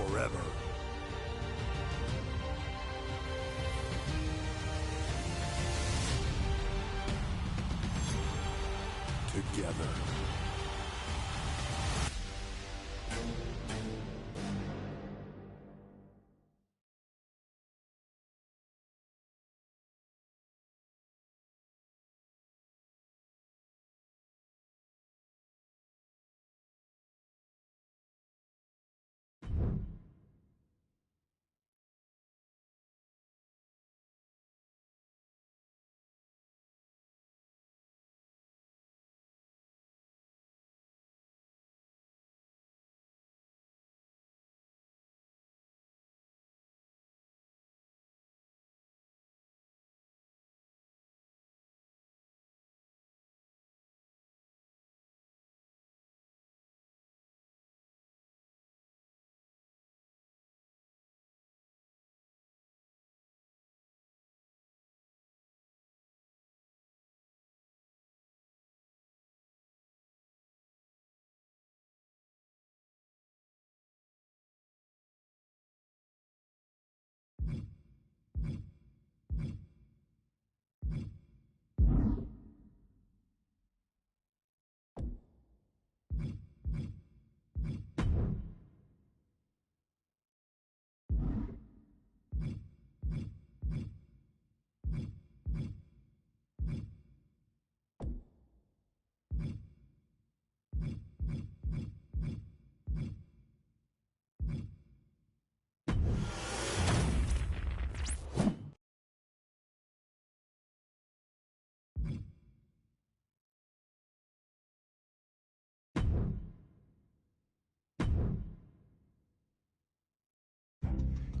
forever. Together.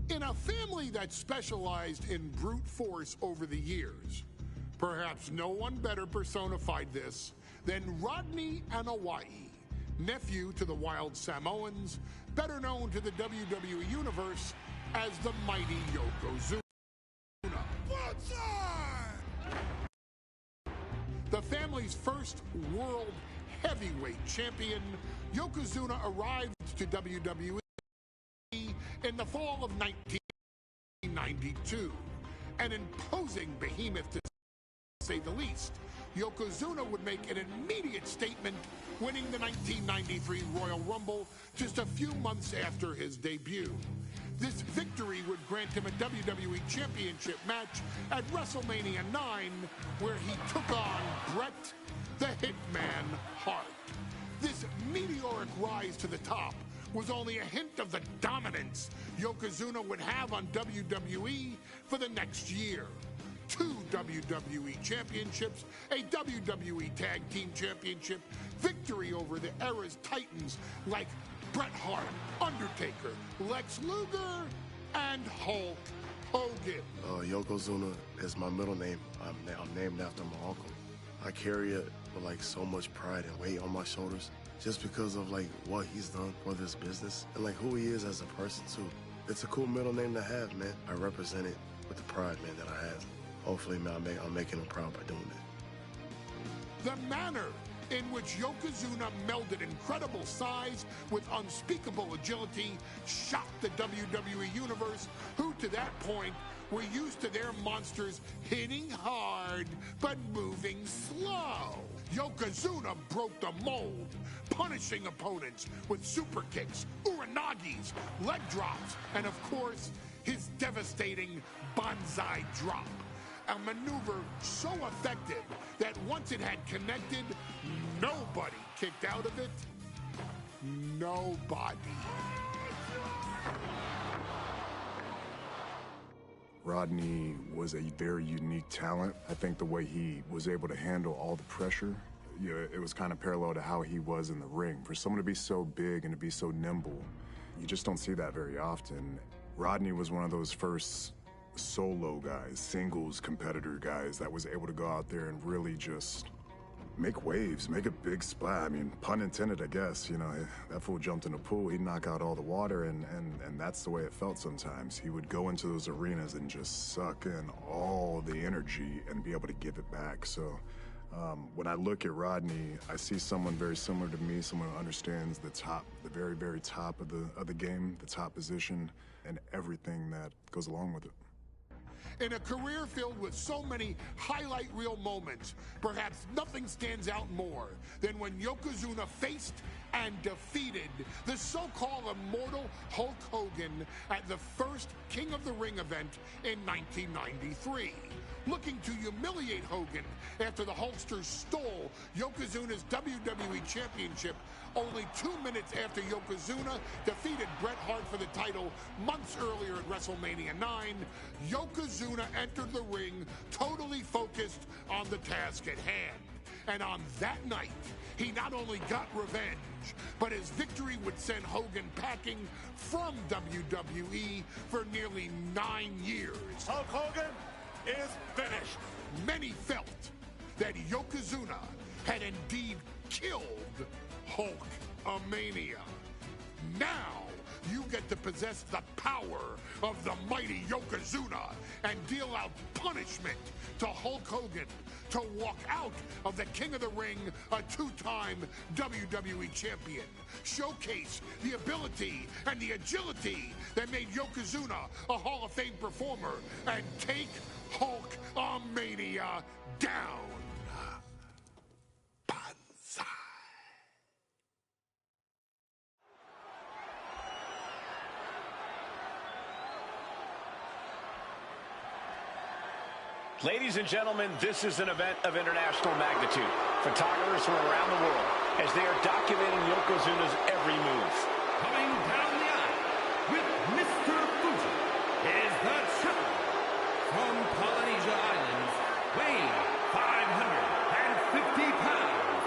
In a family that specialized in brute force over the years, perhaps no one better personified this than Rodney Anawai, nephew to the Wild Samoans, better known to the WWE Universe as the mighty Yokozuna. The family's first world heavyweight champion, Yokozuna arrived to WWE in the fall of 1992, an imposing behemoth to say the least. Yokozuna would make an immediate statement, winning the 1993 Royal Rumble just a few months after his debut. This victory would grant him a WWE Championship match at WrestleMania 9, where he took on Bret the Hitman Hart. This meteoric rise to the top was only a hint of the dominance Yokozuna would have on WWE for the next year. 2 WWE championships, a WWE Tag Team Championship, victory over the era's titans like Bret Hart, Undertaker, Lex Luger, and Hulk Hogan. Yokozuna is my middle name. I'm named after my uncle. I carry it with like so much pride and weight on my shoulders, just because of like what he's done for this business and like who he is as a person too. It's a cool middle name to have, man. I represent it with the pride, man, that I have. Hopefully, man, I'm making him proud by doing it. The manner in which Yokozuna melded incredible size with unspeakable agility shocked the WWE Universe, who to that point were used to their monsters hitting hard but moving slow. Yokozuna broke the mold, punishing opponents with super kicks, uranagis, leg drops, and of course, his devastating banzai drop. A maneuver so effective that once it had connected, nobody kicked out of it. Nobody. Rodney was a very unique talent. I think the way he was able to handle all the pressure, it was kind of parallel to how he was in the ring. For someone to be so big and to be so nimble, you just don't see that very often. Rodney was one of those first solo guys, singles competitor guys that was able to go out there and really just make waves, make a big splash. I mean, pun intended, I guess. You know, that fool jumped in the pool, he'd knock out all the water, and that's the way it felt sometimes. He would go into those arenas and just suck in all the energy and be able to give it back. So When I look at Rodney, I see someone very similar to me, someone who understands the top, the very, very top of the game, the top position, and everything that goes along with it. In a career filled with so many highlight reel moments, perhaps nothing stands out more than when Yokozuna faced and defeated the so-called immortal Hulk Hogan at the first King of the Ring event in 1993. Looking to humiliate Hogan after the Hulkster stole Yokozuna's WWE Championship only 2 minutes after Yokozuna defeated Bret Hart for the title months earlier at WrestleMania 9, Yokozuna entered the ring totally focused on the task at hand. And on that night, he not only got revenge, but his victory would send Hogan packing from WWE for nearly 9 years. Hulk Hogan is finished. Many felt that Yokozuna had indeed killed Hulkamania. Now you get to possess the power of the mighty Yokozuna and deal out punishment to Hulk Hogan to walk out of the King of the Ring a 2-time WWE champion. Showcase the ability and the agility that made Yokozuna a Hall of Fame performer and take Hulkamania down. Banzai. Ladies and gentlemen, this is an event of international magnitude. Photographers from around the world as they are documenting Yokozuna's every move. Coming down the aisle with Mr. Fuji is the champion from Polynesia Islands, weighing 550 pounds,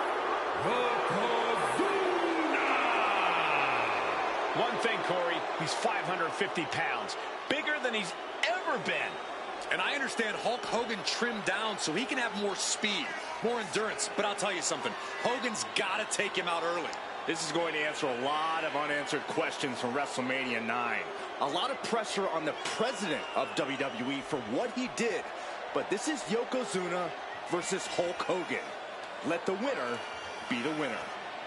Yokozuna! One thing, Corey, he's 550 pounds, bigger than he's ever been. And I understand Hulk Hogan trimmed down so he can have more speed, more endurance. But I'll tell you something, Hogan's got to take him out early. This is going to answer a lot of unanswered questions from WrestleMania 9. A lot of pressure on the president of WWE for what he did. But this is Yokozuna versus Hulk Hogan. Let the winner be the winner.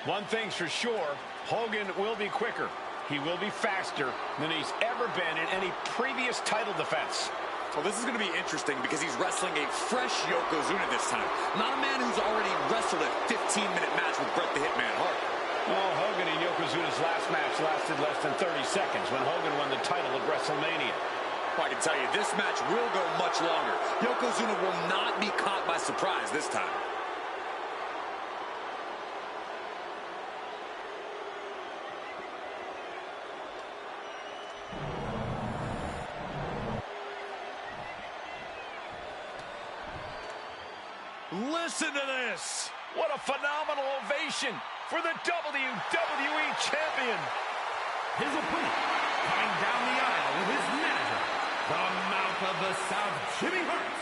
One thing's for sure, Hogan will be quicker. He will be faster than he's ever been in any previous title defense. Well, this is going to be interesting because he's wrestling a fresh Yokozuna this time. Not a man who's already wrestled a 15-minute match with Bret the Hitman Hart. Well, Hogan and Yokozuna's last match lasted less than 30 seconds when Hogan won the title at WrestleMania. Well, I can tell you, this match will go much longer. Yokozuna will not be caught by surprise this time. Listen to this. What a phenomenal ovation for the WWE Champion. His opponent, coming down the aisle with his manager, the Mouth of the South, Jimmy Hart,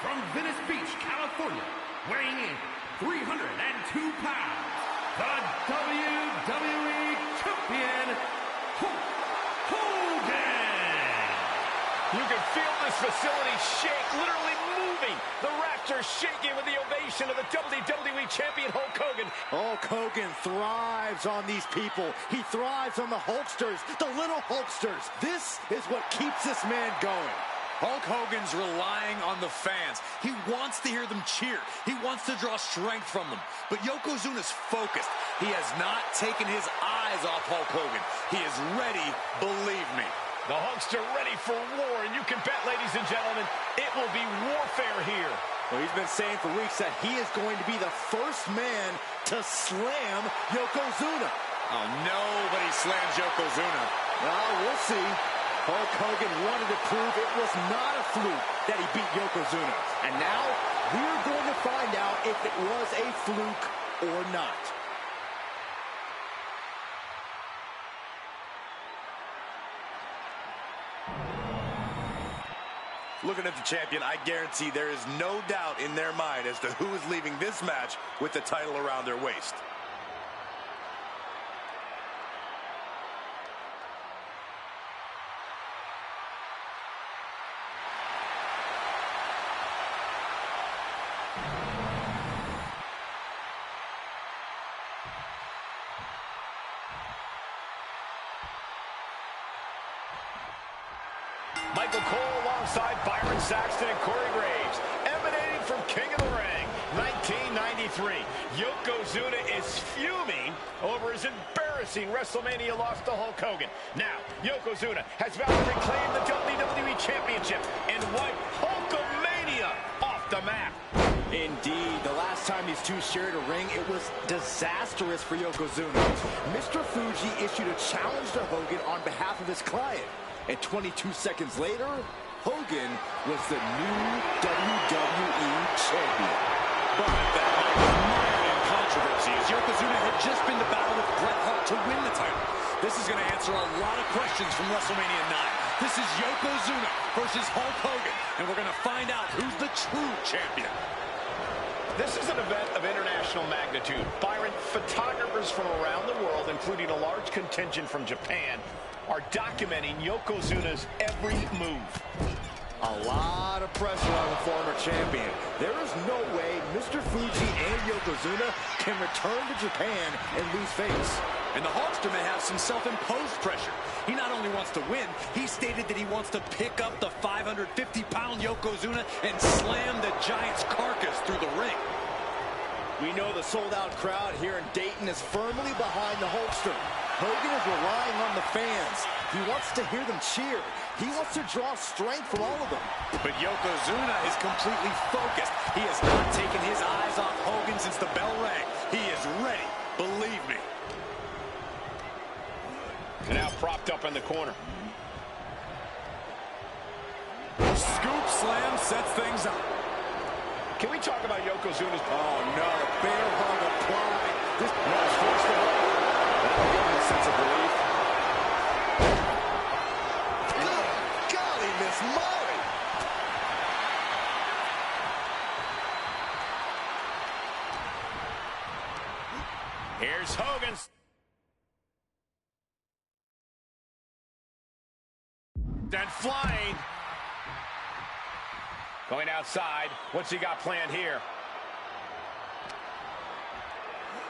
from Venice Beach, California, weighing in 302 pounds, the WWE Champion, Hulk Hogan. You can feel this facility shake, literally moving. The rafters shaking with the ovation of the WWE Champion Hulk Hogan. Hulk Hogan thrives on these people. He thrives on the Hulksters, the little Hulksters. This is what keeps this man going. Hulk Hogan's relying on the fans. He wants to hear them cheer. He wants to draw strength from them. But Yokozuna's focused. He has not taken his eyes off Hulk Hogan. He is ready, believe me. The Hulkster ready for war, and you can bet, ladies and gentlemen, it will be warfare here. Well, he's been saying for weeks that he is going to be the first man to slam Yokozuna. Oh, nobody slams Yokozuna. Well, we'll see. Hulk Hogan wanted to prove it was not a fluke that he beat Yokozuna. And now, we're going to find out if it was a fluke or not. Looking at the champion, I guarantee there is no doubt in their mind as to who is leaving this match with the title around their waist. Michael Cole alongside Byron Saxton and Corey Graves. Emanating from King of the Ring, 1993. Yokozuna is fuming over his embarrassing WrestleMania loss to Hulk Hogan. Now, Yokozuna has vowed to reclaim the WWE Championship and wipe Hulkamania off the map. Indeed, the last time these two shared a ring, it was disastrous for Yokozuna. Mr. Fuji issued a challenge to Hogan on behalf of his client. And 22 seconds later, Hogan was the new WWE Champion. But that night was mired in controversy as Yokozuna had just been to battle with Bret Hart to win the title. This is going to answer a lot of questions from WrestleMania 9. This is Yokozuna versus Hulk Hogan, and we're going to find out who's the true champion. This is an event of international magnitude. Byron, photographers from around the world, including a large contingent from Japan, are documenting Yokozuna's every move. A lot of pressure on the former champion. There is no way Mr. Fuji and Yokozuna can return to Japan and lose face. And the Hulkster may have some self-imposed pressure. He not only wants to win, he stated that he wants to pick up the 550-pound Yokozuna and slam the Giant's carcass through the ring. We know the sold-out crowd here in Dayton is firmly behind the Hulkster. Hogan is relying on the fans. He wants to hear them cheer. He wants to draw strength from all of them. But Yokozuna is completely focused. He has not taken his eyes off Hogan since the bell rang. He is ready, believe me. And now propped up in the corner. Scoop slam sets things up. Can we talk about Yokozuna's... Oh, no. Bear hug applied. This was forced away. That'll give him a sense of relief. Golly, Miss Molly. Here's Hogan's... And flying. Going outside. What's he got planned here?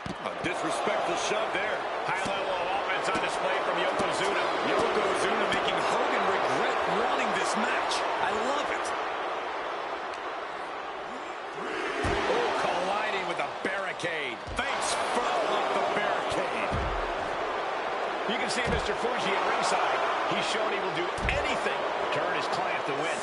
A disrespectful shove there. High level of offense on display from Yokozuna. Yokozuna making Hogan regret wanting this match. I love it. Oh, colliding with a barricade. Face first off the barricade. You can see Mr. Fuji at ringside. He's shown he will do anything to earn his client to win.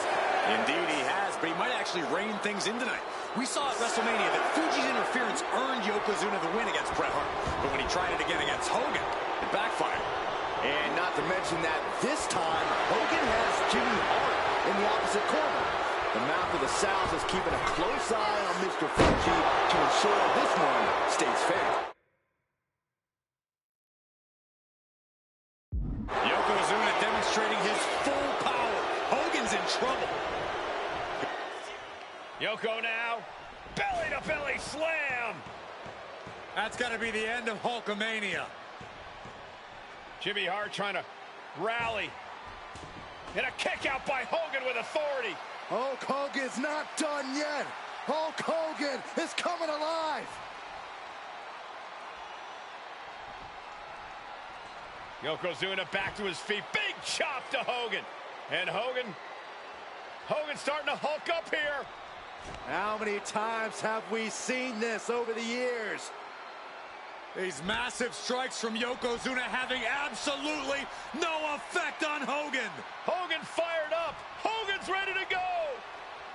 Indeed he has, but he might actually rein things in tonight. We saw at WrestleMania that Fuji's interference earned Yokozuna the win against Bret Hart. But when he tried it again against Hogan, it backfired. And not to mention that this time, Hogan has Jimmy Hart in the opposite corner. The mouth of the South is keeping a close eye on Mr. Fuji to ensure this one stays fair. Yokozuna demonstrating his full power. Hogan's in trouble. Yoko now. Belly-to-belly slam. That's got to be the end of Hulkamania. Jimmy Hart trying to rally. And a kick out by Hogan with authority. Hulk Hogan's not done yet. Hulk Hogan is coming alive. Yokozuna back to his feet. Big chop to Hogan. And Hogan's starting to hulk up here. How many times have we seen this over the years? These massive strikes from Yokozuna having absolutely no effect on Hogan. Hogan fired up. Hogan's ready to go.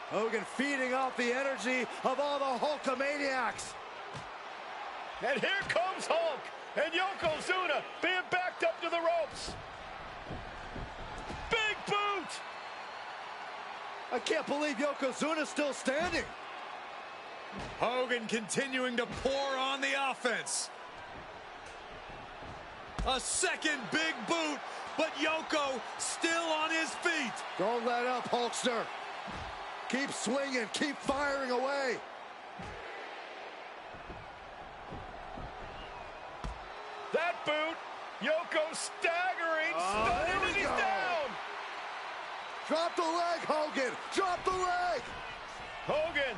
Hogan feeding off the energy of all the Hulkamaniacs. And here comes Hulk. And Yokozuna being backed up to the ropes. Big boot. I can't believe Yokozuna's still standing. Hogan continuing to pour on the offense. A second big boot, but Yoko still on his feet. Don't let up, Hulkster. Keep swinging, keep firing away. That boot, Yoko staggering, stunning, and he's down. Drop the leg, Hogan. Drop the leg. Hogan,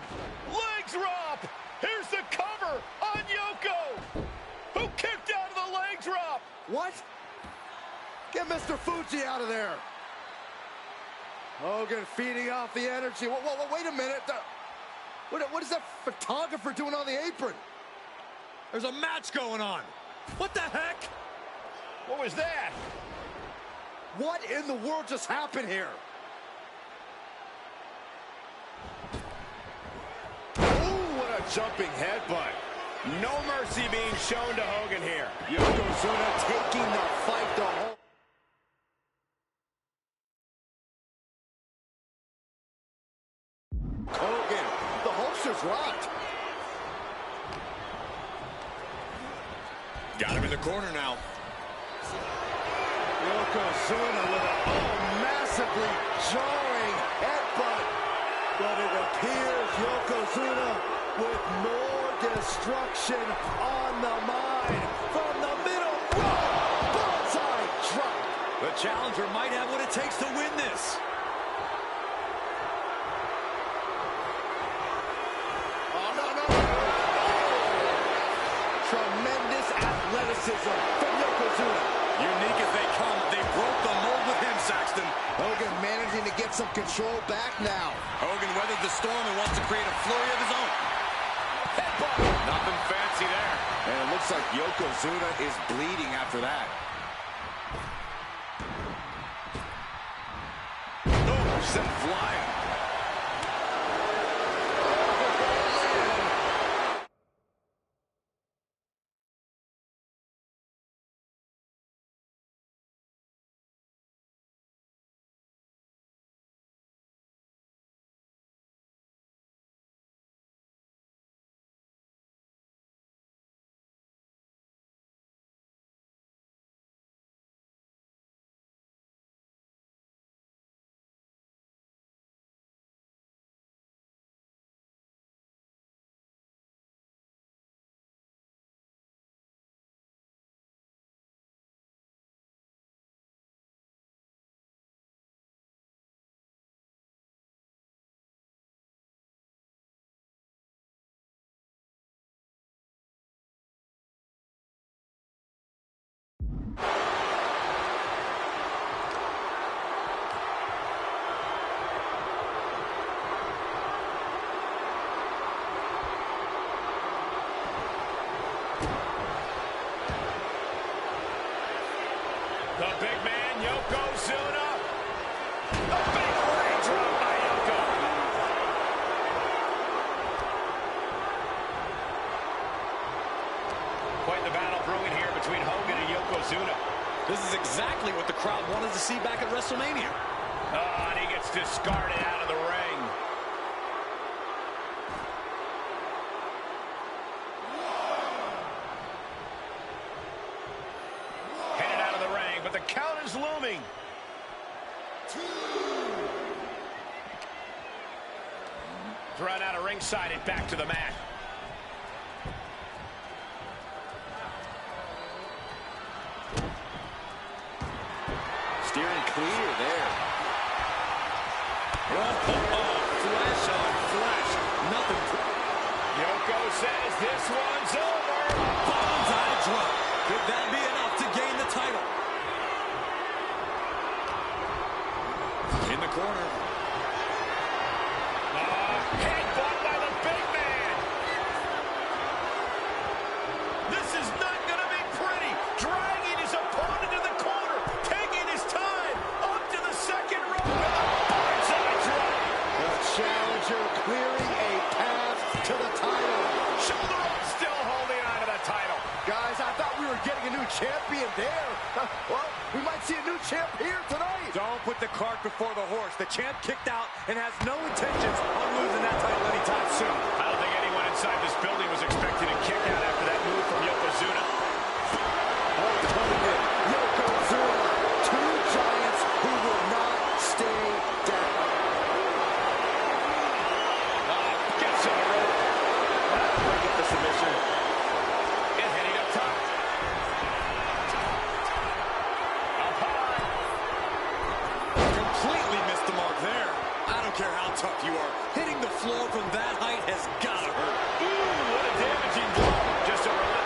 leg drop. Here's the cover on Yoko, who kicked out of the leg drop. What? Get Mr. Fuji out of there. Hogan feeding off the energy. Whoa, wait a minute. What is that photographer doing on the apron? There's a match going on. What the heck? What was that? What in the world just happened here? Ooh, what a jumping headbutt. No mercy being shown to Hogan here. Yokozuna taking the fight to home. Hogan, the holster's locked. Got him in the corner now. Yokozuna with a massively jarring headbutt. But it appears Yokozuna with more destruction on the mind. From the middle rope, bullseye drop. The challenger might have what it takes to win this. Tremendous athleticism from Yokozuna. Unique as they come, they broke the mold with him, Saxton. Hogan managing to get some control back now. Hogan weathered the storm and wants to create a flurry of his own. Headbutt. Nothing fancy there. And it looks like Yokozuna is bleeding after that. Oh, sent flying. The big man, Yokozuna. A big raindrop by Yoko. Quite the battle brewing here between Hogan and Yokozuna. This is exactly what the crowd wanted to see back at WrestleMania. Oh, and he gets discarded out of the ring. Headed out of the ring, but the count is looming. 2. Run out of ringside and back to the mat. Steering clear there. Flash on flash. Nothing. Yoko says this one's over. Bonsai drop. Could that be enough to gain the title? In the corner. Headbutt by the big man. This is not going to be pretty. Dragging his opponent to the corner. Taking his time. Up to the second rope. Bonsai drop. The challenger clearing a path to the title. Shoulder up, still holding on to the title. Guys, I thought we were getting a new champion there. Well, we might see a new champ here tonight. Don't put the cart before the horse. The champ kicked out and has no intentions on losing that title anytime soon. I don't think anyone inside this building was expecting a kick out after that move from Yokozuna. Hogan, Yokozuna, two giants who will not stay down. Gets in the rope. Break up the submission. And heading up top. Up high. Completely missed the mark there. I don't care how tough you are. Hitting the floor from that height has got to hurt. Ooh, what a damaging blow. Just a relentless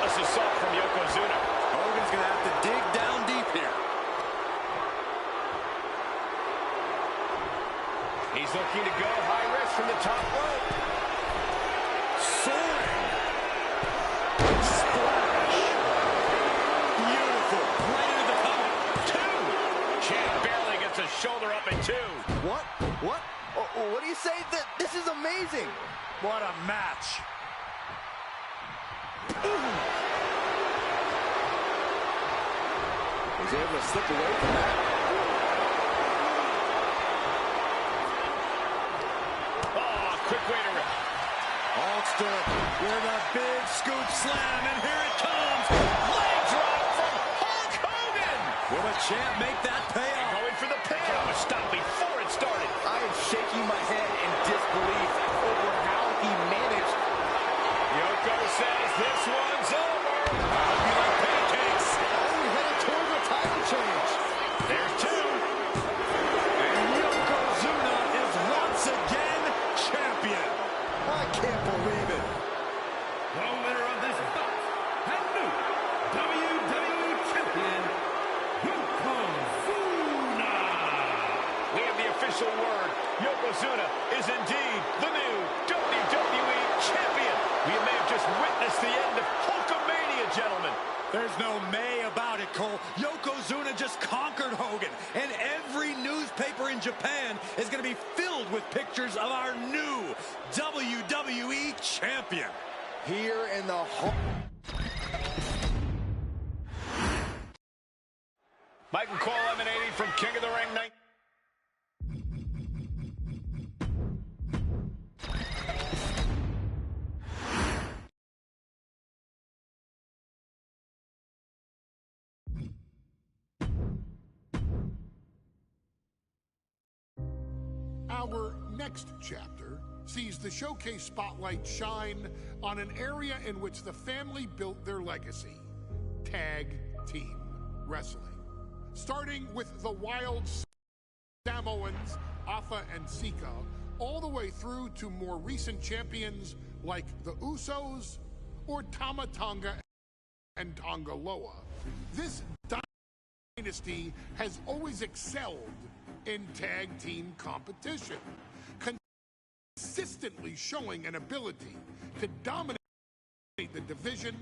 He's looking to go high risk from the top rope. Soaring. Splash. Beautiful. Right into the cover. 2. Champ barely gets a shoulder up in 2. What? What? What do you say? This is amazing. What a match. He's able to slip away from that. Oh, quick way to rip. Hulkster with a big scoop slam, and here it comes. Leg drop from Hulk Hogan. Will the champ make that pay off? Going for the pin. Oh, stop before it started. I am shaking my head in disbelief over how he managed. Yoko says this one's over. I'll be like pancakes. We're headed towards a title change. There's 2. And Yokozuna is once again champion. I can't believe it. The winner of this bout and new WWE Champion, Yokozuna. We have the official word. Yokozuna is indeed the new WWE Champion. We may have just witnessed the end of Hulkamania, gentlemen. There's no may about it, Cole. Yokozuna just conquered Hogan, and every newspaper in Japan is going to be filled with pictures of our new WWE Champion. Here in the Michael Cole emanating from King of the Ring night. Our next chapter sees the showcase spotlight shine on an area in which the family built their legacy: tag team wrestling. Starting with the Wild Samoans, Alpha and Sika, all the way through to more recent champions like the Usos or Tama Tonga and Tonga Loa. This dynasty has always excelled in tag team competition, consistently showing an ability to dominate the division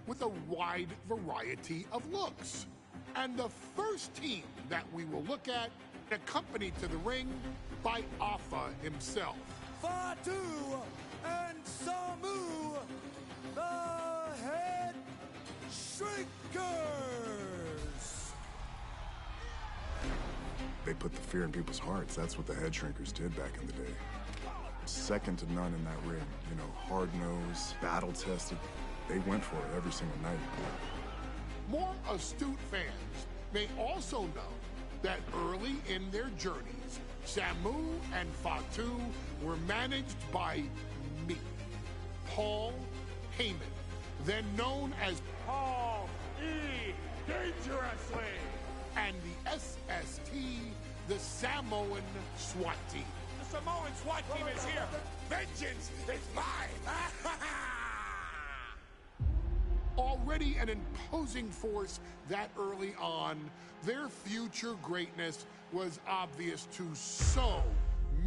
with a wide variety of looks. And the first team that we will look at, accompanied to the ring by Alpha himself. Fatu and Samu, the Head Shrinkers. They put the fear in people's hearts. That's what the head shrinkers did back in the day. Second to none in that ring. You know, hard-nosed, battle-tested. They went for it every single night. More astute fans may also know that early in their journeys, Samu and Fatu were managed by me, Paul Heyman, then known as Paul E. Dangerously, and the SST, the Samoan SWAT team. The Samoan SWAT team is here. Vengeance is mine. Already an imposing force that early on, their future greatness was obvious to so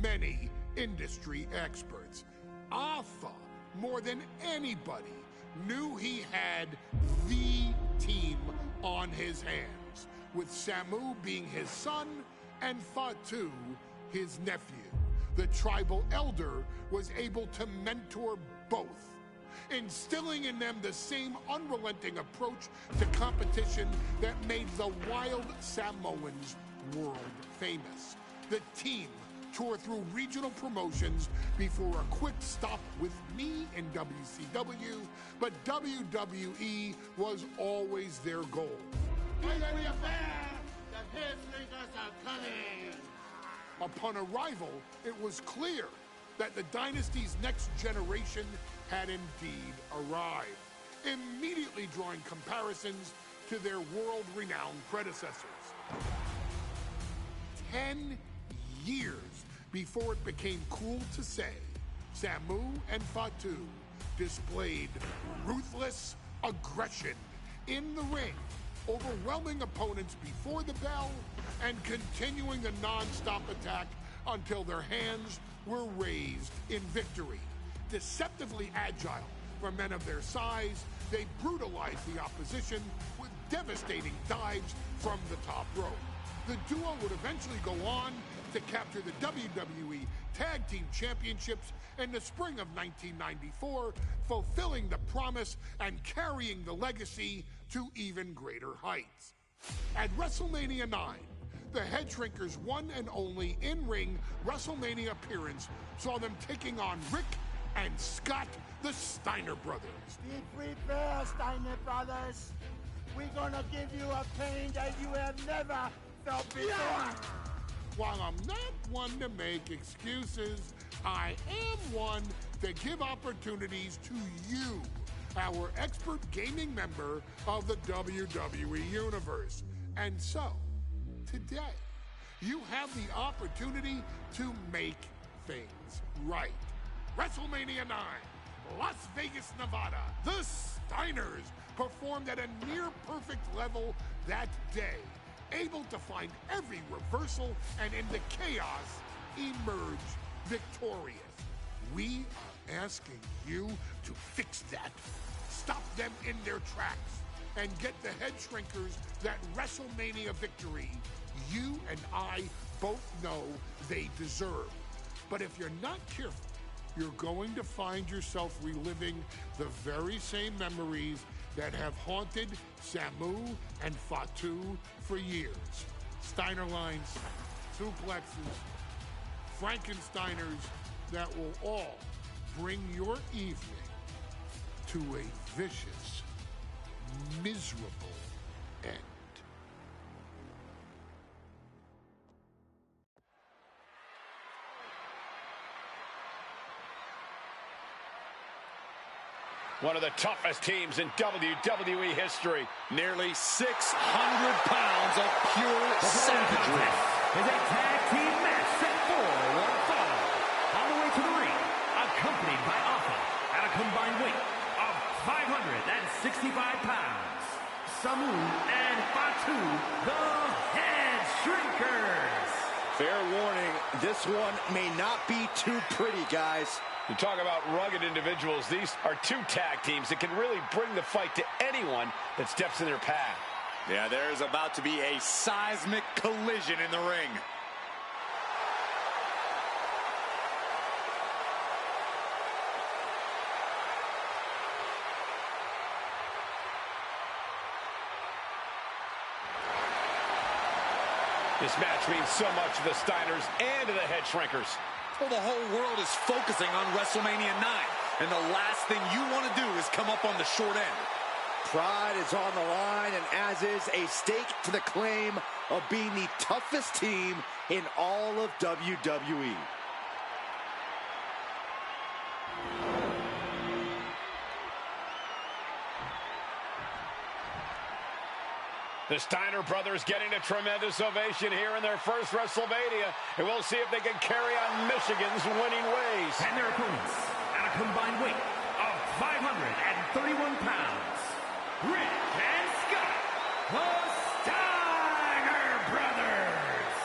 many industry experts. Alpha, more than anybody, knew he had the team on his hands, with Samu being his son and Fatu his nephew. The tribal elder was able to mentor both, instilling in them the same unrelenting approach to competition that made the Wild Samoans world famous. The team toured through regional promotions before a quick stop with me in WCW, but WWE was always their goal. Upon arrival, it was clear that the dynasty's next generation had indeed arrived, immediately drawing comparisons to their world-renowned predecessors. 10 years before it became cool to say, Samu and Fatu displayed ruthless aggression in the ring, overwhelming opponents before the bell and continuing the non-stop attack until their hands were raised in victory. Deceptively agile for men of their size, they brutalized the opposition with devastating dives from the top rope. The duo would eventually go on to capture the WWE Tag Team Championships in the spring of 1994, fulfilling the promise and carrying the legacy to even greater heights. At WrestleMania 9, the Head Shrinkers' one and only in-ring WrestleMania appearance saw them taking on Rick and Scott, the Steiner brothers. Be prepared, Steiner brothers. We're gonna give you a pain that you have never felt before. While I'm not one to make excuses, I am one to give opportunities to you, our expert gaming member of the WWE Universe. And so, today, you have the opportunity to make things right. WrestleMania 9, Las Vegas, Nevada. The Steiners performed at a near-perfect level that day, able to find every reversal and in the chaos emerge victorious. We are asking you to fix that. Stop them in their tracks and get the Head Shrinkers that WrestleMania victory you and I both know they deserve. But if you're not careful, you're going to find yourself reliving the very same memories that have haunted Samu and Fatu for years. Steiner lines, suplexes, Frankensteiners that will all bring your evening to a vicious, miserable end. One of the toughest teams in WWE history. Nearly 600 pounds of pure savagery. Is a tag team match set for one fall. On the way to the ring, accompanied by Alpha at a combined weight of 565 pounds. Samu and Fatu, the Head Shrinkers. Fair warning, this one may not be too pretty, guys. You talk about rugged individuals. These are two tag teams that can really bring the fight to anyone that steps in their path. Yeah, there's about to be a seismic collision in the ring. This match means so much to the Steiners and to the Head Shrinkers. Well, the whole world is focusing on WrestleMania 9, and the last thing you want to do is come up on the short end. Pride is on the line, and as is a stake to the claim of being the toughest team in all of WWE. The Steiner brothers getting a tremendous ovation here in their first WrestleMania, and we'll see if they can carry on Michigan's winning ways. And their opponents at a combined weight of 531 pounds, Rick and Scott, the Steiner brothers.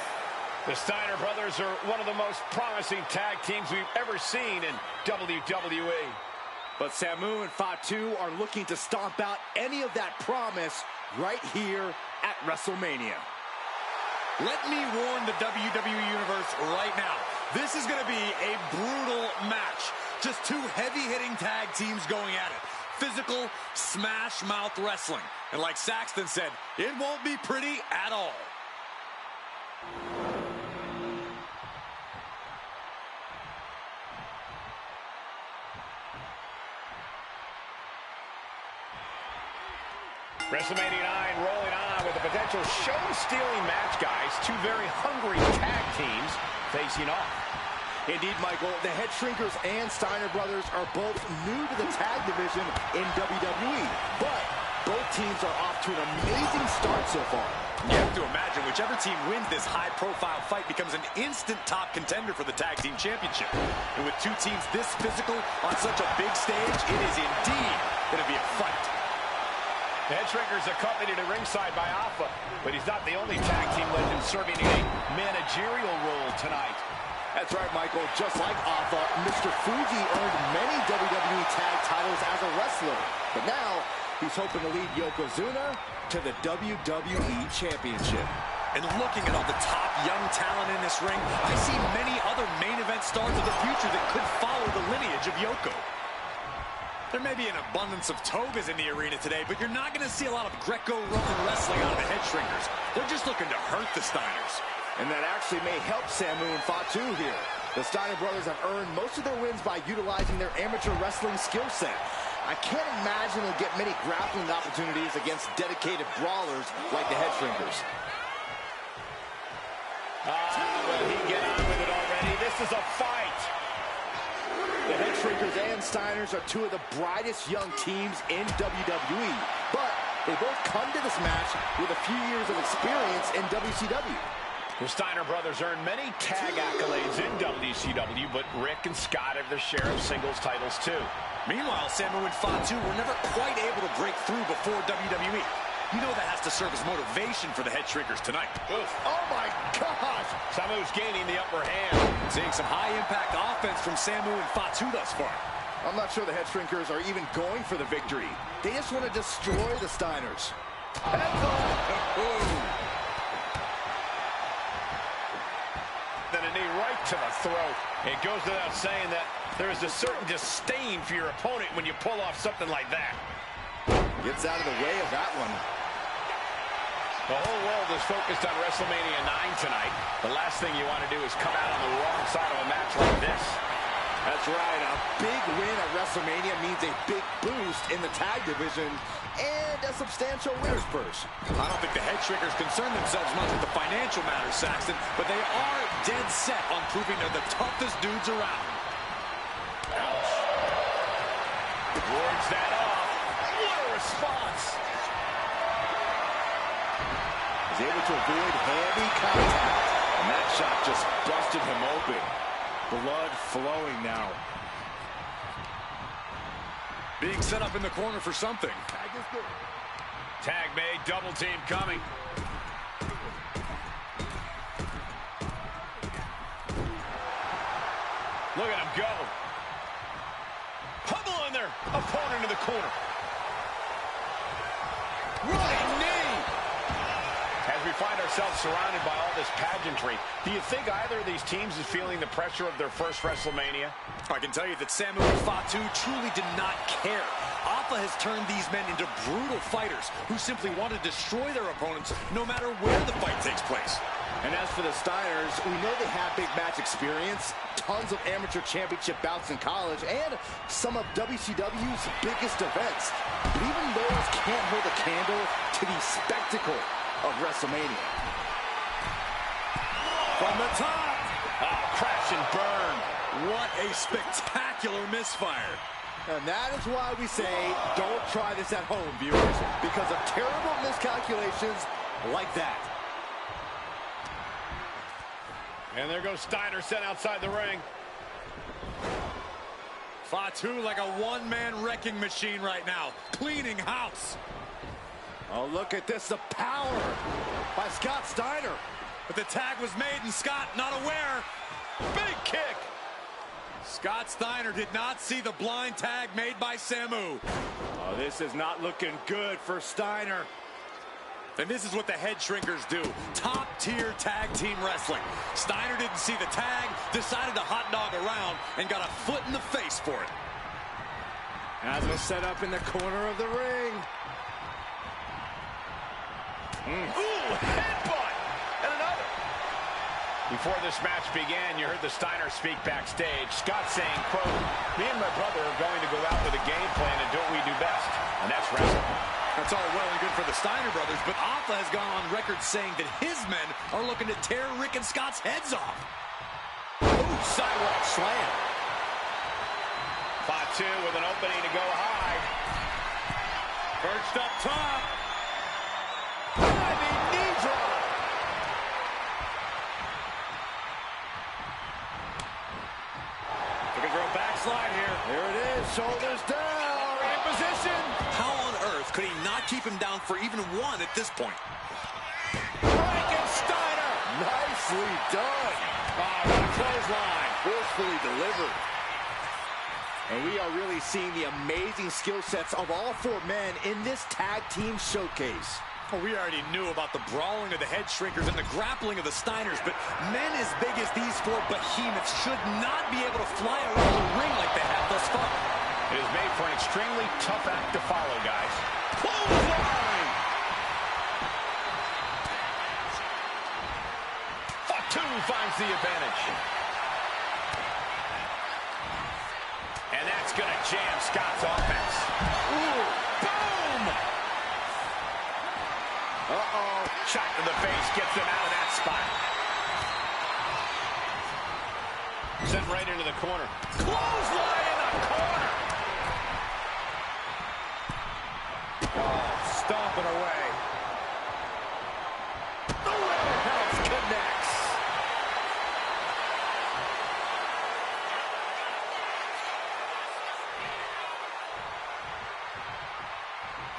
The Steiner brothers are one of the most promising tag teams we've ever seen in WWE. But Samu and Fatu are looking to stomp out any of that promise right here at WrestleMania. Let me warn the WWE Universe right now. This is going to be a brutal match. Just two heavy-hitting tag teams going at it. Physical, smash-mouth wrestling. And like Saxton said, it won't be pretty at all. WrestleMania 9 rolling on with a potential show-stealing match, guys. Two very hungry tag teams facing off. Indeed, Michael, the Head Shrinkers and Steiner brothers are both new to the tag division in WWE, but both teams are off to an amazing start so far. You have to imagine whichever team wins this high-profile fight becomes an instant top contender for the Tag Team Championship. And with two teams this physical on such a big stage, it is indeed going to be a fight. The Head Shrinkers accompanied at ringside by Alpha, but he's not the only tag team legend serving a managerial role tonight. That's right, Michael. Just like Alpha, Mr. Fuji earned many WWE tag titles as a wrestler. But now, he's hoping to lead Yokozuna to the WWE Championship. And looking at all the top young talent in this ring, I see many other main event stars of the future that could follow the lineage of Yoko. There may be an abundance of togas in the arena today, but you're not going to see a lot of Greco-Roman wrestling out of the Head Shrinkers. They're just looking to hurt the Steiners. And that actually may help Samu and Fatu here. The Steiner brothers have earned most of their wins by utilizing their amateur wrestling skill set. I can't imagine they'll get many grappling opportunities against dedicated brawlers like the Head Shrinkers. Will he get on with it already? This is a fight. The Head Shrinkers and Steiners are two of the brightest young teams in WWE. But they both come to this match with a few years of experience in WCW. The Steiner brothers earned many tag accolades in WCW, but Rick and Scott have their share of singles titles too. Meanwhile, Samu and Fatu were never quite able to break through before WWE. You know that has to serve as motivation for the Head Shrinkers tonight. Oof. Oh my gosh! Samu's gaining the upper hand. Seeing some high-impact offense from Samu and Fatu thus far. I'm not sure the Head Shrinkers are even going for the victory. They just want to destroy the Steiners. Then a knee right to the throat. It goes without saying that there is a certain disdain for your opponent when you pull off something like that. Gets out of the way of that one. The whole world is focused on WrestleMania 9 tonight. The last thing you want to do is come out on the wrong side of a match like this. That's right. A big win at WrestleMania means a big boost in the tag division and a substantial winner's purse. I don't think the Head Shrinkers concern themselves much with the financial matters, Saxton, but they are dead set on proving they're the toughest dudes around. Ouch. Wards that off. What a response. He's able to avoid heavy contact, and that shot just busted him open. Blood flowing now. Being set up in the corner for something. Tag made, double team coming. Look at him go. Pummeling their opponent in the corner. Running knee. As we find ourselves surrounded by all this pageantry, do you think either of these teams is feeling the pressure of their first WrestleMania? I can tell you that Samu and Fatu truly did not care. Alpha has turned these men into brutal fighters who simply want to destroy their opponents no matter where the fight takes place. And as for the Steiners, we know they have big match experience, tons of amateur championship bouts in college, and some of WCW's biggest events. But even those can't hold a candle to the spectacle of WrestleMania. From the top. Oh, crash and burn. What a spectacular misfire. And that is why we say, don't try this at home, viewers, because of terrible miscalculations like that. And there goes Steiner sent outside the ring. Fatu like a one-man wrecking machine right now, cleaning house. Oh, look at this, the power by Scott Steiner. But the tag was made and Scott not aware. Big kick. Scott Steiner did not see the blind tag made by Samu. Oh, this is not looking good for Steiner. And this is what the Head Shrinkers do. Top-tier tag team wrestling. Steiner didn't see the tag, decided to hot dog around, and got a foot in the face for it. As a setup in the corner of the ring. Ooh, headbutt! And another. Before this match began, you heard the Steiner speak backstage. Scott saying, quote, "Me and my brother are going to go out with a game plan and do what we do best, and that's wrestling." That's all well and good for the Steiner brothers, but Alpha has gone on record saying that his men are looking to tear Rick and Scott's heads off. Ooh, sidewalk slam. Fatu with an opening to go high. Perched up top. Diving knee drop. Looking for a backslide here. Here it is, shoulders down. In position. How on earth could he not keep him down for even one at this point? Frankensteiner. Nicely done. Oh, what a clothesline. Forcefully delivered. And we are really seeing the amazing skill sets of all four men in this tag team showcase. Well, we already knew about the brawling of the head shrinkers and the grappling of the Steiners, but men as big as these four behemoths should not be able to fly around the ring like they have thus far. It is made for an extremely tough act to follow, guys. Clothesline! Fatu finds the advantage. And that's going to jam Scott's offense. Ooh, boom! Uh-oh. Shot to the face gets him out of that spot. Sent right into the corner. Clothesline in the corner. Oh, stomping away. The roundhouse connects.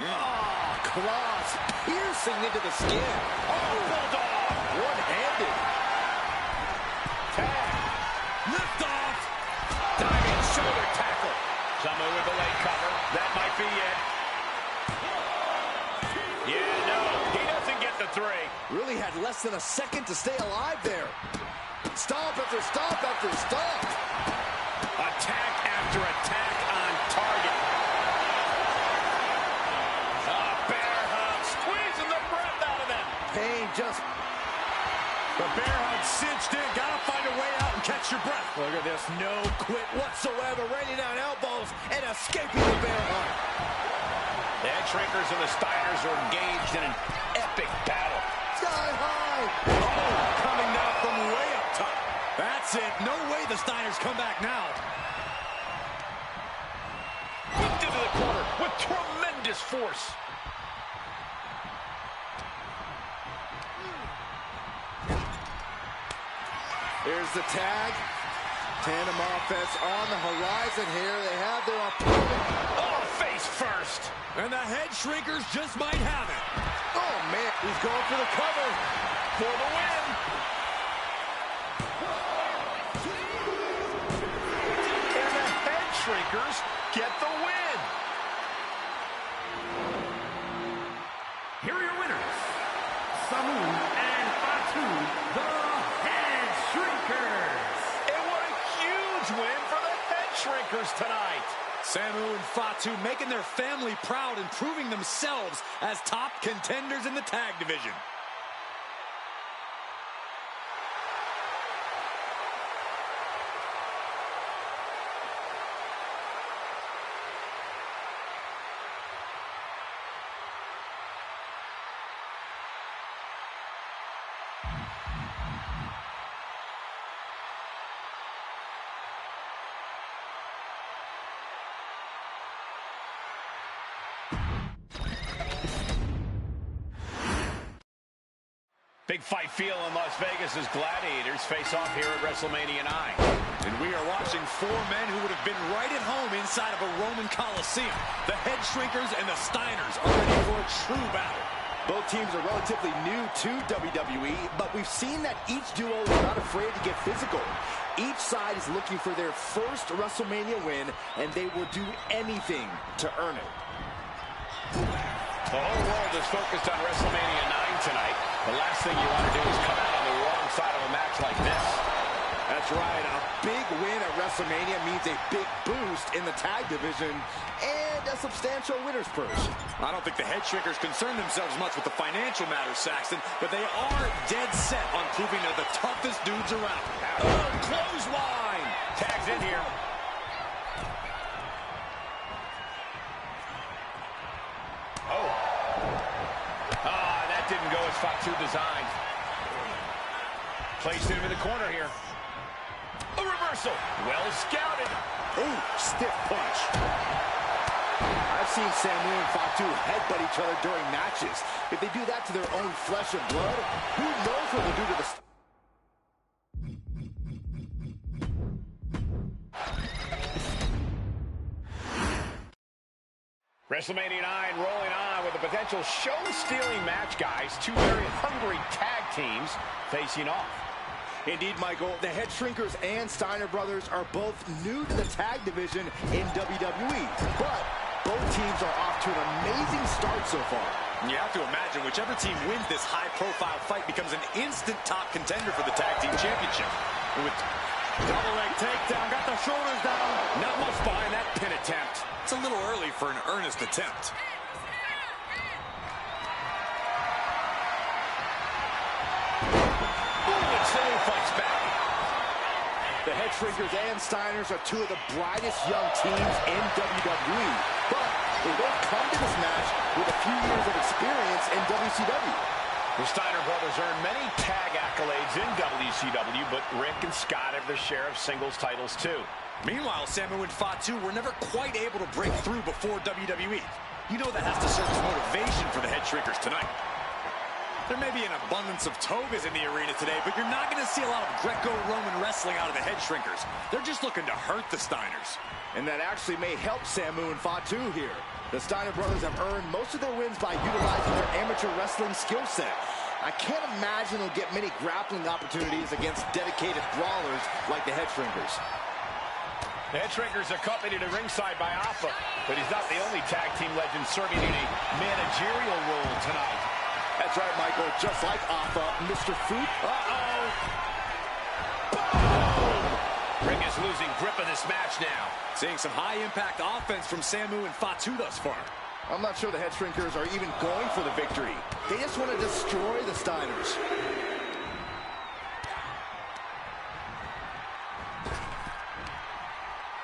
Oh, claws piercing into the skin. Oh, bulldog. One-handed. Tag. Lift off! Diving shoulder tackle. Someone with the leg cover. That might be it. Yeah, no, he doesn't get the three. Really had less than a second to stay alive there. Stomp after stomp after stomp. Attack after attack on target. Bear hug, squeezing the breath out of them. Pain just... The bear hug cinched in. Gotta find a way out and catch your breath. Look at this, no quit whatsoever. Raining down elbows and escaping the bear hug. The head shrinkers and the Steiners are engaged in an epic battle. Sky high. Oh, coming down from way up top. That's it. No way the Steiners come back now. Whipped into the corner with tremendous force. Here's the tag. Tandem offense on the horizon here. They have their opponent. Oh, face first. And the head shrinkers just might have it. Oh, man. He's going for the cover. For the win. And the head shrinkers get the win. Here are your winners, Samu and Fatu, the Head Shrinkers. And what a huge win for the head shrinkers tonight. Samu and Fatu making their family proud and proving themselves as top contenders in the tag division. Big fight feel in Las Vegas as Gladiators face off here at WrestleMania 9. And we are watching four men who would have been right at home inside of a Roman Coliseum. The head shrinkers and the Steiners are ready for a true battle. Both teams are relatively new to WWE, but we've seen that each duo is not afraid to get physical. Each side is looking for their first WrestleMania win, and they will do anything to earn it. The whole world is focused on WrestleMania 9 tonight. The last thing you want to do is come out on the wrong side of a match like this. That's right. A big win at WrestleMania means a big boost in the tag division and a substantial winner's purse. I don't think the head shrinkers concern themselves much with the financial matters, Saxton, but they are dead set on proving they're the toughest dudes around. Oh, clothesline! Tags in here. Oh. Ah, that didn't go as Fatu designed. Placed him in the corner here. A reversal. Well scouted. Ooh, stiff punch. I've seen Samu and Fatu headbutt each other during matches. If they do that to their own flesh and blood, who knows what they'll do to the... WrestleMania 9 rolling on with a potential show-stealing match, guys. Two very hungry tag teams facing off. Indeed, Michael, the Head Shrinkers and Steiner brothers are both new to the tag division in WWE, but both teams are off to an amazing start so far. You have to imagine whichever team wins this high-profile fight becomes an instant top contender for the tag team championship. With double leg takedown, got the shoulders down. Not much behind that pin attempt. It's a little early for an earnest attempt. Fights back. The Head Shrinkers and Steiners are two of the brightest young teams in WWE, but they both come to this match with a few years of experience in WCW. The Steiner brothers earned many tag accolades in WCW, but Rick and Scott have their share of singles titles too. Meanwhile, Samu and Fatu were never quite able to break through before WWE. You know that has to serve as motivation for the Head Shrinkers tonight. There may be an abundance of togas in the arena today, but you're not going to see a lot of Greco-Roman wrestling out of the Head Shrinkers. They're just looking to hurt the Steiners. And that actually may help Samu and Fatu here. The Steiner brothers have earned most of their wins by utilizing their amateur wrestling skill set. I can't imagine they'll get many grappling opportunities against dedicated brawlers like the Head Shrinkers. The Head Shrinkers accompanied at ringside by Alpha, but he's not the only tag team legend serving in a managerial role tonight. That's right, Michael. Just like Alpha, Mr. Foot. Uh-oh. Boom! Ring is losing grip of this match now. Seeing some high-impact offense from Samu and Fatu thus far. I'm not sure the Head Shrinkers are even going for the victory. They just want to destroy the Steiners.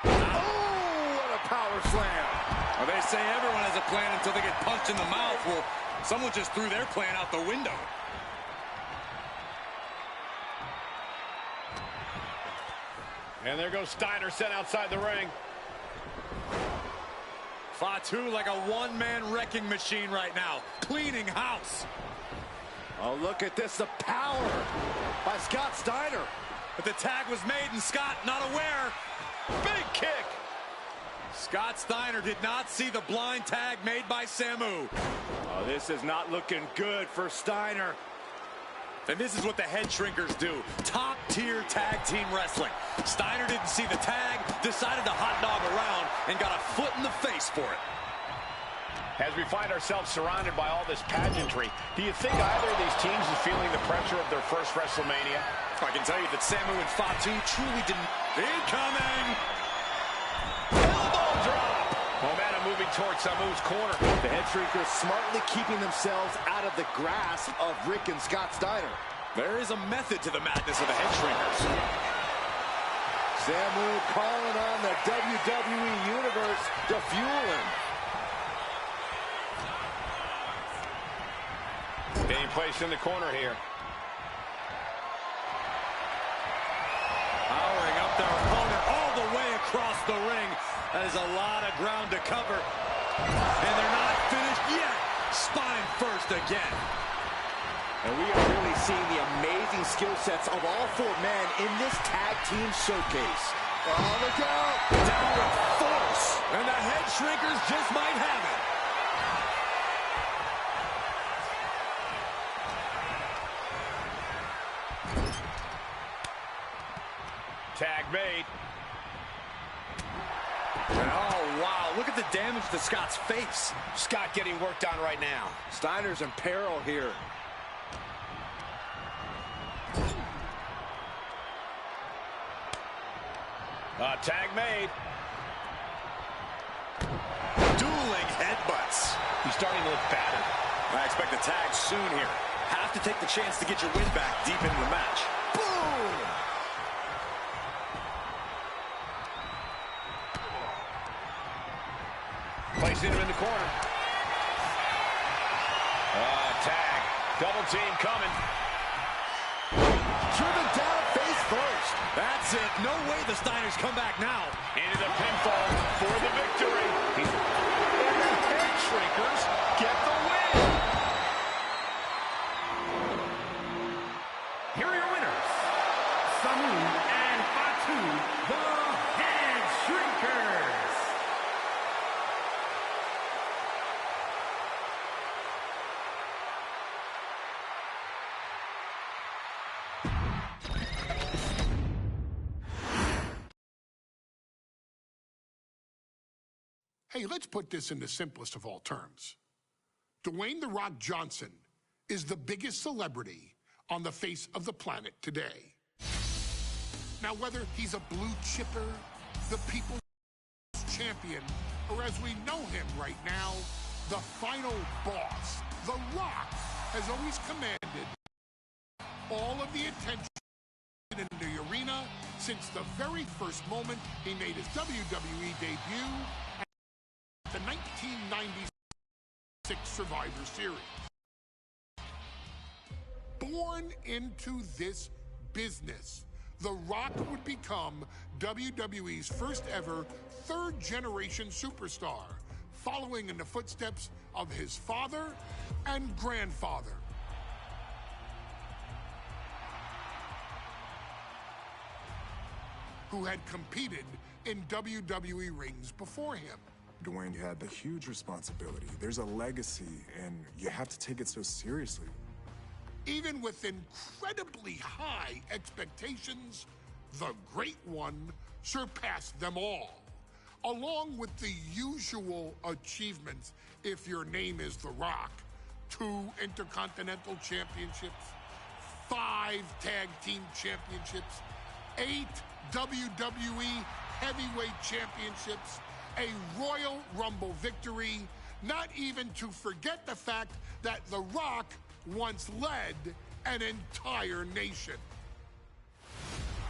Oh, what a power slam. Well, they say everyone has a plan until they get punched in the mouth. Well, someone just threw their plan out the window. And there goes Steiner sent outside the ring. Fatu like a one-man wrecking machine right now, cleaning house. Oh, look at this, the power by Scott Steiner. But the tag was made and Scott not aware. Big kick. Scott Steiner did not see the blind tag made by Samu. Oh, this is not looking good for Steiner. And this is what the Head Shrinkers do. Top-tier tag team wrestling. Steiner didn't see the tag, decided to hot dog around, and got a foot in the face for it. As we find ourselves surrounded by all this pageantry, do you think either of these teams is feeling the pressure of their first WrestleMania? I can tell you that Samu and Fatu truly didn't. Incoming! Elbow drop! Momentum moving towards Samu's corner. The Head Shrinkers smartly keeping themselves out of the grasp of Rick and Scott Steiner. There is a method to the madness of the Head Shrinkers. Samu calling on the WWE Universe to fuel him. Being placed in the corner here. Powering up their opponent all the way across the ring. That is a lot of ground to cover. And they're not finished yet. Spine first again. And we are really seeing the amazing skill sets of all four men in this tag team showcase. Oh, look out! Down with force. And the Head Shrinkers just might have it. Tag made. And oh, wow. Look at the damage to Scott's face. Scott getting worked on right now. Steiner's in peril here. Tag made. Dueling headbutts. He's starting to look battered. I expect a tag soon here. Have to take the chance to get your win back deep into the match. Boom! Placing him in the corner. Tag. Double team coming. Driven down face first. That's it. No way the Steiners come back now. Into the pinfall for the victory. And the Head Shrinkers get the win. Here are your winners, Samu and Fatu, the Head Shrinkers. Hey, let's put this in the simplest of all terms. Dwayne "The Rock" Johnson is the biggest celebrity on the face of the planet today. Now, whether he's a blue chipper, the people's champion, or as we know him right now, the final boss, The Rock has always commanded all of the attention in the arena since the very first moment he made his WWE debut at the 1996 Survivor Series. Born into this business, The Rock would become WWE's first ever third-generation superstar, following in the footsteps of his father and grandfather. Who had competed in WWE rings before him. Dwayne had the huge responsibility. There's a legacy, and you have to take it so seriously. Even with incredibly high expectations, the Great One surpassed them all, along with the usual achievements if your name is The Rock: 2 Intercontinental Championships, 5 Tag Team Championships, 8 WWE Heavyweight Championships, a Royal Rumble victory, not even to forget the fact that The Rock once led an entire nation.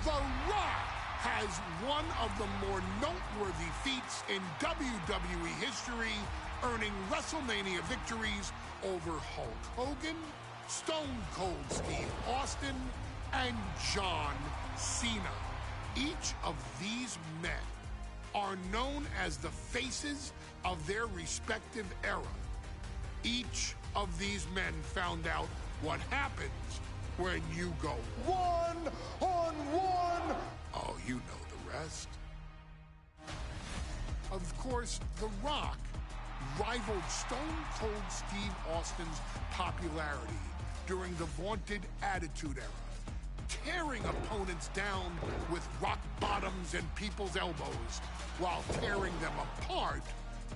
The Rock has one of the more noteworthy feats in WWE history, earning WrestleMania victories over Hulk Hogan, Stone Cold Steve Austin, and John Cena. Each of these men are known as the faces of their respective era. Each of these men found out what happens when you go one-on-one. Oh, you know the rest. Of course, The Rock rivaled Stone Cold Steve Austin's popularity during the vaunted Attitude Era, tearing opponents down with rock bottoms and people's elbows while tearing them apart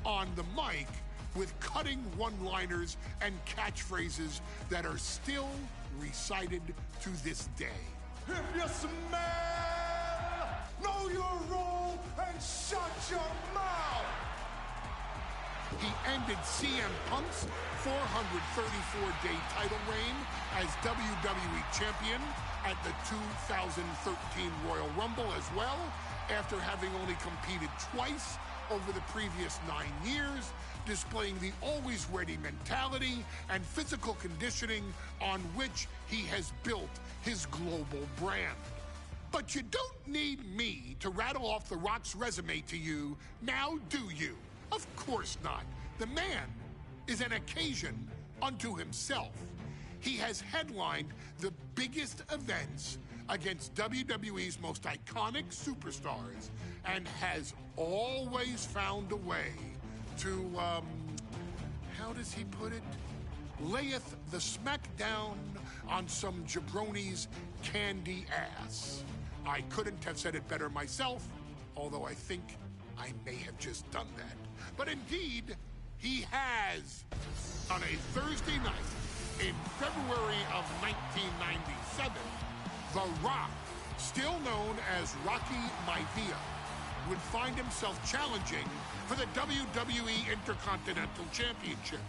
on the mic with cutting one-liners and catchphrases that are still recited to this day. If you smell, know your role and shut your mouth. He ended CM Punk's 434-day title reign as WWE Champion at the 2013 Royal Rumble as well, after having only competed twice over the previous 9 years, displaying the always ready mentality and physical conditioning on which he has built his global brand. But you don't need me to rattle off The Rock's resume to you, now do you? Of course not. The man is an occasion unto himself. He has headlined the biggest events against WWE's most iconic superstars and has always found a way to, how does he put it? Layeth the smackdown on some jabroni's candy ass. I couldn't have said it better myself, although I think I may have just done that. But indeed, he has. On a Thursday night in February of 1997, The Rock, still known as Rocky Maivia, would find himself challenging for the WWE Intercontinental Championship.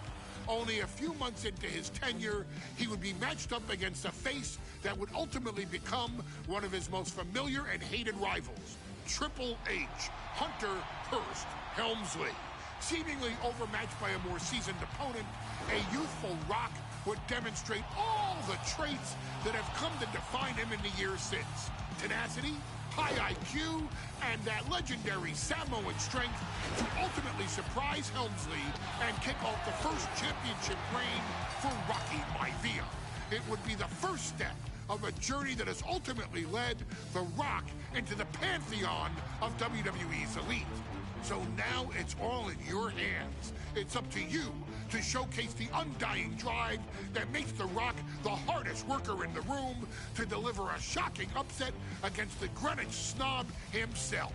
Only a few months into his tenure, he would be matched up against a face that would ultimately become one of his most familiar and hated rivals, Triple H, Hunter Hearst Helmsley. Seemingly overmatched by a more seasoned opponent, a youthful Rock would demonstrate all the traits that have come to define him in the years since. Tenacity, high IQ, and that legendary Samoan strength to ultimately surprise Helmsley and kick off the first championship reign for Rocky Maivia. It would be the first step of a journey that has ultimately led The Rock into the pantheon of WWE's elite. So now it's all in your hands. It's up to you to showcase the undying drive that makes The Rock the hardest worker in the room to deliver a shocking upset against the Greenwich snob himself.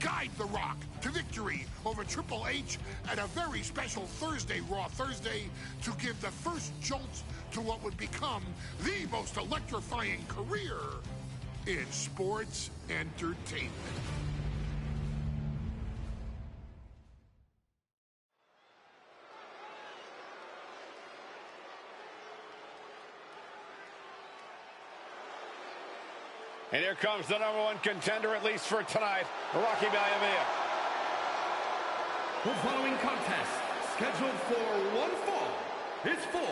guide The Rock to victory over Triple H at a very special Thursday, Raw Thursday, to give the first jolt to what would become the most electrifying career in sports entertainment. And here comes the #1 contender, at least for tonight, Rocky Maivia. The following contest, scheduled for one fall, is for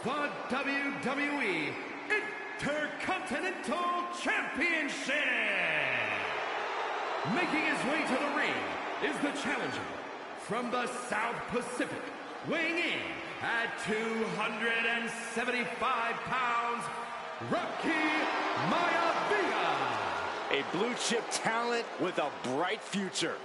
the WWE Intercontinental Championship. Making his way to the ring is the challenger from the South Pacific, weighing in at 275 pounds, Rocky Maivia. A blue chip talent with a bright future.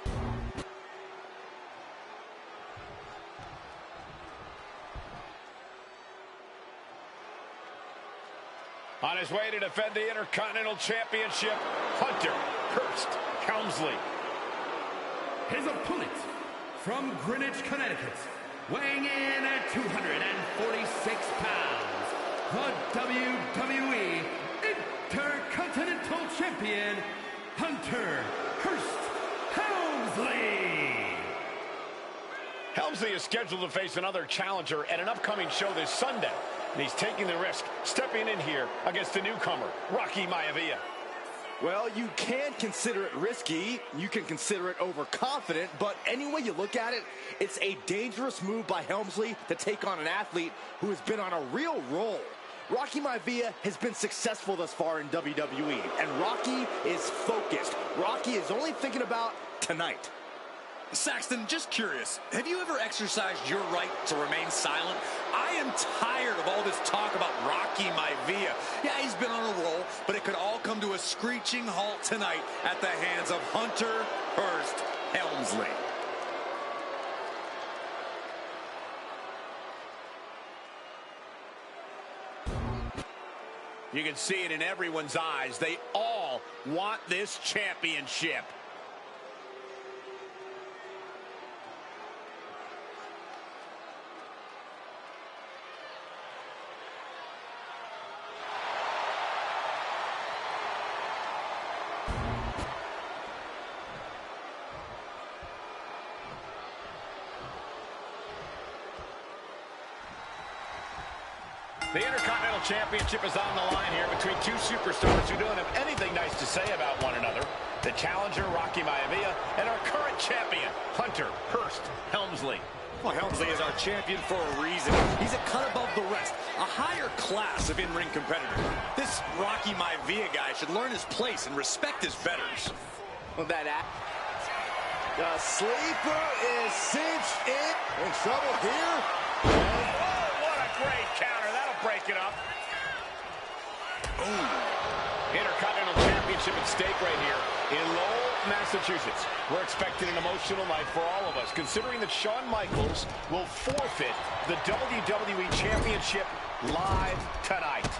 On his way to defend the Intercontinental Championship, Hunter Hearst Helmsley. His opponent from Greenwich, Connecticut, weighing in at 246 pounds, the WWE Intercontinental Champion, Hunter Hearst Helmsley. Helmsley is scheduled to face another challenger at an upcoming show this Sunday. And he's taking the risk, stepping in here against the newcomer, Rocky Maivia. Well, you can consider it risky, you can consider it overconfident, but any way you look at it, it's a dangerous move by Helmsley to take on an athlete who has been on a real roll. Rocky Maivia has been successful thus far in WWE, and Rocky is focused. Rocky is only thinking about tonight. Saxton, just curious, have you ever exercised your right to remain silent? I am tired of all this talk about Rocky Maivia. Yeah, he's been on a roll, but it could all come to a screeching halt tonight at the hands of Hunter Hearst Helmsley. You can see it in everyone's eyes. They all want this championship. The Intercontinental Championship is on the line here between two superstars who don't have anything nice to say about one another. The challenger, Rocky Maivia, and our current champion, Hunter Hearst Helmsley. Well, Helmsley is our champion for a reason. He's a cut above the rest, a higher class of in-ring competitor. This Rocky Maivia guy should learn his place and respect his betters. Well, the sleeper is cinched in trouble here. Oh, what a great counter. That'll break it up. Ooh. Intercontinental Championship at stake right here in Lowell, Massachusetts. We're expecting an emotional night for all of us, considering that Shawn Michaels will forfeit the WWE Championship live tonight.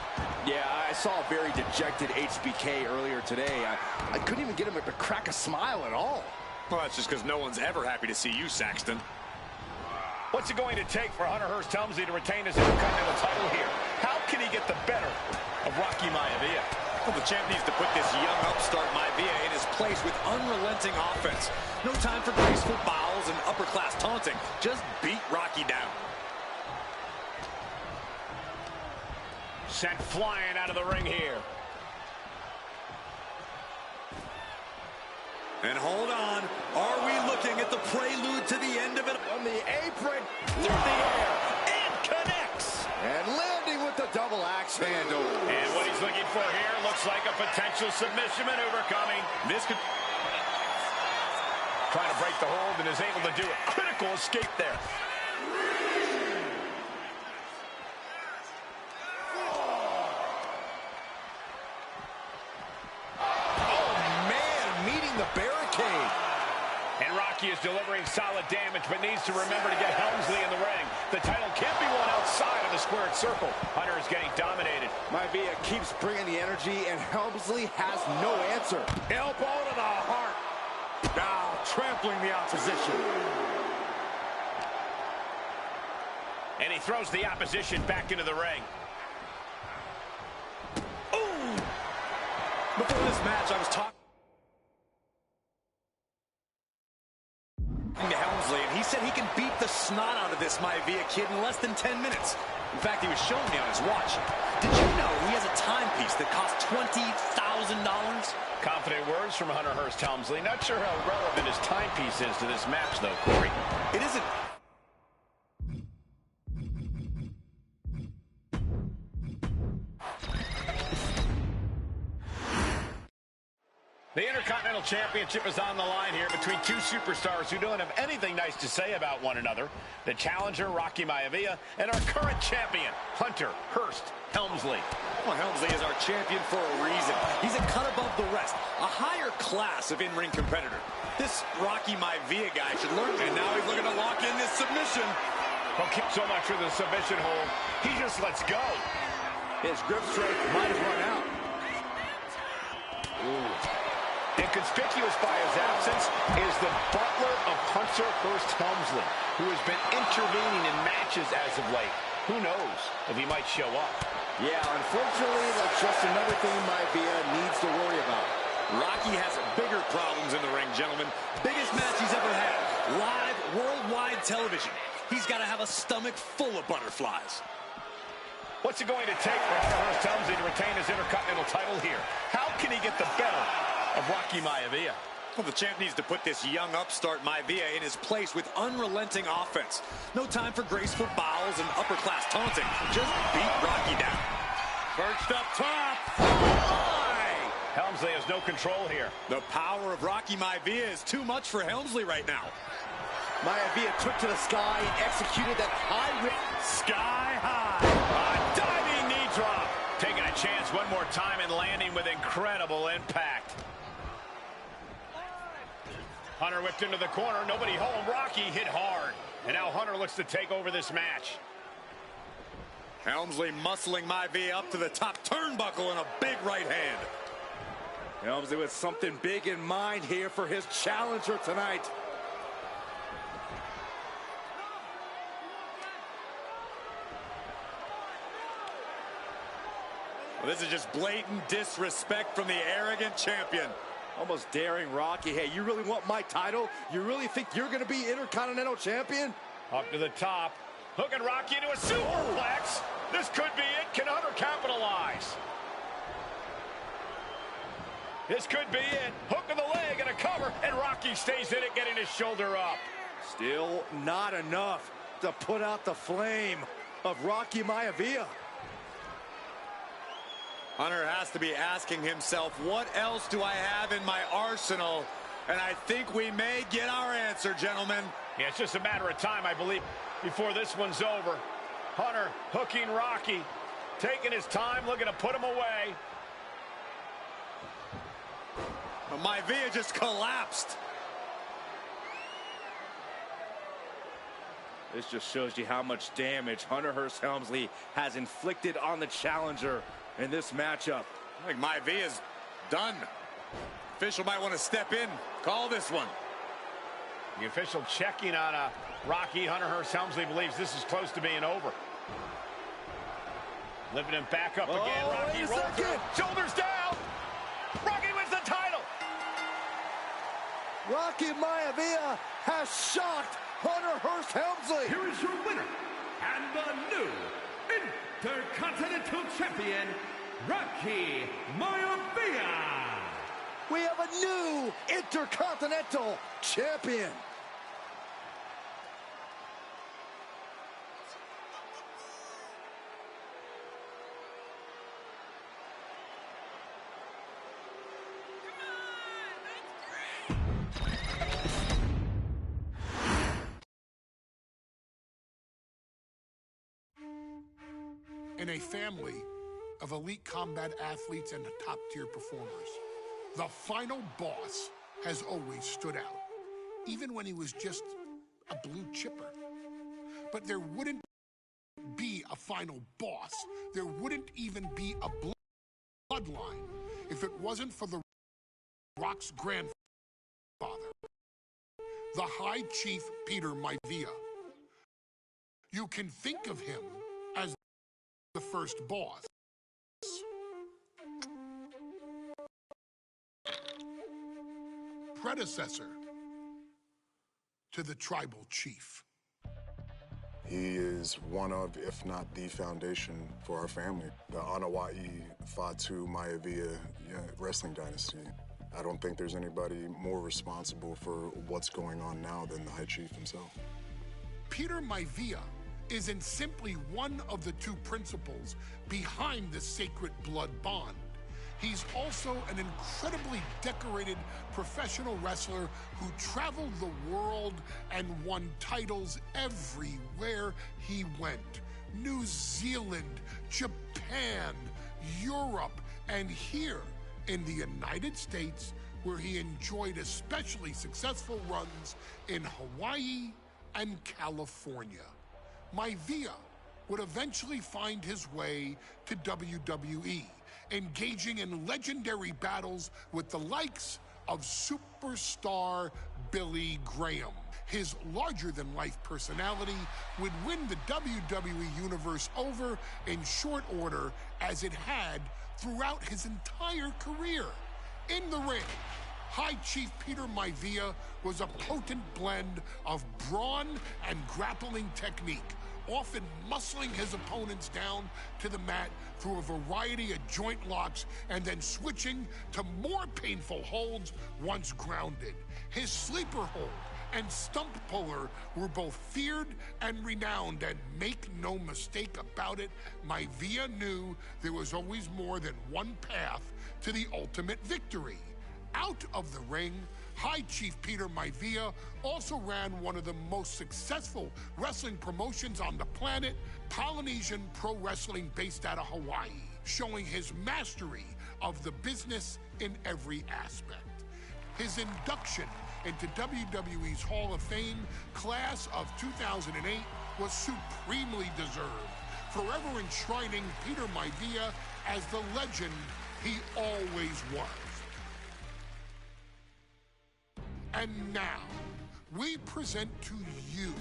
Yeah, I saw a very dejected HBK earlier today. I couldn't even get him to crack a smile at all. Well, that's just because no one's ever happy to see you, Saxton. What's it going to take for Hunter Hearst Helmsley to retain his Intercontinental title here? How can he get the better of Rocky Maivia? Well, the champ needs to put this young upstart Maivia in his place with unrelenting offense. No time for graceful bows and upper-class taunting. Just beat Rocky down. Sent flying out of the ring here. And hold on, are we looking at the prelude to the end of it? On the apron, Through the air, and connects. and landing with the double axe handle. And what he's looking for here looks like a potential submission maneuver coming. This could... Trying to break the hold and is able to do it. Critical escape there. Barricade. And Rocky is delivering solid damage, but needs to remember to get Helmsley in the ring. The title can't be won outside of the squared circle. Hunter is getting dominated. Maivia keeps bringing the energy, and Helmsley has no answer. Elbow to the heart. Now, trampling the opposition. And he throws the opposition back into the ring. Ooh! Before this match, I was talking to Helmsley, and he said he can beat the snot out of this Maivia kid in less than 10 minutes. In fact, he was showing me on his watch. Did you know he has a timepiece that costs $20,000? Confident words from Hunter Hearst Helmsley. Not sure how relevant his timepiece is to this match, though, Corey. It isn't. The Intercontinental Championship is on the line here between two superstars who don't have anything nice to say about one another. The challenger, Rocky Maivia, and our current champion, Hunter Hearst Helmsley. Well, Helmsley is our champion for a reason. He's a cut above the rest, a higher class of in-ring competitor. This Rocky Maivia guy should learn. And now he's looking to lock in this submission. Don't keep so much for the submission hold. He just lets go. His grip strength might have run out. Ooh. Inconspicuous by his absence is the butler of Hunter Hearst Helmsley, who has been intervening in matches as of late. Who knows if he might show up? Yeah, unfortunately, that's just another thing Maivia needs to worry about. Rocky has bigger problems in the ring, gentlemen. Biggest match he's ever had. Live, worldwide television. He's got to have a stomach full of butterflies. What's it going to take for Hunter Hearst Helmsley to retain his Intercontinental title here? How can he get the better of Rocky Maivia? Well, the champ needs to put this young upstart Maivia in his place with unrelenting offense. No time for graceful bows and upper-class taunting. Just beat Rocky down. Perched up top. High. Helmsley has no control here. The power of Rocky Maivia is too much for Helmsley right now. Maivia took to the sky and executed that high rip. Sky high. A diving knee drop. Taking a chance one more time and landing with incredible impact. Hunter whipped into the corner. Nobody home. Rocky hit hard. And now Hunter looks to take over this match. Helmsley muscling Maivia up to the top turnbuckle in a big right hand. Helmsley with something big in mind here for his challenger tonight. Well, this is just blatant disrespect from the arrogant champion. Almost daring Rocky. Hey, you really want my title? You really think you're going to be Intercontinental Champion? Up to the top. Hooking Rocky into a superplex. This could be it. Can Hunter capitalize? This could be it. Hook of the leg and a cover. And Rocky stays in it, getting his shoulder up. Still not enough to put out the flame of Rocky Maivia. Hunter has to be asking himself, what else do I have in my arsenal? And I think we may get our answer, gentlemen. Yeah, it's just a matter of time, I believe, before this one's over. Hunter hooking Rocky, taking his time, looking to put him away. Maivia just collapsed. This just shows you how much damage Hunter Hearst Helmsley has inflicted on the challenger in this matchup. I think Maivia's done. Official might want to step in, call this one. The official checking on Rocky. Hunter Hearst Helmsley believes this is close to being over. Lifting him back up again. Rocky rolls through. Shoulders down. Rocky wins the title. Rocky Maivia has shocked Hunter Hearst Helmsley. Here is your winner and the new Intercontinental Champion, Rocky Maivia. We have a new Intercontinental Champion. In a family of elite combat athletes and top-tier performers, the final boss has always stood out, even when he was just a blue chipper. But there wouldn't be a final boss. There wouldn't even be a bloodline if it wasn't for the Rock's grandfather. the High Chief Peter Maivia. You can think of him as the first boss. Predecessor to the tribal chief. He is one of, if not the foundation for our family. The Anawa'i Fatu Maivia wrestling dynasty. I don't think there's anybody more responsible for what's going on now than the High Chief himself. Peter Maivia isn't simply one of the two principals behind the sacred blood bond. He's also an incredibly decorated professional wrestler who traveled the world and won titles everywhere he went. New Zealand, Japan, Europe, and here in the United States, where he enjoyed especially successful runs in Hawaii and California. Maivia would eventually find his way to WWE, engaging in legendary battles with the likes of superstar Billy Graham. His larger-than-life personality would win the WWE Universe over in short order, as it had throughout his entire career. In the ring, High Chief Peter Maivia was a potent blend of brawn and grappling technique, often muscling his opponents down to the mat through a variety of joint locks and then switching to more painful holds once grounded. His sleeper hold and stump puller were both feared and renowned, and make no mistake about it, Maivia knew there was always more than one path to the ultimate victory. Out of the ring, High Chief Peter Maivia also ran one of the most successful wrestling promotions on the planet, Polynesian Pro Wrestling, based out of Hawaii, showing his mastery of the business in every aspect. His induction into WWE's Hall of Fame class of 2008 was supremely deserved, forever enshrining Peter Maivia as the legend he always was. And now, we present to you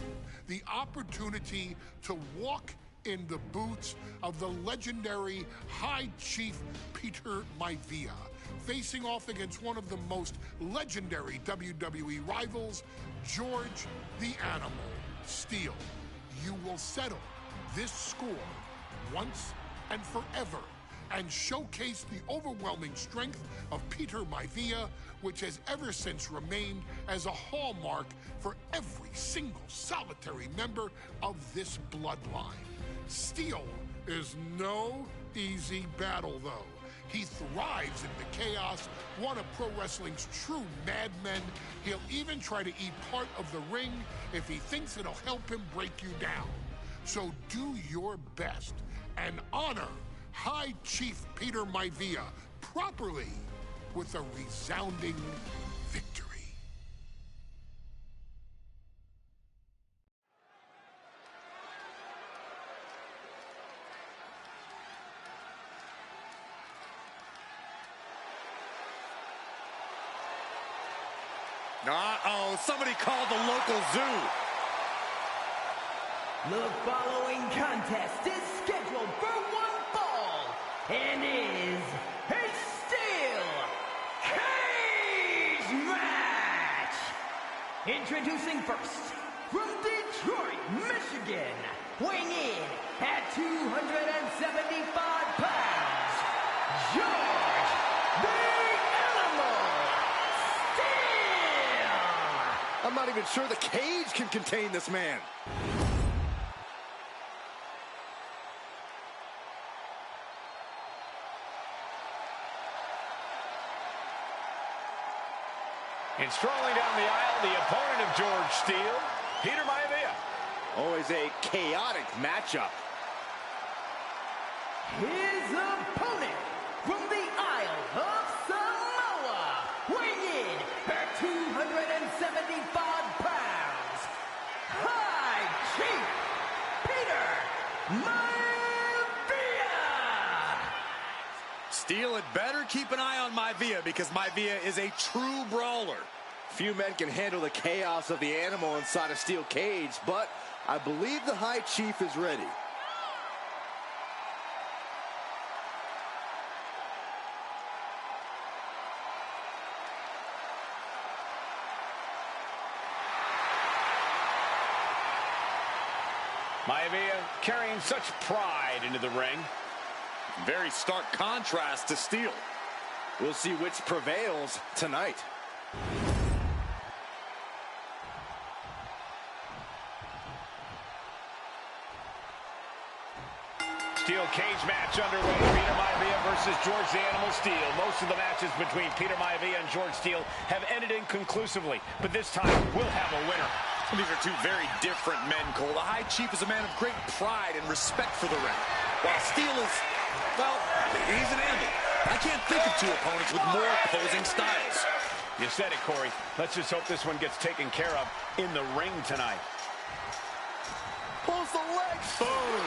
the opportunity to walk in the boots of the legendary High Chief Peter Maivia, facing off against one of the most legendary WWE rivals, George the Animal Steele. You will settle this score once and forever, and showcase the overwhelming strength of Peter Maivia, which has ever since remained as a hallmark for every single solitary member of this bloodline. Steele is no easy battle, though. He thrives in the chaos, one of pro wrestling's true madmen. He'll even try to eat part of the ring if he thinks it'll help him break you down. So do your best and honor High Chief Peter Maivia properly with a resounding victory. Uh-oh, somebody called the local zoo. The following contest is scheduled for one fall and is a steel cage match. Introducing first, from Detroit, Michigan, weighing in at 275 pounds, George the Animal Steele. I'm not even sure the cage can contain this man. And strolling down the aisle, the opponent of George Steele, Peter Maivia. Always a chaotic matchup. His opponent from the Isle of Samoa, weighing in at 275 pounds, High Chief Peter Maivia. Steele had better keep an eye on Maivia, because Maivia is a true brawler. Few men can handle the chaos of the animal inside a steel cage, but I believe the High Chief is ready. Maivia carrying such pride into the ring. Very stark contrast to Steel. We'll see which prevails tonight. Steel cage match underway. Peter Maivia versus George the Animal Steel. Most of the matches between Peter Maivia and George Steel have ended inconclusively, but this time we'll have a winner. These are two very different men, Cole. The High Chief is a man of great pride and respect for the ring, while Steel is, well, he's an animal. I can't think of two opponents with more opposing styles. You said it, Corey. Let's just hope this one gets taken care of in the ring tonight. Pulls the legs. Boom.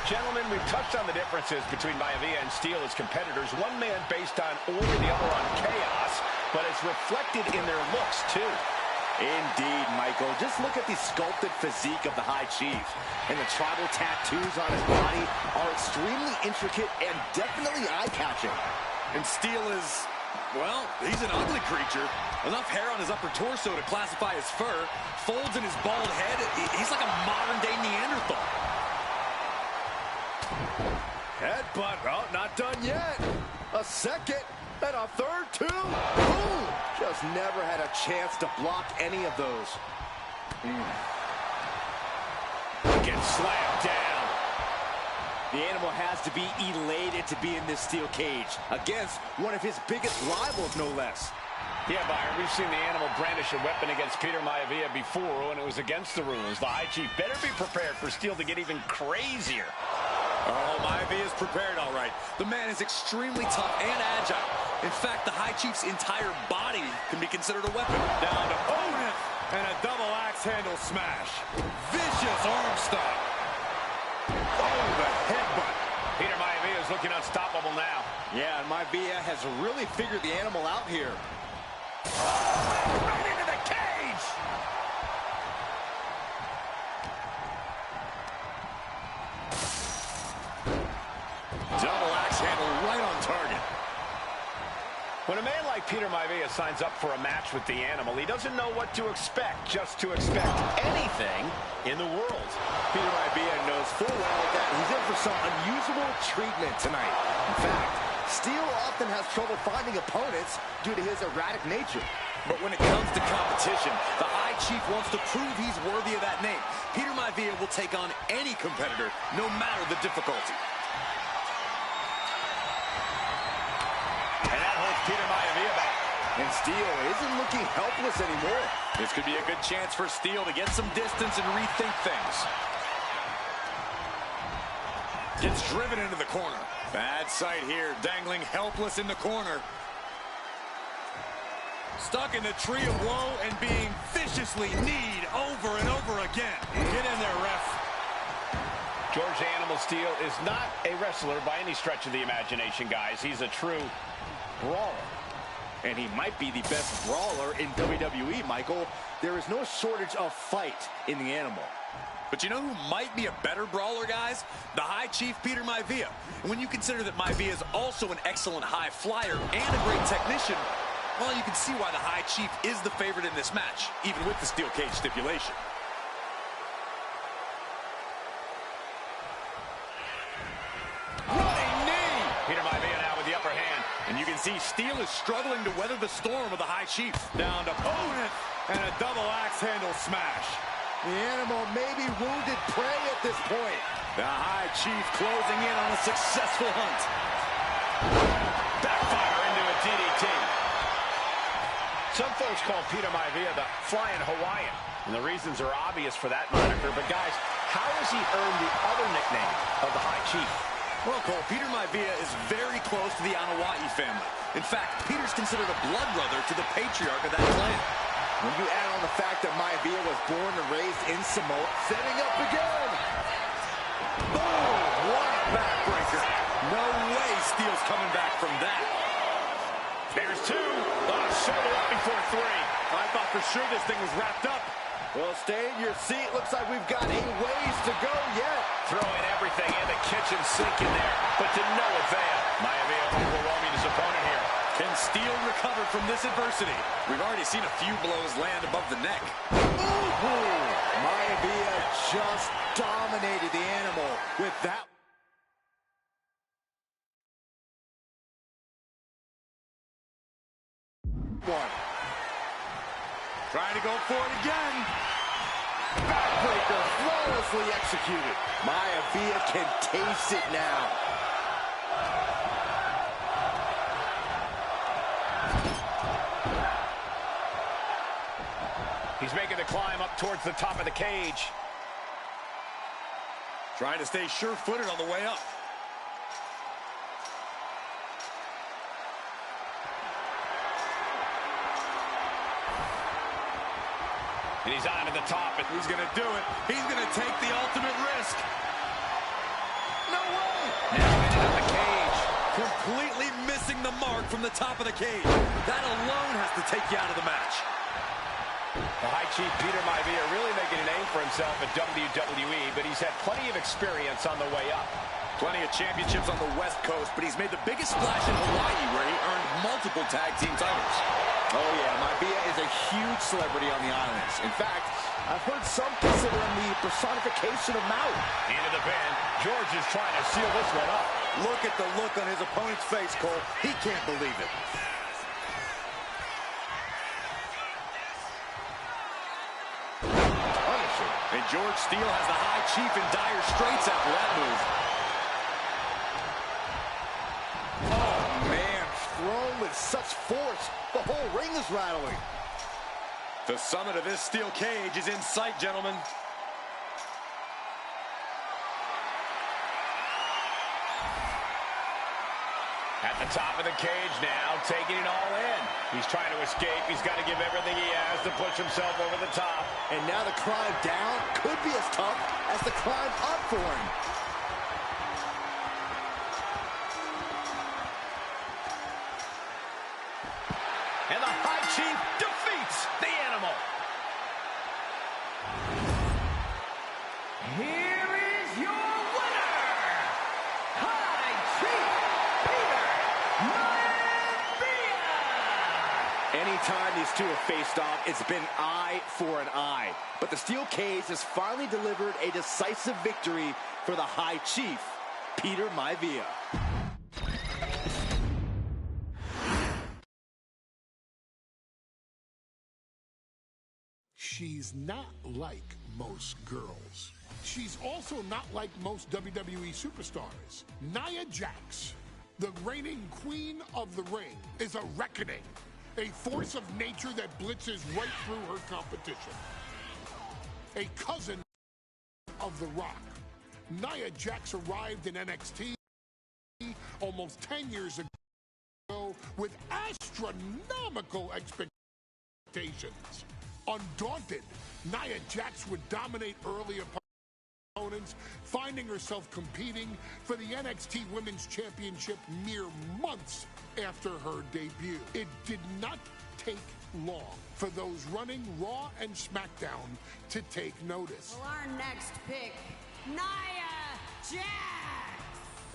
Gentlemen, we've touched on the differences between Maivia and Steel as competitors. One man based on order, the other on chaos, but it's reflected in their looks, too. Indeed, Michael. Just look at the sculpted physique of the High Chief. And the tribal tattoos on his body are extremely intricate and definitely eye-catching. And Steel is, well, he's an ugly creature. Enough hair on his upper torso to classify as fur. Folds in his bald head. He's like a modern-day Neanderthal. Headbutt. Oh, not done yet. A second. And a third, too. Boom! Just never had a chance to block any of those. Gets slammed down. The animal has to be elated to be in this steel cage against one of his biggest rivals, no less. Yeah, Byron, we've seen the animal brandish a weapon against Peter Maivia before when it was against the rules. The High Chief better be prepared for Steel to get even crazier. Oh, Maivia is prepared, all right. The man is extremely tough and agile. In fact, the High Chief's entire body can be considered a weapon. Down to opponent and a double axe handle smash. Vicious arm stomp. Oh, the headbutt. Peter Maivia is looking unstoppable now. Yeah, and Maivia has really figured the animal out here. Right into the cage. Double axe handle right on target. When a man like Peter Maivia signs up for a match with the animal, he doesn't know what to expect, just to expect anything in the world. Peter Maivia knows full well that he's in for some unusual treatment tonight. In fact, Steel often has trouble finding opponents due to his erratic nature. But when it comes to competition, the High Chief wants to prove he's worthy of that name. Peter Maivia will take on any competitor, no matter the difficulty. And that holds Peter Maivia back. And Steel isn't looking helpless anymore. This could be a good chance for Steel to get some distance and rethink things. Gets driven into the corner. Bad sight here, dangling helpless in the corner. Stuck in the tree of woe and being viciously kneed over and over again. Get in there, ref. George Animal Steel is not a wrestler by any stretch of the imagination, guys. He's a true brawler. And he might be the best brawler in WWE, Michael. There is no shortage of fight in the animal. But you know who might be a better brawler, guys? The High Chief, Peter Maivia. And when you consider that Maivia is also an excellent high flyer and a great technician, well, you can see why the High Chief is the favorite in this match, even with the steel cage stipulation. Running knee! Peter Maivia now with the upper hand. And you can see Steel is struggling to weather the storm of the High Chief. Down to opponent and a double axe handle smash. The animal may be wounded prey at this point. The High Chief closing in on a successful hunt. Backfire into a DDT. Some folks call Peter Maivia the Flying Hawaiian, and the reasons are obvious for that moniker. But guys, how has he earned the other nickname of the High Chief? Well, Cole, Peter Maivia is very close to the Anawa'i family. In fact, Peter's considered a blood brother to the patriarch of that clan. When you add on the fact that Maivia was born and raised in Samoa, setting up again. Boom! What a backbreaker. No way Steel's coming back from that. There's two. A shoulder up before 3. I thought for sure this thing was wrapped up. Well, stay in your seat. Looks like we've got a ways to go yet. Throwing everything in the kitchen sink in there, but to no avail. Maivia overwhelming his opponent here. Can Steele recover from this adversity? We've already seen a few blows land above the neck. Ooh, Maivia just dominated the animal with that. One. Trying to go for it again. Backbreaker flawlessly executed. Maivia can taste it now. He's making the climb up towards the top of the cage. Trying to stay sure-footed on the way up. And he's on to the top. And he's going to do it. He's going to take the ultimate risk. No way! Now into the cage. Completely missing the mark from the top of the cage. That alone has to take you out of the match. The High Chief Peter Maivia really making a name for himself at WWE, but he's had plenty of experience on the way up. Plenty of championships on the West Coast, but he's made the biggest splash in Hawaii, where he earned multiple tag team titles. Oh yeah, Maivia is a huge celebrity on the islands. In fact, I've heard some consider him the personification of Maui. Into the pin. George is trying to seal this one up. Look at the look on his opponent's face, Cole. He can't believe it. And George Steele has the High Chief in dire straits after that move. Oh, man, thrown with such force. The whole ring is rattling. The summit of this steel cage is in sight, gentlemen. At the top of the cage now, taking it all in. He's trying to escape. He's got to give everything he has to push himself over the top. And now the climb down could be as tough as the climb up for him. And the High Chief defeats the animal. Here is your winner, High Chief Peter Maivia. Anytime these two have faced off, it's been eye for an eye. But the steel cage has finally delivered a decisive victory for the High Chief, Peter Maivia. She's not like most girls. She's also not like most WWE superstars. Nia Jax, the reigning queen of the ring, is a reckoning, a force of nature that blitzes right through her competition. A cousin of The Rock, Nia Jax arrived in NXT almost 10 years ago with astronomical expectations. Undaunted, Nia Jax would dominate early opponents, finding herself competing for the NXT Women's Championship mere months after her debut. It did not take long for those running Raw and SmackDown to take notice. Well, our next pick, Nia Jax.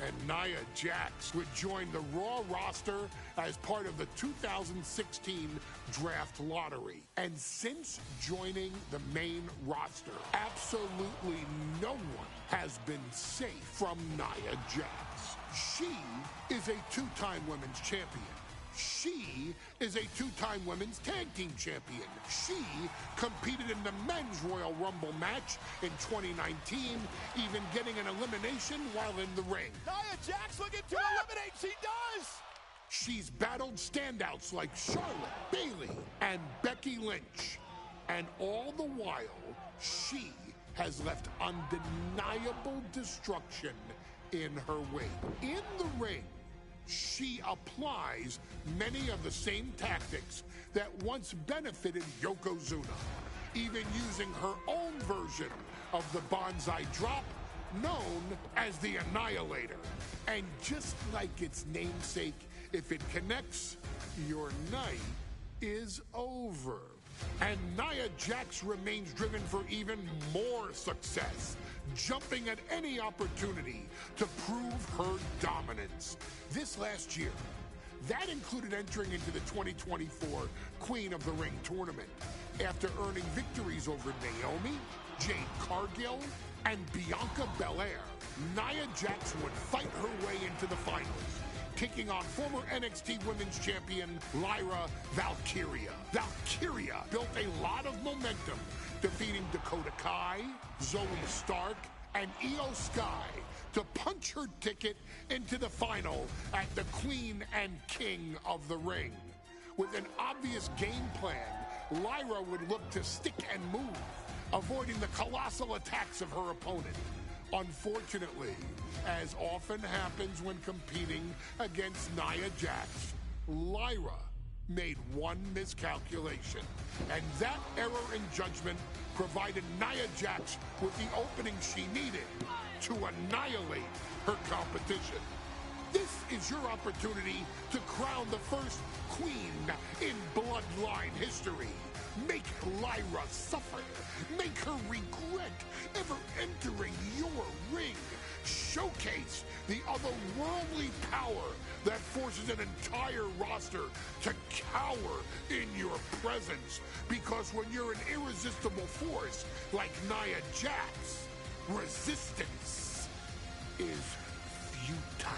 And Nia Jax would join the Raw roster as part of the 2016 draft lottery. And since joining the main roster, absolutely no one has been safe from Nia Jax. She is a two-time women's champion. She is a two-time women's tag team champion. She competed in the men's Royal Rumble match in 2019, even getting an elimination while in the ring. Nia Jax looking to eliminate. She does. She's battled standouts like Charlotte, Bayley, and Becky Lynch. And all the while, she has left undeniable destruction in her wake. In the ring, she applies many of the same tactics that once benefited Yokozuna, even using her own version of the Banzai drop, known as the Annihilator. And just like its namesake, if it connects, your night is over. And Nia Jax remains driven for even more success, jumping at any opportunity to prove her dominance. This last year, that included entering into the 2024 Queen of the Ring tournament after earning victories over Naomi, Jade Cargill, and Bianca Belair. Nia Jax would fight her way into the finals, taking on former NXT Women's Champion Lyra Valkyria. Valkyria built a lot of momentum, defeating Dakota Kai, Zoe Stark, and Io Sky to punch her ticket into the final at the Queen and King of the Ring. With an obvious game plan, Lyra would look to stick and move, avoiding the colossal attacks of her opponent. Unfortunately, as often happens when competing against Nia Jax, Lyra made one miscalculation, and that error in judgment provided Nia Jax with the opening she needed to annihilate her competition. This is your opportunity to crown the first queen in Bloodline history. Make Lyra suffer. Make her regret ever entering your ring. Showcase the otherworldly power that forces an entire roster to cower in your presence. Because when you're an irresistible force like Nia Jax, resistance is futile.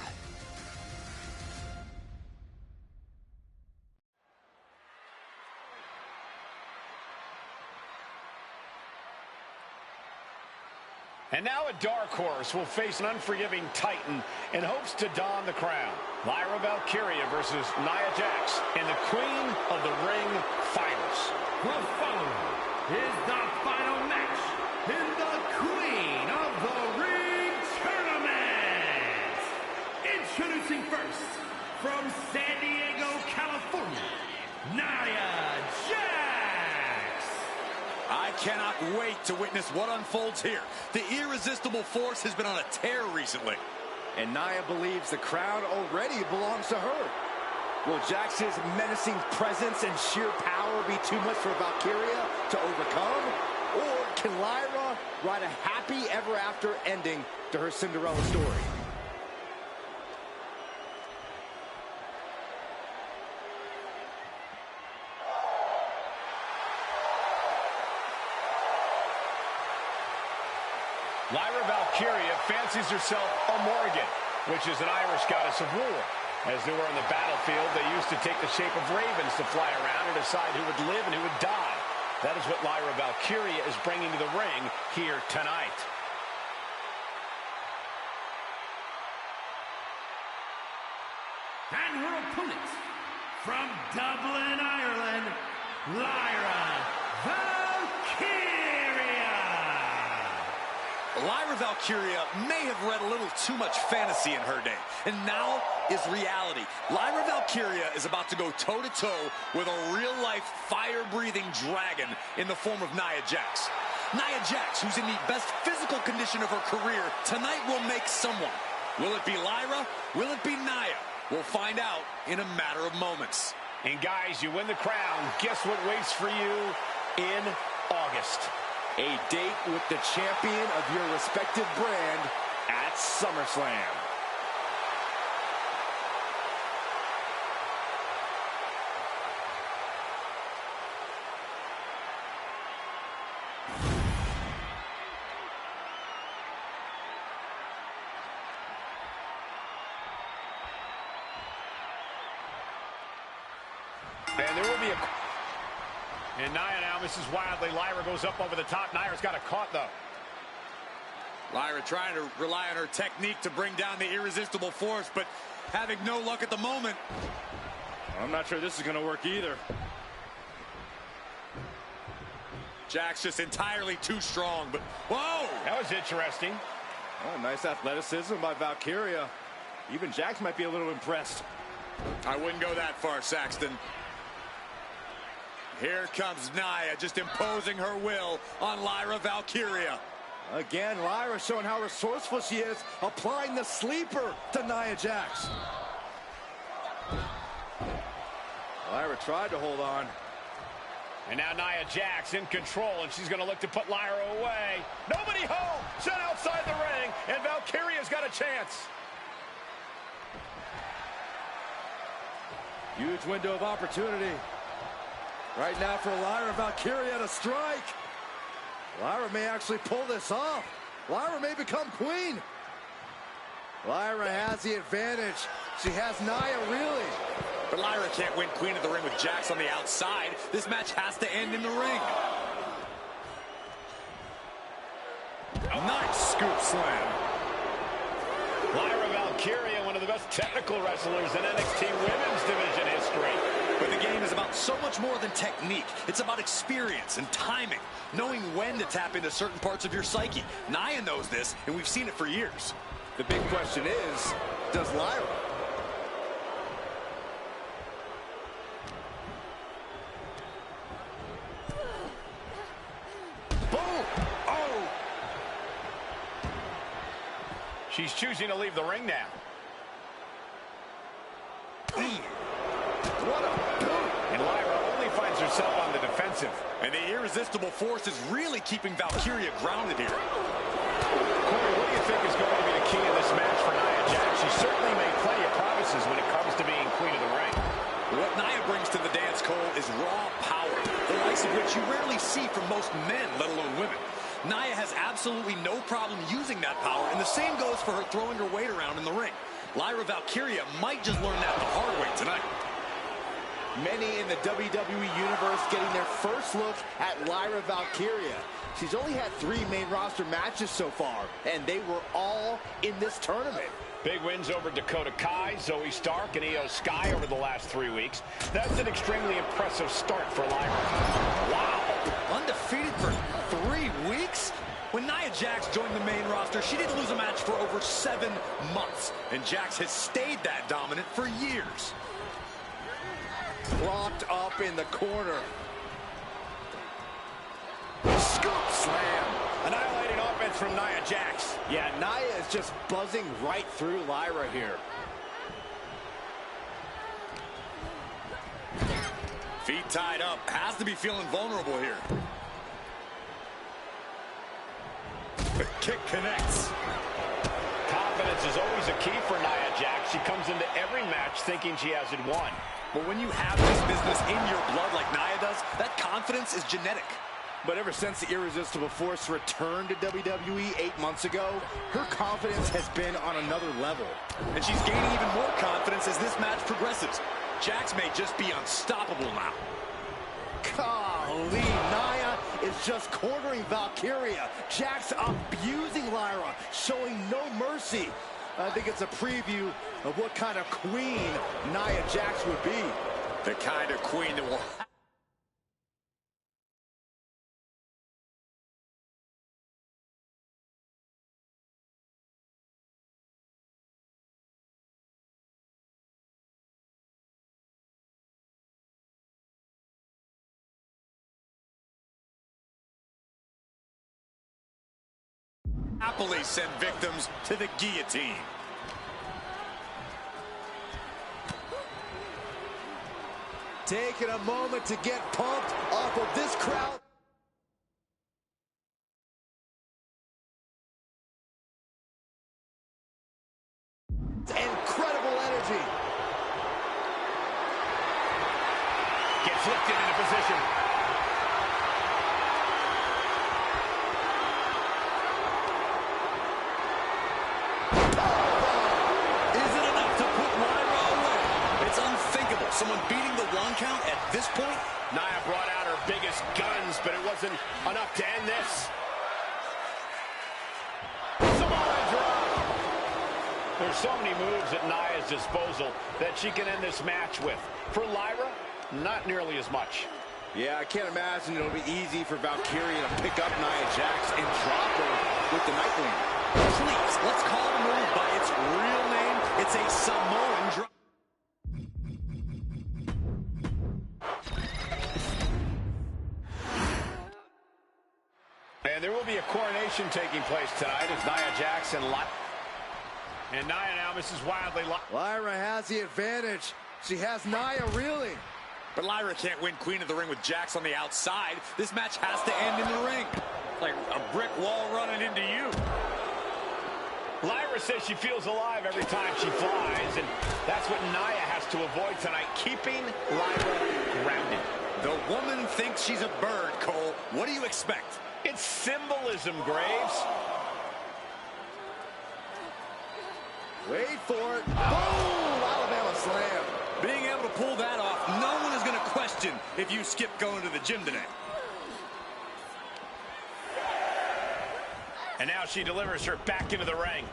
And now a dark horse will face an unforgiving titan in hopes to don the crown. Lyra Valkyria versus Nia Jax in the Queen of the Ring finals. The following is the final match in the Queen of the Ring tournament. Introducing first, from San Diego, California, Nia Jax. I cannot wait to witness what unfolds here. The irresistible force has been on a tear recently. And Nia believes the crown already belongs to her. Will Jax's menacing presence and sheer power be too much for Valkyria to overcome? Or can Lyra write a happy ever after ending to her Cinderella story? Lyra Valkyria fancies herself a Morrigan, which is an Irish goddess of war. As they were on the battlefield, they used to take the shape of ravens to fly around and decide who would live and who would die. That is what Lyra Valkyria is bringing to the ring here tonight. And her opponent, from Dublin, Ireland, Lyra Valkyria. Lyra Valkyria may have read a little too much fantasy in her day, and now is reality. Lyra Valkyria is about to go toe-to-toe with a real-life, fire-breathing dragon in the form of Nia Jax. Nia Jax, who's in the best physical condition of her career, tonight will make someone. Will it be Lyra? Will it be Nia? We'll find out in a matter of moments. And guys, you win the crown. Guess what waits for you in August? A date with the champion of your respective brand at SummerSlam. And there will be a... And Nia now misses wildly. Lyra goes up over the top. Nia's got it caught, though. Lyra trying to rely on her technique to bring down the irresistible force, but having no luck at the moment. I'm not sure this is going to work either. Jax just entirely too strong, but whoa! That was interesting. Oh, nice athleticism by Valkyria. Even Jax might be a little impressed. I wouldn't go that far, Saxton. Here comes Nia, just imposing her will on Lyra Valkyria. Again, Lyra showing how resourceful she is, applying the sleeper to Nia Jax. Lyra tried to hold on. And now Nia Jax in control, and she's going to look to put Lyra away. Nobody home! Sent outside the ring, and Valkyria's got a chance. Huge window of opportunity. Right now for Lyra, Valkyria to strike. Lyra may actually pull this off. Lyra may become queen. Lyra has the advantage. She has Nia reeling. But Lyra can't win Queen of the Ring with Jax on the outside. This match has to end in the ring. Nice scoop slam. Lyra Valkyria, one of the best technical wrestlers in NXT Women's Division history. But the game is about so much more than technique. It's about experience and timing, knowing when to tap into certain parts of your psyche. Nia knows this, and we've seen it for years. The big question is, does Lyra? She's choosing to leave the ring now. What a boot! And Lyra only finds herself on the defensive. And the irresistible force is really keeping Valkyria grounded here. Corey, what do you think is going to be the key in this match for Nia Jax? She certainly made plenty of promises when it comes to being queen of the ring. What Nia brings to the dance, Cole, is raw power, the likes of which you rarely see from most men, let alone women. Nia has absolutely no problem using that power, and the same goes for her throwing her weight around in the ring. Lyra Valkyria might just learn that the hard way tonight. Many in the WWE Universe getting their first look at Lyra Valkyria. She's only had 3 main roster matches so far, and they were all in this tournament. Big wins over Dakota Kai, Zoe Stark, and Io Sky over the last 3 weeks. That's an extremely impressive start for Lyra. Wow! Undefeated for 3 weeks? When Nia Jax joined the main roster, she didn't lose a match for over 7 months. And Jax has stayed that dominant for years. Locked up in the corner. Scoop slam. Annihilating offense from Nia Jax. Yeah, Nia is just buzzing right through Lyra here. Feet tied up. Has to be feeling vulnerable here. The kick connects. Confidence is always a key for Nia Jax. She comes into every match thinking she has it won. But when you have this business in your blood like Nia does, that confidence is genetic. But ever since the Irresistible Force returned to WWE 8 months ago, her confidence has been on another level. And she's gaining even more confidence as this match progresses. Jax may just be unstoppable now. Golly, Nia is just cornering Valkyria. Jax abusing Lyra, showing no mercy. I think it's a preview of what kind of queen Nia Jax would be. The kind of queen that will... happily send victims to the guillotine. Taking a moment to get pumped off of this crowd. Incredible energy. Gets lifted into position. Someone beating the 1 count at this point? Nia brought out her biggest guns, but it wasn't enough to end this. Samoa drop. There's so many moves at Nia's disposal that she can end this match with. For Lyra, not nearly as much. Yeah, I can't imagine it'll be easy for Valkyria to pick up Nia Jax and drop her with the Nightwing. Please, let's call the move by its real name. It's a Samoan drop. And there will be a coronation taking place tonight as Nia Jax and Nia now misses wildly. Lyra has the advantage. She has Nia reeling. But Lyra can't win Queen of the Ring with Jax on the outside. This match has to end in the ring. Like a brick wall running into you. Lyra says she feels alive every time she flies, and that's what Nia has to avoid tonight, keeping Lyra grounded. The woman thinks she's a bird, Cole. What do you expect? It's symbolism, Graves. Wait for it. Boom! Alabama slam. Being able to pull that off, no one is going to question if you skip going to the gym today. And now she delivers her back into the ring.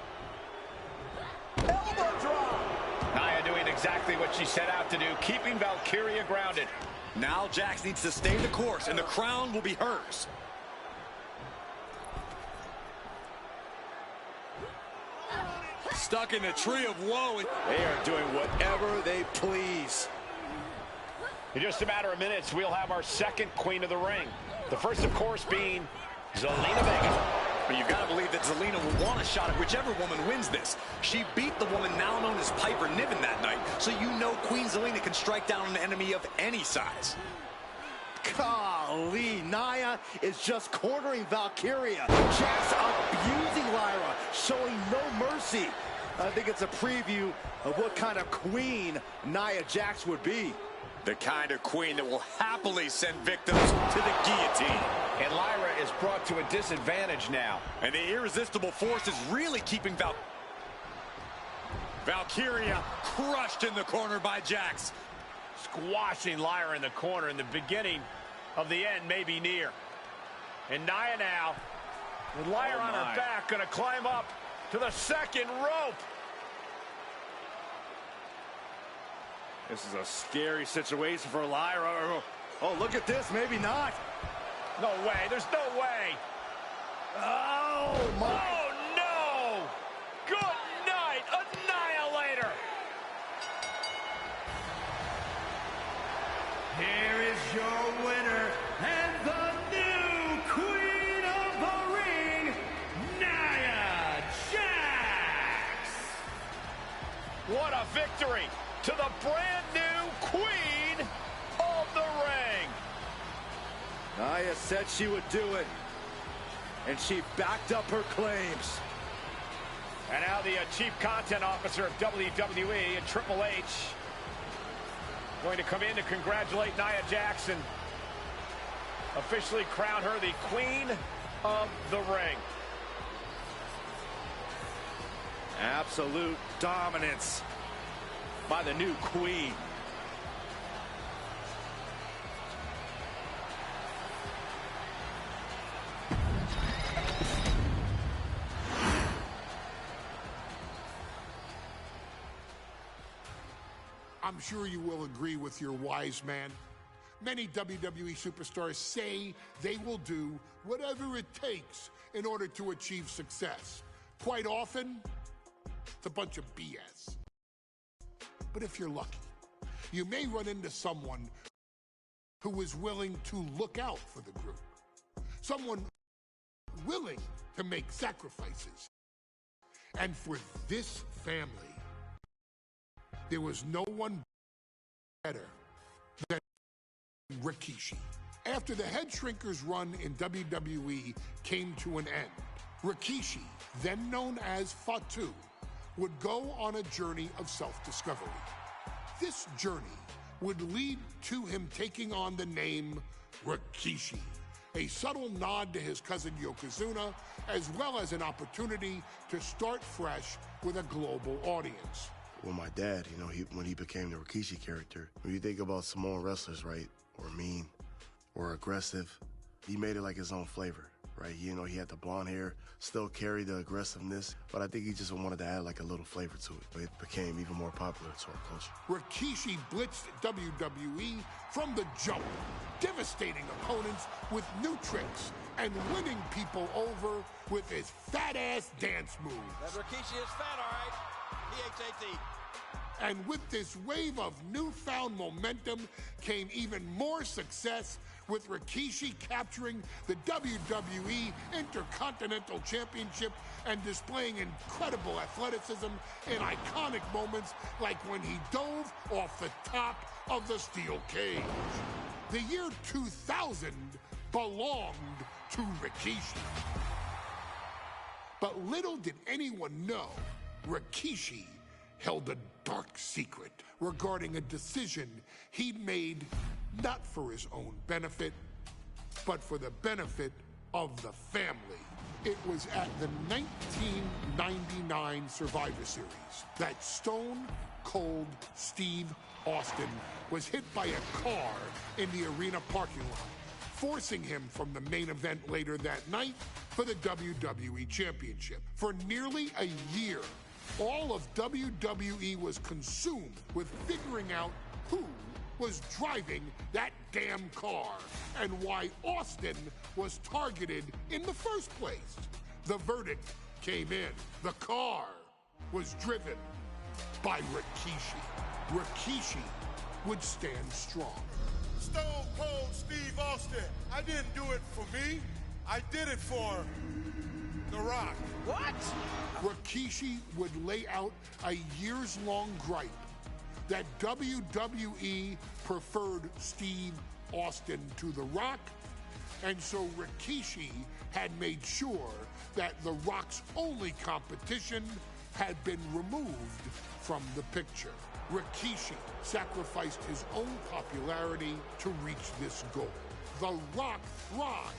Elbow drop. Nia doing exactly what she set out to do, keeping Valkyria grounded. Now Jax needs to stay the course, and the crown will be hers. Stuck in the tree of woe. They are doing whatever they please. In just a matter of minutes, we'll have our second Queen of the Ring. The first, of course, being Zelina Vega. But you've got to believe that Zelina will want a shot at whichever woman wins this. She beat the woman now known as Piper Niven that night, so you know Queen Zelina can strike down an enemy of any size. Golly, Nia is just cornering Valkyria. Jax abusing Lyra, showing no mercy. I think it's a preview of what kind of queen Nia Jax would be. The kind of queen that will happily send victims to the guillotine. And Lyra is brought to a disadvantage now. And the irresistible force is really keeping Valkyria crushed in the corner by Jax. Squashing Lyra in the corner, and the beginning of the end may be near. And Nia now, with Lyra on her back, going to climb up to the second rope. This is a scary situation for Lyra. Oh, look at this. Maybe not. No way. There's no way. Oh, my. Oh, no. Good night, Annihilator. Here is your winner and the new Queen of the Ring, Nia Jax. What a victory to the brand new Queen of the Ring. Nia said she would do it, and she backed up her claims. And now the Chief Content Officer of WWE and Triple H going to come in to congratulate Nia Jax, officially crown her the Queen of the Ring. Absolute dominance by the new queen. I'm sure you will agree with your wise man. Many WWE superstars say they will do whatever it takes in order to achieve success. Quite often, it's a bunch of BS. But if you're lucky, you may run into someone who is willing to look out for the group. Someone willing to make sacrifices. And for this family, there was no one better than Rikishi. After the Head Shrinkers run in WWE came to an end, Rikishi, then known as Fatu, would go on a journey of self-discovery. This journey would lead to him taking on the name Rikishi, a subtle nod to his cousin Yokozuna, as well as an opportunity to start fresh with a global audience. Well, my dad, you know, when he became the Rikishi character, when you think about Samoan wrestlers, right, or mean, or aggressive, he made it like his own flavor, right? You know, he had the blonde hair, still carried the aggressiveness, but I think he just wanted to add like a little flavor to it. It became even more popular to our culture. Rikishi blitzed WWE from the jump, devastating opponents with new tricks and winning people over with his fat-ass dance moves. That Rikishi is fat, all right. P-H-A-T. And with this wave of newfound momentum came even more success with Rikishi capturing the WWE Intercontinental Championship and displaying incredible athleticism in iconic moments like when he dove off the top of the steel cage. The year 2000 belonged to Rikishi. But little did anyone know, Rikishi held a dark secret regarding a decision he'd made not for his own benefit, but for the benefit of the family. It was at the 1999 Survivor Series that Stone Cold Steve Austin was hit by a car in the arena parking lot, forcing him from the main event later that night for the WWE Championship. For nearly a year, all of WWE was consumed with figuring out who was driving that damn car and why Austin was targeted in the first place. The verdict came in. The car was driven by Rikishi. Rikishi would stand strong. Stone Cold Steve Austin. I didn't do it for me. I did it for The Rock. What? Rikishi would lay out a years-long gripe that WWE preferred Steve Austin to The Rock, and so Rikishi had made sure that The Rock's only competition had been removed from the picture. Rikishi sacrificed his own popularity to reach this goal. The Rock thrived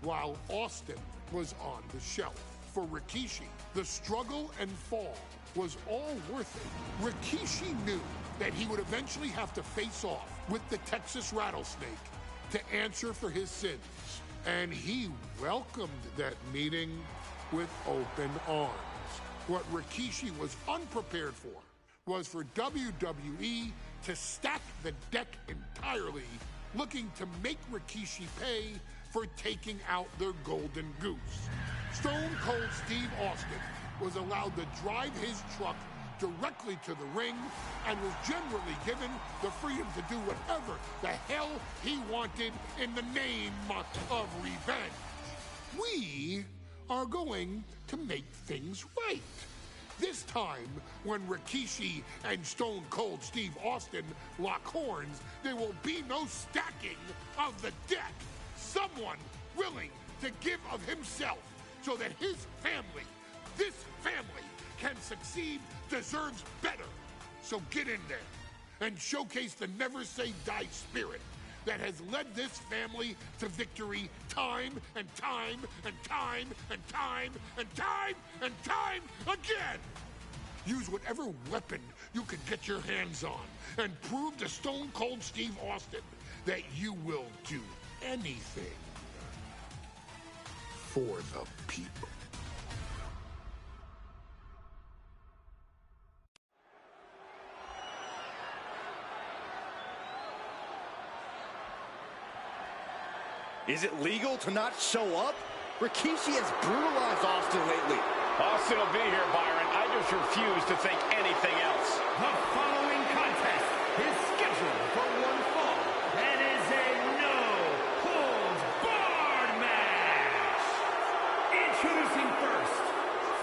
while Austin was on the shelf. For Rikishi, the struggle and fall was all worth it. Rikishi knew that he would eventually have to face off with the Texas Rattlesnake to answer for his sins. And he welcomed that meeting with open arms. What Rikishi was unprepared for was for WWE to stack the deck entirely, looking to make Rikishi pay for taking out their golden goose. Stone Cold Steve Austin was allowed to drive his truck directly to the ring and was generally given the freedom to do whatever the hell he wanted in the name of revenge. We are going to make things right. This time, when Rikishi and Stone Cold Steve Austin lock horns, there will be no stacking of the deck. Someone willing to give of himself so that his family, this family, can succeed, deserves better. So get in there and showcase the never say die spirit that has led this family to victory time and time and time and time and time and time again. Use whatever weapon you can get your hands on and prove to Stone Cold Steve Austin that you will do anything for the people. Is it legal to not show up? Rikishi has brutalized Austin lately. Austin will be here, Byron. I just refuse to think anything else. The following contest is scheduled for one fall and is a no-holds-barred match. Introducing first,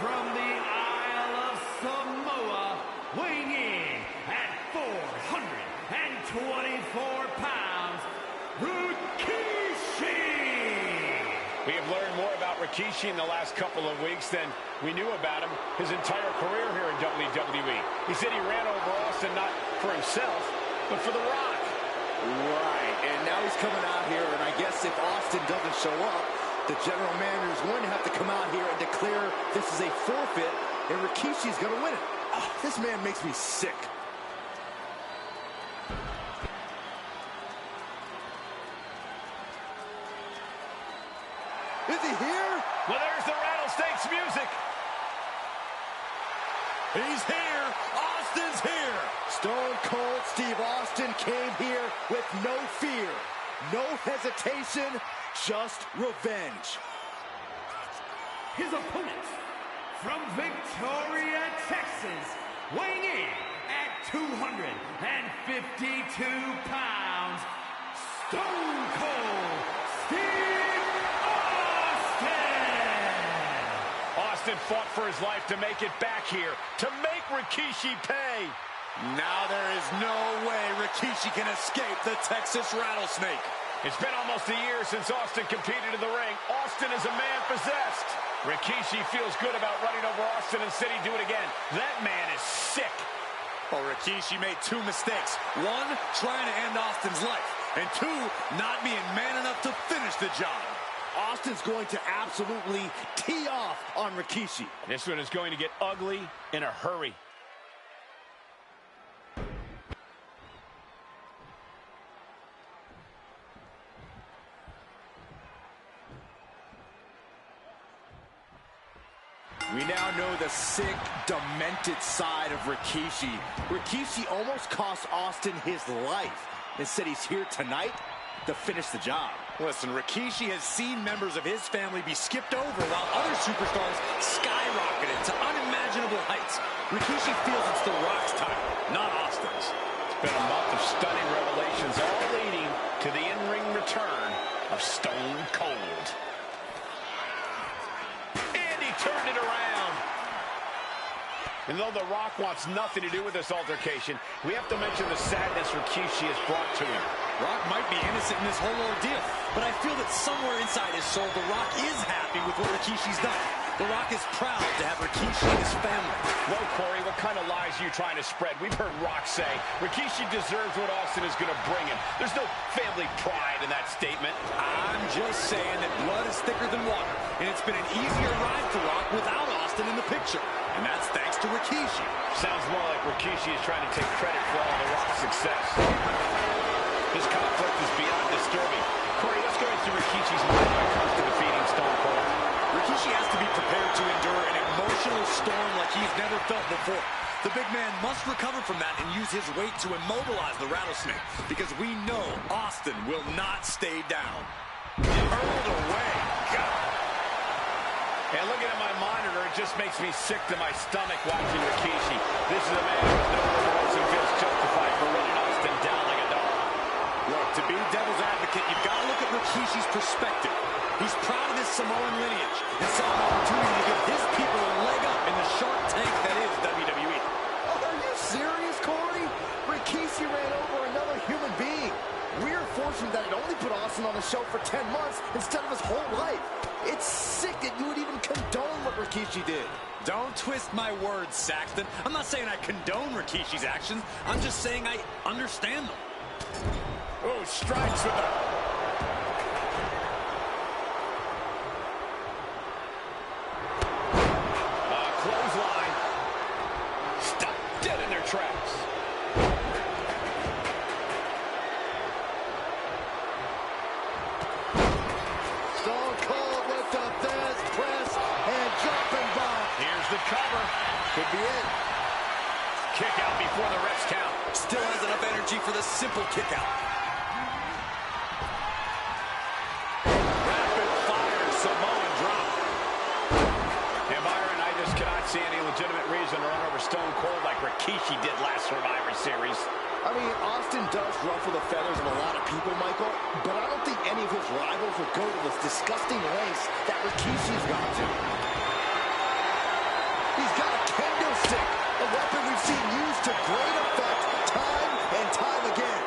from the Isle of Samoa, weighing in at 424 pounds, Rikishi! We have learned more about Rikishi in the last couple of weeks than we knew about him his entire career here in WWE. He said he ran over Austin not for himself, but for The Rock. Right, and now he's coming out here, and I guess if Austin doesn't show up, the general manager is going to have to come out here and declare this is a forfeit, and Rikishi's going to win it. This man makes me sick. Is he here? Well, there's the Rattlesnake's music. He's here. Austin's here. Stone Cold Steve Austin came here with no fear, no hesitation, just revenge. His opponent, from Victoria, Texas, weighing in at 252 pounds, Stone Cold Steve Austin! Austin fought for his life to make it back here, to make Rikishi pay. Now there is no way Rikishi can escape the Texas Rattlesnake. It's been almost a year since Austin competed in the ring. Austin is a man possessed. Rikishi feels good about running over Austin and said he'd do it again. That man is sick. Well, Rikishi made two mistakes. One, trying to end Austin's life. And two, not being man enough to finish the job. Austin's going to absolutely tee off on Rikishi. This one is going to get ugly in a hurry. We now know the sick, demented side of Rikishi. Rikishi almost cost Austin his life. Instead, he's here tonight to finish the job. Listen, Rikishi has seen members of his family be skipped over while other superstars skyrocketed to unimaginable heights. Rikishi feels it's The Rock's time, not Austin's. It's been a month of stunning revelations, all leading to the in-ring return of Stone Cold. And he turned it around. And though The Rock wants nothing to do with this altercation, we have to mention the sadness Rikishi has brought to him. Rock might be innocent in this whole ordeal, but I feel that somewhere inside his soul, The Rock is happy with what Rikishi's done. The Rock is proud to have Rikishi and his family. Well, Corey, what kind of lies are you trying to spread? We've heard Rock say Rikishi deserves what Austin is going to bring him. There's no family pride in that statement. I'm just saying that blood is thicker than water, and it's been an easier ride for Rock without Austin in the picture. And that's thanks to Rikishi. Sounds more like Rikishi is trying to take credit for all The Rock's success. This conflict is beyond disturbing. Corey, let's go into Rikishi's mind when it comes to defeating Stone Cold. Rikishi has to be prepared to endure an emotional storm like he's never felt before. The big man must recover from that and use his weight to immobilize the Rattlesnake, because we know Austin will not stay down. Hurled away. God. And looking at my monitor, it just makes me sick to my stomach watching Rikishi. This is a man who has no remorse and feels justified for running Austin down like a dog. Look, to be devil's advocate, you've got to look at Rikishi's perspective. He's proud of his Samoan lineage and saw an opportunity to give his people a leg up in the shark tank that is WWE. Oh, are you serious, Corey? Rikishi ran over another human being. We're fortunate that it only put Austin on the show for 10 months instead of his whole life. It's sick that you would even condone what Rikishi did. Don't twist my words, Saxton. I'm not saying I condone Rikishi's actions. I'm just saying I understand them. Oh, strikes with a... clothesline. Stop dead in their tracks. Stone Cold with the fast press and jumping bomb. Here's the cover. Could be it. Kick out before the ref's count. Still has enough energy for the simple kick out. Rapid fire Samoan drop. And Byron, I just cannot see any legitimate reason to run over Stone Cold like Rikishi did last Survivor Series. I mean, Austin does ruffle the feathers of a lot of people, Michael, but I don't think any of his rivals would go to this disgusting lengths that Rikishi's gone to. He's got a kendo stick, a weapon we've seen used to great effect time and time again.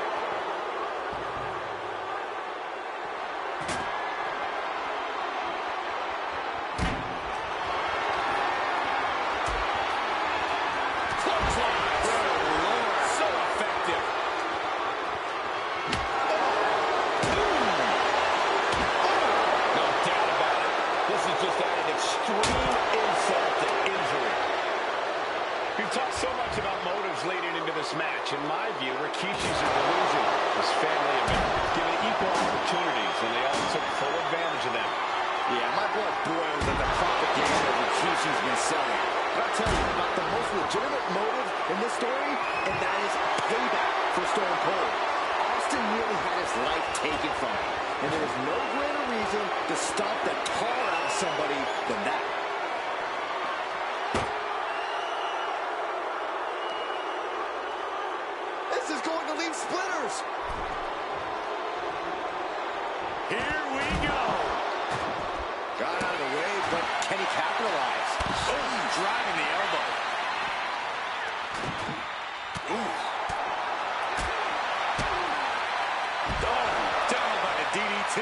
Match. In my view, Rikishi's a delusion. His family have been given equal opportunities, and they all took full advantage of them. Yeah, my blood boils at the propaganda that Rikishi's been selling. But I'll tell you about the most legitimate motive in this story, and that is payback for Stone Cold. Austin nearly had his life taken from him, and there is no greater reason to stomp the tar out of somebody than that. This is going to leave splitters. Here we go. Got out of the way, but can he capitalize? Oh, driving the elbow. Ooh. Oh, down by the DDT.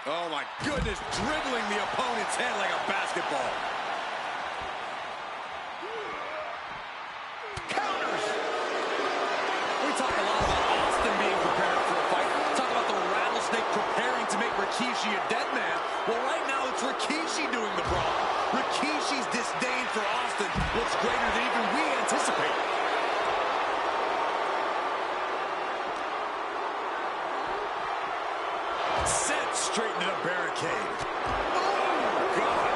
Oh, my goodness, dribbling the opponent's head like a basketball. Counters! We talk a lot about Austin being prepared for a fight. Talk about the rattlesnake preparing to make Rikishi a dead man. Well, right now, it's Rikishi doing the brawl. Rikishi's disdain for Austin looks greater than even we anticipated. Sent straight into the barricade. Oh, God.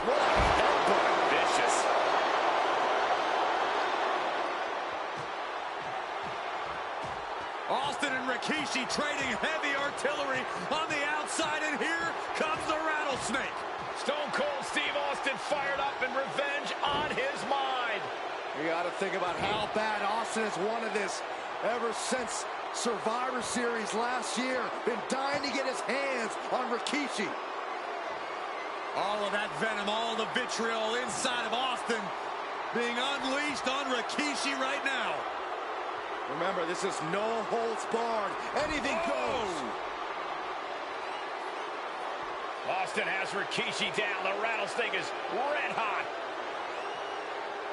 What a headbutt. Vicious. Austin and Rikishi trading heavy artillery on the outside, and here comes the rattlesnake. Stone Cold Steve Austin fired up and revenge on his mind. You got to think about how bad Austin has wanted this ever since Survivor Series last year. Been dying to get his hands on Rikishi. All of that venom, all the vitriol inside of Austin being unleashed on Rikishi right now. Remember, this is no holds barred. Anything goes. Austin has Rikishi down. The rattlesnake is red hot.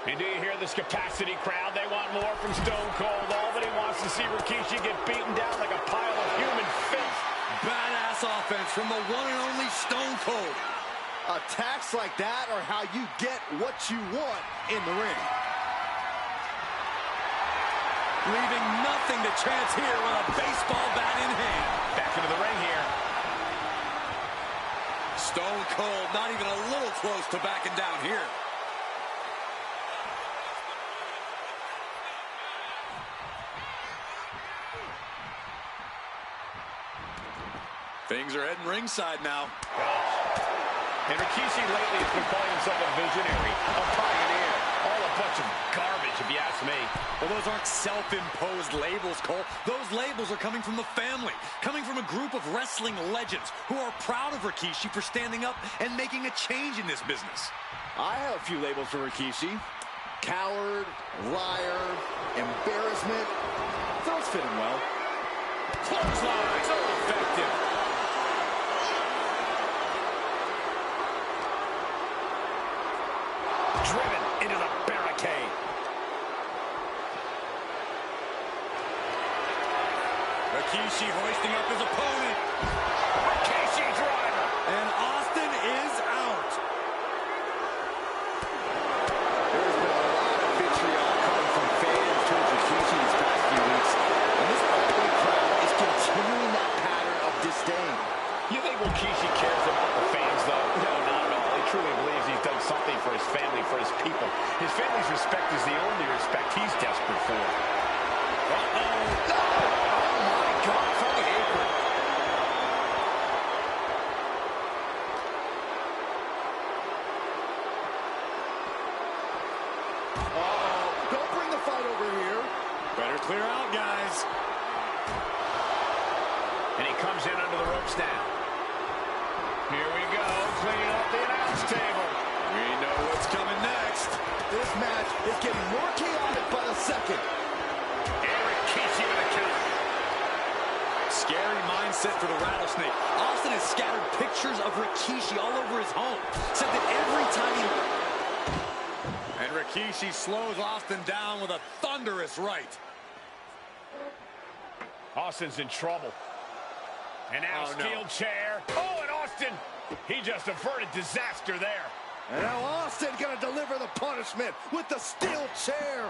And do you hear this capacity crowd? They want more from Stone Cold. Nobody wants to see Rikishi get beaten down like a pile of human filth. Badass offense from the one and only Stone Cold. Attacks like that are how you get what you want in the ring. Leaving nothing to chance here with a baseball bat in hand. Back into the ring here. Stone Cold not even a little close to backing down here. Things are heading ringside now. And Rikishi lately has been calling himself a visionary, a pioneer. All a bunch of garbage, if you ask me. Well, those aren't self-imposed labels, Cole. Those labels are coming from the family, coming from a group of wrestling legends who are proud of Rikishi for standing up and making a change in this business. I have a few labels for Rikishi. Coward, liar, embarrassment. Those fit him well. Clothesline, so effective. Driven into the barricade. Rikishi hoisting up his opponent. Rikishi driver. And Austin is out. There's been a lot of vitriol coming from fans towards Rikishi these past few weeks. And this ugly crowd is continuing that pattern of disdain. You think Rikishi cares about the fans, though? No, not at all. He truly believes he's done something for his family, for his people. His family's respect is the only respect he's desperate for. Uh-oh. Oh, my God, from the apron. Uh-oh, don't bring the fight over here. Better clear out, guys. And he comes in under the ropes now. Here we go, cleaning up the announce table. We know what's coming next. This match is getting more chaotic by the second. And Rikishi with a count. Scary mindset for the rattlesnake. Austin has scattered pictures of Rikishi all over his home. Said that every time he... And Rikishi slows Austin down with a thunderous right. Austin's in trouble. And now steel chair. Oh, and Austin, he just averted disaster there. And now Austin gonna deliver the punishment with the steel chair.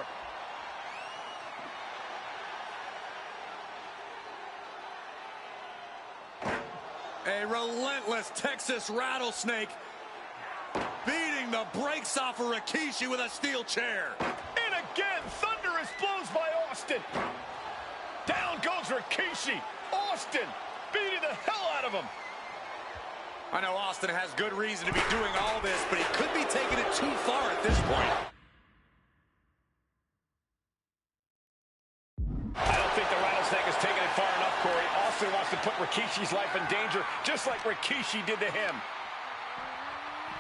A relentless Texas rattlesnake putting the brakes off of Rikishi with a steel chair. And again, thunderous blows by Austin. Down goes Rikishi. Austin beating the hell out of him. I know Austin has good reason to be doing all this, but he could be taking it too far at this point. I don't think the Rattlesnake has taken it far enough, Corey. Austin wants to put Rikishi's life in danger, just like Rikishi did to him.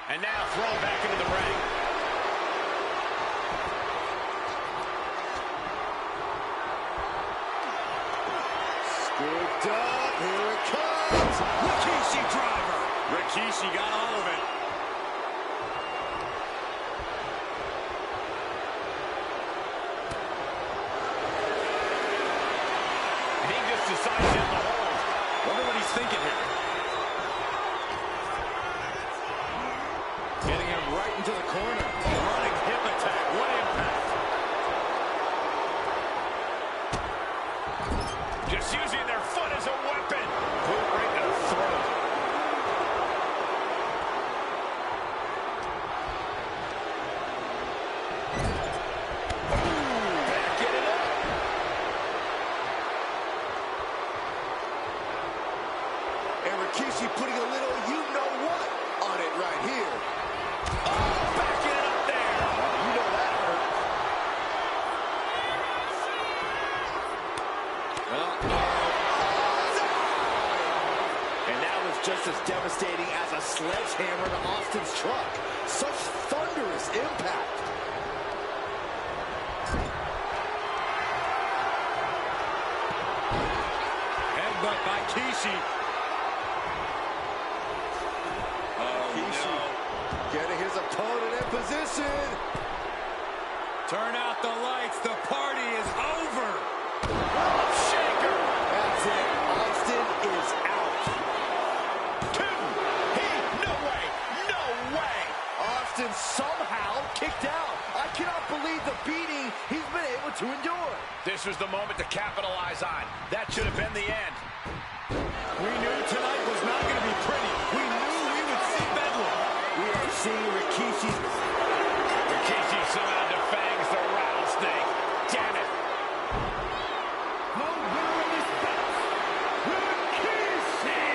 And now thrown back into the ring. Scooped up, here it comes. Rikishi driver. Rikishi got all of it. He just decides to hit the hold. Wonder what he's thinking here. Getting him right into the corner. Running hip attack. What impact. Just using their foot as a weapon. Boot right to the throat. Backing it up. And Rikishi putting a little you-know-what on it right here. Oh, backing it up there. You know that hurt. And that was just as devastating as a sledgehammer to Austin's truck. Such thunderous impact. Headbutt by Kishi. Rikishi getting his opponent in position. Turn out the lights. The party is over. Shaker. That's it. Austin is out. Two. No way. No way. Austin somehow kicked out. I cannot believe the beating he's been able to endure. This was the moment to capitalize on. That should have been the end. We knew tonight was not going to be pretty. We knew we would see bedlam. We are seeing Rikishi somehow defangs the Rattlesnake. Damn it. The winner of this bout, Rikishi!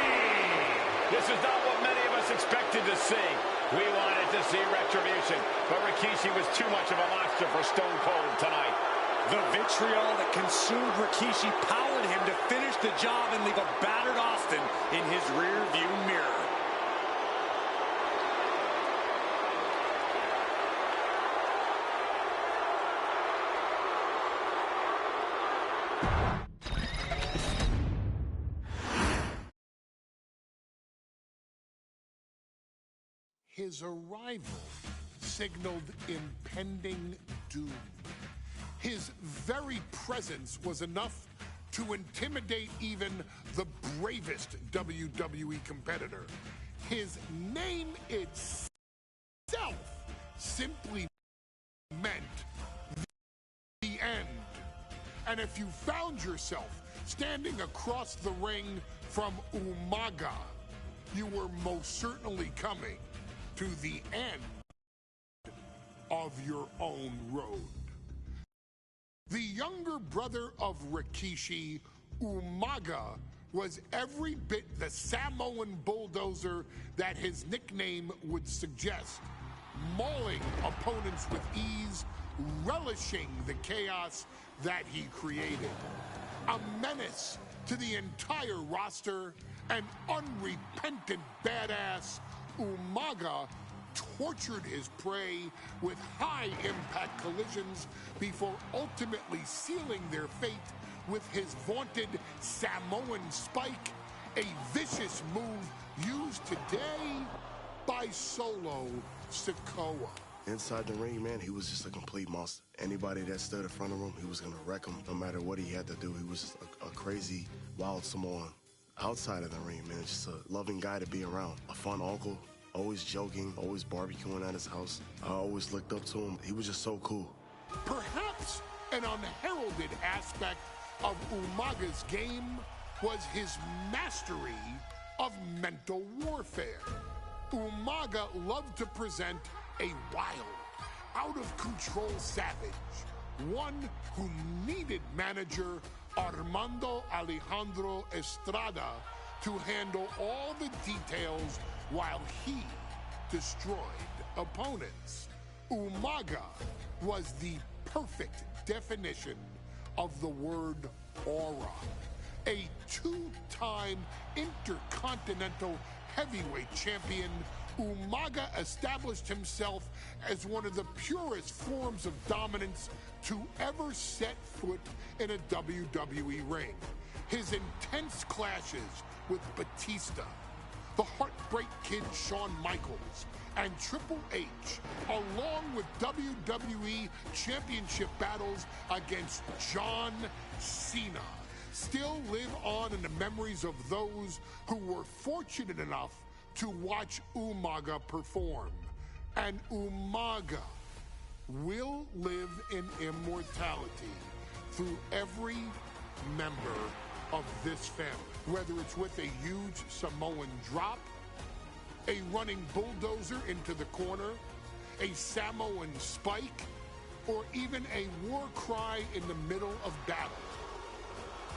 This is not what many of us expected to see. We wanted to see retribution, but Rikishi was too much of a monster for Stone Cold tonight. The vitriol that consumed Rikishi powered him to finish the job and leave a battered Austin in his rear-view mirror. His arrival signaled impending doom. His very presence was enough to intimidate even the bravest WWE competitor. His name itself simply meant the end. And if you found yourself standing across the ring from Umaga, you were most certainly coming to the end of your own road. The younger brother of Rikishi, Umaga, was every bit the Samoan bulldozer that his nickname would suggest, mauling opponents with ease, relishing the chaos that he created. A menace to the entire roster, an unrepentant badass, Umaga tortured his prey with high-impact collisions before ultimately sealing their fate with his vaunted Samoan spike, a vicious move used today by Solo Sikoa. Inside the ring, man, he was just a complete monster. Anybody that stood in front of him, he was going to wreck him no matter what he had to do. He was just a crazy, wild Samoan. Outside of the ring, man, just a loving guy to be around. A fun uncle, always joking, always barbecuing at his house. I always looked up to him. He was just so cool. Perhaps an unheralded aspect of Umaga's game was his mastery of mental warfare. Umaga loved to present a wild, out-of-control savage, one who needed manager Armando Alejandro Estrada to handle all the details while he destroyed opponents. Umaga was the perfect definition of the word aura. A two-time Intercontinental Heavyweight Champion, Umaga established himself as one of the purest forms of dominance to ever set foot in a WWE ring. His intense clashes with Batista, the Heartbreak Kid Shawn Michaels, and Triple H, along with WWE Championship battles against John Cena, still live on in the memories of those who were fortunate enough to watch Umaga perform. And Umaga will live in immortality through every member of this family, whether it's with a huge Samoan drop, a running bulldozer into the corner, a Samoan spike, or even a war cry in the middle of battle.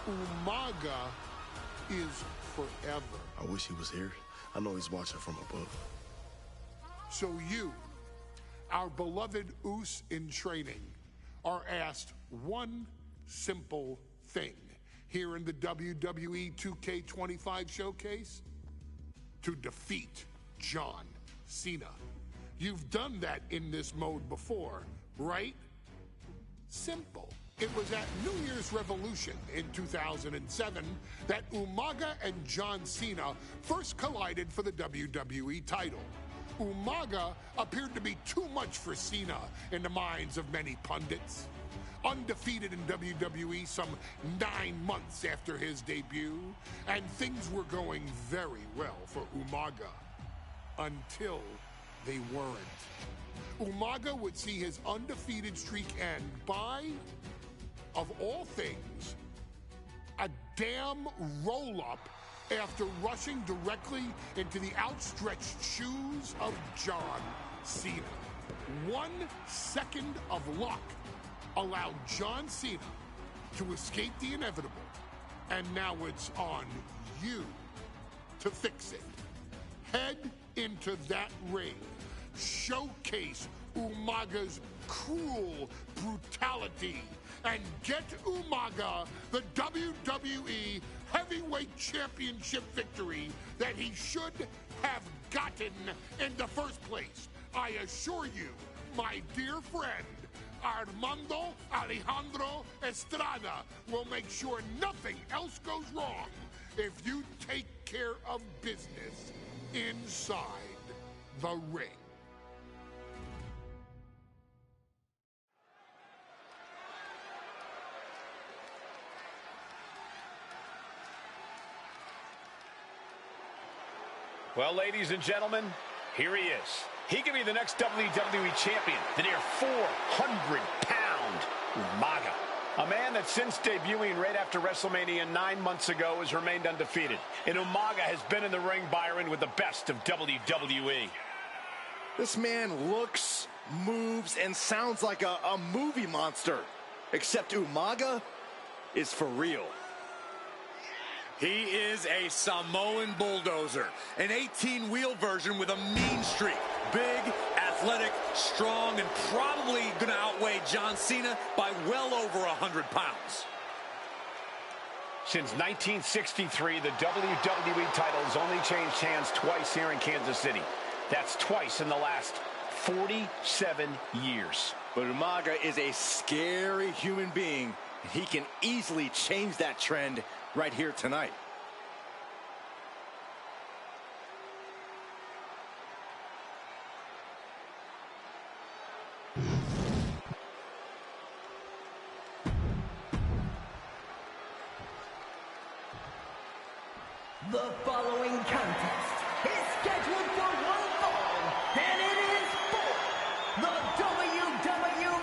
Umaga is forever. I wish he was here. I know he's watching from above. So you, our beloved Us in training, are asked one simple thing here in the WWE 2K25 showcase: to defeat John Cena. You've done that in this mode before, right? Simple. It was at New Year's Revolution in 2007 that Umaga and John Cena first collided for the WWE title. Umaga appeared to be too much for Cena in the minds of many pundits. Undefeated in WWE some 9 months after his debut, and things were going very well for Umaga. Until they weren't. Umaga would see his undefeated streak end by, of all things, a damn roll-up after rushing directly into the outstretched shoes of John Cena. 1 second of luck allowed John Cena to escape the inevitable, and now it's on you to fix it. Head into that ring, showcase Umaga's cruel brutality, and get Umaga the WWE Heavyweight Championship victory that he should have gotten in the first place. I assure you, my dear friend, Armando Alejandro Estrada will make sure nothing else goes wrong if you take care of business inside the ring. Well, ladies and gentlemen, here he is. He could be the next WWE champion, the near 400-pound Umaga. A man that since debuting right after WrestleMania 9 months ago has remained undefeated. And Umaga has been in the ring, Byron, with the best of WWE. This man looks, moves, and sounds like a movie monster. Except Umaga is for real. He is a Samoan bulldozer, an 18-wheel version with a mean streak. Big, athletic, strong, and probably going to outweigh John Cena by well over 100 pounds. Since 1963, the WWE title has only changed hands twice here in Kansas City. That's twice in the last 47 years. But Umaga is a scary human being. He can easily change that trend right here tonight. The following contest is scheduled for one fall, and it is for the WWE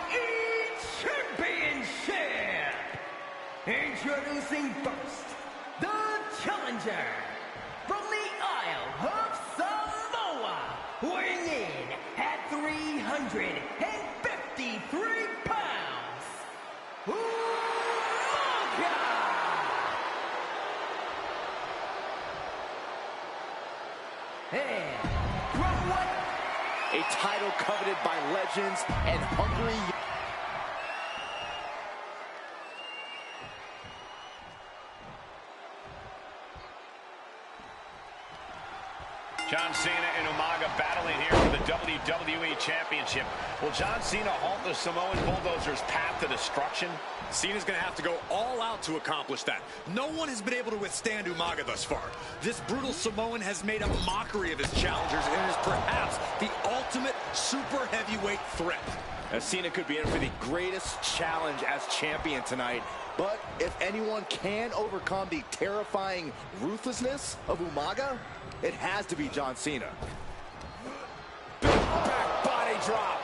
Championship. Introducing first, the challenger from the Isle of Samoa, weighing in at 3 And from what? A title coveted by legends and hungry. John Cena and Umaga battling here for the WWE Championship. Will John Cena halt the Samoan Bulldozer's path to destruction? Cena's going to have to go all out to accomplish that. No one has been able to withstand Umaga thus far. This brutal Samoan has made a mockery of his challengers and is perhaps the ultimate super heavyweight threat. As Cena could be in for the greatest challenge as champion tonight. But if anyone can overcome the terrifying ruthlessness of Umaga, it has to be John Cena. Big back body drop.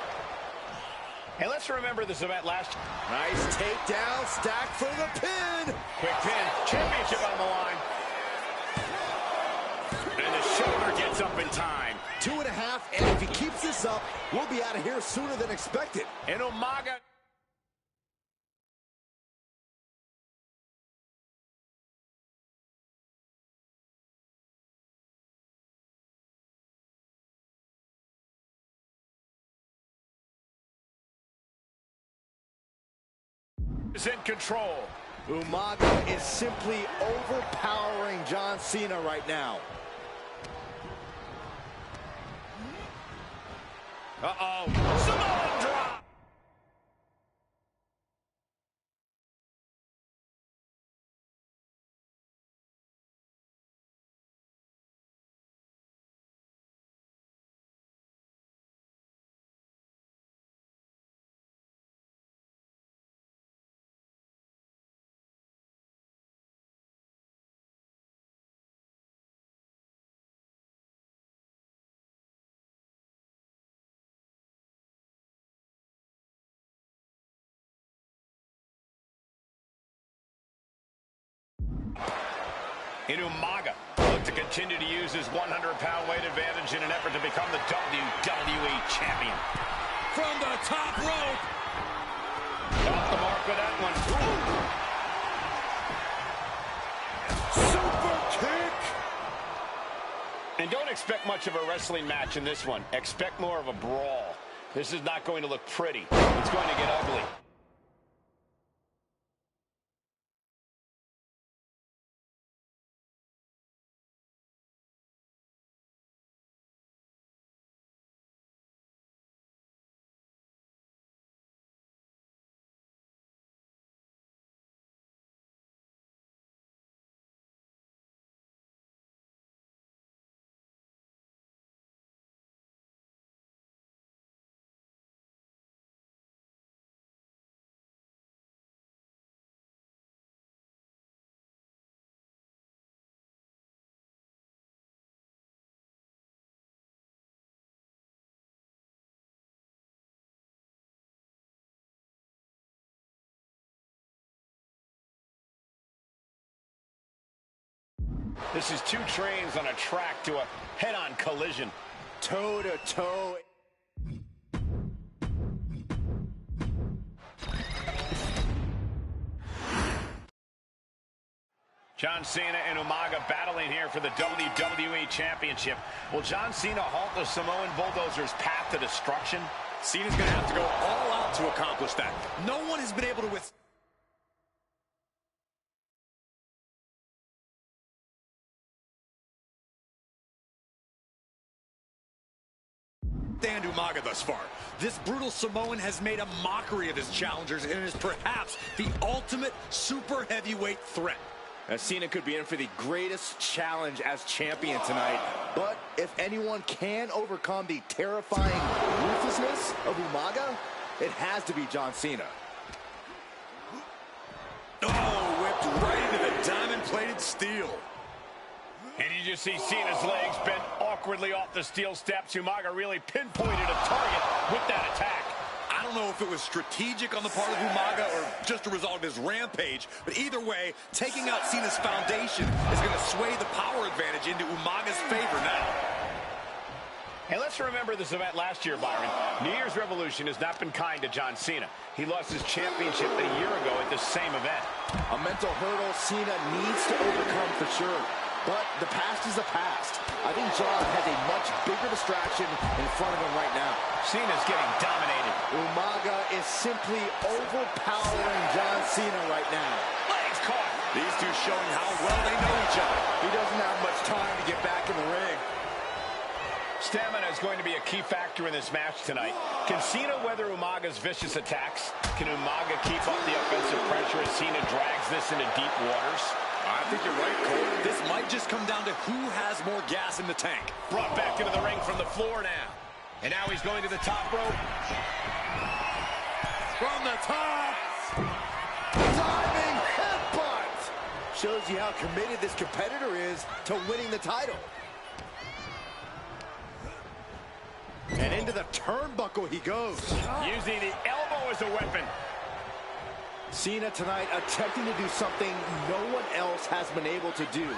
And let's remember this event last year. Nice takedown, stacked for the pin. Quick pin, championship on the line. And the shoulder gets up in time. 2.5, and if he keeps this up, we'll be out of here sooner than expected. And Umaga is in control. Umaga is simply overpowering John Cena right now. Uh-oh. Samoan drop. And Umaga look to continue to use his 100-pound weight advantage in an effort to become the WWE champion. From the top rope. Off the mark with that one. Super kick. And don't expect much of a wrestling match in this one. Expect more of a brawl. This is not going to look pretty. It's going to get ugly. This is two trains on a track to a head-on collision. Toe-to-toe. John Cena and Umaga battling here for the WWE Championship. Will John Cena halt the Samoan Bulldozer's path to destruction? Cena's going to have to go all out to accomplish that. No one has been able to withstand Umaga thus far. This brutal Samoan has made a mockery of his challengers and is perhaps the ultimate super heavyweight threat. As Cena could be in for the greatest challenge as champion tonight. But if anyone can overcome the terrifying ruthlessness of Umaga, it has to be John Cena. Oh, whipped right into the diamond-plated steel. And you just see Cena's legs bent awkwardly off the steel steps. Umaga really pinpointed a target with that attack. I don't know if it was strategic on the part of Umaga or just a result of his rampage, but either way, taking out Cena's foundation is going to sway the power advantage into Umaga's favor now. And let's remember this event last year, Byron. New Year's Revolution has not been kind to John Cena. He lost his championship a year ago at the same event. A mental hurdle Cena needs to overcome for sure. but the past is the past. I think John has a much bigger distraction in front of him right now. Cena's getting dominated. Umaga is simply overpowering John Cena right now. Legs caught. These two showing how well they know each other. He doesn't have much time to get back in the ring. Stamina is going to be a key factor in this match tonight. Can Cena weather Umaga's vicious attacks? Can Umaga keep up the offensive pressure as Cena drags this into deep waters? I think you're right, Cole. This might just come down to who has more gas in the tank. Brought back into the ring from the floor now. And now he's going to the top rope. From the top. Diving headbutt. Shows you how committed this competitor is to winning the title. And into the turnbuckle he goes. Using the elbow as a weapon. Cena tonight attempting to do something no one else has been able to do.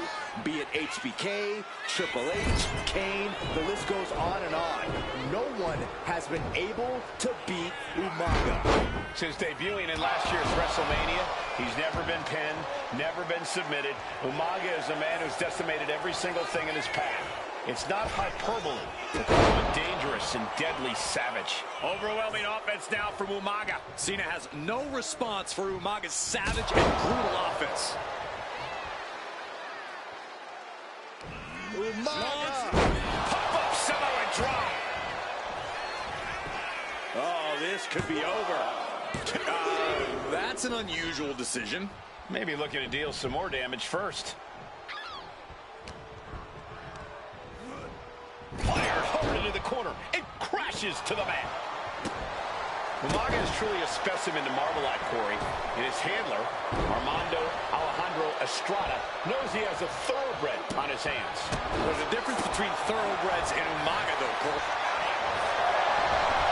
Be it HBK, Triple H, Kane, the list goes on and on. No one has been able to beat Umaga. Since debuting in last year's WrestleMania, he's never been pinned, never been submitted. Umaga is a man who's decimated every single thing in his path. It's not hyperbole to call him a dangerous and deadly savage. Overwhelming offense now from Umaga. Cena has no response for Umaga's savage and brutal offense. Umaga! Pop-up Samoan drop. Oh, this could be over. That's an unusual decision. Maybe looking to deal some more damage first. Fired hard into the corner. It crashes to the mat. Umaga is truly a specimen to marvel at, Corey. And his handler, Armando Alejandro Estrada, knows he has a thoroughbred on his hands. There's a difference between thoroughbreds and Umaga, though, Cole.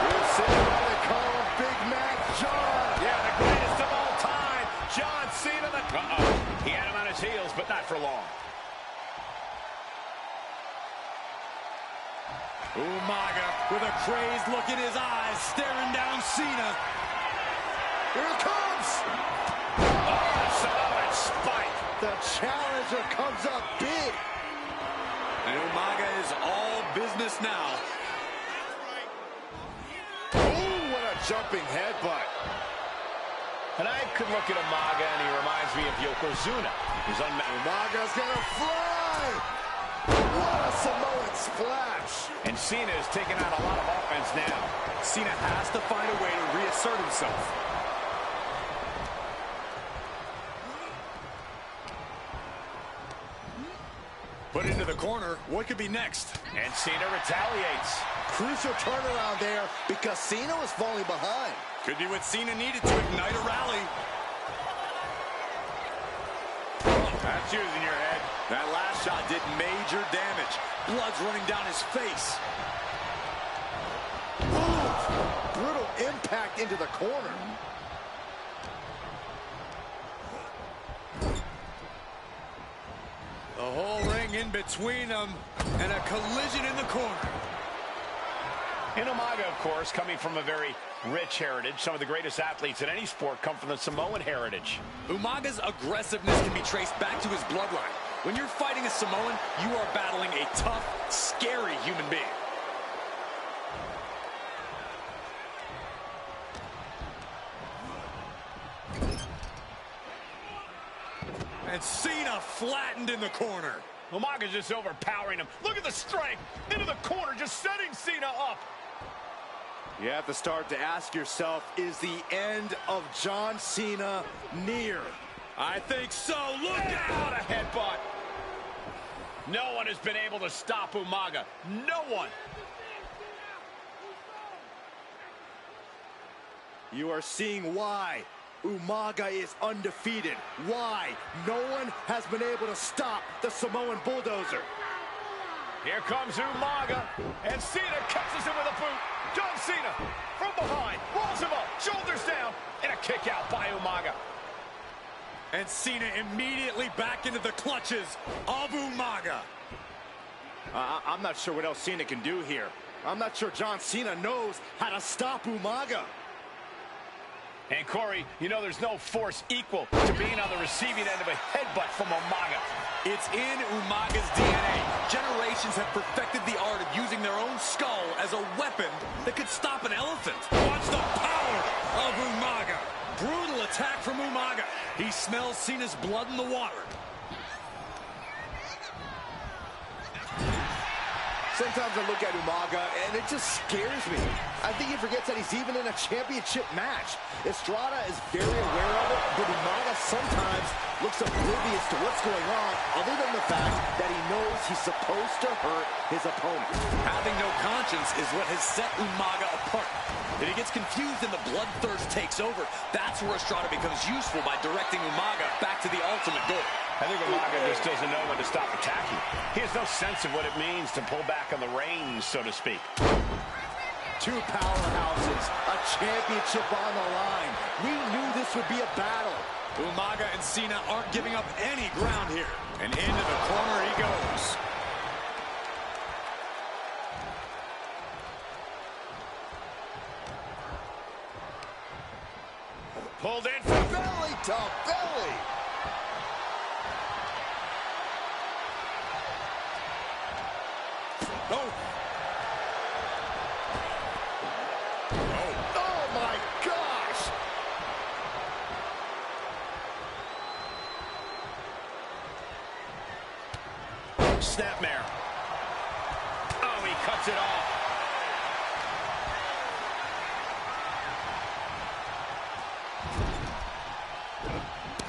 We're sitting why they call him Big Mac John. Yeah, the greatest of all time. John Cena. He had him on his heels, but not for long. Umaga with a crazed look in his eyes, staring down Cena. Here it comes! Oh, Samoan spike! The challenger comes up big. And Umaga is all business now. Oh, what a jumping headbutt. And I could look at Umaga and he reminds me of Yokozuna. Umaga's gonna fly! What a Samoan splash! And Cena is taking out a lot of offense now. Cena has to find a way to reassert himself. Put into the corner. What could be next? And Cena retaliates. Crucial turnaround there because Cena was falling behind. Could be what Cena needed to ignite a rally. That's using your head. That last shot did major damage. Blood's running down his face. Ooh, brutal impact into the corner. The whole ring in between them, and a collision in the corner. And Umaga, of course, coming from a very rich heritage. Some of the greatest athletes in any sport come from the Samoan heritage. Umaga's aggressiveness can be traced back to his bloodline. When you're fighting a Samoan, you are battling a tough, scary human being. And Cena flattened in the corner. Umaga's just overpowering him. Look at the strength. Into the corner, just setting Cena up. You have to start to ask yourself, is the end of John Cena near? I think so. Look What out! a headbutt. No one has been able to stop Umaga. No one. You are seeing why Umaga is undefeated. Why no one has been able to stop the Samoan bulldozer. Here comes Umaga, and Cena catches him with a boot. John Cena from behind, rolls him up, shoulders down, and a kick out by Umaga. And Cena immediately back into the clutches of Umaga. I'm not sure what else Cena can do here. I'm not sure John Cena knows how to stop Umaga. And Corey, you know there's no force equal to being on the receiving end of a headbutt from Umaga. It's in Umaga's DNA. Generations have perfected the art of using their own skull as a weapon that could stop an elephant. Watch the power of Umaga. Brutal attack from Umaga. He smells Cena's blood in the water. Sometimes I look at Umaga, and it just scares me. I think he forgets that he's even in a championship match. Estrada is very aware of it, but Umaga sometimes looks oblivious to what's going on, other than the fact that he knows he's supposed to hurt his opponent. Having no conscience is what has set Umaga apart. If he gets confused and the bloodthirst takes over, that's where Estrada becomes useful by directing Umaga back to the ultimate goal. I think Umaga just doesn't know when to stop attacking. He has no sense of what it means to pull back on the reins, so to speak. Two powerhouses, a championship on the line. We knew this would be a battle. Umaga and Cena aren't giving up any ground here. And into the corner he goes. Pulled in from belly to belly. Oh. Oh my gosh. Snapmare. Oh, he cuts it off.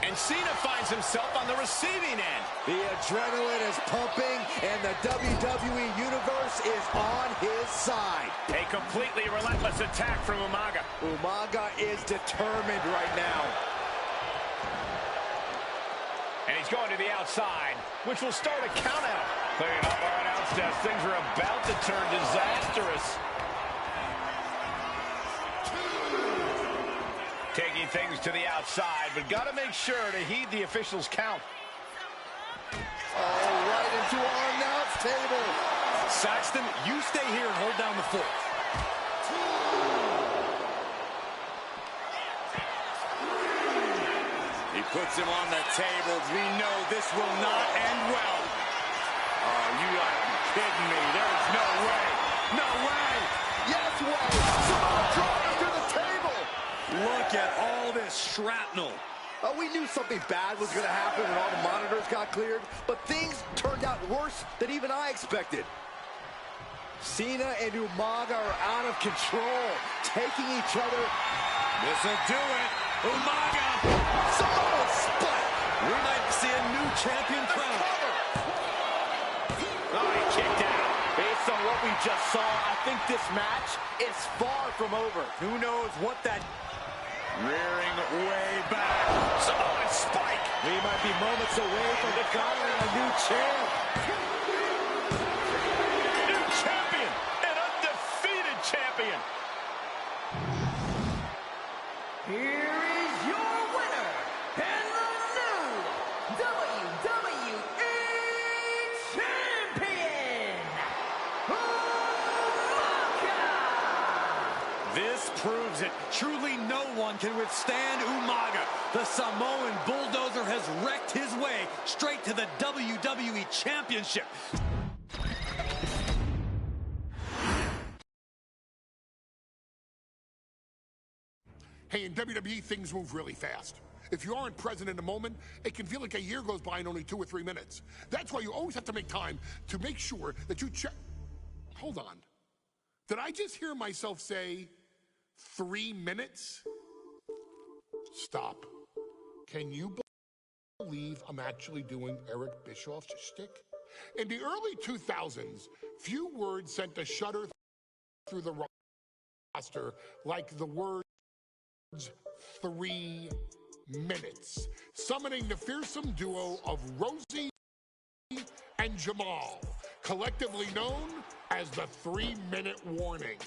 And Cena finds himself on the receiving end. The adrenaline is pumping, and the WWE Universe is on his side. A completely relentless attack from Umaga. Umaga is determined right now. And he's going to the outside, which will start a countout. Clearing up our announce desk. Things are about to turn disastrous. Taking things to the outside, but got to make sure to heed the officials' count. Oh, right into our announce table. Saxton, you stay here and hold down the fort. He puts him on the table. We know this will not end well. Oh, you gotta be kidding me. There's no way. No way. Yes way. Samoa drop to the table. Look at all this shrapnel. We knew something bad was going to happen when all the monitors got cleared, but things turned out worse than even I expected. Cena and Umaga are out of control, taking each other. This'll do it. Umaga. Samoa spike. We might see a new champion crown. Oh, he kicked out. Based on what we just saw, I think this match is far from over. Who knows what that... Rearing way back. Samoan spike. We might be moments away from declaring a new champ. New champion. An undefeated champion. Here is your winner, and the new WWE Champion, Umaga! This proves it. Truly no one can withstand Umaga. The Samoan bulldozer has wrecked his way straight to the WWE Championship. Hey, in WWE, things move really fast. If you aren't present in the moment, it can feel like a year goes by in only 2 or 3 minutes. That's why you always have to make time to make sure that you check. Hold on. Did I just hear myself say 3 minutes? Stop. Can you believe I'm actually doing Eric Bischoff's shtick? In the early 2000s, few words sent a shudder through the roster like the words 3 minutes, summoning the fearsome duo of Rosie and Jamal, collectively known as the 3-minute warning.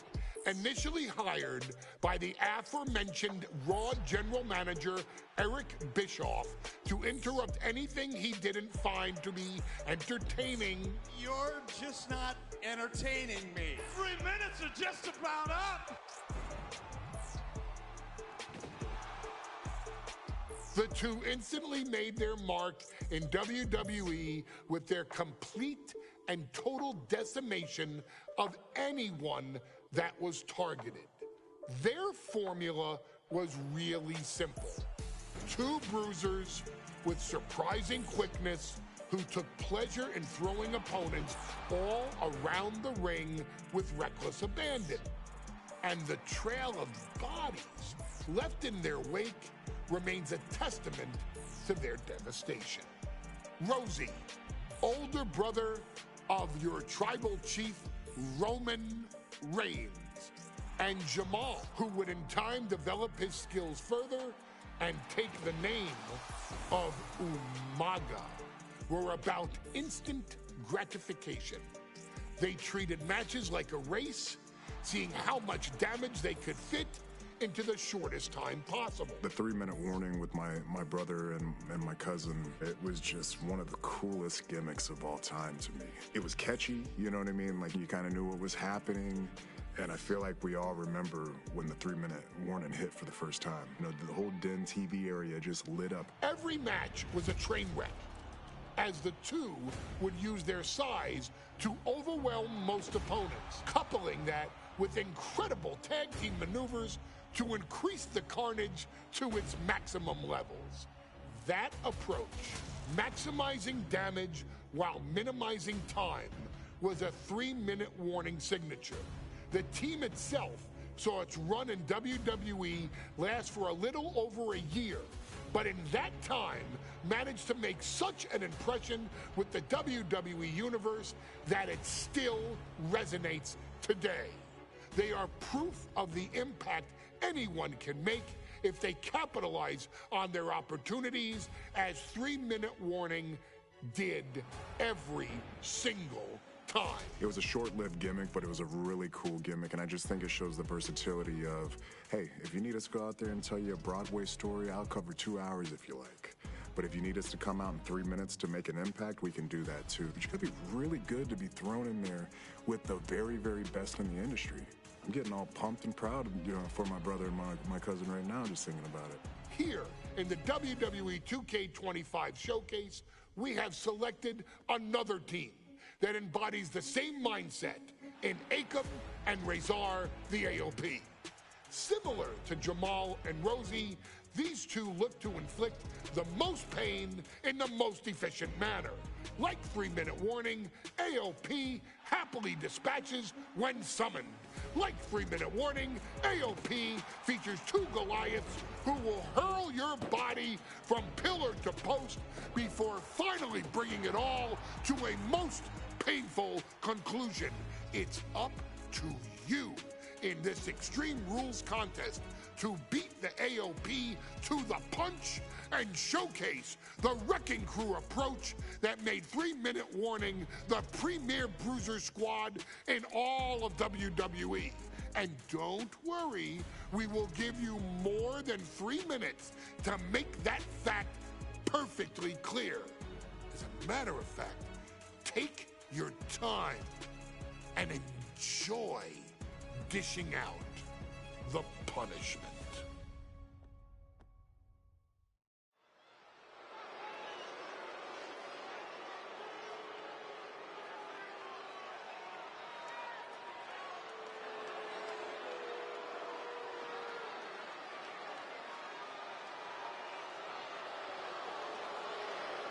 Initially hired by the aforementioned Raw General Manager Eric Bischoff to interrupt anything he didn't find to be entertaining. You're just not entertaining me. 3 minutes are just about up. The two instantly made their mark in WWE with their complete and total decimation of anyone that was targeted. Their formula was really simple. Two bruisers with surprising quickness who took pleasure in throwing opponents all around the ring with reckless abandon. And the trail of bodies left in their wake remains a testament to their devastation. Rosie, older brother of your tribal chief, Roman Reigns, and Jamal, who would in time develop his skills further and take the name of Umaga, were about instant gratification. They treated matches like a race, seeing how much damage they could fit into the shortest time possible. The 3-minute warning with my brother and my cousin, it was just one of the coolest gimmicks of all time to me. It was catchy, you know what I mean? Like, you kind of knew what was happening. And I feel like we all remember when the 3-minute warning hit for the first time. You know, the whole Den TV area just lit up. Every match was a train wreck, as the two would use their size to overwhelm most opponents, coupling that with incredible tag team maneuvers to increase the carnage to its maximum levels. That approach, maximizing damage while minimizing time, was a 3-minute warning signature. The team itself saw its run in WWE last for a little over a year, but in that time managed to make such an impression with the WWE Universe that it still resonates today. They are proof of the impact anyone can make if they capitalize on their opportunities, as 3-minute warning did every single time. It was a short-lived gimmick, but it was a really cool gimmick, and I just think it shows the versatility of, hey, if you need us to go out there and tell you a Broadway story, I'll cover 2 hours if you like. But if you need us to come out in 3 minutes to make an impact, we can do that too. But you gotta be really good to be thrown in there with the very, very best in the industry. I'm getting all pumped and proud, you know, for my brother and my cousin right now, just thinking about it. Here in the WWE2K25 showcase, we have selected another team that embodies the same mindset in Akam and Razor the AOP. Similar to Jamal and Rosie, these two look to inflict the most pain in the most efficient manner. Like 3-minute warning, AOP happily dispatches when summoned. Like 3-minute warning, AOP features 2 Goliaths who will hurl your body from pillar to post before finally bringing it all to a most painful conclusion. It's up to you in this Extreme Rules contest to beat the AOP to the punch and showcase the Wrecking Crew approach that made 3-minute warning the premier bruiser squad in all of WWE. And don't worry, we will give you more than 3 minutes to make that fact perfectly clear. As a matter of fact, take your time and enjoy dishing out the punishment.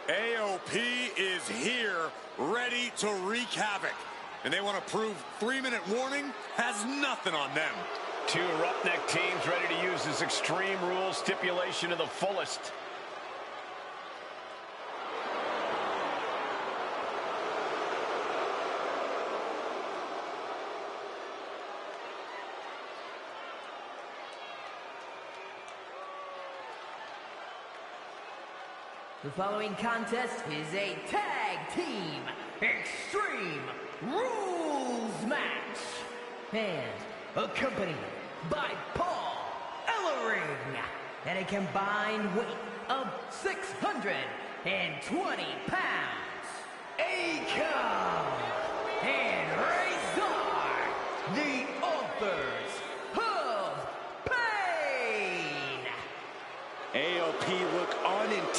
AOP is here, ready to wreak havoc. And they want to prove 3-minute warning has nothing on them. 2 roughneck teams ready to use this Extreme Rules stipulation to the fullest. The following contest is a tag team Extreme Rules match, and accompanied by Paul Ellering at a combined weight of 620 pounds. Akam and Razor, the authors of pain. AOP look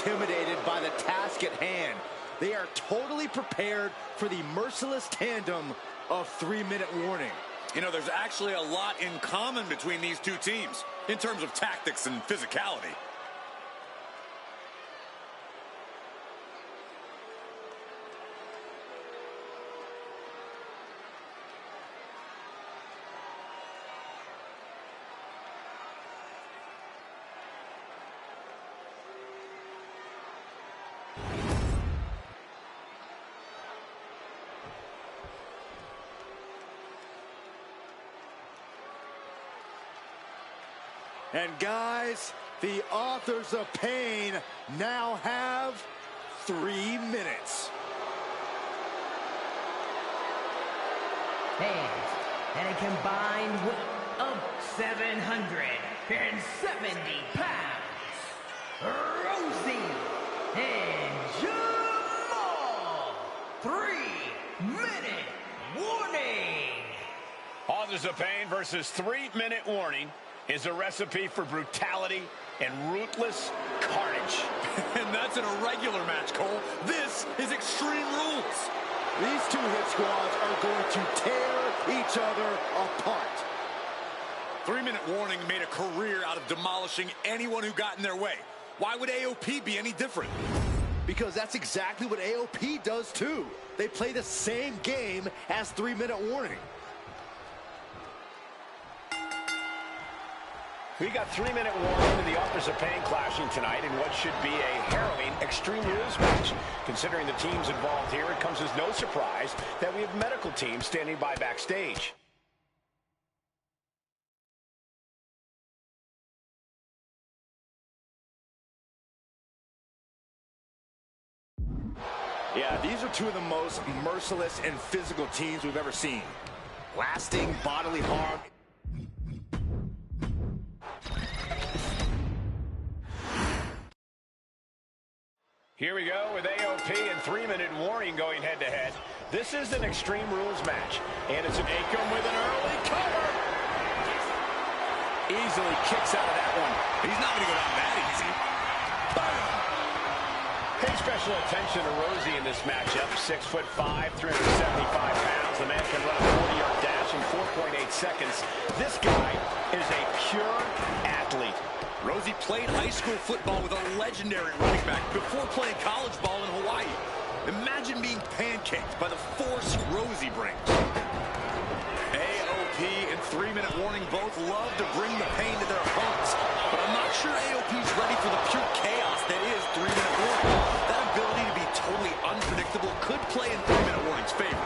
intimidated by the task at hand. They are totally prepared for the merciless tandem of 3-minute warning. You know, there's actually a lot in common between these two teams in terms of tactics and physicality. And guys, the authors of pain now have 3 minutes. And a combined weight of 770 pounds, Rosie and Jamal. 3-minute warning. Authors of Pain versus 3-minute warning is a recipe for brutality and ruthless carnage. And that's in a regular match, Cole. This is Extreme Rules. These two hit squads are going to tear each other apart. 3-minute warning made a career out of demolishing anyone who got in their way. Why would AOP be any different? Because that's exactly what AOP does too. They play the same game as 3-minute warning. We got 3-minute warning and the authors of pain clashing tonight in what should be a harrowing Extreme Rules match. Considering the teams involved here, it comes as no surprise that we have medical teams standing by backstage. Yeah, these are two of the most merciless and physical teams we've ever seen. Lasting bodily harm. Here we go with AOP and 3-minute warning going head-to-head. This is an Extreme Rules match, and it's an Akam with an early cover. Easily kicks out of that one. He's not going to go down that easy. Bam! Pay special attention to Rosie in this matchup. 6'5", 375 pounds. The man can run a 40-yard dash in 4.8 seconds. This guy is a pure athlete. Rosie played high school football with a legendary running back before playing college ball in Hawaii. Imagine being pancaked by the force Rosie brings. AOP and 3-minute warning both love to bring the pain to their opponents, but I'm not sure AOP's ready for the pure chaos that is 3-minute warning. That ability to be totally unpredictable could play in 3-minute warning's favor.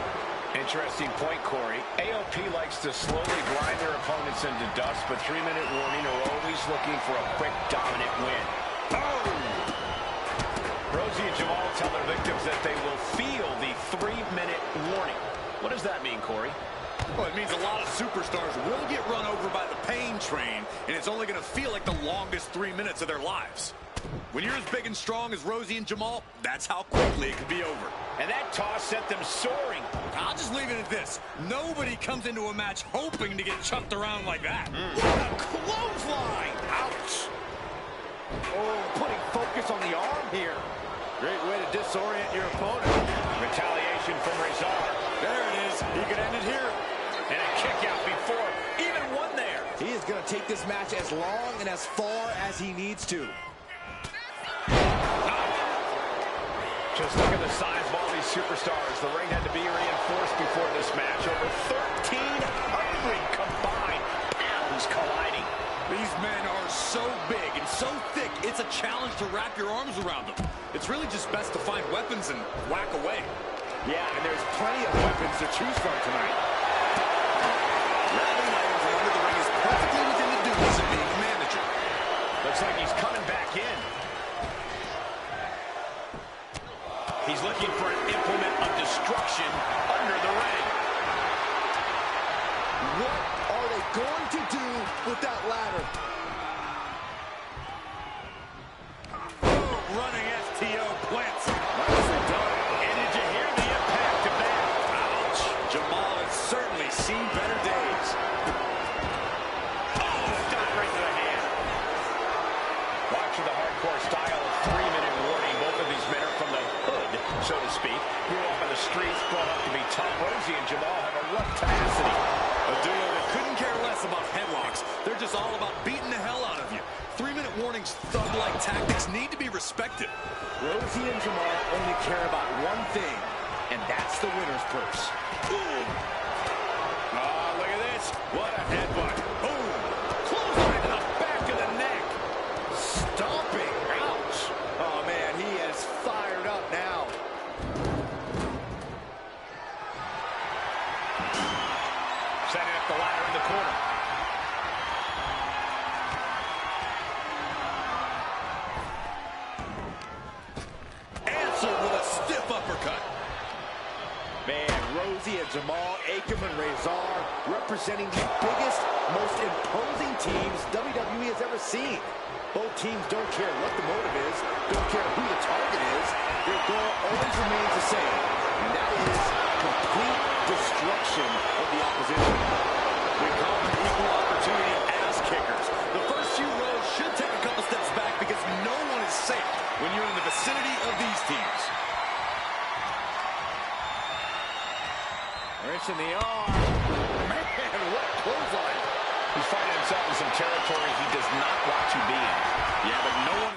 Interesting point, Corey. AOP likes to slowly grind their opponents into dust, but 3-minute warning are always looking for a quick, dominant win. Boom! Rosie and Jamal tell their victims that they will feel the 3-minute warning. What does that mean, Corey? Well, it means a lot of superstars will get run over by the pain train, and it's only going to feel like the longest 3 minutes of their lives. When you're as big and strong as Rosie and Jamal, that's how quickly it can be over. And that toss sent them soaring. I'll just leave it at this. Nobody comes into a match hoping to get chucked around like that. What a clothesline! Ouch! Oh, putting focus on the arm here. Great way to disorient your opponent. Retaliation from Rezar. There it is. He could end it here. And a kick out before even one there. He is going to take this match as long and as far as he needs to. Just look at the size of all these superstars. The ring had to be reinforced before this match. Over 1,300 combined pounds colliding. These men are so big and so thick, it's a challenge to wrap your arms around them. It's really just best to find weapons and whack away. Yeah, and there's plenty of weapons to choose from tonight. Wrapping items under the ring is perfectly within the duties of being a manager. Looks like he's coming back in. He's looking for an implement of destruction under the ring. What are they going to do with that ladder? Running STO plants. Nicely done. And did you hear the impact of that? Ouch. Jamal has certainly seen better days. Oh, stop right to the hand. Watch for the hardcore style of 3-minute warning. Rosie and Jamal have a rough tenacity. A duo that couldn't care less about headlocks. They're just all about beating the hell out of you. 3-minute warnings, thug-like tactics need to be respected. Rosie and Jamal only care about one thing, and that's the winner's purse. Boom! Oh, look at this. What a headbutt. Boom! Clothesline to the back of the neck. Stomping. Ouch. Oh, man, he is fired up now. Setting up the ladder in the corner. Answered with a stiff uppercut. Man, Rosie and Jamal, Akam and Razor representing the biggest, most imposing teams WWE has ever seen. Both teams don't care what the motive is, don't care who the target is. Their goal always remains the same, and that is complete destruction of the opposition. We call them equal opportunity ass kickers. The first few rows should take a couple steps back because no one is safe when you're in the vicinity of these teams. Wrist in the arm. Man, what a clothesline. He's finding himself in some territory he does not want to be in. Yeah, but no one...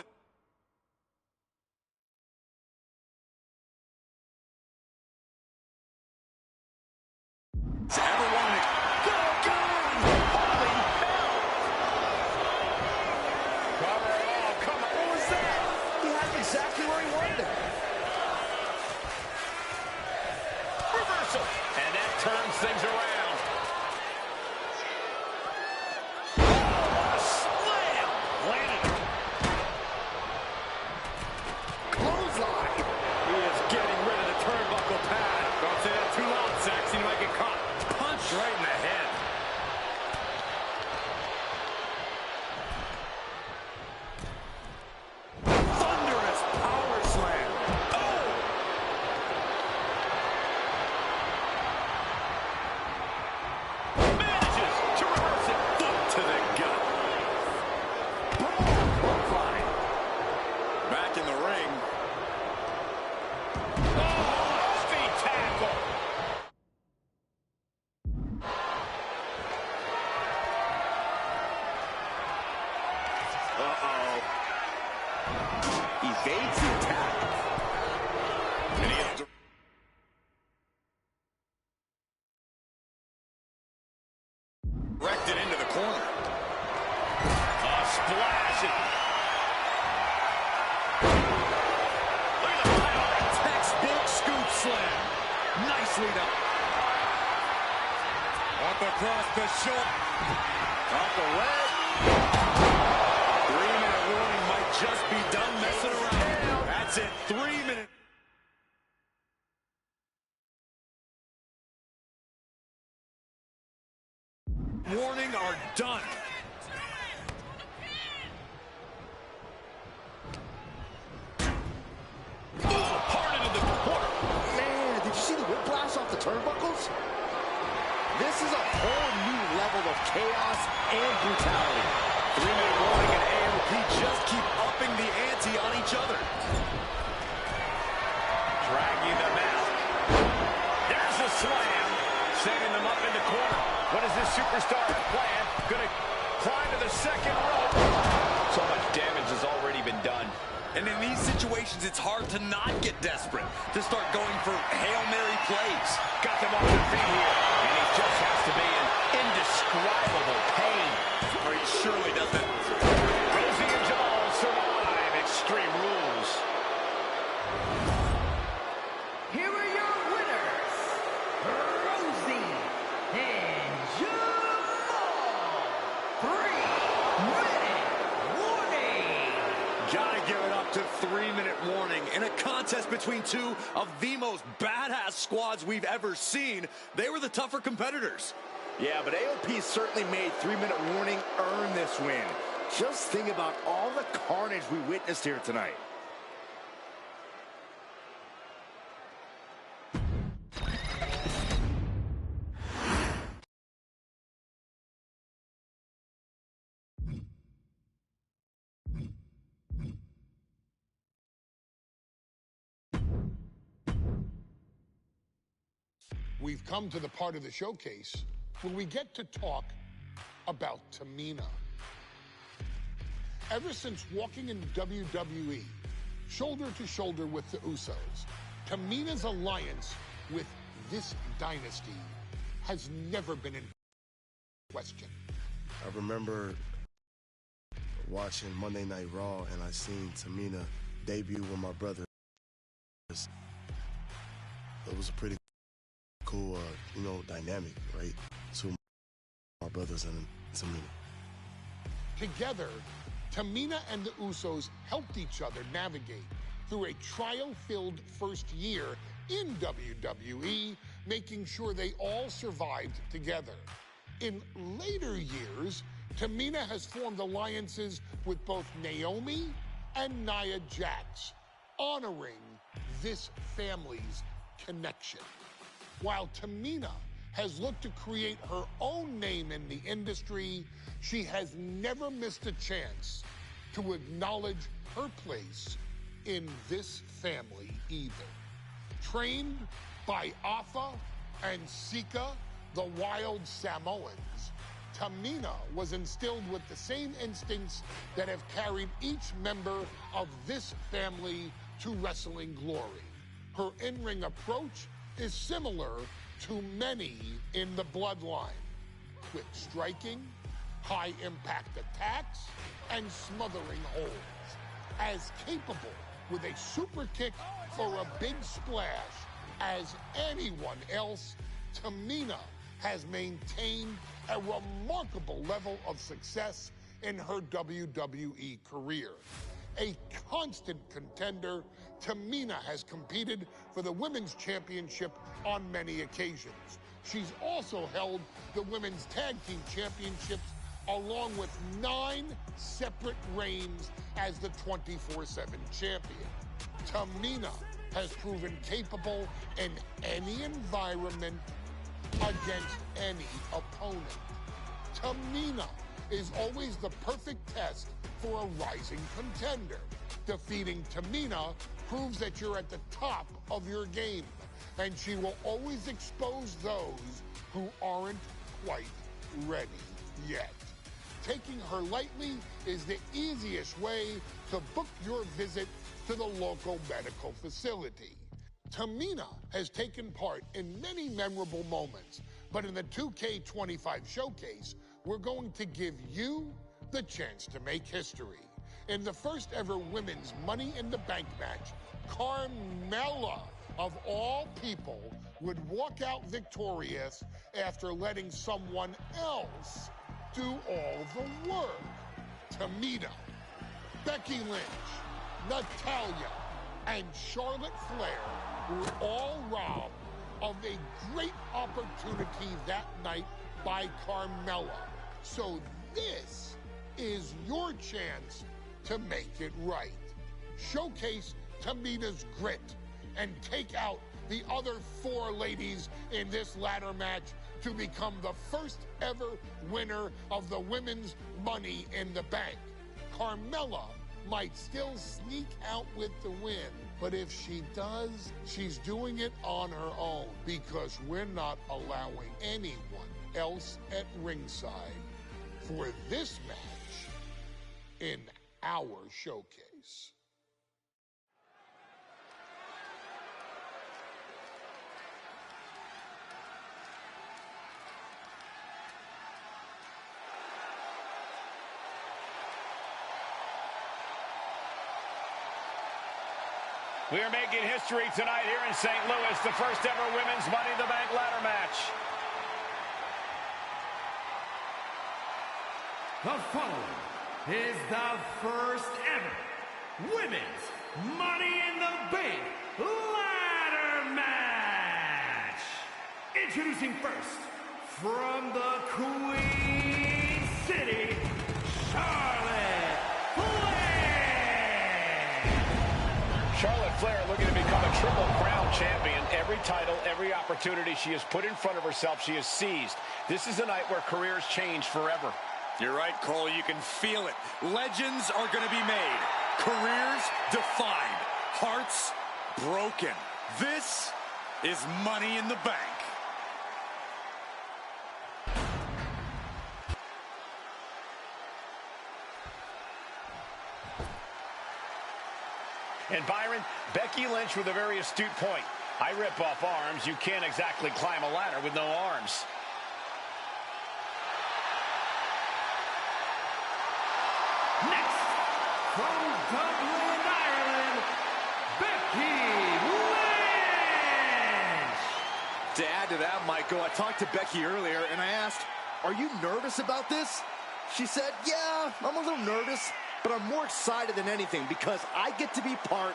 ever wanted to... Go, go! Holy hell! Cover it all. Come on. What was that? He had it exactly where he wanted it. Reversal. And that turns things around. Landed. Clothesline. He is getting rid of the turnbuckle pad. Don't say that too loud, Saxon. You might get caught. Punch right in the head. Thunderous power slam. Oh! Manages to reverse it. Foot to the gut. Back in the ring. Oh, speed tackle. Uh-oh. Evades the attack. And he is... directed into the corner. Splashing. Textbook scoop slam. Nicely done. Up across the shoulder. Off the leg. 3-minute warning might just be done messing around. That's it. 3 minutes. Warning are done. Hard into the corner. Man, did you see the whiplash off the turnbuckles? This is a whole new level of chaos and brutality. 3-minute warning and AOP just keep upping the ante on each other. Dragging them out. There's a slam. Sending them up in the corner. What is this superstar plan? Gonna climb to the second rope. So much damage has already been done. And in these situations, it's hard to not get desperate, to start going for Hail Mary plays. Got them off their feet here. And he just has to be in indescribable pain. Or he surely doesn't. Rosie and Jamal survive Extreme Rules. Here are your winners, Rosie and Jamal. 3-minute warning. Gotta give it up to 3-minute warning. In a contest between two of the most badass squads we've ever seen, they were the tougher competitors. Yeah, but AOP certainly made 3-minute warning earn this win. Just think about all the carnage we witnessed here tonight. we've come to the part of the showcase where we get to talk about Tamina. Ever since walking in WWE, shoulder to shoulder with the Usos, Tamina's alliance with this dynasty has never been in question. I remember watching Monday Night Raw, and I seen Tamina debut with my brother. It was a pretty cool, dynamic, right? Two my brothers and Tamina. Together, Tamina and the Usos helped each other navigate through a trial-filled first year in WWE, making sure they all survived together. In later years, Tamina has formed alliances with both Naomi and Nia Jax, honoring this family's connection. While Tamina has looked to create her own name in the industry, she has never missed a chance to acknowledge her place in this family either. Trained by Afa and Sika, the wild Samoans, Tamina was instilled with the same instincts that have carried each member of this family to wrestling glory. Her in-ring approach is similar to many in the bloodline. Quick striking, high-impact attacks, and smothering holds. As capable with a super kick or a big splash as anyone else, Tamina has maintained a remarkable level of success in her WWE career. A constant contender, Tamina has competed for the Women's Championship on many occasions. She's also held the Women's Tag Team Championships along with 9 separate reigns as the 24/7 champion. Tamina has proven capable in any environment against any opponent. Tamina is always the perfect test for a rising contender. Defeating Tamina proves that you're at the top of your game, and she will always expose those who aren't quite ready yet. Taking her lightly is the easiest way to book your visit to the local medical facility. Tamina has taken part in many memorable moments, but in the 2K25 showcase, we're going to give you the chance to make history. In the first ever women's Money in the Bank match, Carmella, of all people, would walk out victorious after letting someone else do all the work. Tamina, Becky Lynch, Natalya, and Charlotte Flair were all robbed of a great opportunity that night by Carmella. So this is your chance to make it right. Showcase Tamina's grit and take out the other 4 ladies in this ladder match to become the first ever winner of the Women's Money in the Bank. Carmella might still sneak out with the win, but if she does, she's doing it on her own because we're not allowing anyone else at ringside for this match in our showcase. We are making history tonight here in St. Louis, the first ever Women's Money in the Bank ladder match. The following is the first ever Women's Money in the Bank ladder match. Introducing first, from the Queen City, Charlotte Flair looking to become a Triple Crown champion. Every title, every opportunity she has put in front of herself, she has seized. This is a night where careers change forever. You're right, Cole. You can feel it. Legends are going to be made. Careers defined. Hearts broken. This is Money in the Bank. And Byron, Becky Lynch with a very astute point. I rip off arms. You can't exactly climb a ladder with no arms. Next, from Dublin, Ireland, Becky Lynch. To add to that, Michael, I talked to Becky earlier, and I asked, are you nervous about this? She said, yeah, I'm a little nervous, but I'm more excited than anything because I get to be part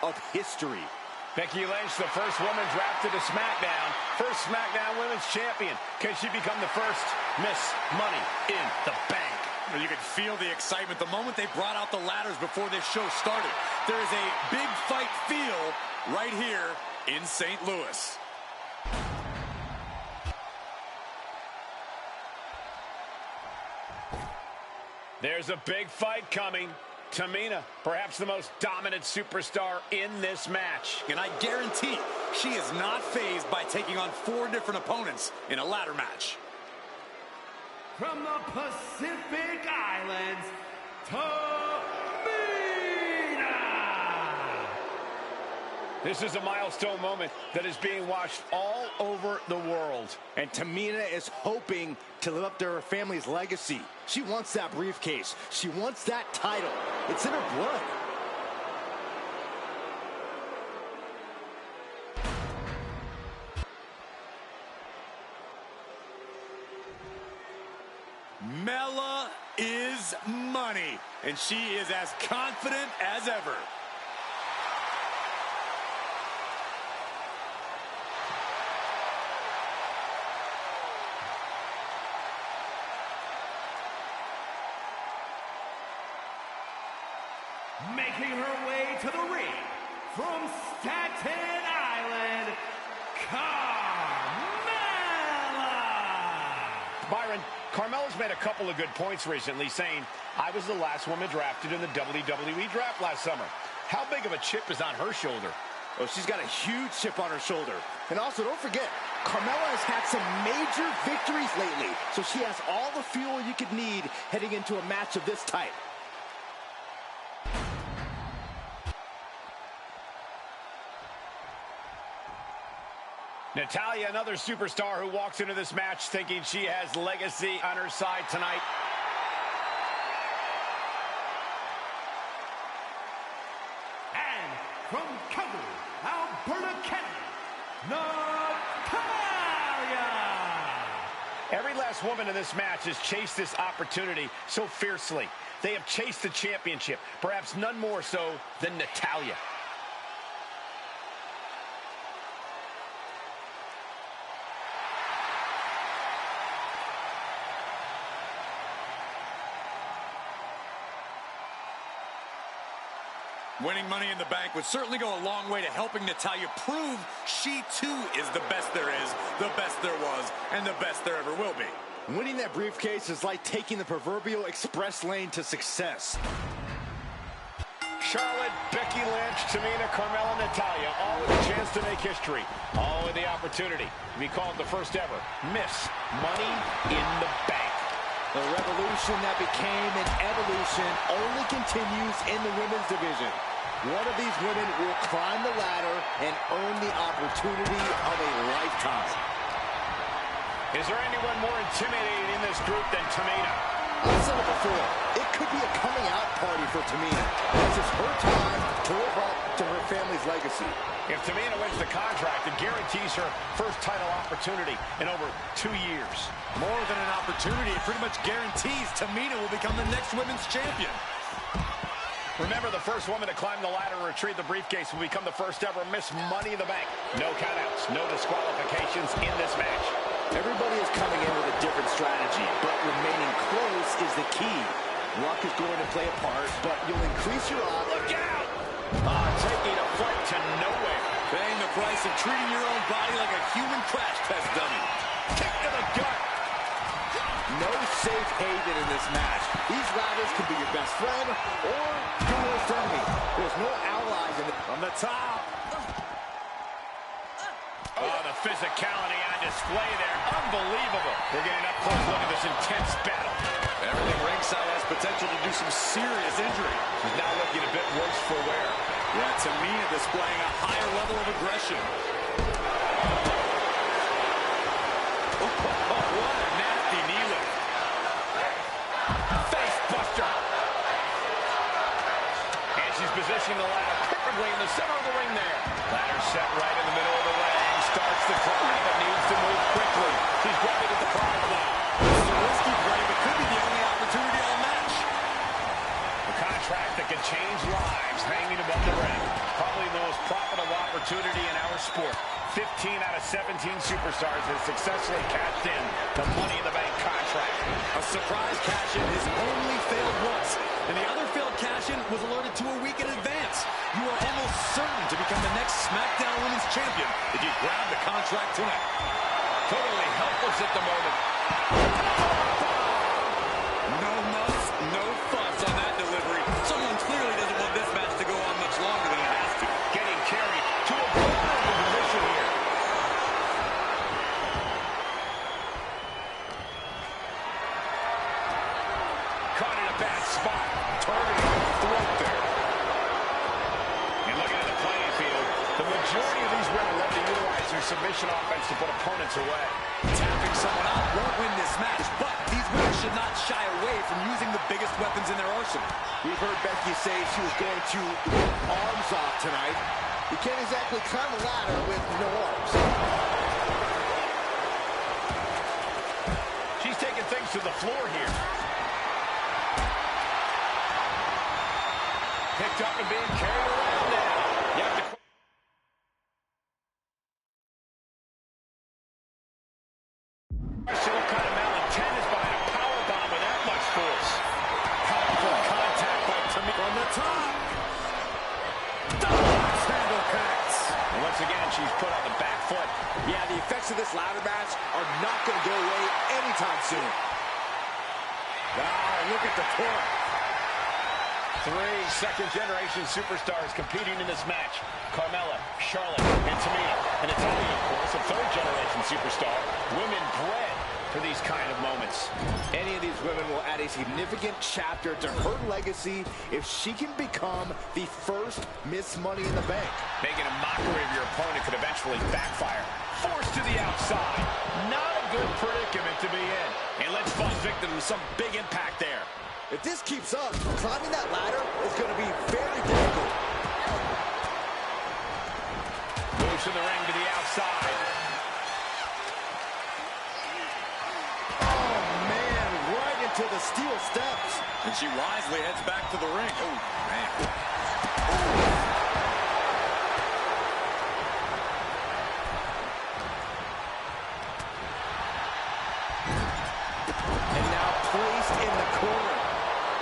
of history. Becky Lynch, the first woman drafted to SmackDown. First SmackDown Women's Champion. Can she become the first Miss Money in the Bank? You could feel the excitement the moment they brought out the ladders before this show started. There is a big fight feel right here in St. Louis. There's a big fight coming. Tamina, perhaps the most dominant superstar in this match. And I guarantee she is not fazed by taking on 4 different opponents in a ladder match. From the Pacific Islands, Tamina. This is a milestone moment that is being watched all over the world. And Tamina is hoping to live up to her family's legacy. She wants that briefcase. She wants that title. It's in her blood. Mela is money, and she is as confident as ever. Making her way to the ring from Staten Island, Carmella. Byron, Carmella's made a couple of good points recently, saying, I was the last woman drafted in the WWE draft last summer. How big of a chip is on her shoulder? Oh, she's got a huge chip on her shoulder. And also, don't forget, Carmella has had some major victories lately, so she has all the fuel you could need heading into a match of this type. Natalya, another superstar who walks into this match thinking she has legacy on her side tonight. And from Calgary, Alberta, Canada, Natalya. Every last woman in this match has chased this opportunity so fiercely. They have chased the championship, perhaps none more so than Natalya. Winning Money in the Bank would certainly go a long way to helping Natalya prove she too is the best there is, the best there was, and the best there ever will be. Winning that briefcase is like taking the proverbial express lane to success. Charlotte, Becky Lynch, Tamina, Carmella, Natalya, all with a chance to make history. All with the opportunity to be called the first ever Miss Money in the Bank. The revolution that became an evolution only continues in the women's division. One of these women will climb the ladder and earn the opportunity of a lifetime. Is there anyone more intimidating in this group than Tamina? I've said it before, it could be a coming out party for Tamina. This is her time to live up to her family's legacy. If Tamina wins the contract, it guarantees her first title opportunity in over 2 years. More than an opportunity, it pretty much guarantees Tamina will become the next women's champion. Remember, the first woman to climb the ladder and retrieve the briefcase will become the first ever Miss Money in the Bank. No countouts, no disqualifications in this match. Everybody is coming in with a different strategy, but remaining close is the key. Luck is going to play a part, but you'll increase your odds. Look out! Taking a flight to nowhere. Paying the price of treating your own body like a human crash test dummy. Kick to the gut. No safe haven in this match. These ladders can be your best friend or your worst enemy. There's no allies in it. From the top. Oh, the physicality on display there. Unbelievable. We're getting up close. Look at this intense battle. Everything ringside has potential to do some serious injury. He's now looking a bit worse for wear. Yeah, Tamina displaying a higher level of aggression. Oh, what a nasty knee lift. Face buster. And she's positioning the ladder perfectly in the center of the ring there. Ladder set right in the middle of the ring. Starts to climb, but needs to move quickly. She's grabbing at the prize now. This is a risky play, but could be the only opportunity on the match. A contract that can change lives hanging above the ring. Probably the most profitable opportunity in our sport. 15 out of 17 superstars have successfully cashed in the Money in the Bank contract. A surprise cash-in has only failed once, and the other failed cash-in was alerted to a week in advance. You are almost certain to become the next SmackDown Women's Champion if you grab the contract tonight. Totally helpless at the moment. No muss, no fuss on that delivery. Someone clearly doesn't want this match to go on much longer than it has to. Getting carried to a vulnerable position here. Caught in a bad spot. Targeting the throat there. And looking at the playing field, the majority of these women love to utilize their submission offense to put opponents away. Tapping someone out won't win this match, but these women should not shy away from using the biggest weapons in their arsenal. We've heard Becky say she was going to rip arms off tonight. You can't exactly climb a ladder with no arms. She's taking things to the floor here. Picked up and being carried around now. You have to... Question what kind of malintent is behind a powerbomb with that much force. Powerful contact by Tamina. From the top. Handle connects. And once again, she's put on the back foot. Yeah, the effects of this ladder match are not going to go away anytime soon. Wow, look at the torque. 3 second-generation superstars competing in this match. Carmella, Charlotte, and Tamina. And Natalya, of course, a third-generation superstar. Women bred for these kind of moments. Any of these women will add a significant chapter to her legacy if she can become the first Miss Money in the Bank. Making a mockery of your opponent could eventually backfire. Forced to the outside. Not a good predicament to be in. And let's fall victim to some big impact there. If this keeps up, climbing that ladder is going to be very difficult. Moves to the ring to the outside. Oh, man, right into the steel steps. And she wisely heads back to the ring. Oh, man. And now placed in the corner.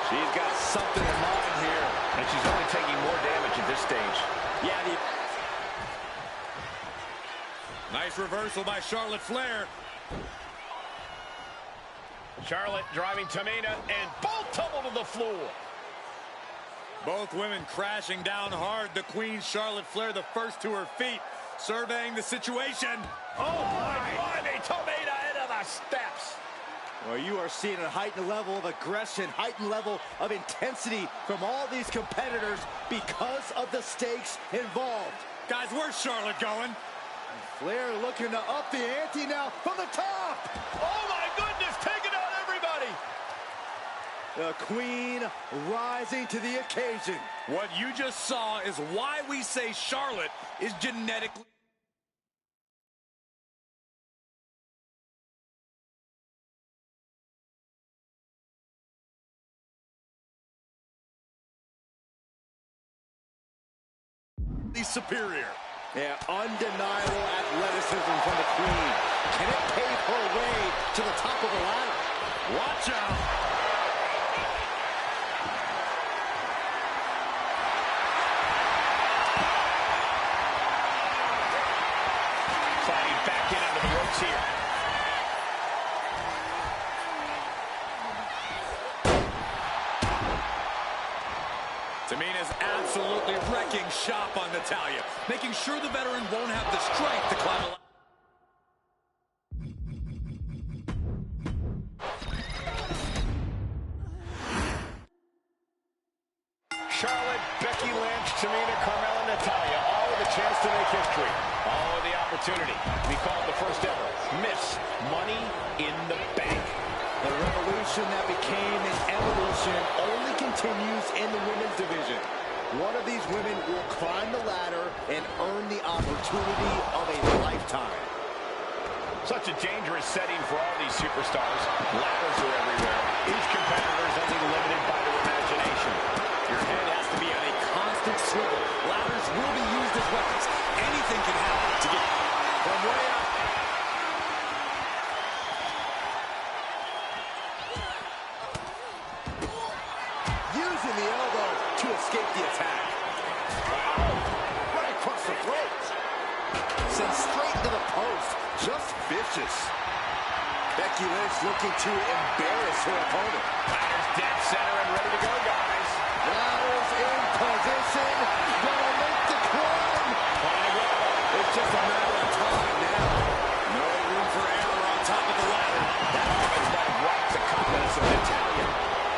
She's got something in mind here. And she's only taking more damage at this stage. Yeah, Nice reversal by Charlotte Flair. Charlotte driving Tamina, and both tumble to the floor. Both women crashing down hard. The Queen, Charlotte Flair, the first to her feet, surveying the situation. Oh, my blimey, Tamina into the steps. Well, you are seeing a heightened level of aggression, heightened level of intensity from all these competitors because of the stakes involved. Guys, where's Charlotte going? Flair looking to up the ante now from the top. Oh, my goodness, taking out everybody. The Queen rising to the occasion. What you just saw is why we say Charlotte is genetically superior. Yeah, undeniable athleticism from the Queen. Can it pave her way to the top of the ladder? Watch out. Sliding back in under the ropes here. Tamina's absolutely wrecking shop on Natalya, making sure the veteran won't have the strength to climb a ladder. Charlotte, Becky Lynch, Tamina, Carmella, Natalya, all with a chance to make history. All with the opportunity to be called the first ever Miss Money in the Bank. The revolution that became an evolution only continues in the women's division. One of these women will climb the ladder and earn the opportunity of a lifetime. Such a dangerous setting for all these superstars. Ladders are everywhere. Each competitor is only limited by their imagination. Your head has to be on a constant swivel. Ladders will be used as weapons. Anything can happen to get from way up. Using the elbow to escape the attack. Right across the throat. Sent straight into the post. Just vicious. Becky Lynch looking to embarrass her opponent. Ladders dead center and ready to go, guys. Ladders in position. Gonna make the climb. It's just a matter of time now. No room for error on top of the ladder. That offense might have rocked the confidence of Natalya.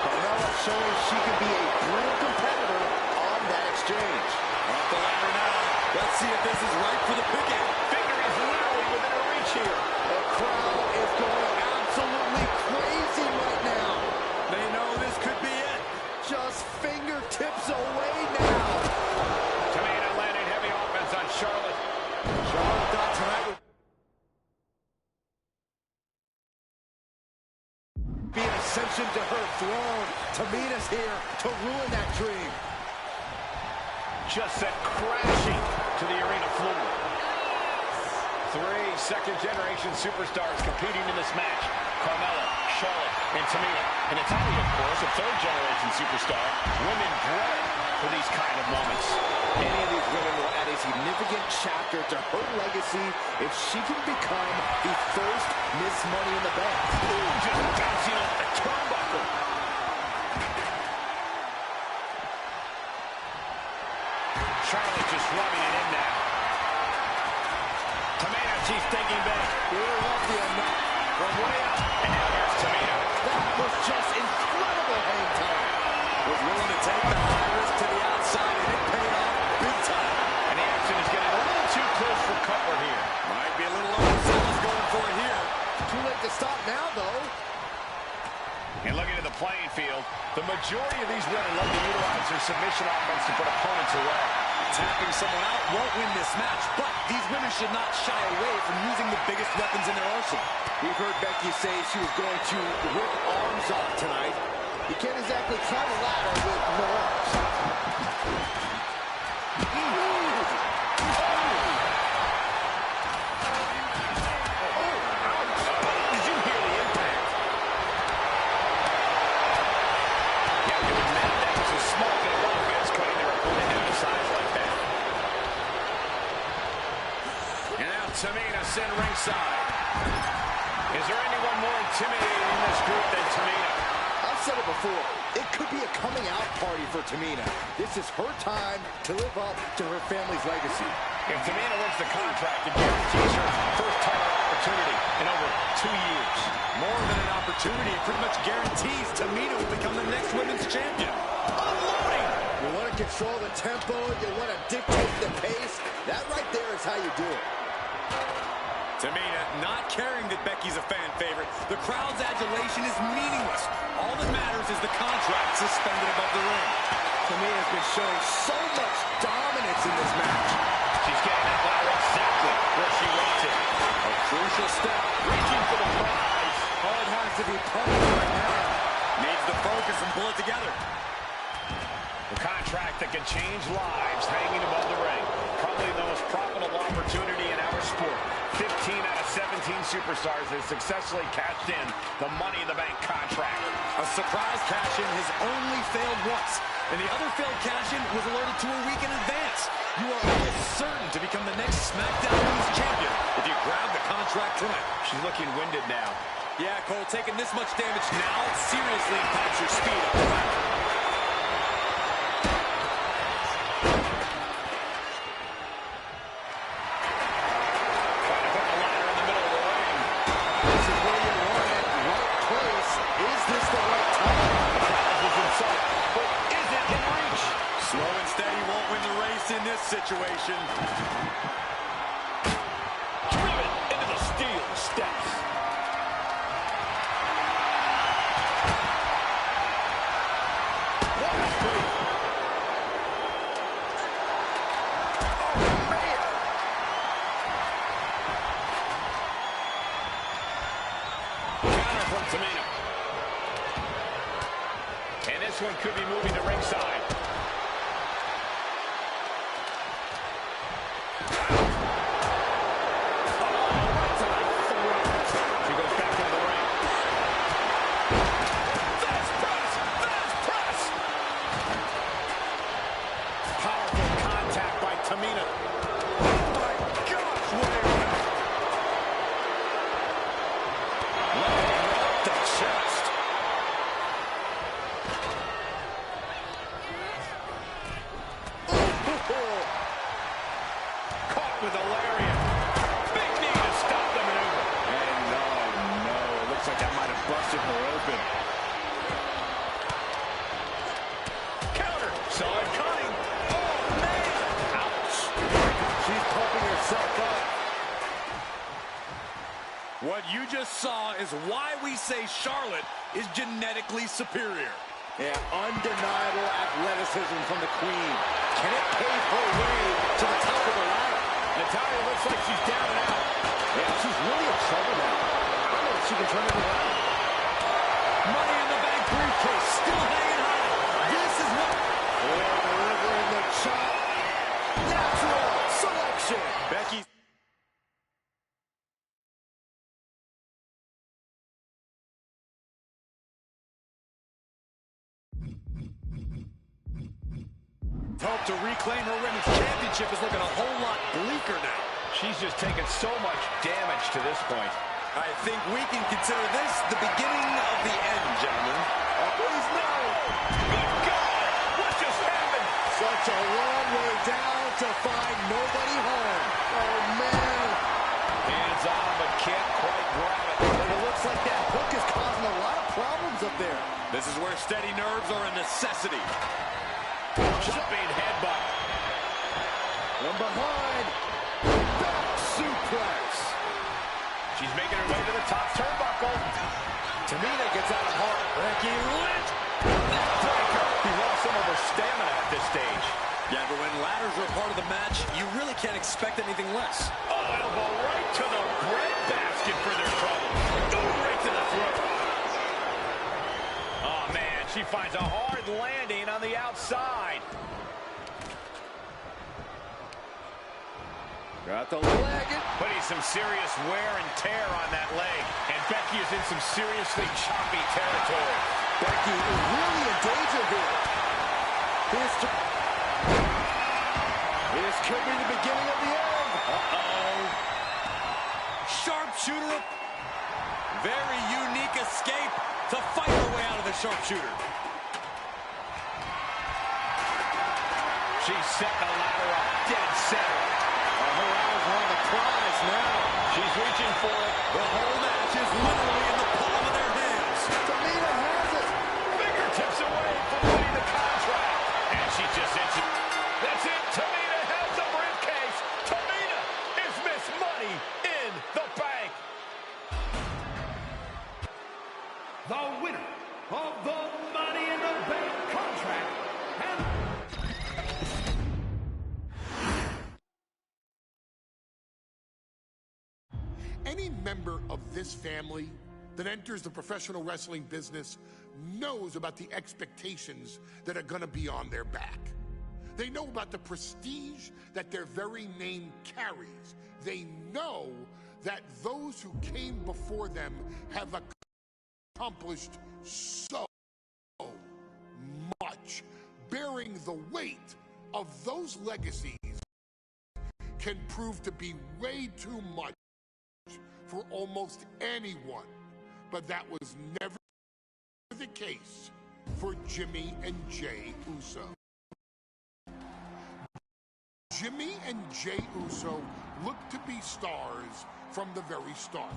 Carmella showing she can be a brutal competitor on that exchange. Off the ladder now. Let's see if this is right for the picking. Finger is literally within her reach here. The crowd is going absolutely crazy right now. They know this could be it. Just fingertips away now. Tamina landing heavy offense on Charlotte. Charlotte thought tonight would be an ascension to her throne. Tamina's here to ruin that dream. Just sent crashing to the arena floor. 3 second-generation superstars competing in this match. Carmella, Charlotte, and Tamina. And Natalya, of course, a third-generation superstar. Women bred for these kind of moments. Any of these women will add a significant chapter to her legacy if she can become the first Miss Money in the Bank. Ooh, just bouncing off the turnbuckle. Charlotte just rubbing it in now. Tamina, she's thinking big. It won't be enough. From way up. And now here's Tamina. That was just incredible hang time. Was willing to take the high risk to the outside, and it paid off big time. And the action is getting a little too close for comfort here. Might be a little overzealous going for it here. Too late to stop now, though. And looking at the playing field, the majority of these women love to utilize their submission offense to put opponents away. Tapping someone out won't win this match, but these women should not shy away from using the biggest weapons in their arsenal. We've heard Becky say she was going to rip arms off tonight. You can't exactly climb a ladder with no arms. Did you hear the impact? Yeah, you admit that was a small bit of offense cutting their opponent down to size like that. And now Tamina sent ringside. Is there anyone more intimidating in this group than Tamina? I've said it before. It could be a coming out party for Tamina. This is her time to live up to her family's legacy. If Tamina wins the contract, it guarantees her first title opportunity in over 2 years. More than an opportunity, it pretty much guarantees Tamina will become the next women's champion. Unloading! You want to control the tempo, you want to dictate the pace. That right there is how you do it. Tamina not caring that Becky's a fan favorite. The crowd's adulation is meaningless. All that matters is the contract suspended above the ring. Tamina's been showing so much dominance in this match. She's getting that ladder exactly where she wants it. A crucial step. Reaching for the prize. Oh, it has to be pumped right now. Needs to focus and pull it together. The contract that can change lives hanging above the ring. Probably the most profitable opportunity in our sport. 15 out of 17 superstars have successfully cashed in the Money in the Bank contract. A surprise cash-in has only failed once, and the other failed cash-in was alerted to a week in advance. You are almost certain to become the next SmackDown Women's Champion if you grab the contract tonight. She's looking winded now. Yeah, Cole, taking this much damage now seriously impacts your speed up the ladder. this situation. Driven into the steel steps. What a move. Oh, man. Counter from Tamina. And this one could be moving to ringside. With a lariat. Big knee to stop the maneuver. And no, it looks like that might have busted her open. Counter. Saw it coming. Oh, man. Ouch. She's pumping herself up. What you just saw is why we say Charlotte is genetically superior. Yeah, undeniable athleticism from the Queen. Can it pave her way to the top of the ladder? Natalya looks like she's down and out. Yeah, she's really in trouble now. I don't know if she can turn it around. Money in the Bank briefcase still hanging high. This is what... Oh, delivering the chop. Natural selection. Becky... Hope to reclaim her women's championship is looking a whole lot bleaker now. She's just taken so much damage to this point. I think we can consider this the beginning of the end, gentlemen. Oh, please no. Good God! What just happened? Such a long way down to find nobody home. Oh, man. Hands on, but can't quite grab it. And it looks like that hook is causing a lot of problems up there. This is where steady nerves are a necessity. Jumping headbutt. From behind. Back suplex. She's making her way to the top turnbuckle. Tamina gets out of heart. Becky Lynch. Breaker. He lost some of her stamina at this stage. Yeah, but when ladders are a part of the match, you really can't expect anything less. Oh, elbow right to the breadbasket for their trouble. Right to the throat. Oh, man, she finds a hard landing on the outside. Got the leg. Putting some serious wear and tear on that leg. And Becky is in some seriously choppy territory. Becky is really in danger here. This could be the beginning of the end. Uh-oh. Sharpshooter. Very unique escape to fight her way out of the sharpshooter. She set the ladder up dead center. Her eyes are on the prize now. She's reaching for it. The whole match is literally in the palm of their hands. Tamina has it. Fingertips away from winning the contract. And she just inches. That's it. Tamina has the briefcase. Tamina is Miss Money in the Bank. The winner of the Money in the Bank contract. And any member of this family that enters the professional wrestling business knows about the expectations that are going to be on their back. They know about the prestige that their very name carries. They know that those who came before them have accomplished so much. Bearing the weight of those legacies can prove to be way too much for almost anyone, but that was never the case for Jimmy and Jey Uso. Jimmy and Jey Uso look to be stars from the very start,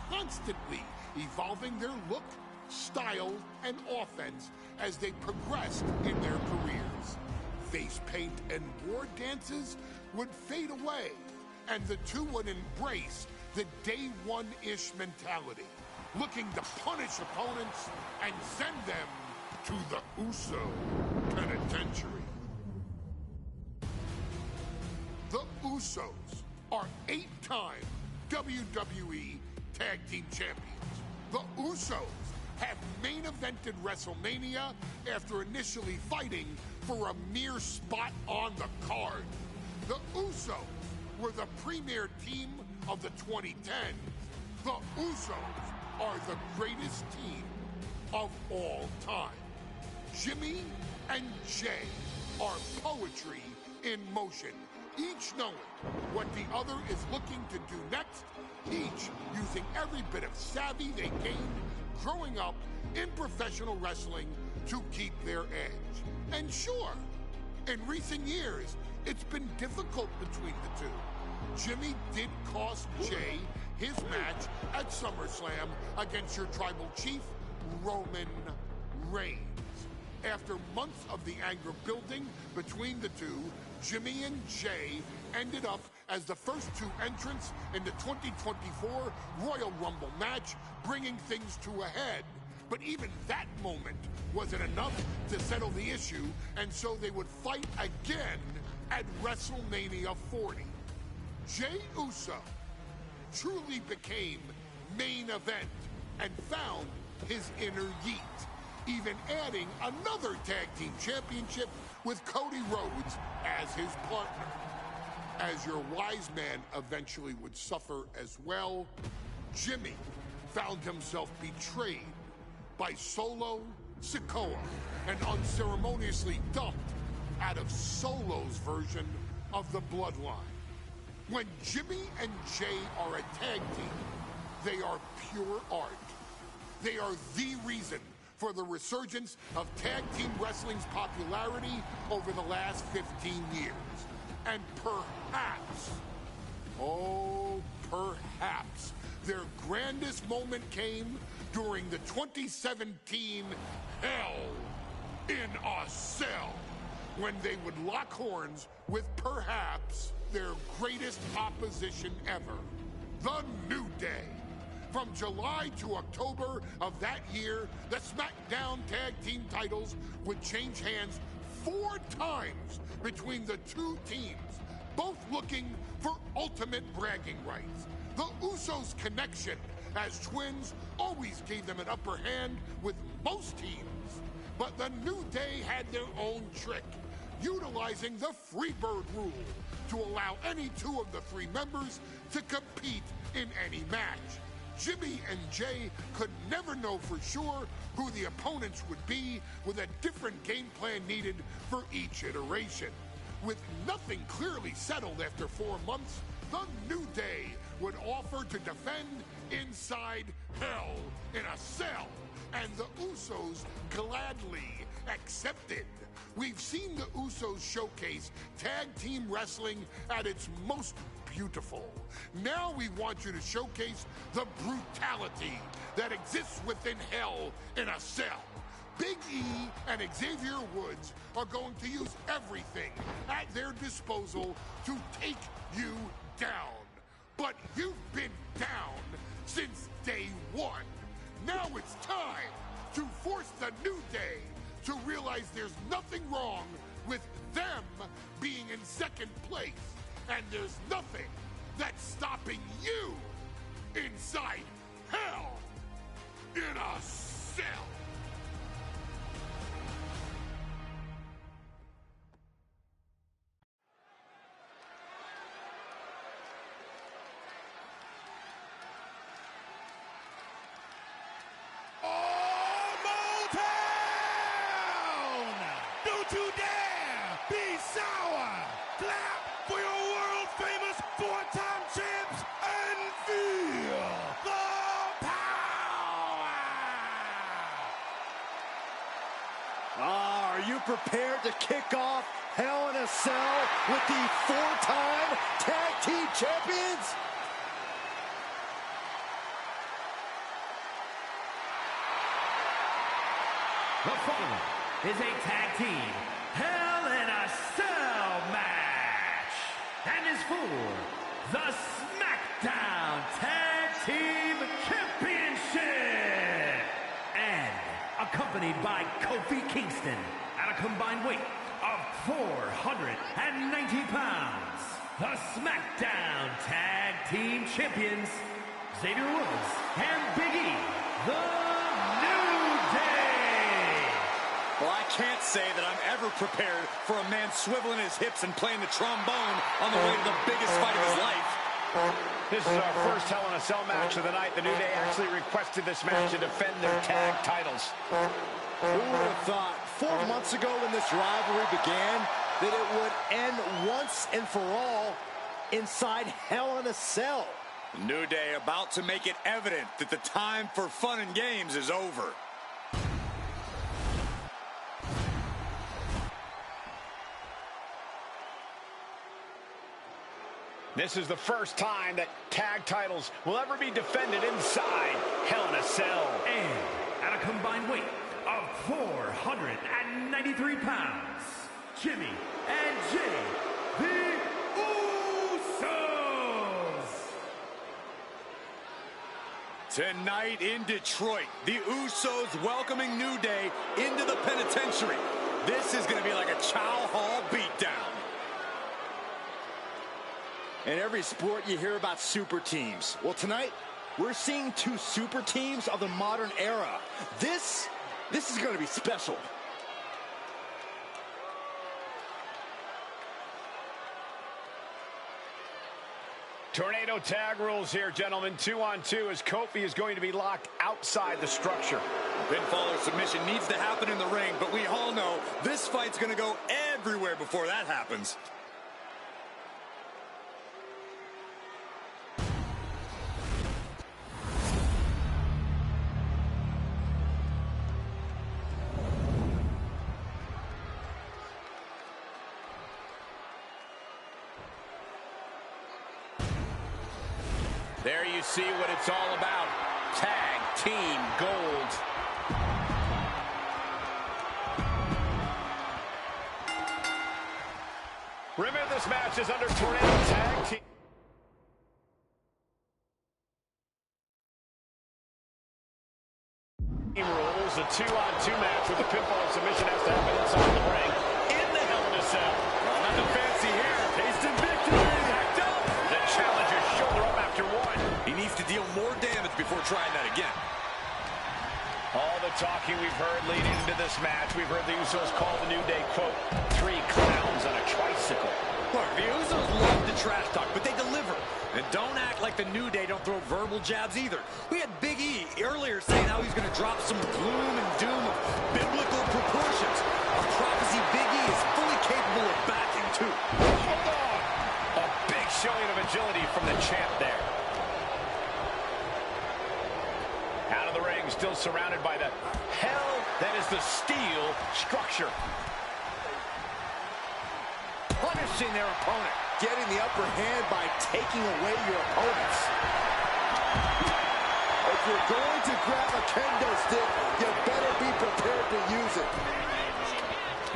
constantly evolving their look, style, and offense as they progressed in their careers. face paint and war dances would fade away, and the two would embrace the day one-ish mentality, looking to punish opponents and send them to the Uso penitentiary. The Usos are 8-time WWE Tag Team Champions. The Usos have main evented WrestleMania after initially fighting for a mere spot on the card. The Usos were the premier team of the 2010s. The Usos are the greatest team of all time. Jimmy and Jay are poetry in motion, each knowing what the other is looking to do next, each using every bit of savvy they gained growing up in professional wrestling to keep their edge. And sure, in recent years, it's been difficult between the two. Jimmy did cost Jay his match at SummerSlam against your tribal chief, Roman Reigns. After months of the anger building between the two, Jimmy and Jay ended up as the first two entrants in the 2024 Royal Rumble match, bringing things to a head. But even that moment wasn't enough to settle the issue, and so they would fight again at WrestleMania 40. Jey Uso truly became main event and found his inner yeet, even adding another tag team championship with Cody Rhodes as his partner. As your wise man eventually would suffer as well, Jimmy found himself betrayed by Solo Sikoa and unceremoniously dumped out of Solo's version of the Bloodline. When Jimmy and Jay are a tag team, they are pure art. They are the reason for the resurgence of tag team wrestling's popularity over the last 15 years. And perhaps, oh, perhaps, their grandest moment came during the 2017 Hell in a Cell, when they would lock horns with perhaps their greatest opposition ever, The New Day. From July to October of that year, the SmackDown Tag Team titles would change hands 4 times between the two teams, both looking for ultimate bragging rights. The Usos' connection as twins always gave them an upper hand with most teams. But the New Day had their own trick, utilizing the Freebird rule to allow any two of the 3 members to compete in any match. Jimmy and Jay could never know for sure who the opponents would be, with a different game plan needed for each iteration. With nothing clearly settled after 4 months, the New Day would offer to defend inside Hell in a Cell, and the Usos gladly accepted. We've seen the Usos showcase tag team wrestling at its most beautiful. Now we want you to showcase the brutality that exists within Hell in a Cell. Big E and Xavier Woods are going to use everything at their disposal to take you down. But you've been down since day one. Now it's time to force the New Day to realize there's nothing wrong with them being in second place, and there's nothing that's stopping you inside Hell in a Cell. Don't you dare be sour. Clap for your world-famous 4-time champs and feel the power. Are you prepared to kick off Hell in a Cell with the 4-time tag team champions? The following is a tag team Hell in a and is for the SmackDown Tag Team Championship. And accompanied by Kofi Kingston at a combined weight of 490 pounds, the SmackDown Tag Team Champions, Xavier Woods and Big E, the New Day. Well, I can't say that I'm ever prepared for a man swiveling his hips and playing the trombone on the way to the biggest fight of his life. This is our first Hell in a Cell match of the night. The New Day actually requested this match to defend their tag titles. Who would have thought 4 months ago when this rivalry began that it would end once and for all inside Hell in a Cell? New Day about to make it evident that the time for fun and games is over. This is the first time that tag titles will ever be defended inside Hell in a Cell. And at a combined weight of 493 pounds, Jimmy and Jay, the Usos. Tonight in Detroit, the Usos welcoming New Day into the penitentiary. This is going to be like a Chow Hall beatdown. In every sport, you hear about super teams. Well, tonight, we're seeing 2 super teams of the modern era. This is going to be special. Tornado tag rules here, gentlemen. 2-on-2 as Kofi is going to be locked outside the structure. Pinfall or submission needs to happen in the ring, but we all know this fight's going to go everywhere before that happens. There you see what it's all about. Tag Team Gold. Remember, this match is under Tornado Tag Team rules. A 2-on-2 match with a pinfall and submission has to happen inside the ring. In the Hell in a Cell. Well, nothing fancy here. Tasting victory. Backed up. The challenger shoulder up after 1. He needs to deal more damage before trying that again. All the talking we've heard leading into this match, we've heard the Usos call the New Day, quote, 3 clowns on a tricycle. Look, the Usos love to trash talk, but they deliver. And don't act like the New Day don't throw verbal jabs either. We had Big E earlier saying how he's going to drop some gloom and doom of biblical proportions. A prophecy Big E is fully capable of backing, too. Hold on! A big showing of agility from the champ there. Out of the ring, still surrounded by the hell that is the steel structure. Punishing their opponent. Getting the upper hand by taking away your opponents. If you're going to grab a kendo stick, you better be prepared to use it.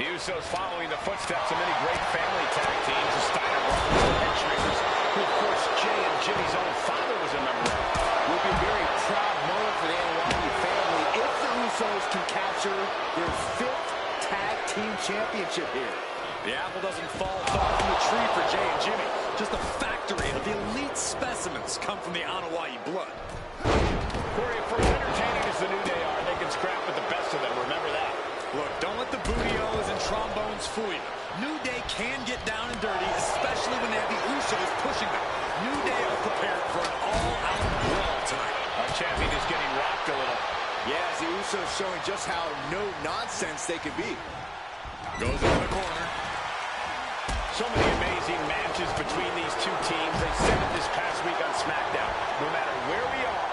The Usos following the footsteps of many great family tag teams, the Steiner brothers and Head Shrinkers, who of course Jay and Jimmy's own father was a member of. It would be a very proud moment for the Anoa'i family if the Usos can capture their 5th tag team championship here. The apple doesn't fall far from the tree for Jay and Jimmy. Just a factory of elite specimens come from the Anoa'i blood. Corey, for as entertaining as the New Day are, they can scrap with the best of them. Remember that. Look, don't let the bootios and trombones fool you. New Day can get down and dirty, especially when they have the Usos pushing them. New Day are prepared for an all-out brawl tonight. Our champion is getting rocked a little. Yeah, the Usos showing just how no-nonsense they can be. Goes into the corner. So many amazing matches between these two teams. They said it this past week on SmackDown. No matter where we are,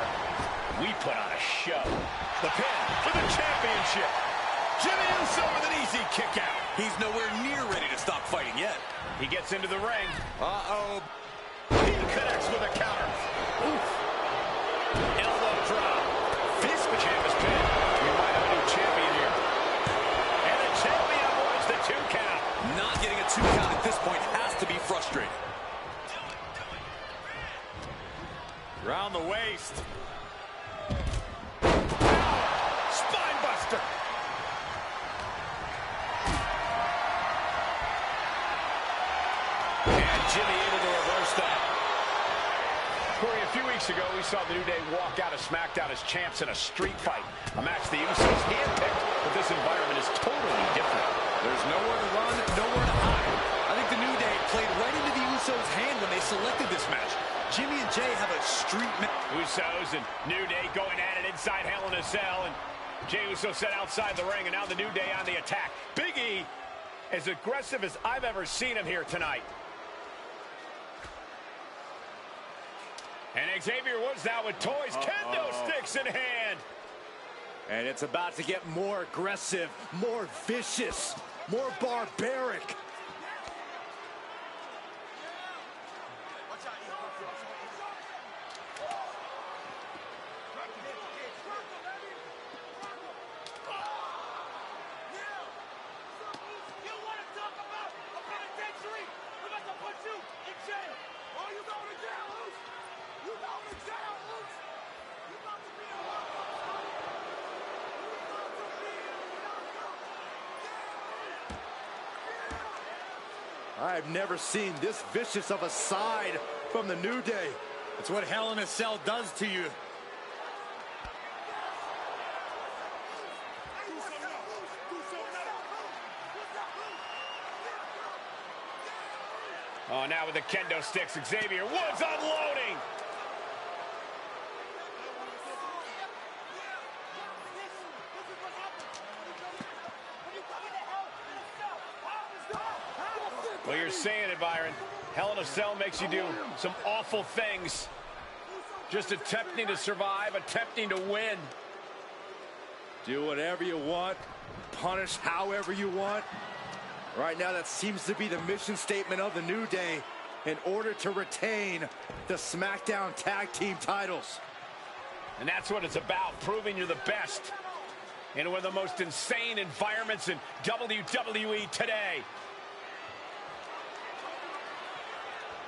we put on a show. The pin for the championship. Jimmy Uso with an easy kick out. He's nowhere near ready to stop fighting yet. He gets into the ring. Uh-oh. He connects with a counter. Oof. Elbow drop. Fist champ is pinned. We might have a new champion here. And the champion avoids the 2 count. Not getting a 2 count at this point has to be frustrating. weeks ago, we saw the New Day walk out of SmackDown as champs in a street fight. A match the Usos handpicked, but this environment is totally different. There's nowhere to run, nowhere to hide. I think the New Day played right into the Usos' hand when they selected this match. Jimmy and Jay have a street match. Usos and New Day going at it inside Hell in a Cell, and Jey Uso set outside the ring, and now the New Day on the attack. Big E, as aggressive as I've ever seen him here tonight. And Xavier Woods now with toys, kendo sticks in hand. And it's about to get more aggressive, more vicious, more barbaric. I've never seen this vicious of a side from the New Day. It's what Hell in a Cell does to you. Oh, now with the kendo sticks, Xavier Woods unloading. Well, you're saying it, Byron. Hell in a Cell makes you do some awful things. Just attempting to survive, attempting to win. Do whatever you want, punish however you want. Right now, that seems to be the mission statement of the New Day in order to retain the SmackDown Tag Team titles. And that's what it's about, proving you're the best in one of the most insane environments in WWE today.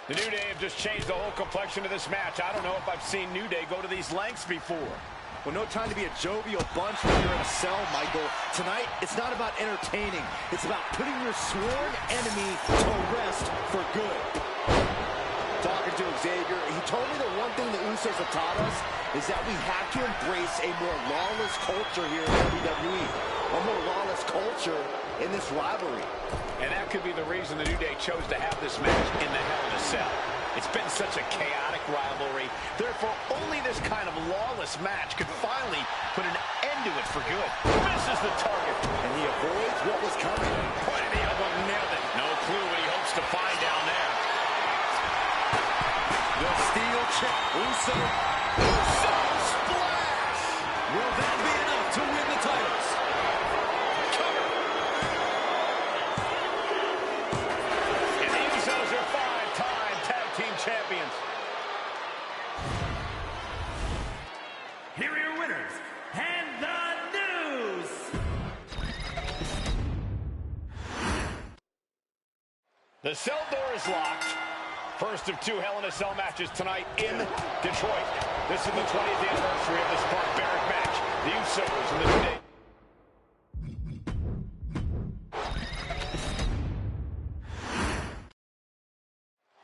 The New Day have just changed the whole complexion of this match. I don't know if I've seen New Day go to these lengths before. Well, no time to be a jovial bunch when you're in a cell, Michael. Tonight, it's not about entertaining. It's about putting your sworn enemy to rest for good. Talking to Xavier, he told me the one thing the Usos have taught us is that we have to embrace a more lawless culture here in WWE. A more lawless culture in this rivalry. And that could be the reason the New Day chose to have this match in the Hell in a Cell. It's been such a chaotic rivalry. Therefore, only this kind of lawless match could finally put an end to it for good. Misses the target. And he avoids what was coming. Point of the elbow, nailed it. No clue what he hopes to find down there. The steel chip. Uso splash. Will that be enough to win the titles? Champions. Here are your winners, and the news. The cell door is locked. First of two Hell in a Cell matches tonight in Detroit. This is the 20th anniversary of this barbaric match. The Usos and the New Day.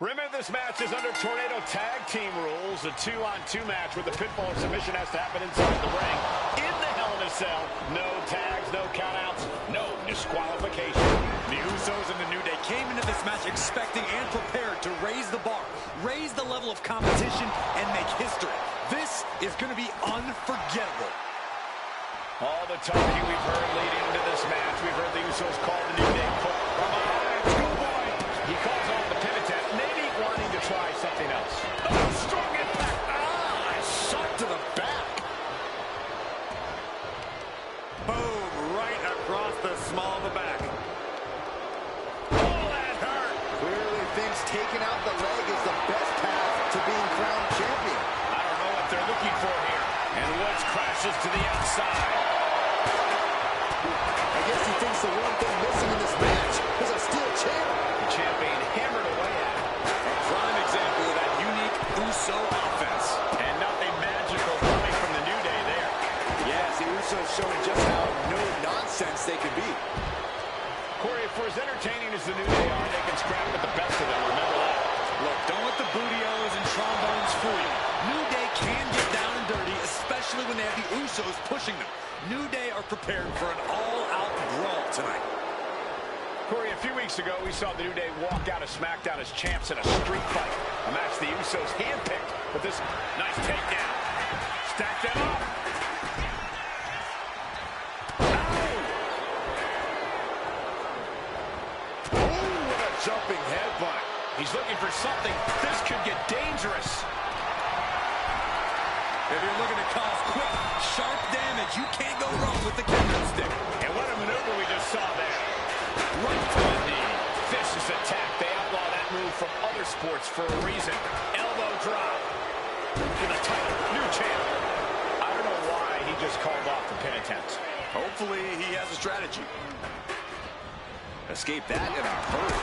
Remember, this match is under Tornado Tag Team rules. A 2-on-2 match with the pinfall or submission has to happen inside the ring. In the Hell in a Cell, no tags, no countouts, no disqualification. The Usos and the New Day came into this match expecting and prepared to raise the bar, raise the level of competition, and make history. This is going to be unforgettable. All the talking we've heard leading into this match, we've heard the Usos call the New Day from behind. Schoolboy, he calls off the pin attempt, maybe wanting to try something else. Oh, strong impact. Shot to the back. Boom, right across the small of the back. Oh, that hurt. Clearly thinks taking out the leg is the best path to being crowned champion. I don't know what they're looking for here. And Woods crashes to the outside. I guess he thinks the one thing missing in this match is a steel chair. The champion hammered away at it. A prime example of that unique Uso offense. And nothing magical coming from the New Day there. Yes, the Usos showing just how no-nonsense they can be. Corey, for as entertaining as the New Day are, they can scrap with the best of them. Remember that. Look, don't let the bootios and trombones fool you. New Day can get down and dirty, especially when they have the Usos pushing them. New Day are prepared for an all-out brawl tonight. Corey, a few weeks ago, we saw the New Day walk out of SmackDown as champs in a street fight, a match the Usos handpicked. But this nice takedown. Stack them up. Oh, what a jumping headbutt. He's looking for something. This could get dangerous. If you're looking to cause quick, sharp damage, you can't go wrong with the kendo stick. And what a maneuver we just saw there. Right to the knee. Vicious attack. They outlaw that move from other sports for a reason. Elbow drop. For the title. New champ. I don't know why he just called off the pin attempt. Hopefully he has a strategy. Escape that in a hurry.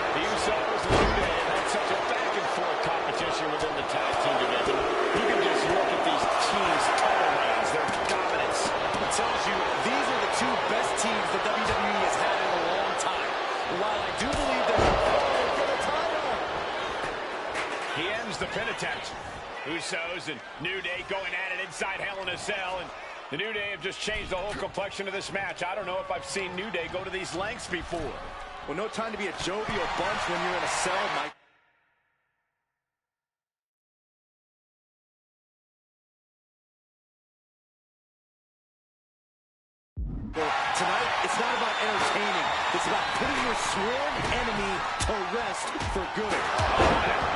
The Usos and New Day have had such a back-and-forth competition within the tag team division. You can just look at these teams' title reigns, their dominance. It tells you these are the two best teams the WWE has had in a long time. While I do believe they're fighting for the title. He ends the pin attempt. Usos and New Day going at it inside Hell in a Cell. And the New Day have just changed the whole complexion of this match. I don't know if I've seen New Day go to these lengths before. Well, no time to be a jovial bunch when you're in a cell, Mike. Tonight, it's not about entertaining. It's about putting your sworn enemy to rest for good.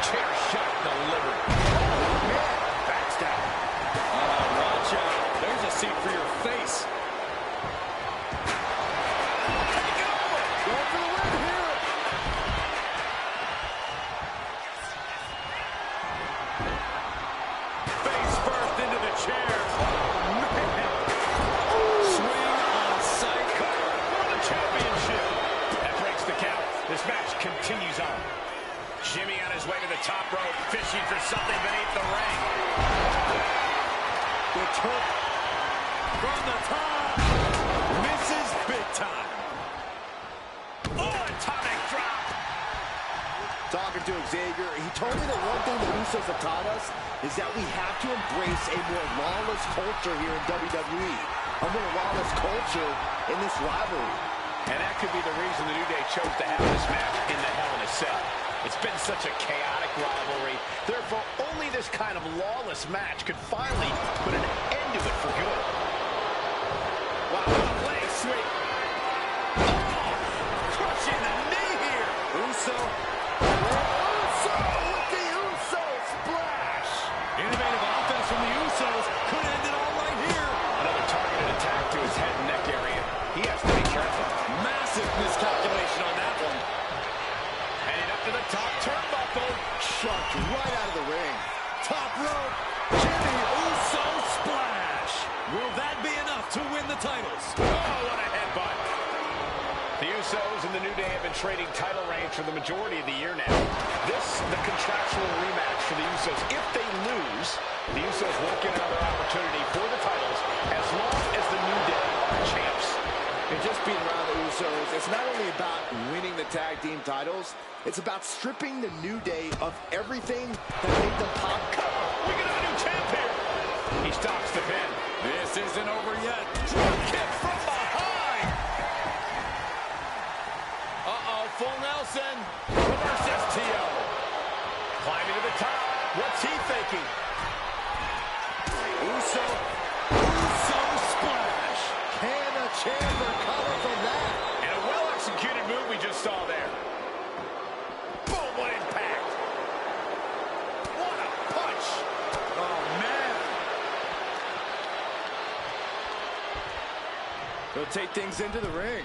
Chair shot delivered. Oh, man. Backs down. Watch out. There's a seat for your face. Going for the win here. Face first into the chair. Oh, man. Swing on sight. For the championship. That breaks the count. This match continues on. Jimmy on his way to the top rope, fishing for something beneath the ring. The Turk from the top. Misses big time. Oh, atomic drop. Talking to Xavier, he told me that one thing the Usos have taught us is that we have to embrace a more lawless culture here in WWE. A more lawless culture in this rivalry. And that could be the reason the New Day chose to have this match in the Hell in a Cell. It's been such a chaotic rivalry. Therefore, only this kind of lawless match could finally put an end to it for good. Wow, what a leg sweep. Oh, crushing the knee here. Uso. Uso with the Uso splash. Innovative offense from the Usos. Could end it all right here. Another targeted attack to his head and neck area. He has to be careful. Massive miscalculation on that one. Heading up to the top turnbuckle. Shucked right out of the ring. Top rope. Jimmy Uso splash. Will that be enough to win the titles? Oh, what a headbutt. The Usos and the New Day have been trading title reigns for the majority of the year now. This, the contractual rematch for the Usos. If they lose, the Usos won't get another opportunity for the titles as long as the New Day are champs. And just being around the Usos, it's not only about winning the tag team titles, it's about stripping the New Day of everything that made them pop. We got a new champ here. He stops the pin. This isn't over yet. Drop kick from behind. Uh-oh, full Nelson. Reverse STO. Climbing to the top. What's he thinking? Uso splash. Can a champ recover from that? And a well-executed move we just saw there. Boom, what impact. What a punch. Oh, man. He'll take things into the ring.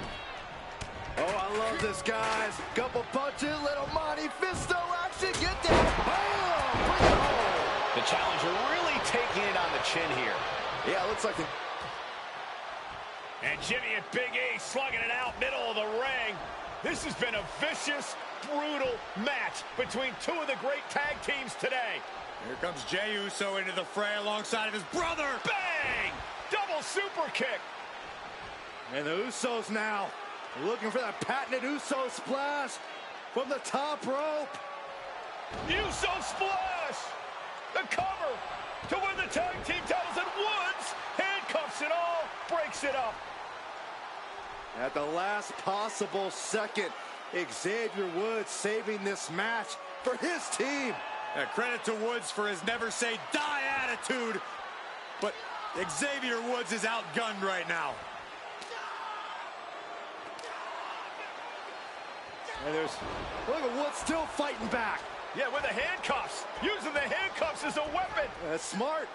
Oh, I love this, guys. Couple punches, little Monty Fisto action. Get down. Oh, bring it home. The challenger really taking it on the chin here. Yeah, looks like the... And Jimmy and Big E slugging it out middle of the ring. This has been a vicious, brutal match between two of the great tag teams today. Here comes Jey Uso into the fray alongside of his brother. Bang! Double super kick. And the Usos now looking for that patented Uso splash from the top rope. Uso splash. The cover to win the tag team titles, and Woods handcuffs it all, breaks it up. At the last possible second, Xavier Woods saving this match for his team. Credit to Woods for his never say die attitude, but Xavier Woods is outgunned right now. And look at Woods still fighting back. Yeah, with the handcuffs. Using the handcuffs as a weapon. That's smart.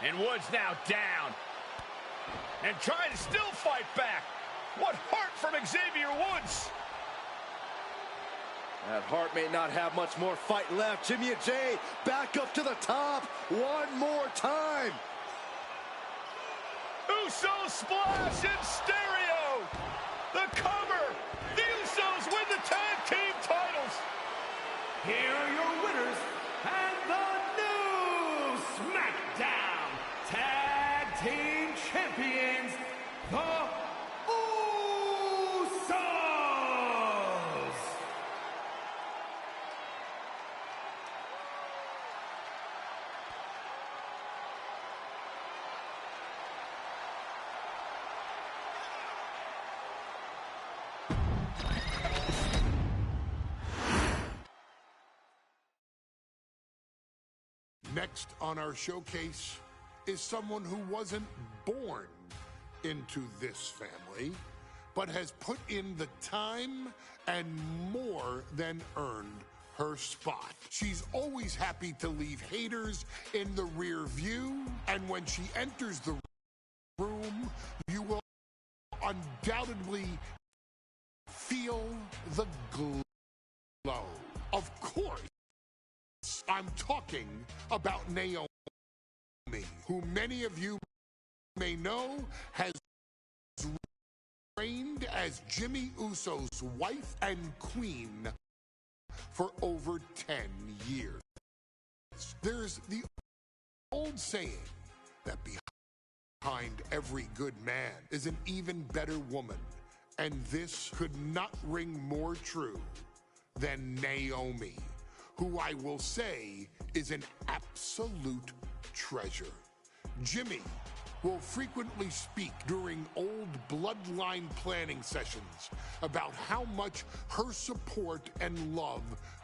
And Woods now down. And trying to still fight back. What heart from Xavier Woods. That Hart may not have much more fight left. Jimmy and Jay back up to the top one more time. Uso splash in stereo. The cover. The Usos win the tag team titles. Here are your winners and the new SmackDown Tag Team Champions, the Usos. Next on our showcase is someone who wasn't born into this family, but has put in the time and more than earned her spot. She's always happy to leave haters in the rear view, and when she enters the room, you will undoubtedly feel the glow. Of course, I'm talking about Naomi, who many of you may know has reigned as Jimmy Uso's wife and queen for over 10 years. There's the old saying that behind every good man is an even better woman, and this could not ring more true than Naomi, who I will say is an absolute treasure. Jimmy will frequently speak during old bloodline planning sessions about how much her support and love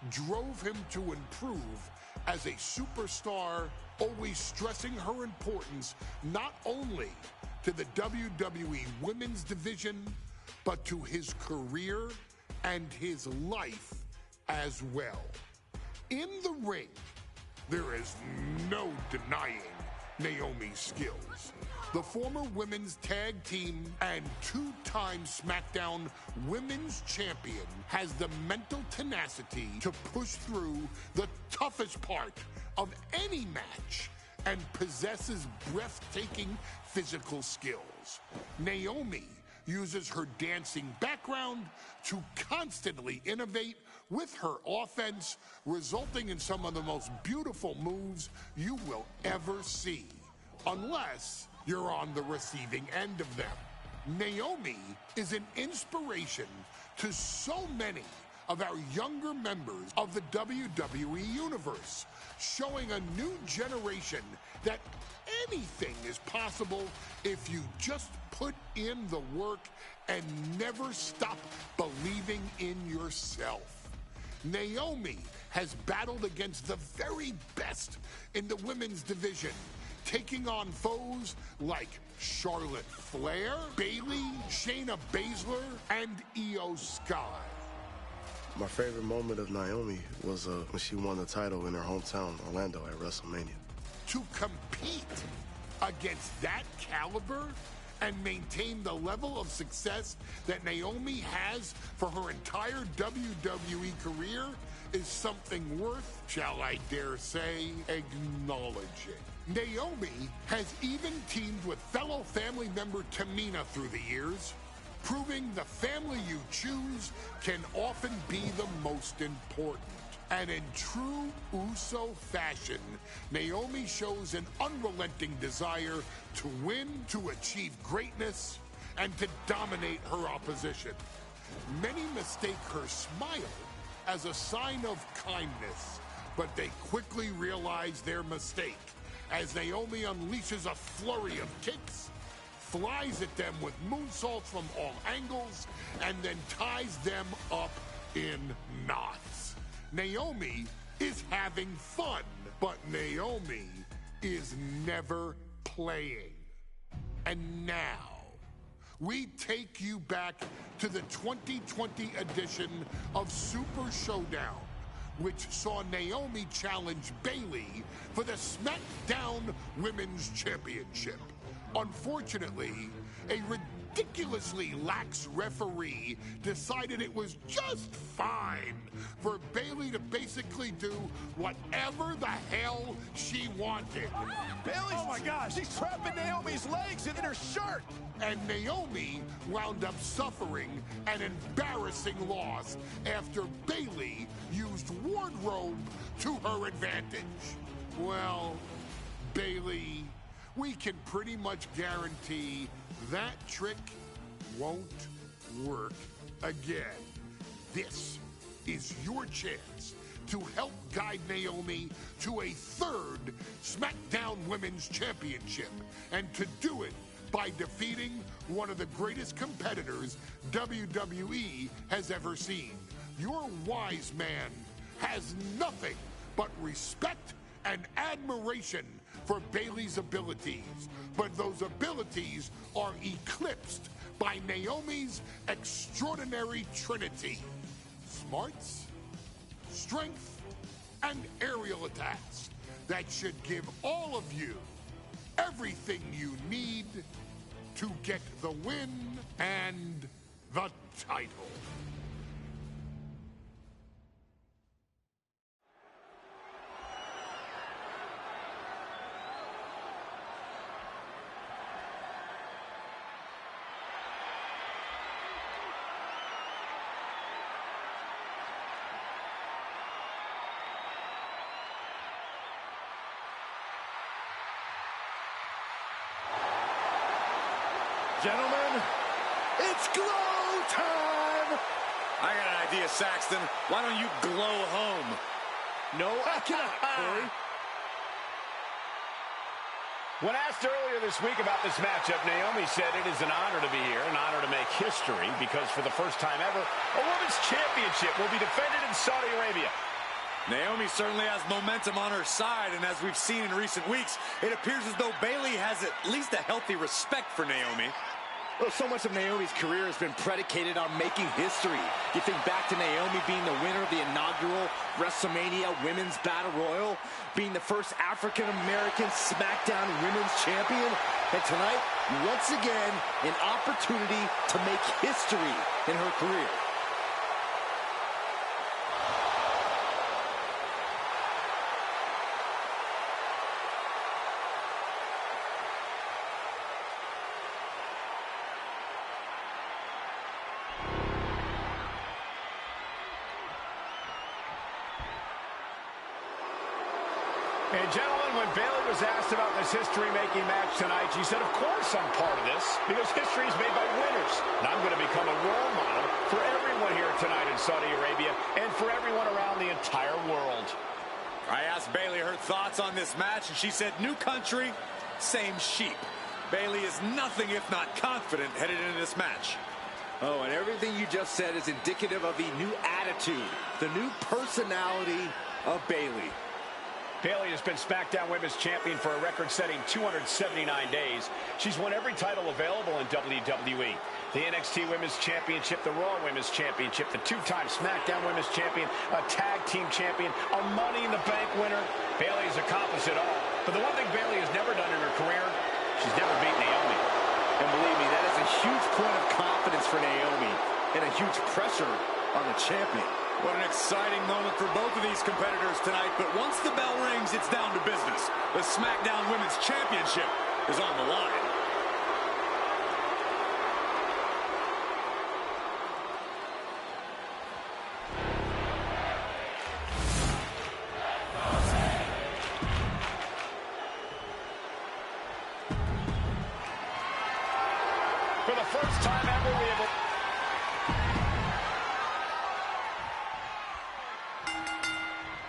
drove him to improve as a superstar, always stressing her importance not only to the WWE Women's Division, but to his career and his life as well. In the ring, there is no denying Naomi's skills. The former women's tag team and two-time SmackDown Women's Champion has the mental tenacity to push through the toughest part of any match and possesses breathtaking physical skills. Naomi uses her dancing background to constantly innovate with her offense, resulting in some of the most beautiful moves you will ever see, unless you're on the receiving end of them. Naomi is an inspiration to so many of our younger members of the WWE Universe, showing a new generation that anything is possible if you just put in the work and never stop believing in yourself. Naomi has battled against the very best in the women's division, taking on foes like Charlotte Flair, Bayley, Shayna Baszler, and Io Sky. My favorite moment of Naomi was when she won the title in her hometown, Orlando, at WrestleMania. To compete against that caliber and maintain the level of success that Naomi has for her entire WWE career is something worth, shall I dare say, acknowledging. Naomi has even teamed with fellow family member Tamina through the years, proving the family you choose can often be the most important. And in true Uso fashion, Naomi shows an unrelenting desire to win, to achieve greatness, and to dominate her opposition. Many mistake her smile as a sign of kindness, but they quickly realize their mistake as Naomi unleashes a flurry of kicks, flies at them with moonsaults from all angles, and then ties them up in knots. Naomi is having fun, but Naomi is never playing. And now, we take you back to the 2020 edition of Super Showdown, which saw Naomi challenge Bayley for the SmackDown Women's Championship. Unfortunately, a ridiculously lax referee decided it was just fine for Bayley to basically do whatever the hell she wanted. Bayley's, oh my gosh, she's trapping Naomi's legs in her shirt. And Naomi wound up suffering an embarrassing loss after Bayley used wardrobe to her advantage. Well, Bayley, we can pretty much guarantee that trick won't work again. This is your chance to help guide Naomi to a third SmackDown Women's Championship, and to do it by defeating one of the greatest competitors WWE has ever seen. Your wise man has nothing but respect and admiration for Bayley's abilities, but those abilities are eclipsed by Naomi's extraordinary trinity: smarts, strength, and aerial attacks that should give all of you everything you need to get the win and the title. Gentlemen, it's glow time! I got an idea, Saxton. Why don't you glow home? No, I cannot, Corey. When asked earlier this week about this matchup, Naomi said it is an honor to be here, an honor to make history, because for the first time ever, a women's championship will be defended in Saudi Arabia. Naomi certainly has momentum on her side, and as we've seen in recent weeks, it appears as though Bayley has at least a healthy respect for Naomi. Well, so much of Naomi's career has been predicated on making history. You think back to Naomi being the winner of the inaugural WrestleMania Women's Battle Royal, being the first African-American SmackDown Women's Champion, and tonight, once again, an opportunity to make history in her career. And gentlemen, when Bayley was asked about this history-making match tonight, she said, of course I'm part of this, because history is made by winners. And I'm going to become a role model for everyone here tonight in Saudi Arabia and for everyone around the entire world. I asked Bayley her thoughts on this match, and she said, new country, same sheep. Bayley is nothing if not confident headed into this match. Oh, and everything you just said is indicative of the new attitude, the new personality of Bayley. Bayley has been SmackDown Women's Champion for a record-setting 279 days. She's won every title available in WWE. The NXT Women's Championship, the Raw Women's Championship, the two-time SmackDown Women's Champion, a Tag Team Champion, a Money in the Bank winner. Bayley has accomplished it all. But the one thing Bayley has never done in her career, she's never beat Naomi. And believe me, that is a huge point of confidence for Naomi and a huge pressure on the champion. What an exciting moment for both of these competitors tonight, but once the bell rings, it's down to business. The SmackDown Women's Championship is on the line.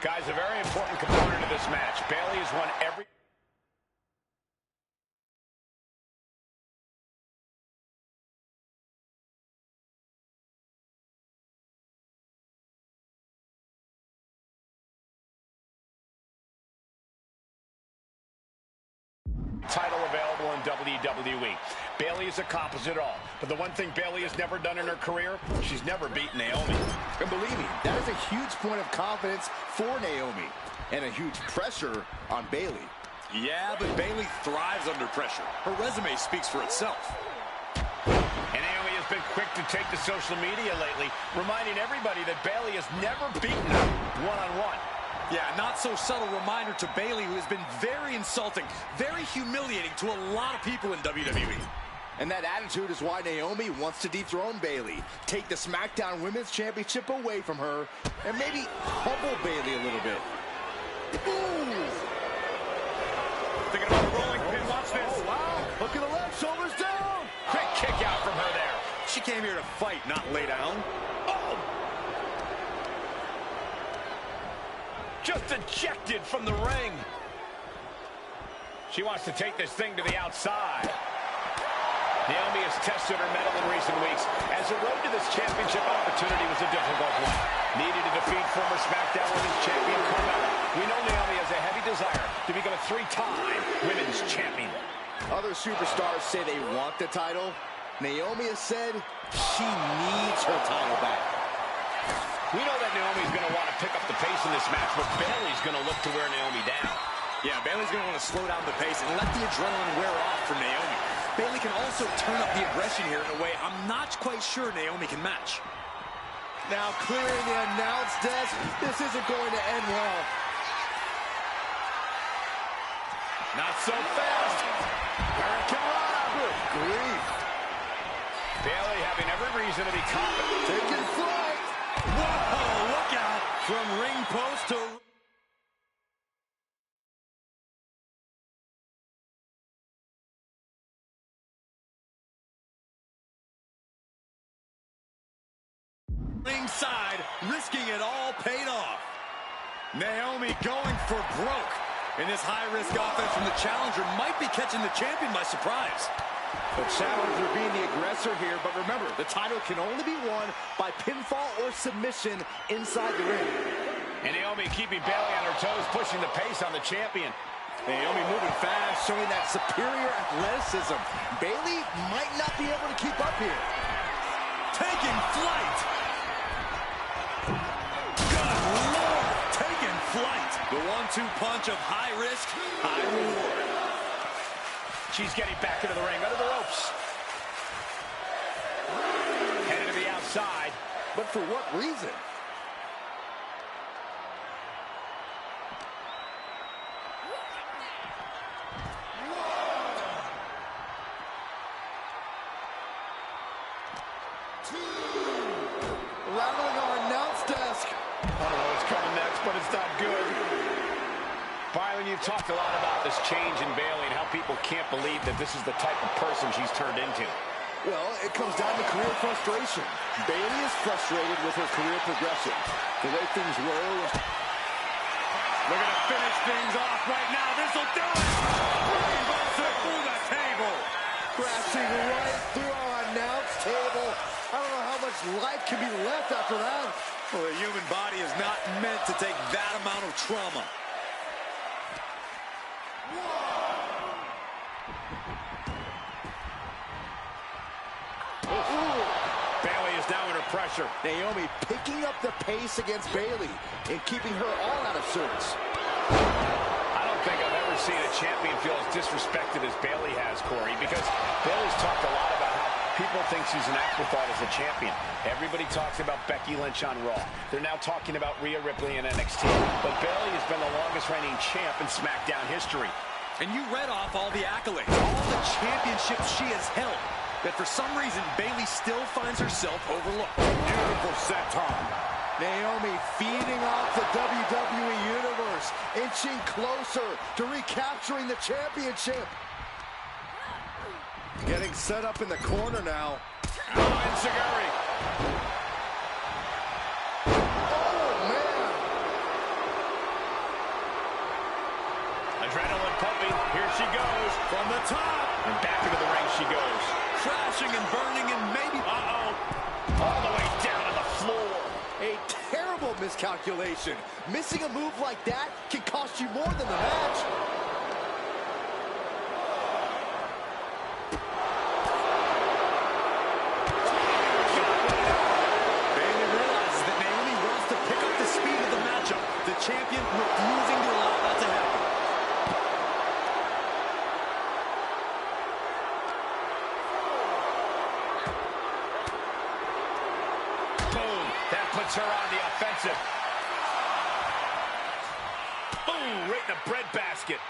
Guys, a very important component of this match. Bayley has won every... title available in WWE. Bayley has accomplished it all. But the one thing Bayley has never done in her career, she's never beaten Naomi. And believe me, that is a huge point of confidence for Naomi. And a huge pressure on Bayley. Yeah, but Bayley thrives under pressure. Her resume speaks for itself. And Naomi has been quick to take to social media lately, reminding everybody that Bayley has never beaten her one-on-one. Yeah, not so subtle reminder to Bayley, who has been very insulting, very humiliating to a lot of people in WWE. And that attitude is why Naomi wants to dethrone Bayley, take the SmackDown Women's Championship away from her, and maybe humble Bayley a little bit. Ooh. Thinking about a rolling pin. Watch this. Oh, wow. Look at the left, shoulders down. Quick kick out from her there. She came here to fight, not lay down. Oh. Just ejected from the ring. She wants to take this thing to the outside. Naomi has tested her mettle in recent weeks, as the road to this championship opportunity was a difficult one. Needed to defeat former SmackDown Women's Champion Carmella. We know Naomi has a heavy desire to become a 3-time Women's Champion. Other superstars say they want the title. Naomi has said she needs her title back. We know that Naomi's going to want to pick up the pace in this match, but Bayley's going to look to wear Naomi down. Yeah, Bayley's going to want to slow down the pace and let the adrenaline wear off for Naomi. Bayley can also turn up the aggression here in a way I'm not quite sure Naomi can match. Now clearing the announce desk, this isn't going to end well. Not so fast. Hurricane Rana. Good grief. Bayley having every reason to be confident. Taking flight. Whoa, look out. From ring post to... ringside, risking it all paid off. Naomi going for broke. And this high-risk offense from the challenger might be catching the champion by surprise. The challenger being the aggressor here, but remember, the title can only be won by pinfall or submission inside the ring. And Naomi keeping Bayley on her toes, pushing the pace on the champion. Naomi moving fast, showing that superior athleticism. Bayley might not be able to keep up here. Taking flight. Good Lord, taking flight. The 1-2 punch of high risk, high reward. She's getting back into the ring, under the ropes. Headed to the outside. But for what reason? Rattling our announce desk. I don't know what's coming next, but it's not good. Byron, you've talked a lot about this change in Bayley and how people can't believe that this is the type of person she's turned into. Well, it comes down to career frustration. Bayley is frustrated with her career progression. The way things were. We're going to finish things off right now. This will do it. Brainbuster through the table. Crashing right through our announce table. I don't know how much life can be left after that. Well, the human body is not meant to take that amount of trauma. Bayley is now under pressure. Naomi picking up the pace against Bayley and keeping her all out of sorts. I don't think I've ever seen a champion feel as disrespected as Bayley has, Corey, because Bayley's talked a lot about how people think she's an afterthought as a champion. Everybody talks about Becky Lynch on Raw. They're now talking about Rhea Ripley in NXT. But Bayley has been the longest reigning champ in SmackDown history. And you read off all the accolades, all the championships she has held. That for some reason, Bayley still finds herself overlooked. Beautiful senton. Naomi feeding off the WWE Universe, inching closer to recapturing the championship. Getting set up in the corner now. Oh, Enziguri. Oh, man. miscalculation. Missing a move like that can cost you more than the match. Bayley realizes that Naomi wants to pick up the speed of the matchup. The champion refusing to allow that to happen. Boom. That puts her on the offensive. Boom. Right in the breadbasket.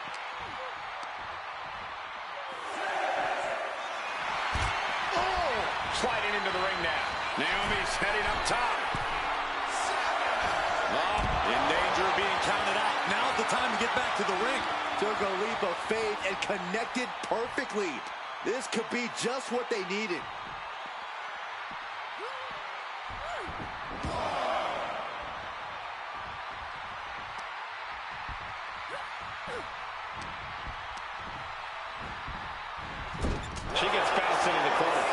Oh. Sliding into the ring now. Naomi's heading up top. Oh, in danger of being counted out. Now's the time to get back to the ring. Took a leap of faith and connected perfectly. This could be just what they needed. She gets bounced into the corner.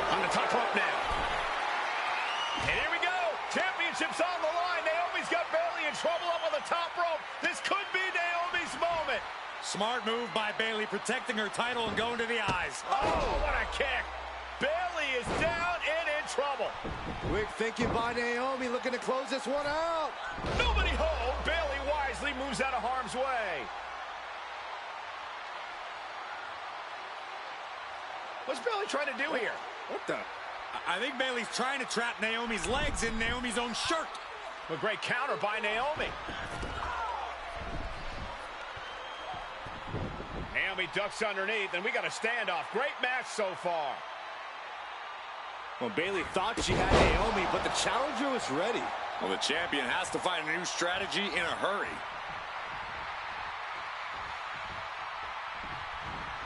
On the top rope now. And here we go. Championship's on the line. Naomi's got Bayley in trouble up on the top rope. This could be Naomi's moment. Smart move by Bayley, protecting her title and going to the eyes. Oh, what a kick. Bayley is down and in trouble. Quick thinking by Naomi, looking to close this one out. Nobody home. Bayley wisely moves out of harm's way. What's Bayley trying to do here? What the? I think Bayley's trying to trap Naomi's legs in Naomi's own shirt. A great counter by Naomi. Naomi ducks underneath, and we got a standoff. Great match so far. Well, Bayley thought she had Naomi, but the challenger was ready. Well, the champion has to find a new strategy in a hurry.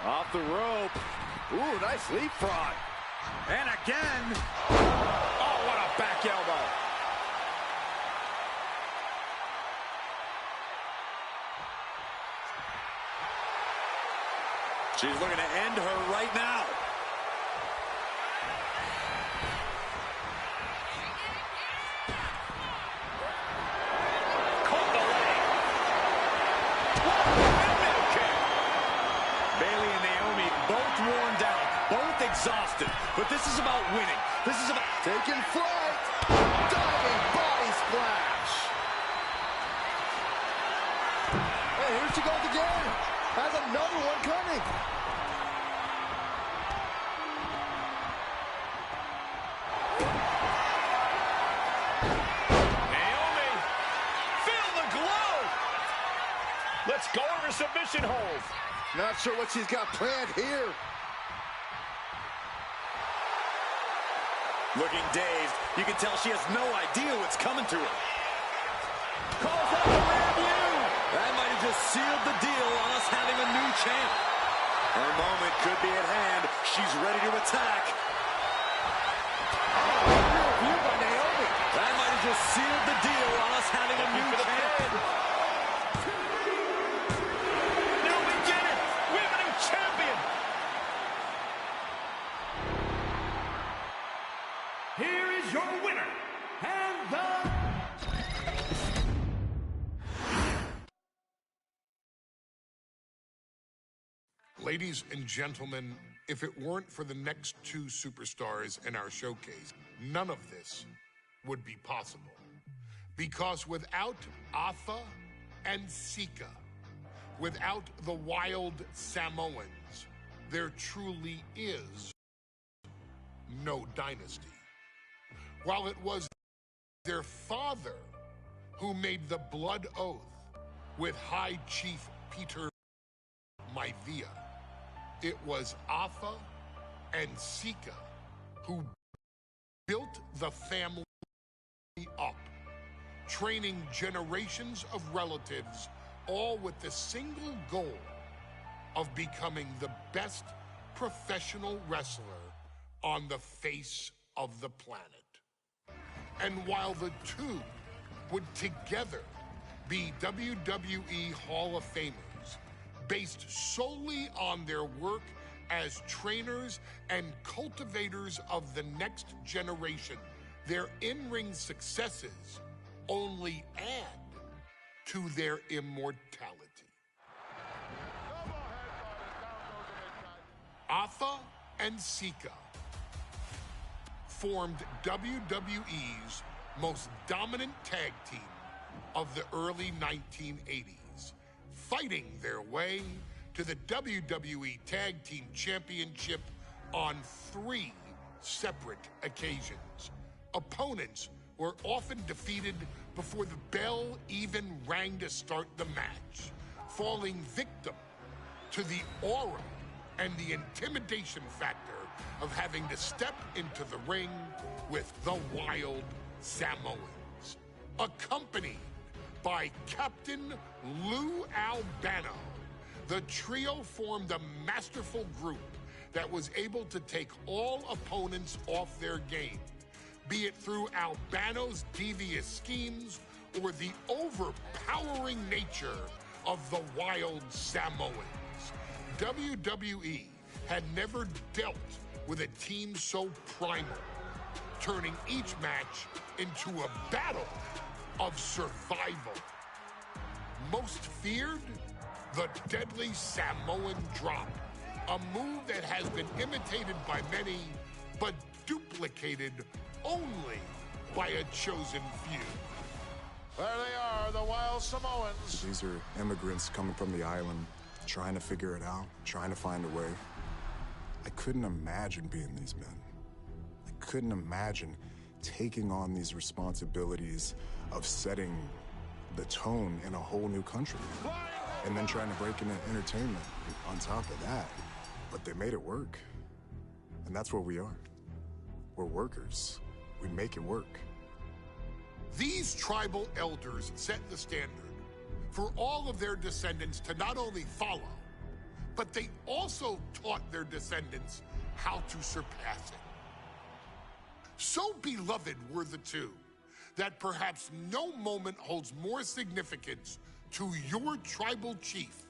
Off the rope. Ooh, nice leapfrog. And again. Oh, what a back elbow. She's looking to end her right now. Caught the leg. What a windmill kick. Bayley and Naomi both worn down, both exhausted. But this is about winning. This is about taking flight. Diving body splash. And here she goes again. Has another one coming. Naomi, feel the glow. Let's go over submission hold. Not sure what she's got planned here. looking dazed. You can tell she has no idea what's coming to her. Calls out the rear view. That might have just sealed the deal on us having a new champ. Her moment could be at hand. She's ready to attack. Rear view by Naomi. That might have just sealed the deal on us having a new champ. No, we did it. We have a new champion. Here is your winner, and the... Ladies and gentlemen, if it weren't for the next two superstars in our showcase, none of this would be possible. Because without Atha and Sika, without the Wild Samoans, there truly is no dynasty. While it was their father who made the blood oath with High Chief Peter Maivia, it was Atha and Sika who built the family up, training generations of relatives, all with the single goal of becoming the best professional wrestler on the face of the planet. And while the two would together be WWE Hall of Famers, based solely on their work as trainers and cultivators of the next generation, their in-ring successes only add to their immortality. Alpha and Sika formed WWE's most dominant tag team of the early 1980s, fighting their way to the WWE Tag Team Championship on 3 separate occasions. Opponents were often defeated before the bell even rang to start the match, falling victim to the aura and the intimidation factor of having to step into the ring with the Wild Samoans. Accompanied by Captain Lou Albano, the trio formed a masterful group that was able to take all opponents off their game, be it through Albano's devious schemes or the overpowering nature of the Wild Samoans. WWE had never dealt with a team so primal, turning each match into a battle of survival. Most feared, the deadly Samoan drop, a move that has been imitated by many, but duplicated only by a chosen few. There they are, the Wild Samoans. These are immigrants coming from the island, trying to figure it out, trying to find a way. I couldn't imagine being these men. I couldn't imagine taking on these responsibilities of setting the tone in a whole new country. And then trying to break into entertainment on top of that. But they made it work. And that's what we are. We're workers. We make it work. These tribal elders set the standard for all of their descendants to not only follow, but they also taught their descendants how to surpass it. So beloved were the two that perhaps no moment holds more significance to your tribal chief,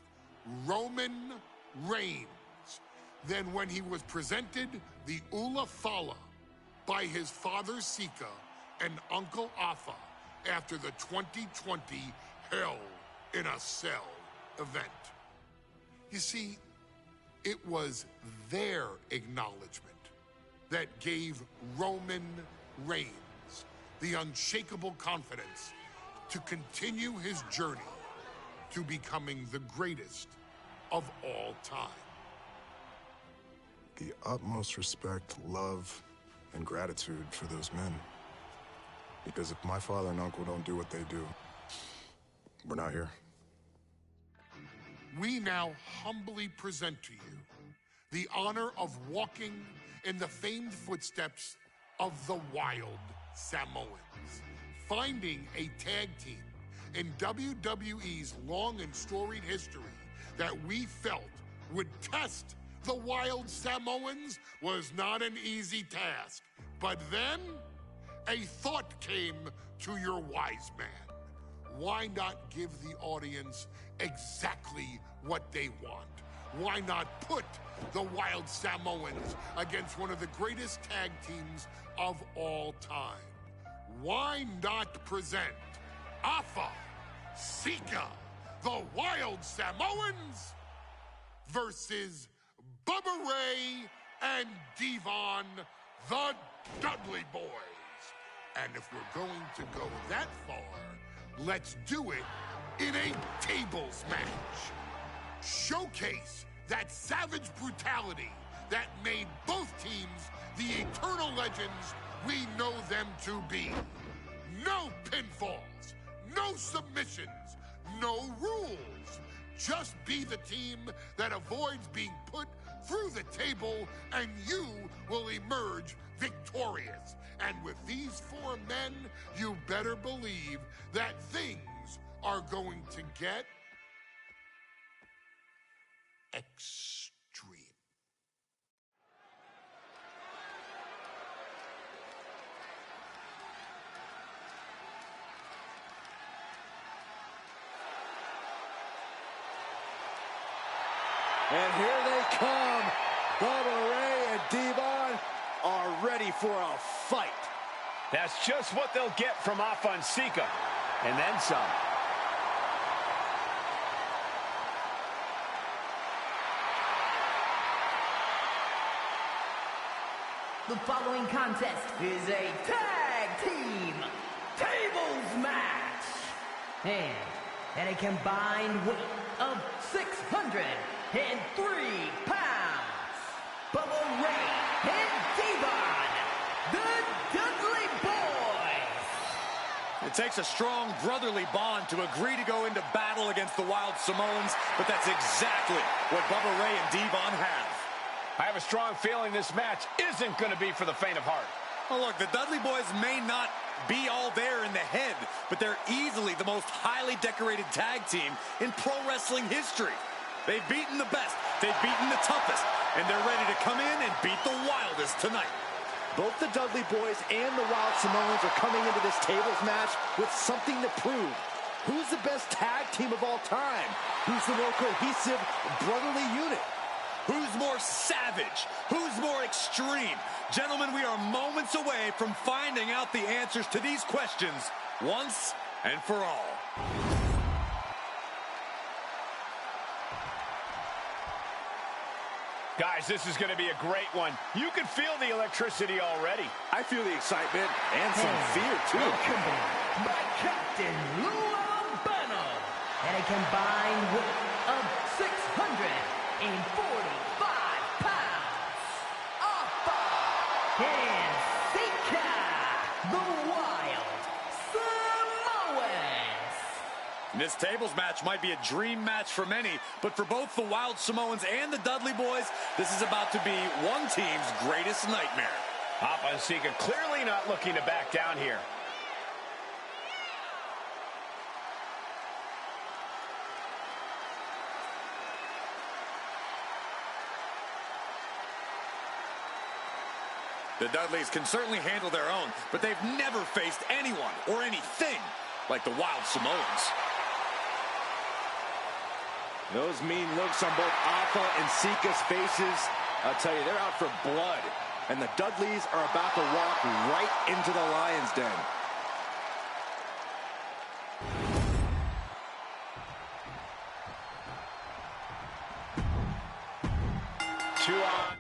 Roman Reigns, than when he was presented the Ula Fala by his father Sika and Uncle Afa after the 2020 Hell in a Cell event. You see, it was their acknowledgement that gave Roman Reigns the unshakable confidence to continue his journey to becoming the greatest of all time. The utmost respect, love, and gratitude for those men. Because if my father and uncle don't do what they do, we're not here. We now humbly present to you the honor of walking in the famed footsteps of the Wild Samoans, finding a tag team in WWE's long and storied history that we felt would test the Wild Samoans was not an easy task. But then, a thought came to your wise man. Why not give the audience exactly what they want? Why not put the Wild Samoans against one of the greatest tag teams of all time? Why not present Afa, Sika, the Wild Samoans versus Bubba Ray and Devon, the Dudley Boys? And if we're going to go that far, let's do it in a tables match. Showcase that savage brutality that made both teams the eternal legends we know them to be. No pinfalls, no submissions, no rules. Just be the team that avoids being put through the table, and you will emerge victorious. And with these four men, you better believe that things are going to get extreme. And here they come. Bubba Ray and Devon are ready for a fight. That's just what they'll get from Afonseca. And then some. The following contest is a tag team tables match. And at a combined weight of 603 pounds, Bubba Ray and Devon, the Dudley Boys. It takes a strong brotherly bond to agree to go into battle against the Wild Samoans, but that's exactly what Bubba Ray and Devon have. I have a strong feeling this match isn't going to be for the faint of heart. Oh, look, the Dudley Boys may not be all there in the head, but they're easily the most highly decorated tag team in pro wrestling history. They've beaten the best, they've beaten the toughest, and they're ready to come in and beat the wildest tonight. Both the Dudley Boys and the Wild Samoans are coming into this tables match with something to prove. Who's the best tag team of all time? Who's the more cohesive, brotherly unit? Who's more savage? Who's more extreme? Gentlemen, we are moments away from finding out the answers to these questions once and for all. Guys, this is going to be a great one. You can feel the electricity already. I feel the excitement and some fear, too. Accompanied by Captain Lou Albano at a combined weight of 645 pounds. Afonseca, the Wild Samoans. This tables match might be a dream match for many, but for both the Wild Samoans and the Dudley Boys, this is about to be one team's greatest nightmare. Afonseca clearly not looking to back down here. The Dudleys can certainly handle their own, but they've never faced anyone or anything like the Wild Samoans. Those mean looks on both Afa and Sika's faces. I'll tell you, they're out for blood. And the Dudleys are about to walk right into the lion's den. 2 on.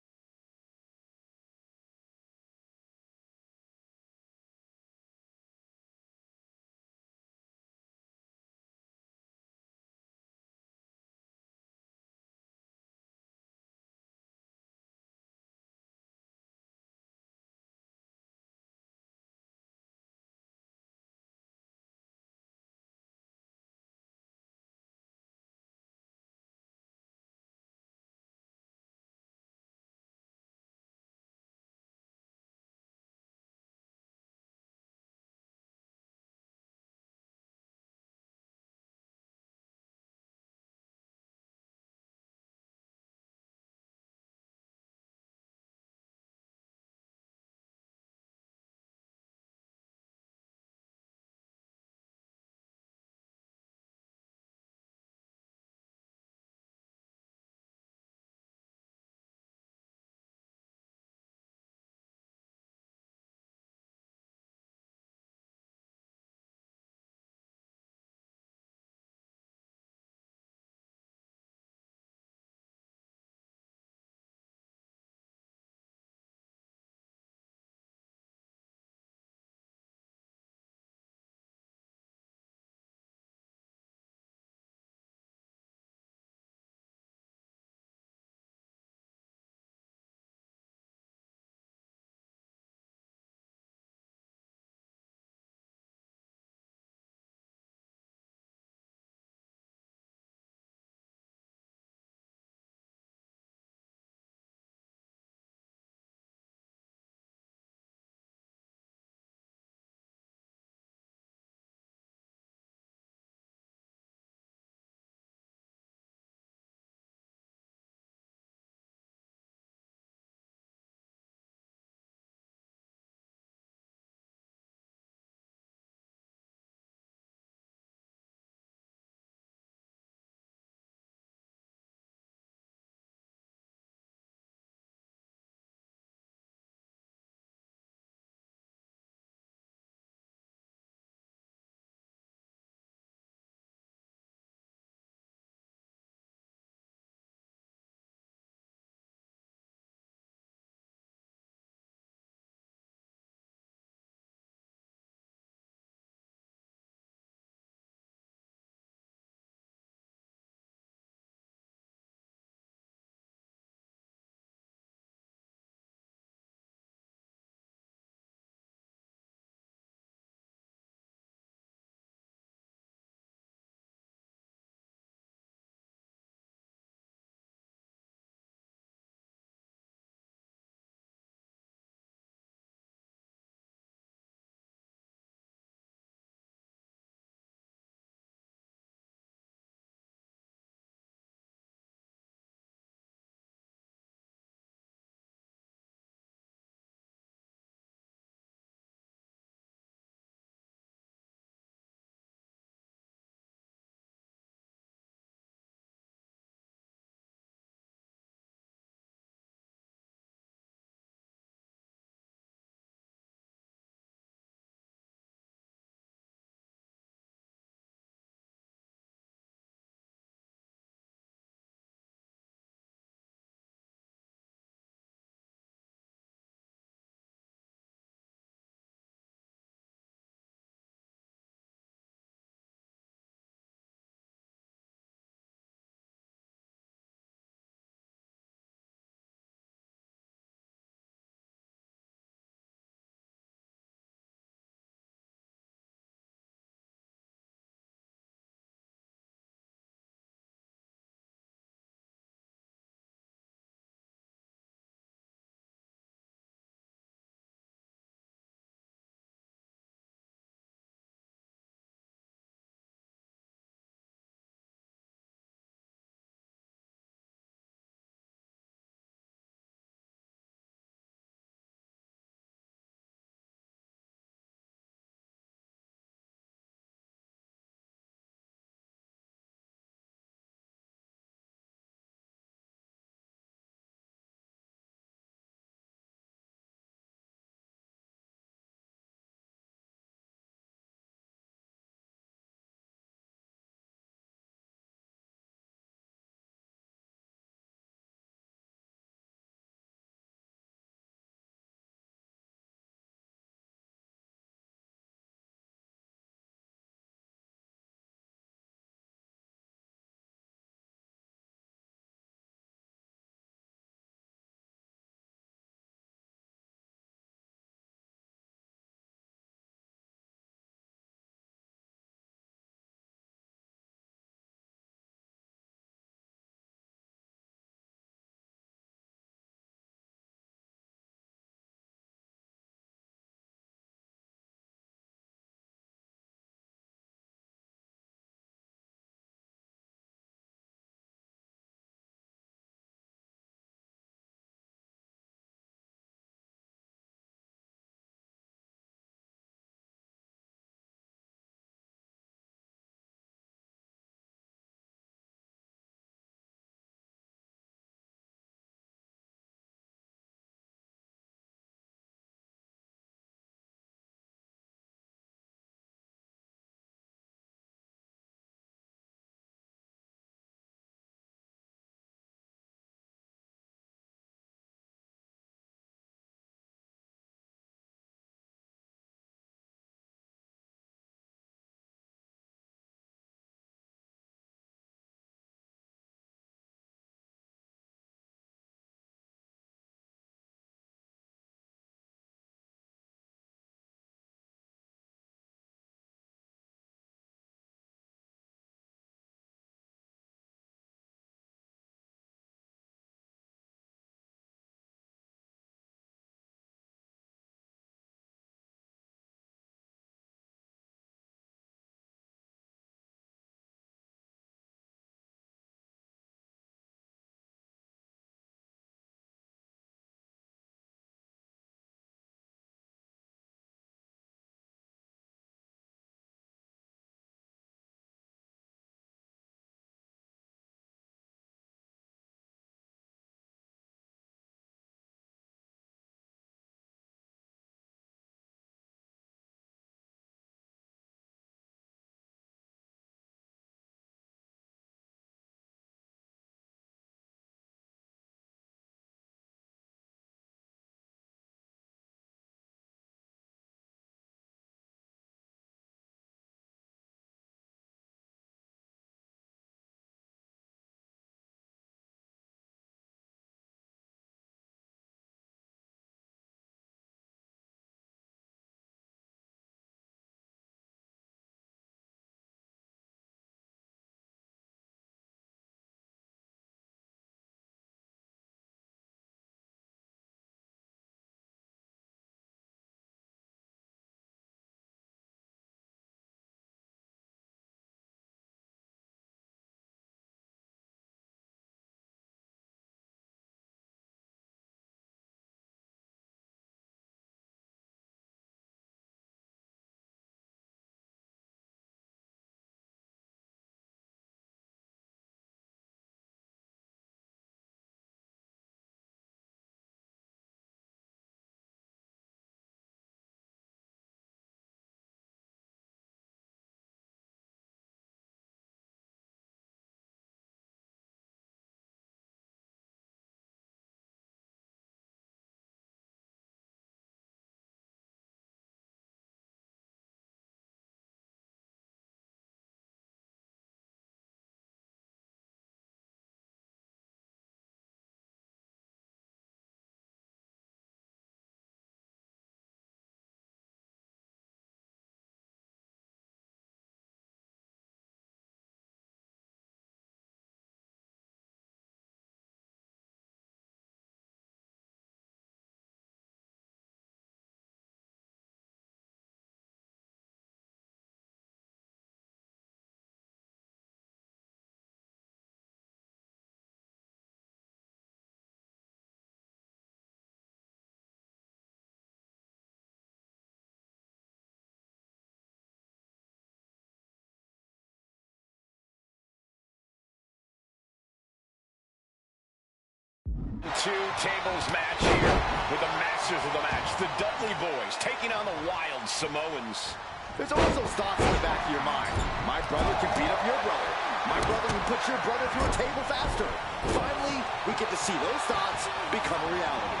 Two tables match here with the masters of the match, the Dudley Boys, taking on the Wild Samoans. There's always those thoughts in the back of your mind. My brother can beat up your brother. My brother can put your brother through a table faster. Finally, we get to see those thoughts become a reality.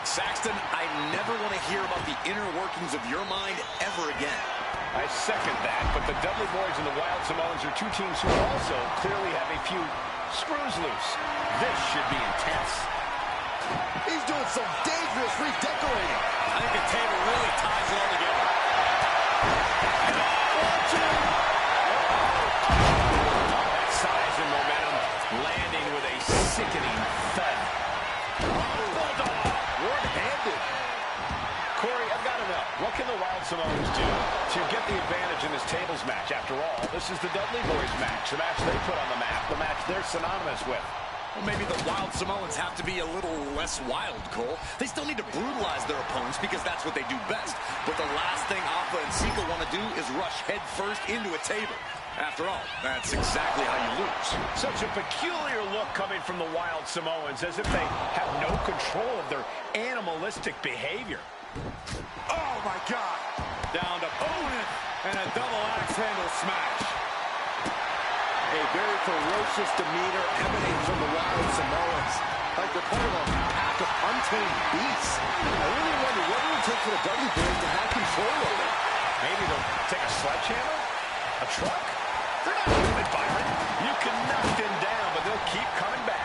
Saxton, I never want to hear about the inner workings of your mind ever again. I second that, but the Dudley Boys and the Wild Samoans are two teams who also clearly have a few screws loose. This should be intense. He's doing some dangerous redecorating. I think the table really ties it all together. Size and momentum landing with a sickening thud. Bulldog, one-handed. Corey, I've got to know, what can the Wild Samoans do to get the advantage in this tables match? After all, this is the Dudley Boys match, the match they put on the map, the match they're synonymous with. Well, maybe the Wild Samoans have to be a little less wild, Cole. They still need to brutalize their opponents because that's what they do best. But the last thing Alpha and Sika want to do is rush head first into a table. After all, that's exactly how you lose. Such a peculiar look coming from the Wild Samoans, as if they have no control of their animalistic behavior. Oh, my God. Down to opponent and a double axe handle smash. A very ferocious demeanor emanating from the Wild Samoans. Like they're part of a pack of untamed beasts. I really wonder what it would take for the Dudley Boys to have control over it. Maybe they'll take a sledgehammer? A truck? They're not human, Byron. You can knock them down, but they'll keep coming back.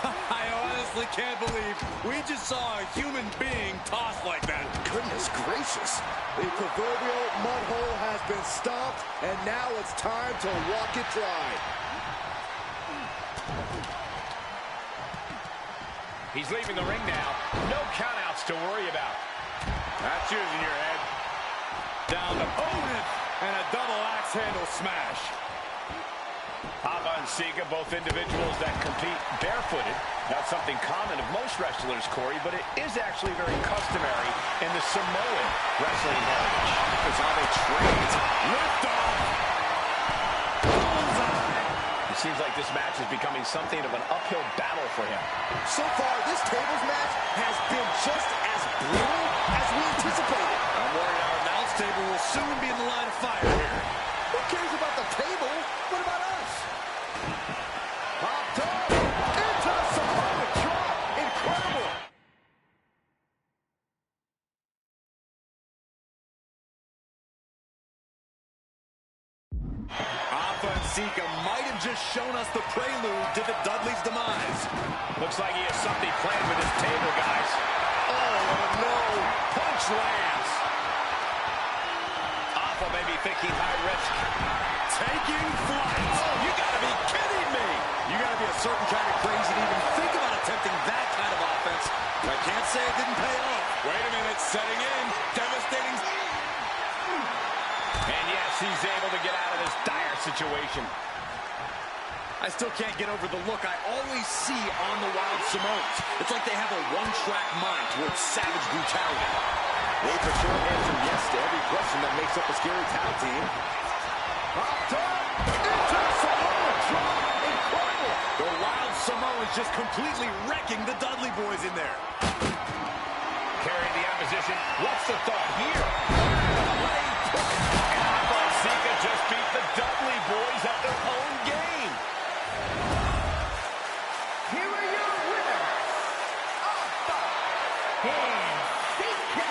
I honestly can't believe we just saw a human being tossed like that. Goodness gracious. The proverbial mud hole has been stomped, and now it's time to walk it dry. He's leaving the ring now. No countouts to worry about. That's using your head. Down to opponent and a double axe handle smash. Alpha and Sika, both individuals that compete barefooted. Not something common of most wrestlers, Corey, but it is actually very customary in the Samoan wrestling heritage. It's how they train. Lift off. It seems like this match is becoming something of an uphill battle for him. So far, this tables match has been just as brutal as we anticipated. I'm worried our announce table will soon be in the line of fire here. Who cares about the table? What about us? Popped up into the Samoan drop. Incredible. Alpha and Sika might have just shown us the prelude to the Dudley's demise. Looks like he has something planned with his table, guys. Oh, no. Punch lands. Alpha may be thinking high risk. Taking flight. Oh, you gotta be kidding me. You gotta be a certain kind of crazy to even think about attempting that kind of offense. I can't say it didn't pay off. Wait a minute, setting in. Devastating. And yes, he's able to get out of this dire situation. I still can't get over the look I always see on the Wild Samoans. It's like they have a one-track mind towards savage brutality. They for sure answer yes to every question that makes up a scary tag team. Popped up into the Samoan drop. Incredible. The Wild Samoans just completely wrecking the Dudley Boys in there. Carrying the opposition. What's the thought here? And Alpha and Sika just beat the Dudley Boys at their own game. Here are your winners, Alpha and Sika,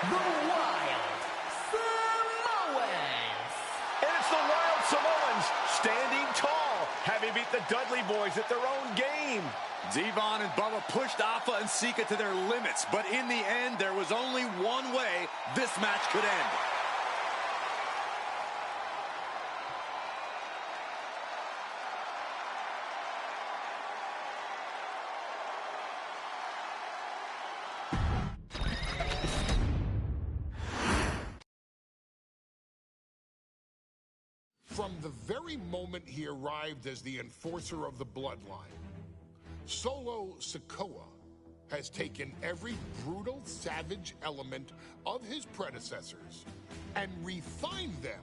the Wild Samoans. And it's the Wild Samoans standing tall, having beat the Dudley Boys at their own game. Devon and Bubba pushed Alpha and Sika to their limits, but in the end, there was only one way this match could end. From the very moment he arrived as the enforcer of the bloodline, Solo Sikoa has taken every brutal, savage element of his predecessors and refined them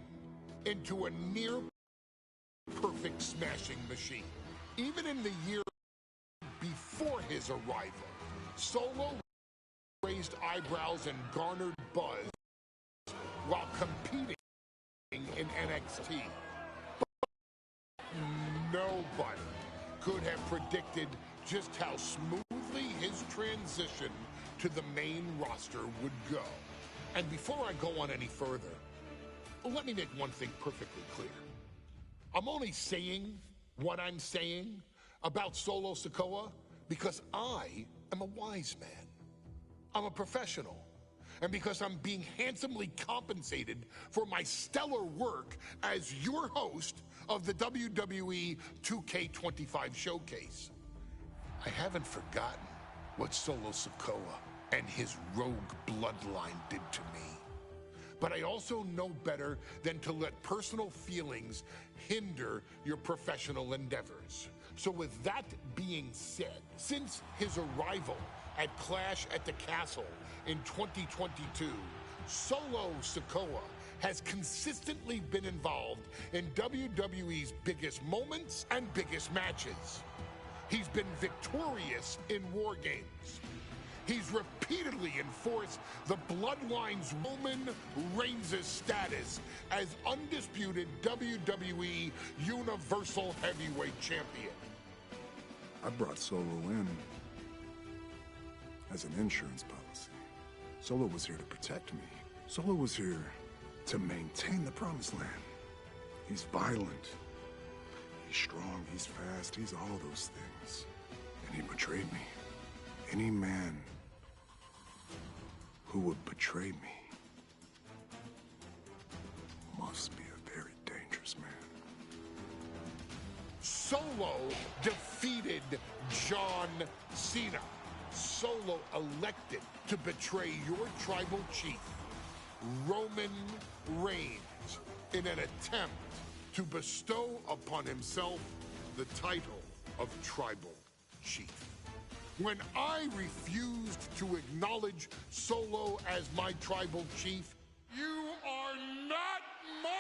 into a near-perfect smashing machine. Even in the year before his arrival, Solo raised eyebrows and garnered buzz while competing in NXT. But nobody could have predicted just how smoothly his transition to the main roster would go. And before I go on any further, let me make one thing perfectly clear. I'm only saying what I'm saying about Solo Sikoa because I am a wise man. I'm a professional. And because I'm being handsomely compensated for my stellar work as your host of the WWE 2K25 showcase. I haven't forgotten what Solo Sikoa and his rogue bloodline did to me. But I also know better than to let personal feelings hinder your professional endeavors. So with that being said, since his arrival at Clash at the Castle in 2022, Solo Sikoa has consistently been involved in WWE's biggest moments and biggest matches. He's been victorious in War Games. He's repeatedly enforced the Bloodline's Roman Reigns' status as undisputed WWE Universal Heavyweight Champion. I brought Solo in as an insurance policy. Solo was here to protect me. Solo was here to maintain the promised land. He's violent. He's strong, he's fast, he's all those things. And he betrayed me. Any man who would betray me must be a very dangerous man. Solo defeated John Cena. Solo elected to betray your tribal chief, Roman Reigns, in an attempt to bestow upon himself the title of tribal chief. When I refused to acknowledge Solo as my tribal chief, you are not my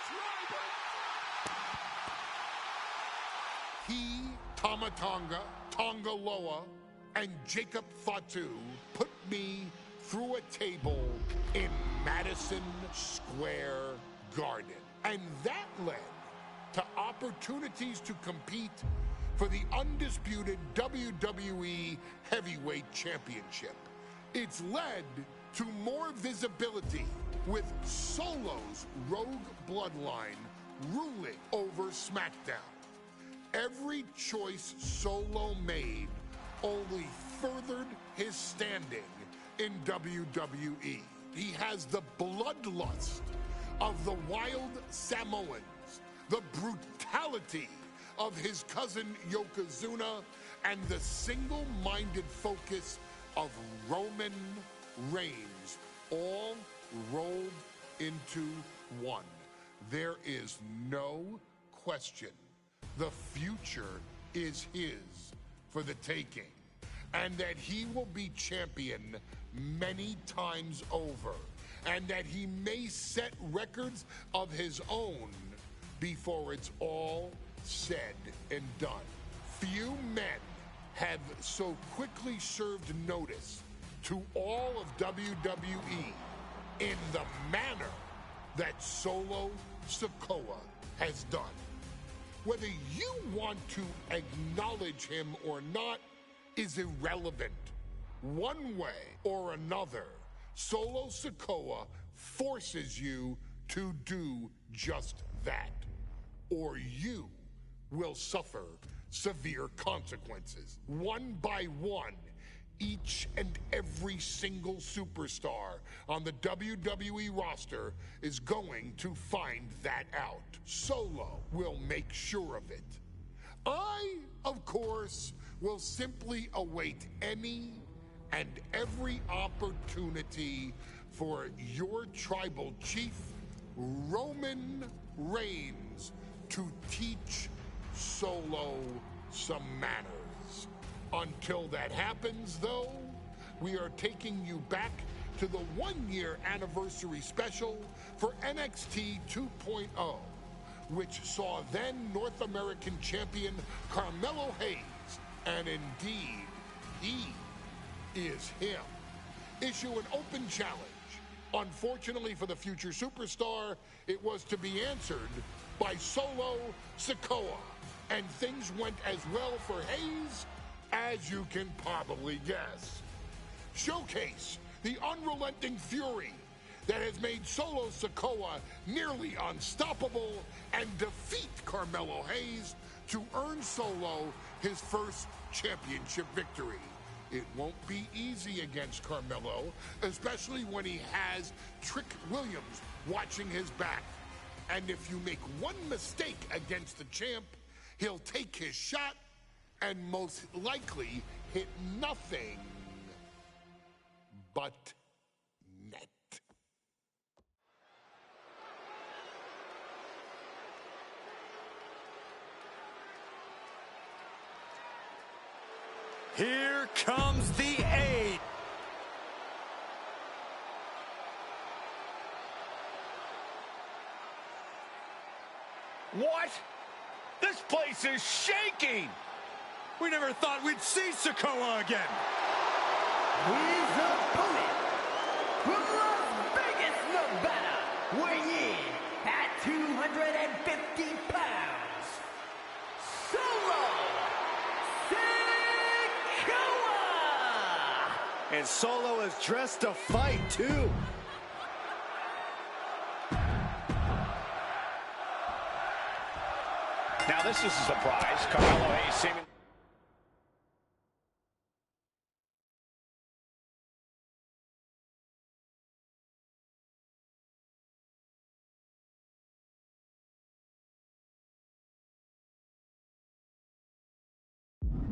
tribal. He, Tama Tonga, Tonga Loa, and Jacob Fatu put me through a table in Madison Square Garden. And that led to opportunities to compete for the undisputed WWE Heavyweight Championship. It's led to more visibility with Solo's rogue bloodline ruling over SmackDown. Every choice Solo made only furthered his standing in WWE. He has the bloodlust of the wild Samoans, the brutality of his cousin Yokozuna, and the single-minded focus of Roman Reigns, all rolled into one. There is no question the future is his for the taking, and that he will be champion many times over, and that he may set records of his own before it's all said and done. Few men have so quickly served notice to all of WWE in the manner that Solo Sikoa has done. Whether you want to acknowledge him or not is irrelevant. One way or another, Solo Sikoa forces you to do just that, or you will suffer severe consequences. One by one, each and every single superstar on the WWE roster is going to find that out. Solo will make sure of it. I, of course, will simply await any and every opportunity for your tribal chief, Roman Reigns, to teach Solo some manners. Until that happens, though, we are taking you back to the one-year anniversary special for NXT 2.0, which saw then North American champion Carmelo Hayes And indeed, he is him. Issue an open challenge. Unfortunately for the future superstar, it was to be answered by Solo Sikoa. And things went as well for Hayes as you can probably guess. Showcase the unrelenting fury that has made Solo Sikoa nearly unstoppable and defeat Carmelo Hayes to earn Solo his first championship victory. It won't be easy against Carmelo, especially when he has Trick Williams watching his back. And if you make one mistake against the champ, he'll take his shot and most likely hit nothing but net. Here comes the 8. What? This place is shaking! We never thought we'd see Sikoa again. His opponent, from Las Vegas, Nevada, weighing in at 250 pounds, Solo Sikoa! And Solo is dressed to fight, too. Now this is a surprise. Carmelo Hayes seeming...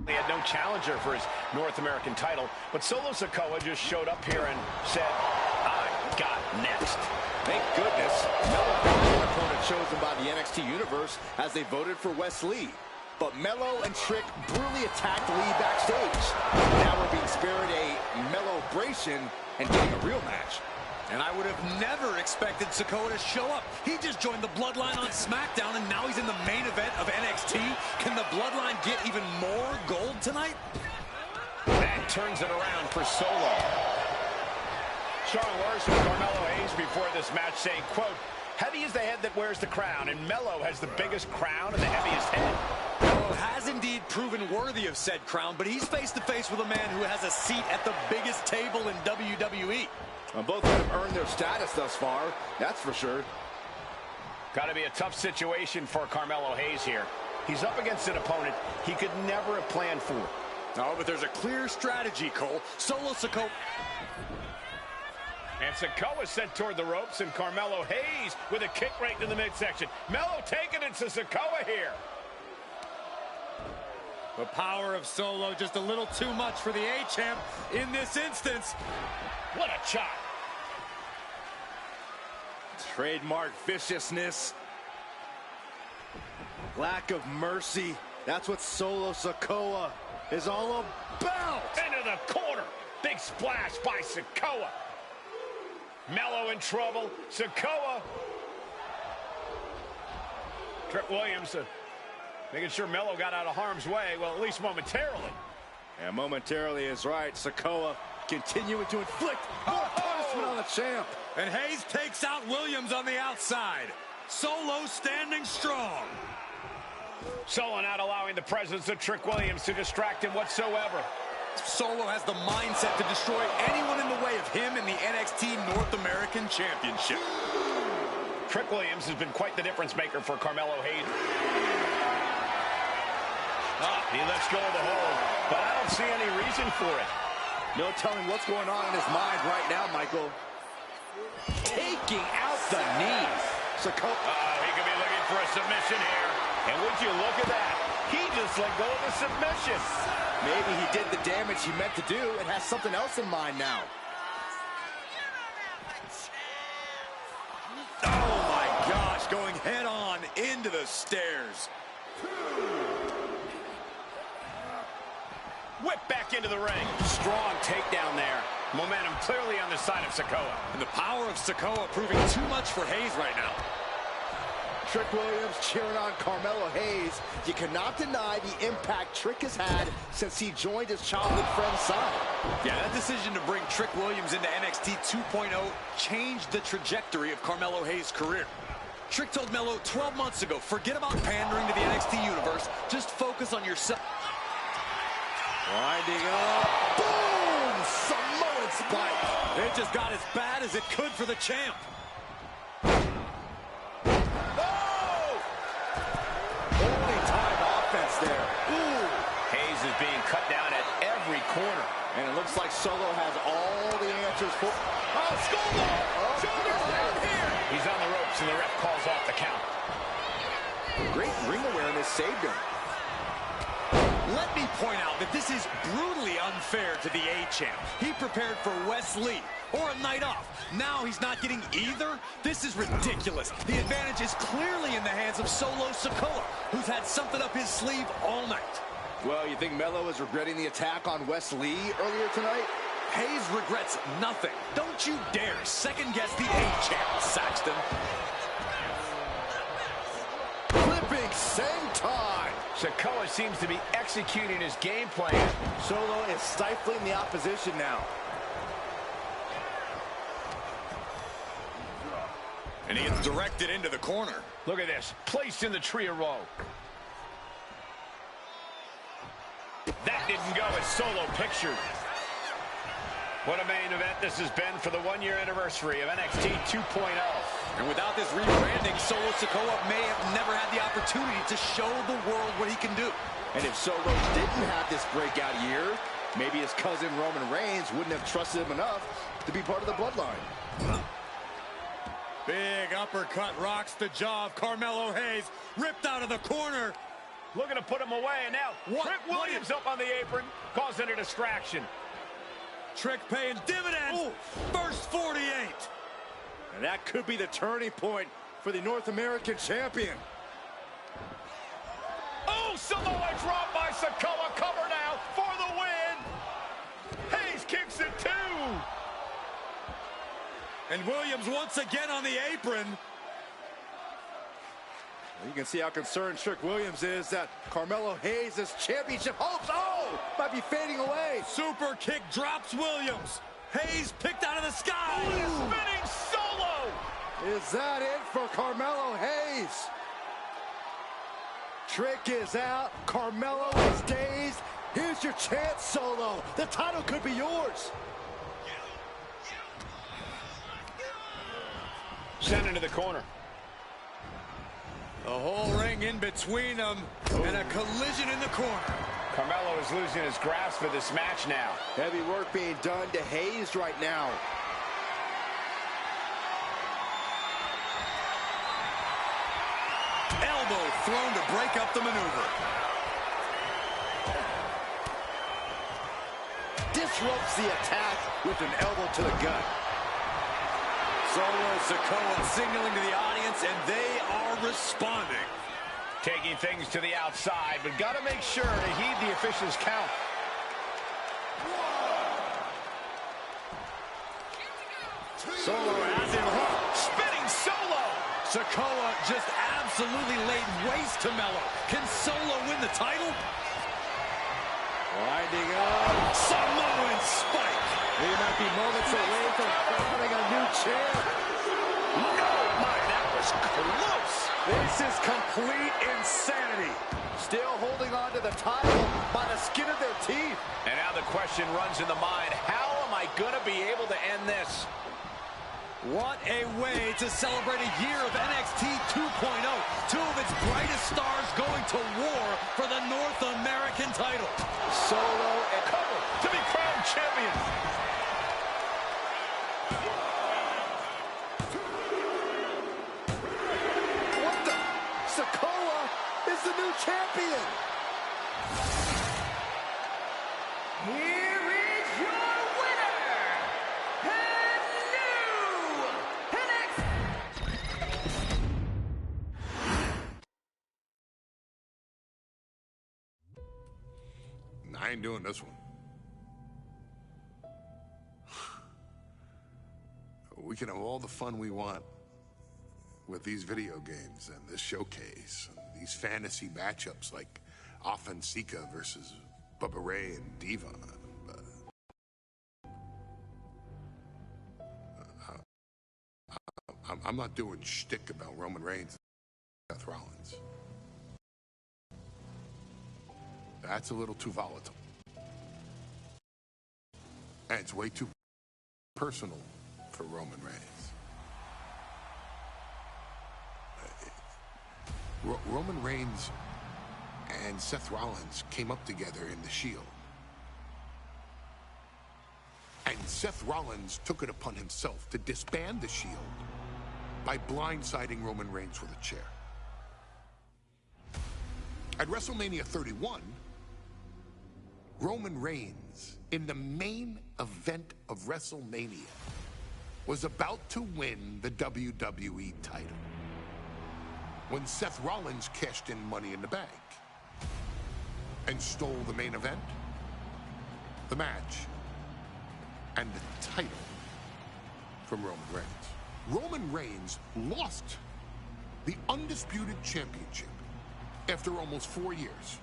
He had no challenger for his North American title, but Solo Sikoa just showed up here and said, I got next. Thank goodness. Melo's opponent chosen by the NXT Universe as they voted for Wes Lee. But Melo and Trick brutally attacked Lee backstage. Now we're being spared a Melo-bration and getting a real match. And I would have never expected Sikoa to show up. He just joined the Bloodline on SmackDown, and now he's in the main event of NXT. Can the Bloodline get even more gold tonight? That turns it around for Solo. Strong words from Carmelo Hayes before this match saying, quote, heavy is the head that wears the crown, and Melo has the biggest crown and the heaviest head. Melo has indeed proven worthy of said crown, but he's face-to-face with a man who has a seat at the biggest table in WWE. Well, both of them earned their status thus far, that's for sure. Got to be a tough situation for Carmelo Hayes here. He's up against an opponent he could never have planned for. Oh, but there's a clear strategy, Cole. Solo Sikoa. And Sikoa sent toward the ropes, and Carmelo Hayes with a kick right to the midsection. Melo taking it to Sikoa here. The power of Solo just a little too much for the A-Champ in this instance. What a chop. Trademark viciousness. Lack of mercy. That's what Solo Sikoa is all about. Into the corner. Big splash by Sikoa. Melo in trouble. Sikoa. Trick Williams making sure Melo got out of harm's way. Well, at least momentarily. And momentarily is right. Sikoa continuing to inflict more punishment on the champ. And Hayes takes out Williams on the outside. Solo standing strong. Solo not allowing the presence of Trick Williams to distract him whatsoever. Solo has the mindset to destroy anyone in the way of him in the NXT North American Championship. Trick Williams has been quite the difference maker for Carmelo Hayes. He lets go of the hold, but I don't see any reason for it. No telling what's going on in his mind right now, Michael. Taking out the knees. Sikoa. He could be looking for a submission here. And would you look at that? He just let go of the submission. Maybe he did the damage he meant to do and has something else in mind now. Oh my gosh, going head on into the stairs. Whip back into the ring. Strong takedown there. Momentum clearly on the side of Sikoa. And the power of Sikoa proving too much for Hayes right now. Trick Williams cheering on Carmelo Hayes. You cannot deny the impact Trick has had since he joined his childhood friend's side. Yeah, that decision to bring Trick Williams into NXT 2.0 changed the trajectory of Carmelo Hayes' career. Trick told Melo 12 months ago, forget about pandering to the NXT universe, just focus on yourself. Winding up. Boom! Samoan spike. It just got as bad as it could for the champ. Holy time offense there. Ooh. Hayes is being cut down at every corner. And it looks like Solo has all the answers for... Oh, Skullball! Shoulders down here! He's on the ropes and the ref calls off the count. Great ring awareness saved him. Let me point out that this is brutally unfair to the A-Champ. He prepared for Wes Lee or a night off. Now he's not getting either? This is ridiculous. The advantage is clearly in the hands of Solo Sikoa, who's had something up his sleeve all night. Well, you think Melo is regretting the attack on Wes Lee earlier tonight? Hayes regrets nothing. Don't you dare second-guess the A-Champ, Saxton. Flipping senton. Sikoa seems to be executing his game plan. Solo is stifling the opposition now. And he gets directed into the corner. Look at this, placed in the trio row. That didn't go as Solo pictured. What a main event this has been for the one-year anniversary of NXT 2.0. And without this rebranding, Solo Sikoa may have never had the opportunity to show the world what he can do. And if Solo didn't have this breakout year, maybe his cousin Roman Reigns wouldn't have trusted him enough to be part of the bloodline. Big uppercut rocks the jaw of Carmelo Hayes, ripped out of the corner. Looking to put him away, and now Trick Williams up on the apron, causing a distraction. Trick paying dividends. Ooh. First 48. And that could be the turning point for the North American champion. Oh, Samoa drop by Sikoa. Cover now for the win. Hayes kicks it too. And Williams once again on the apron. You can see how concerned Trick Williams is that Carmelo Hayes' championship hopes, might be fading away. Super kick drops Williams. Hayes picked out of the sky. Spinning Solo. Is that it for Carmelo Hayes? Trick is out. Carmelo is dazed. Here's your chance, Solo. The title could be yours. Sent into the corner. The whole ring in between them, and a collision in the corner. Carmelo is losing his grasp for this match now. Heavy work being done to Hayes right now. Elbow thrown to break up the maneuver. Disrupts the attack with an elbow to the gut. Solo Sikoa signaling to the audience, and they are responding. Taking things to the outside, but got to make sure to heed the official's count. Solo has him hooked. Spinning Solo. Sikoa just absolutely laid waste to Melo. Can Solo win the title? Winding up. Samoan spike. He might be moments away from crowning a new champ. No, my, that was close. This is complete insanity. Still holding on to the title by the skin of their teeth. And now the question runs in the mind, how am I going to be able to end this? What a way to celebrate a year of NXT 2.0. Two of its brightest stars going to war for the North American title. Solo and cover to be crowned champion. What the? Sikoa is the new champion. Here is your winner, and new NXT. I ain't doing this one. We can have all the fun we want, with these video games and this showcase, and these fantasy matchups like Offensica versus Bubba Ray and Diva. I'm not doing shtick about Roman Reigns and Seth Rollins. That's a little too volatile. And it's way too personal for Roman Reigns. Roman Reigns and Seth Rollins came up together in the Shield. And Seth Rollins took it upon himself to disband the Shield by blindsiding Roman Reigns with a chair. At WrestleMania 31, Roman Reigns, in the main event of WrestleMania, was about to win the WWE title when Seth Rollins cashed in Money in the Bank and stole the main event, the match, and the title from Roman Reigns. Roman Reigns lost the undisputed championship after almost 4 years,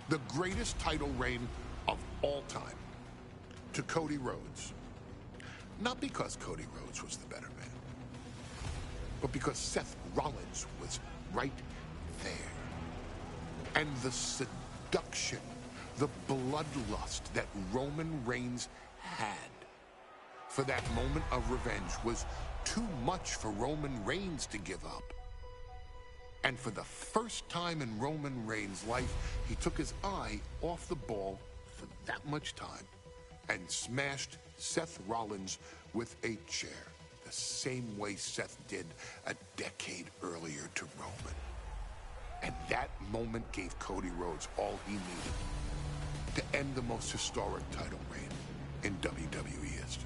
the greatest title reign of all time, to Cody Rhodes. Not because Cody Rhodes was the better man, but because Seth Rollins was right there. And the seduction, the bloodlust that Roman Reigns had for that moment of revenge was too much for Roman Reigns to give up. And for the first time in Roman Reigns' life, he took his eye off the ball for that much time and smashed Seth Rollins with a chair, the same way Seth did a decade earlier to Roman. And that moment gave Cody Rhodes all he needed to end the most historic title reign in WWE history.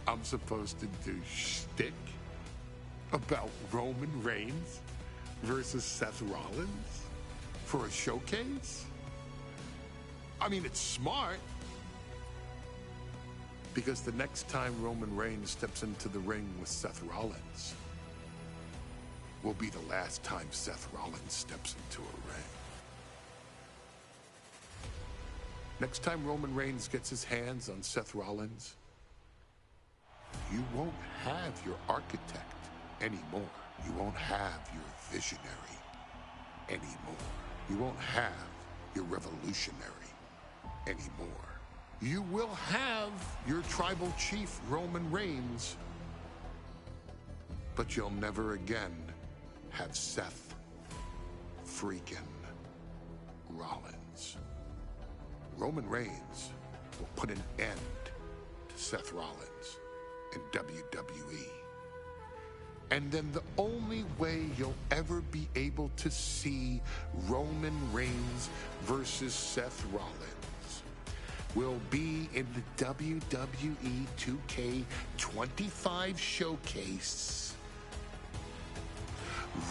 I'm supposed to do shtick about Roman Reigns versus Seth Rollins for a showcase? I mean, it's smart, because the next time Roman Reigns steps into the ring with Seth Rollins will be the last time Seth Rollins steps into a ring. Next time Roman Reigns gets his hands on Seth Rollins, you won't have your architect anymore. You won't have your visionary anymore. You won't have your revolutionary anymore. You will have your tribal chief, Roman Reigns, but you'll never again have Seth freaking Rollins. Roman Reigns will put an end to Seth Rollins in WWE. And then the only way you'll ever be able to see Roman Reigns versus Seth Rollins will be in the WWE2K25 showcase.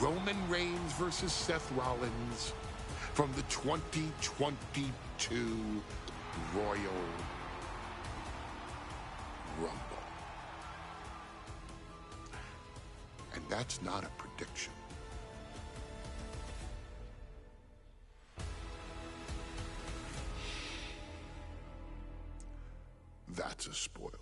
Roman Reigns versus Seth Rollins from the 2022 Royal Rumble. And that's not a prediction. That's a spoiler.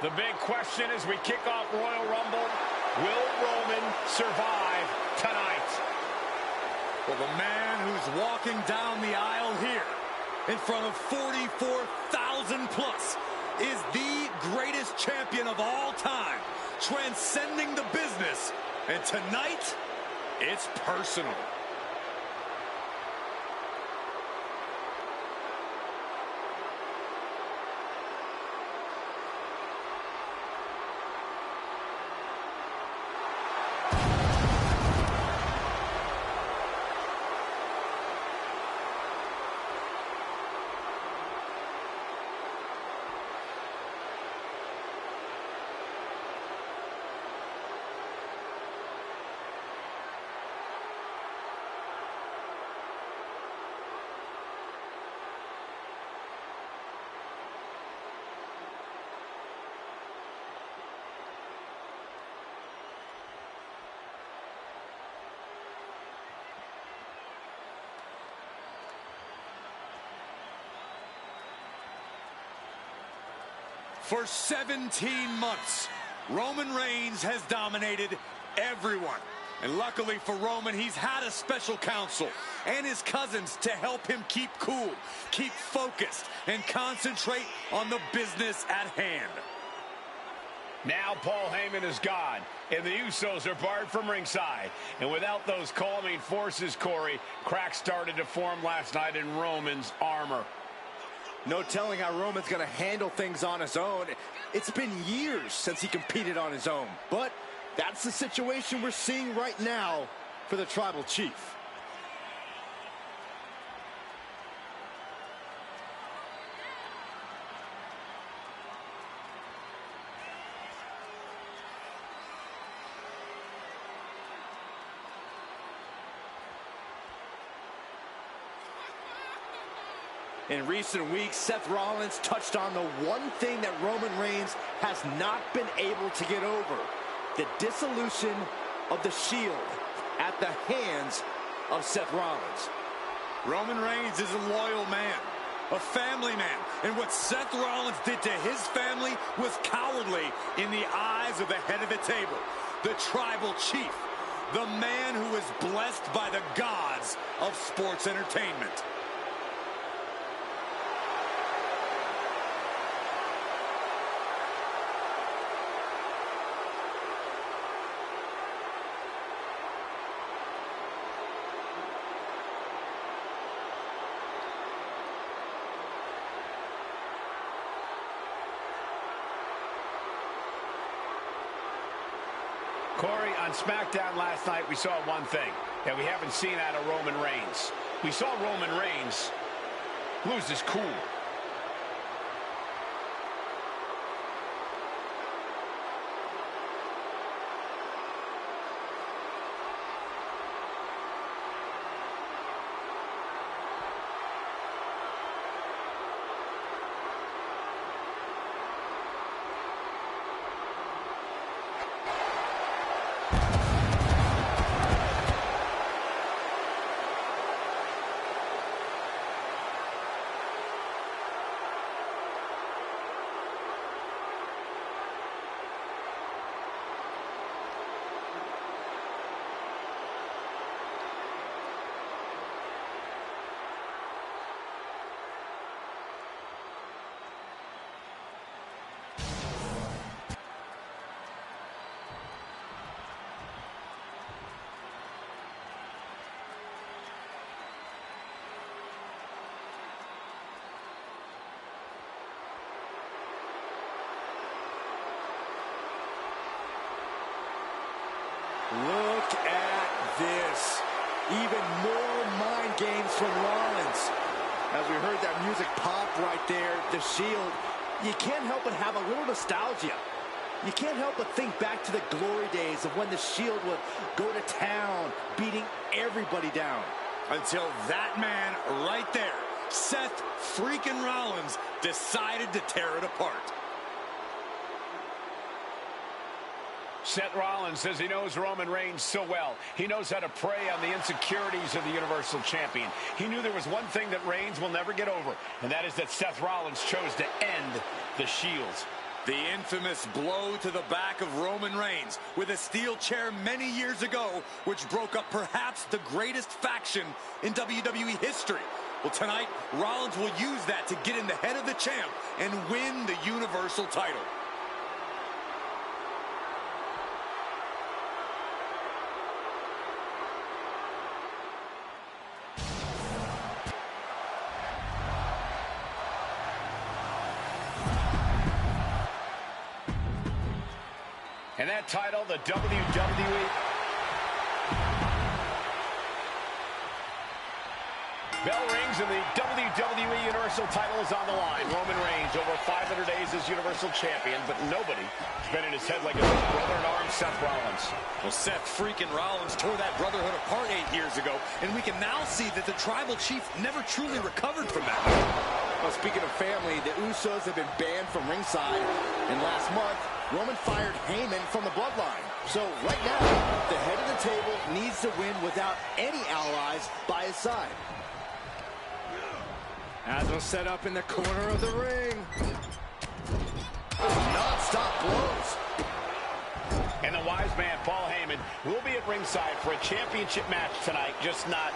The big question as we kick off Royal Rumble, will Roman survive tonight? Well, the man who's walking down the aisle here in front of 44,000 plus is the greatest champion of all time, transcending the business. And tonight, it's personal. For 17 months, Roman Reigns has dominated everyone. And luckily for Roman, he's had a special counsel and his cousins to help him keep cool, keep focused, and concentrate on the business at hand. Now Paul Heyman is gone, and the Usos are barred from ringside. And without those calming forces, Corey, cracks started to form last night in Roman's armor. No telling how Roman's going to handle things on his own. It's been years since he competed on his own. But that's the situation we're seeing right now for the Tribal Chief. In recent weeks, Seth Rollins touched on the one thing that Roman Reigns has not been able to get over: the dissolution of the Shield at the hands of Seth Rollins. Roman Reigns is a loyal man, a family man, and what Seth Rollins did to his family was cowardly in the eyes of the head of the table, the Tribal Chief, the man who is blessed by the gods of sports entertainment. Corey, on SmackDown last night, we saw one thing that we haven't seen out of Roman Reigns. We saw Roman Reigns lose his cool. Look at this. Even more mind games from Rollins. As we heard that music pop right there, the Shield, you can't help but have a little nostalgia. You can't help but think back to the glory days of when the Shield would go to town, beating everybody down. Until that man right there, Seth freaking Rollins, decided to tear it apart. Seth Rollins says he knows Roman Reigns so well. He knows how to prey on the insecurities of the Universal Champion. He knew there was one thing that Reigns will never get over, and that is that Seth Rollins chose to end the Shields. The infamous blow to the back of Roman Reigns with a steel chair many years ago, which broke up perhaps the greatest faction in WWE history. Well, tonight, Rollins will use that to get in the head of the champ and win the Universal title. And that title, the WWE. Bell rings and the WWE Universal title is on the line. Roman Reigns over 500 days as Universal Champion, but nobody has been in his head like his brother-in-arms, Seth Rollins. Well, Seth freaking Rollins tore that brotherhood apart 8 years ago, and we can now see that the Tribal Chief never truly recovered from that. Well, speaking of family, the Usos have been banned from ringside, and last month, Roman fired Heyman from the bloodline. So right now, the head of the table needs to win without any allies by his side. As we'll set up in the corner of the ring. Non-stop blows. And the wise man, Paul Heyman, will be at ringside for a championship match tonight, just not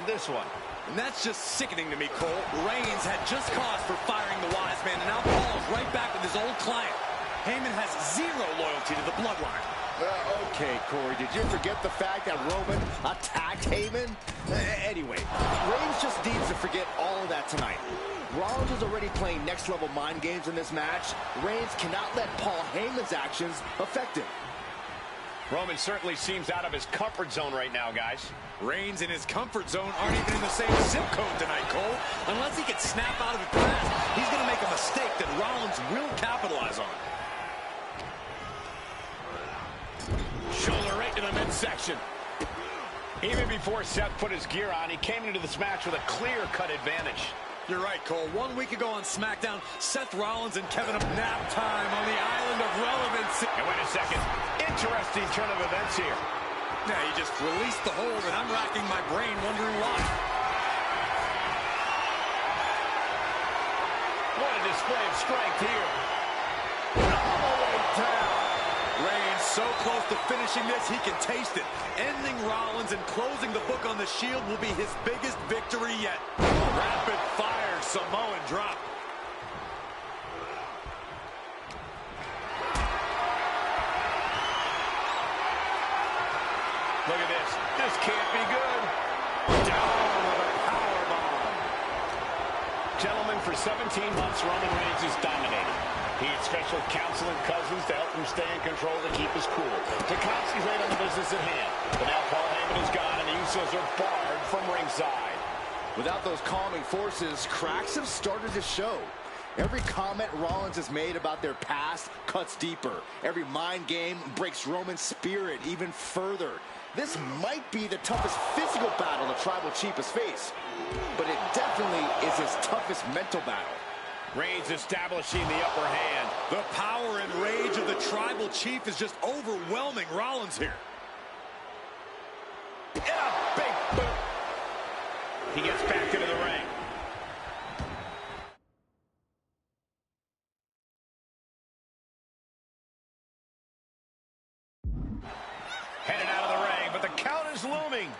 this one. And that's just sickening to me, Cole. Reigns had just cause for firing the wise man, and now Paul's right back with his old client. Heyman has zero loyalty to the bloodline. Okay, Corey, did you forget the fact that Roman attacked Heyman? Anyway, Reigns just needs to forget all of that tonight. Rollins is already playing next-level mind games in this match. Reigns cannot let Paul Heyman's actions affect him. Roman certainly seems out of his comfort zone right now, guys. Reigns and his comfort zone aren't even in the same zip code tonight, Cole. Unless he can snap out of it fast, he's going to make a mistake that Rollins will capitalize on. Shoulder right to the midsection. Even before Seth put his gear on, he came into this match with a clear-cut advantage. You're right, Cole. 1 week ago on SmackDown, Seth Rollins and Kevin nap time on the island of relevance. And wait a second. Interesting turn of events here. Yeah, he just released the hold, and I'm racking my brain wondering why. What a display of strength here. All the way down. Reigns so close to finishing this, he can taste it. Ending Rollins and closing the book on the Shield will be his biggest victory yet. Rapid fire Samoan drop. Look at this. This can't be good. Down with a powerbomb. Gentlemen, for 17 months, Roman Reigns has dominated. He had special counsel and cousins to help him stay in control, to keep his cool, to concentrate on the business at hand. But now Paul Heyman is gone, and the Usos are barred from ringside. Without those calming forces, cracks have started to show. Every comment Rollins has made about their past cuts deeper. Every mind game breaks Roman's spirit even further. This might be the toughest physical battle the Tribal Chief has faced, but it definitely is his toughest mental battle. Reigns establishing the upper hand. The power and rage of the Tribal Chief is just overwhelming Rollins here. And a big boot. He gets back into the ring. Headed out of the ring, but the count is looming.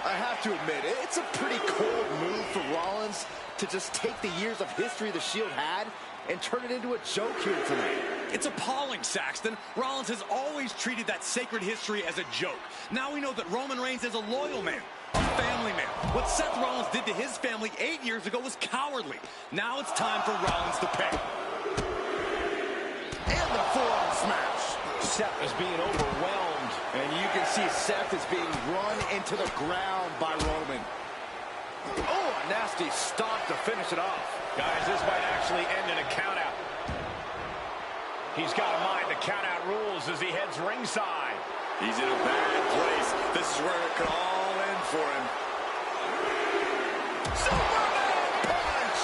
I have to admit, it's a pretty cold move for Rollins to just take the years of history the Shield had and turn it into a joke here tonight. It's appalling, Saxton. Rollins has always treated that sacred history as a joke. Now we know that Roman Reigns is a loyal man, a family man. What Seth Rollins did to his family 8 years ago was cowardly. Now it's time for Rollins to pay. And the forearm smash. Seth is being overwhelmed. And you can see Seth is being run into the ground by Roman. Oh, a nasty stop to finish it off. Guys, this might actually end in a countout. He's got to mind the countout rules as he heads ringside. He's in a bad place. This is where it could all end for him. Superman punch!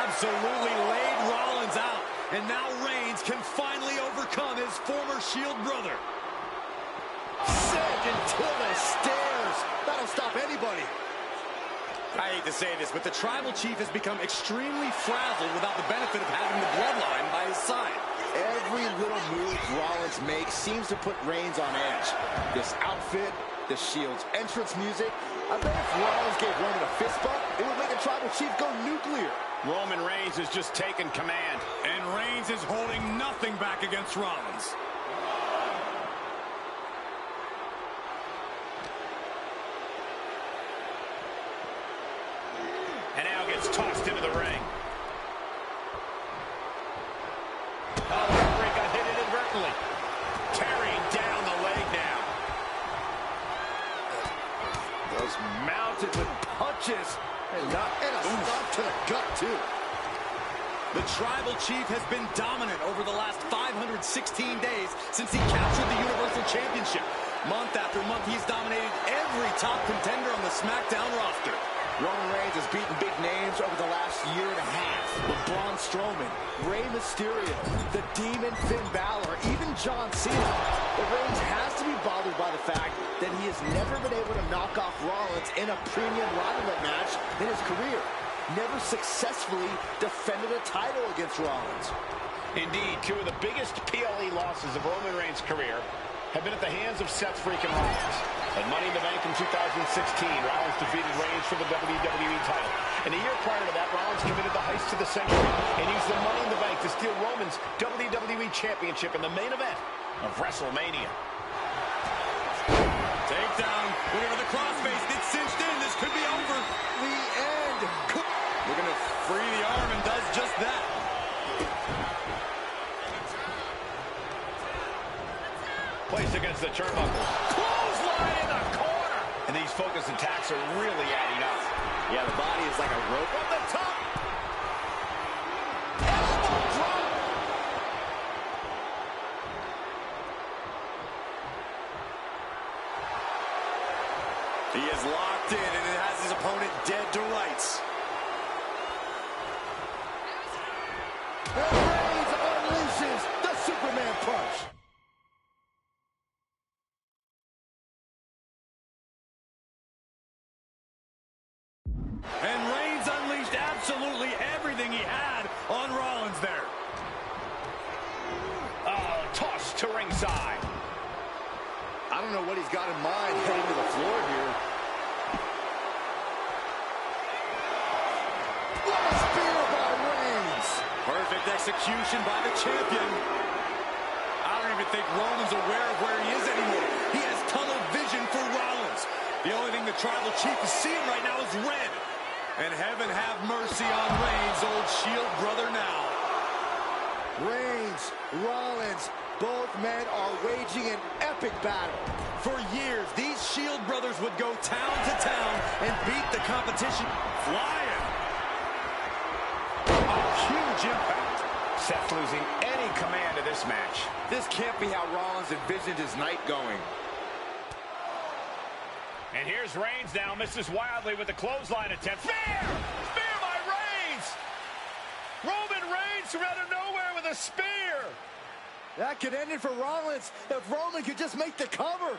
Absolutely laid Rollins out. And now Reigns can finally overcome his former Shield brother. Sent into the stairs. That'll stop anybody. I hate to say this, but the Tribal Chief has become extremely frazzled without the benefit of having the bloodline by his side. Every little move Rollins makes seems to put Reigns on edge. This outfit, the Shield's entrance music. I bet if Rollins gave Roman a fist bump, it would make the Tribal Chief go nuclear. Roman Reigns has just taken command. And Reigns is holding nothing back against Rollins. And now gets tossed into the ring. Oh, the referee got hit inadvertently. Tearing down the leg now. Goes mounted with punches. And a stop to the gut, too. The Tribal Chief has been dominant over the last 516 days since he captured the Universal Championship. Month after month, he's dominated every top contender on the SmackDown roster. Roman Reigns has beaten big names over the last year and a half. With Braun Strowman, Rey Mysterio, the Demon Finn Balor, even John Cena. But Reigns has to be bothered by the fact that he has never been able to knock off Rollins in a premium rivalry match in his career. never successfully defended a title against Rollins. Indeed, two of the biggest PLE losses of Roman Reigns' career have been at the hands of Seth freaking Rollins. At Money in the Bank in 2016, Rollins defeated Reigns for the WWE title. And a year prior to that, Rollins committed the heist of the century and used the Money in the Bank to steal Roman's WWE Championship in the main event of WrestleMania. Takedown. Looking for the crossface. It's cinched in. This could be over. The end. Looking to free the arm and does just that. Placed against the turnbuckle. Clothesline in the corner. And these focus attacks are really adding up. Yeah, the body is like a rope From the top. Elbow drop. He is locked in and it has his opponent dead to rights. And Reigns unleashes the Superman punch. And Reigns unleashed absolutely everything he had on Rollins there. Oh, toss to ringside. I don't know what he's got in mind heading to the floor here. What a spear by Reigns. Perfect execution by the champion. I don't even think Roman's aware of where he is anymore. He has tunnel vision for Rollins. The only thing the tribal chief is seeing right now is red. And heaven have mercy on Reigns, old Shield brother now. Reigns, Rollins, both men are waging an epic battle. For years, these Shield brothers would go town to town and beat the competition. Flying. A huge impact. Seth losing any command of this match. This can't be how Rollins envisioned his night going. And here's Reigns now, misses wildly with the clothesline attempt. Spear! Spear by Reigns! Roman Reigns from out of nowhere with a spear! That could end it for Rollins if Roman could just make the cover.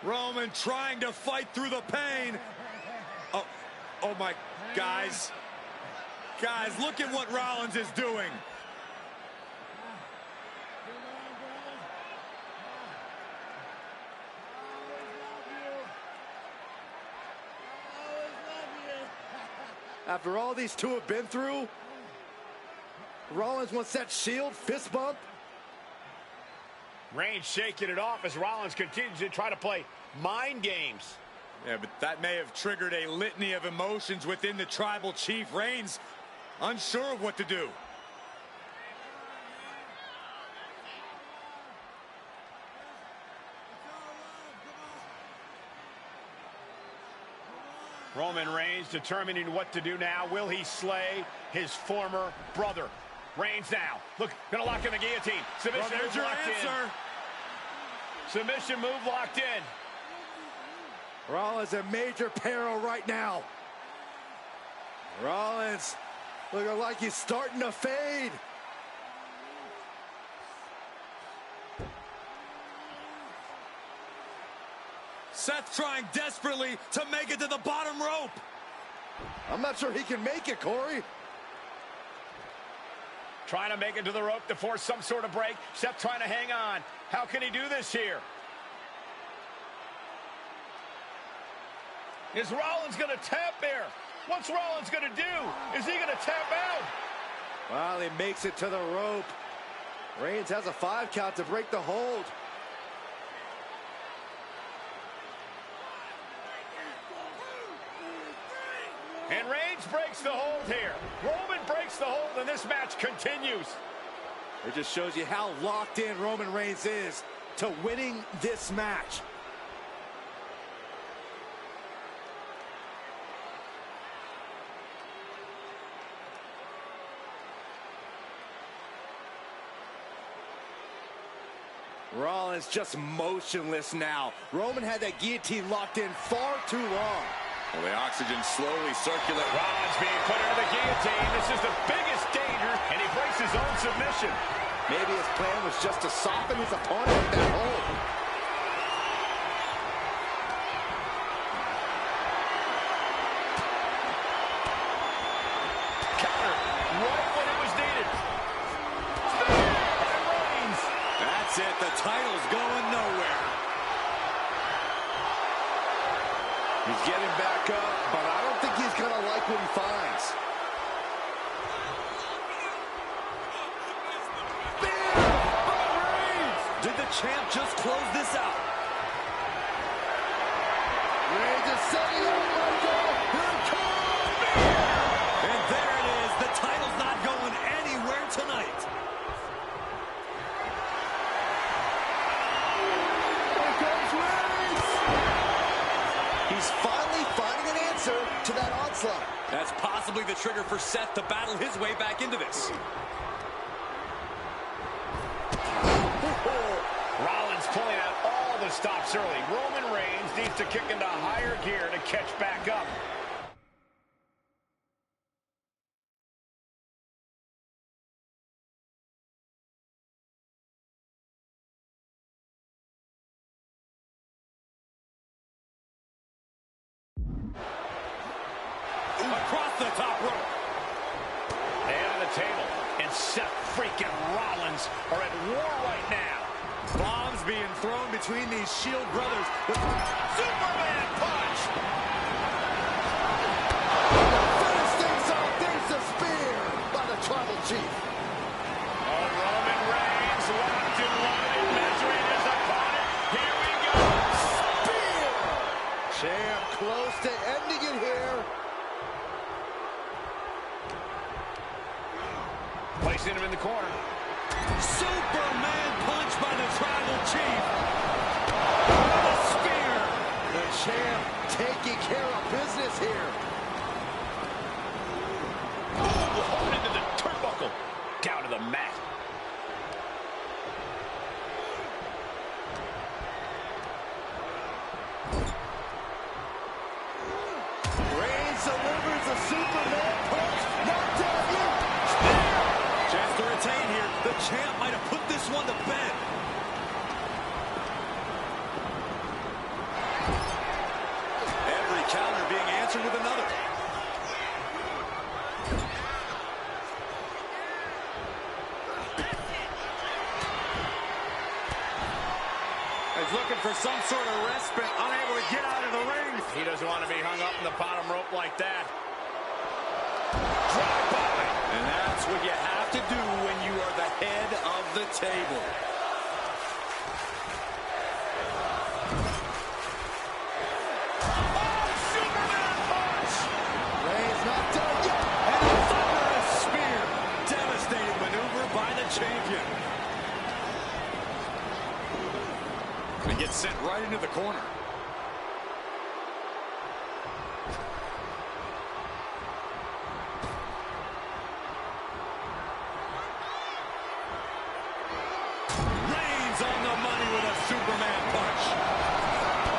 Roman trying to fight through the pain. Oh my, guys. Guys, look at what Rollins is doing. After all these two have been through, Rollins wants that Shield fist bump. Reigns shaking it off as Rollins continues to try to play mind games. Yeah, but that may have triggered a litany of emotions within the tribal chief. Reigns unsure of what to do. Roman Reigns determining what to do now. Will he slay his former brother? Reigns now. Look, gonna lock in the guillotine. Submission Well, there's move your locked answer. in. Submission move locked in. Rollins in major peril right now. Rollins looking like he's starting to fade. Seth trying desperately to make it to the bottom rope. I'm not sure he can make it, Corey. Trying to make it to the rope to force some sort of break. Seth trying to hang on. How can he do this here? Is Rollins going to tap there? What's Rollins going to do? Is he going to tap out? Well, he makes it to the rope. Reigns has a 5 count to break the hold. And Reigns breaks the hold here. Roman breaks the hold, and this match continues. It just shows you how locked in Roman Reigns is to winning this match. Rollins just motionless now. Roman had that guillotine locked in far too long. Well, the oxygen slowly circulates. Rollins being put under the guillotine. This is the biggest danger, and he breaks his own submission. Maybe his plan was just to soften his opponent with that hold. title's going nowhere. He's getting back up, but I don't think he's going to like what he finds. Did the champ just close this out? Reigns is setting up, Michael. Here it comes. And there it is. The title's not going anywhere tonight. Here comes Reigns. He's finally finding an answer to that onslaught. That's possibly the trigger for Seth to battle his way back into this. Rollins pulling out all the stops early. Roman Reigns needs to kick into higher gear to catch back up. Across the top rope. And on the table. And Seth freaking Rollins are at war right now. Bombs being thrown between these Shield brothers. Superman punch! Finish things off. There's a spear by the Tribal Chief. Oh, Roman Reigns locked and loaded, measuring his opponent. Here we go. Spear! Champ close to ending it here. Placing him in the corner. Superman punch by the Tribal Chief. The spear. The champ taking care of business here. Oh, into the turnbuckle. Down to the mat. Reigns delivers a Superman punch. Knocked down here. Chance to retain here. The champ might have put this one to bed. Every counter being answered with another. He's looking for some sort of respite, unable to get out of the ring. He doesn't want to be hung up in the bottom rope like that. Drive by. And that's what you have to do when you are the head of the table. Oh, Superman punch! Reigns not done yet. And a thunderous spear. Devastating maneuver by the champion. And gets sent right into the corner. Reigns on the money with a Superman punch.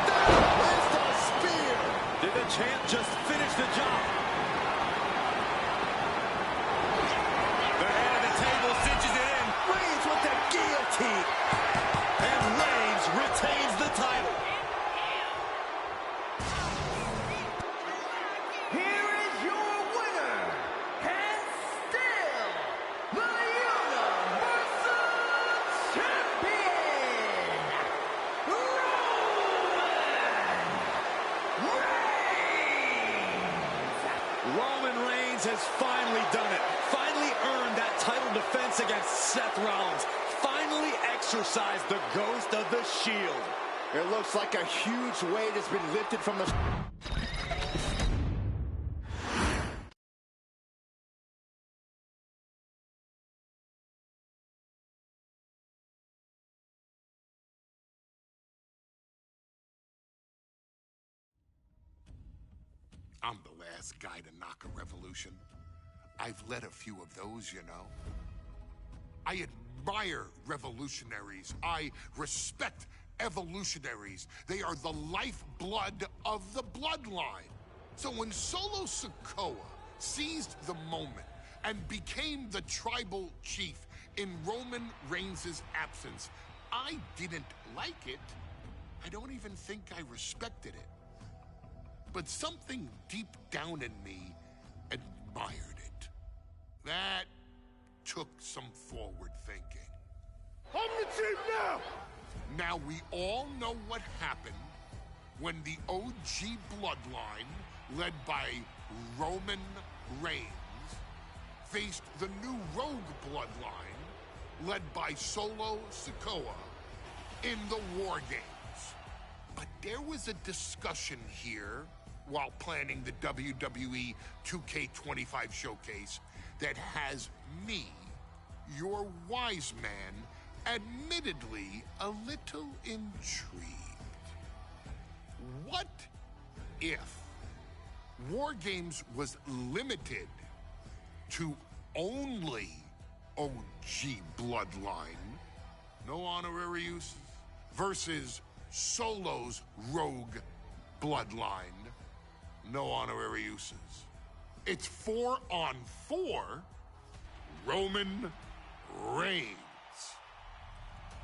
That is the spear. Did the champ just finish the job? The head of the table cinches it in. Reigns with the guillotine. And Reigns retains the title. Here is your winner, and still the Universal Champion, Roman Reigns has finally done it. Finally earned that title defense against Seth Rollins. Finally exorcised the ghost of the Shield. It looks like a huge weight has been lifted from the... I'm the last guy to knock a revolution. I've led a few of those, you know. I admire revolutionaries. I respect evolutionaries. They are the lifeblood of the bloodline. So when Solo Sikoa seized the moment and became the tribal chief in Roman Reigns' absence, I didn't like it. I don't even think I respected it. But something deep down in me admired it. That took some forward thinking. I'm the chief now! Now, we all know what happened when the OG bloodline, led by Roman Reigns, faced the new Rogue bloodline, led by Solo Sikoa, in the War Games. But there was a discussion here while planning the WWE 2K25 showcase that has me, your wise man, admittedly a little intrigued. What if War Games was limited to only OG bloodline, no honorary uses, versus Solo's Rogue bloodline, no honorary uses? It's 4-on-4 Roman Reigns.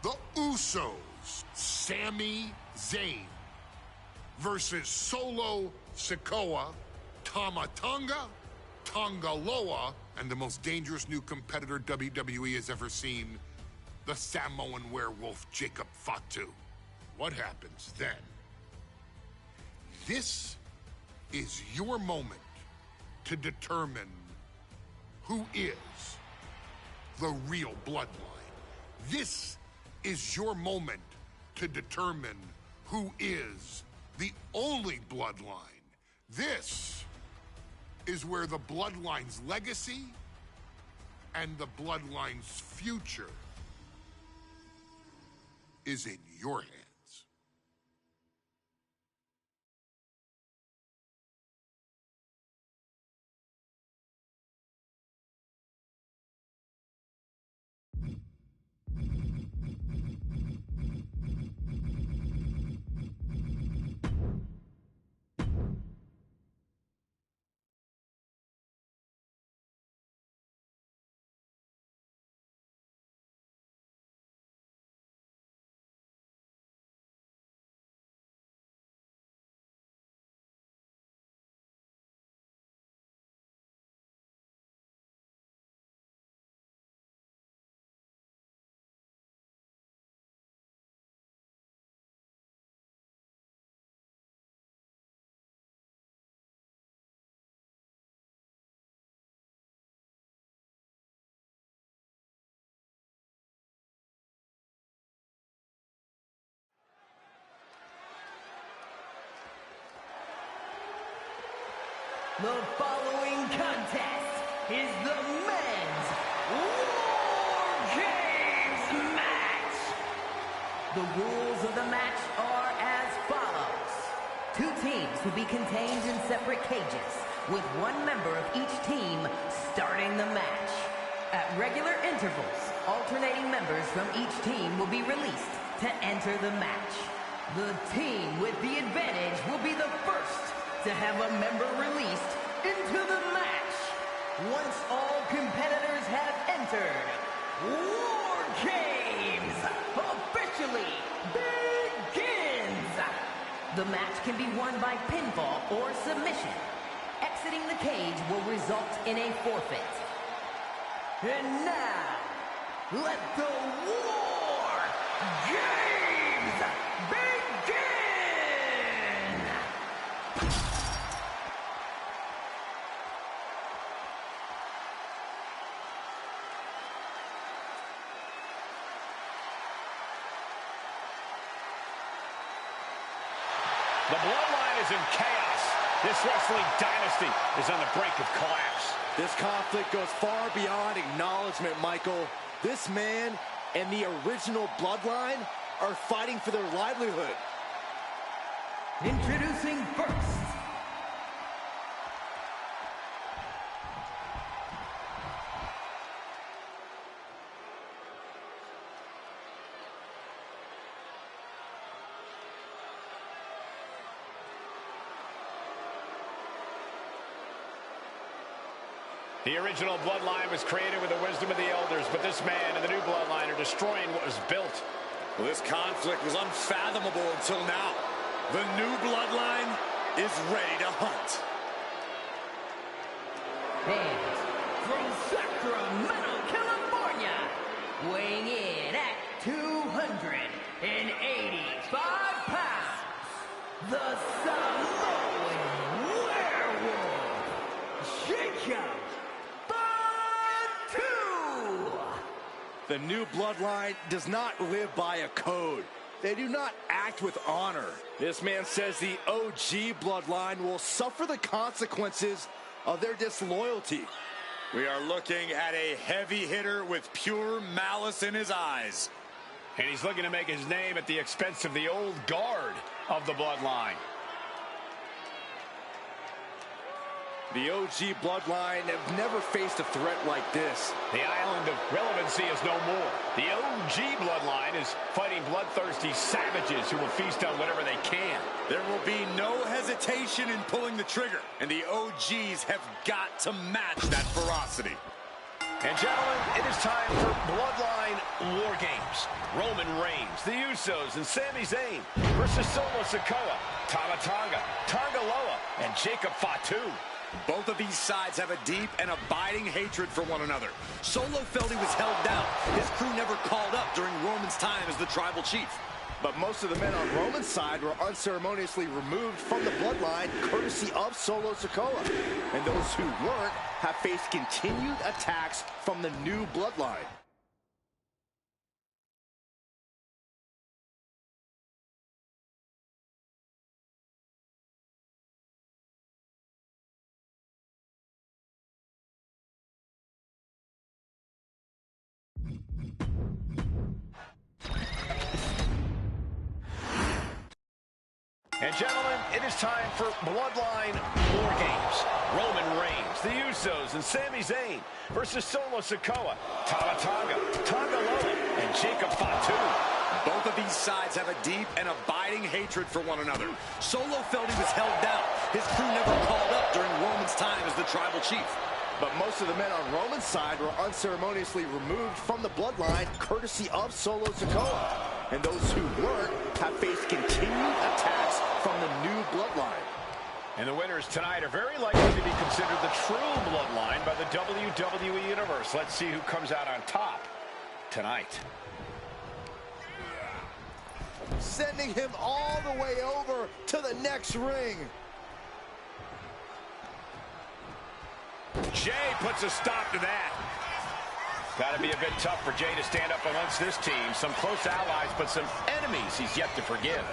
The Usos, Sami Zayn, versus Solo Sikoa, Tama Tonga, Tonga Loa, and the most dangerous new competitor WWE has ever seen, the Samoan werewolf Jacob Fatu. What happens then? This is your moment to determine who is the real bloodline. This is your moment to determine who is the only bloodline. This is where the bloodline's legacy and the bloodline's future is in your hands. The following contest is the men's War Games match. The rules of the match are as follows. Two teams will be contained in separate cages, with one member of each team starting the match. At regular intervals, alternating members from each team will be released to enter the match. The team with the advantage will be the first to have a member released into the match. Once all competitors have entered, War Games officially begins. The match can be won by pinfall or submission. Exiting the cage will result in a forfeit. And now, let the War Games begin! The bloodline is in chaos. This wrestling dynasty is on the brink of collapse. This conflict goes far beyond acknowledgement, Michael. This man and the original bloodline are fighting for their livelihood. Introducing first, The original bloodline was created with the wisdom of the elders, but this man and the new bloodline are destroying what was built. Well, this conflict was unfathomable until now. The new bloodline is ready to hunt. and from Sacramento, California, weighing in at 285 pounds, the Samoan Werewolf, Jacob Fatu! The new bloodline does not live by a code. They do not act with honor. This man says the OG bloodline will suffer the consequences of their disloyalty. We are looking at a heavy hitter with pure malice in his eyes. And he's looking to make his name at the expense of the old guard of the bloodline. The OG bloodline have never faced a threat like this. The island of relevancy is no more. The OG bloodline is fighting bloodthirsty savages who will feast on whatever they can. There will be no hesitation in pulling the trigger, and the OGs have got to match that ferocity. And gentlemen, it is time for Bloodline War Games. Roman Reigns, the Usos, and Sami Zayn versus Solo Sikoa, Tama Tonga, Tonga Loa, and Jacob Fatu. Both of these sides have a deep and abiding hatred for one another. Solo felt he was held down. His crew never called up during Roman's time as the tribal chief. But most of the men on Roman's side were unceremoniously removed from the bloodline courtesy of Solo Sikoa. And those who weren't have faced continued attacks from the new bloodline. And gentlemen, it is time for Bloodline War Games. Roman Reigns, the Usos, and Sami Zayn versus Solo Sikoa, Tama Tonga, Tonga Loa, and Jacob Fatu. Both of these sides have a deep and abiding hatred for one another. Solo felt he was held down. His crew never called up during Roman's time as the tribal chief. But most of the men on Roman's side were unceremoniously removed from the bloodline courtesy of Solo Sikoa. And those who weren't have faced continued attacks from the new bloodline. And the winners tonight are very likely to be considered the true bloodline by the WWE Universe. Let's see who comes out on top tonight. Sending him all the way over to the next ring. Jay puts a stop to that. Got to be a bit tough for Jay to stand up against this team. Some close allies, but some enemies he's yet to forgive.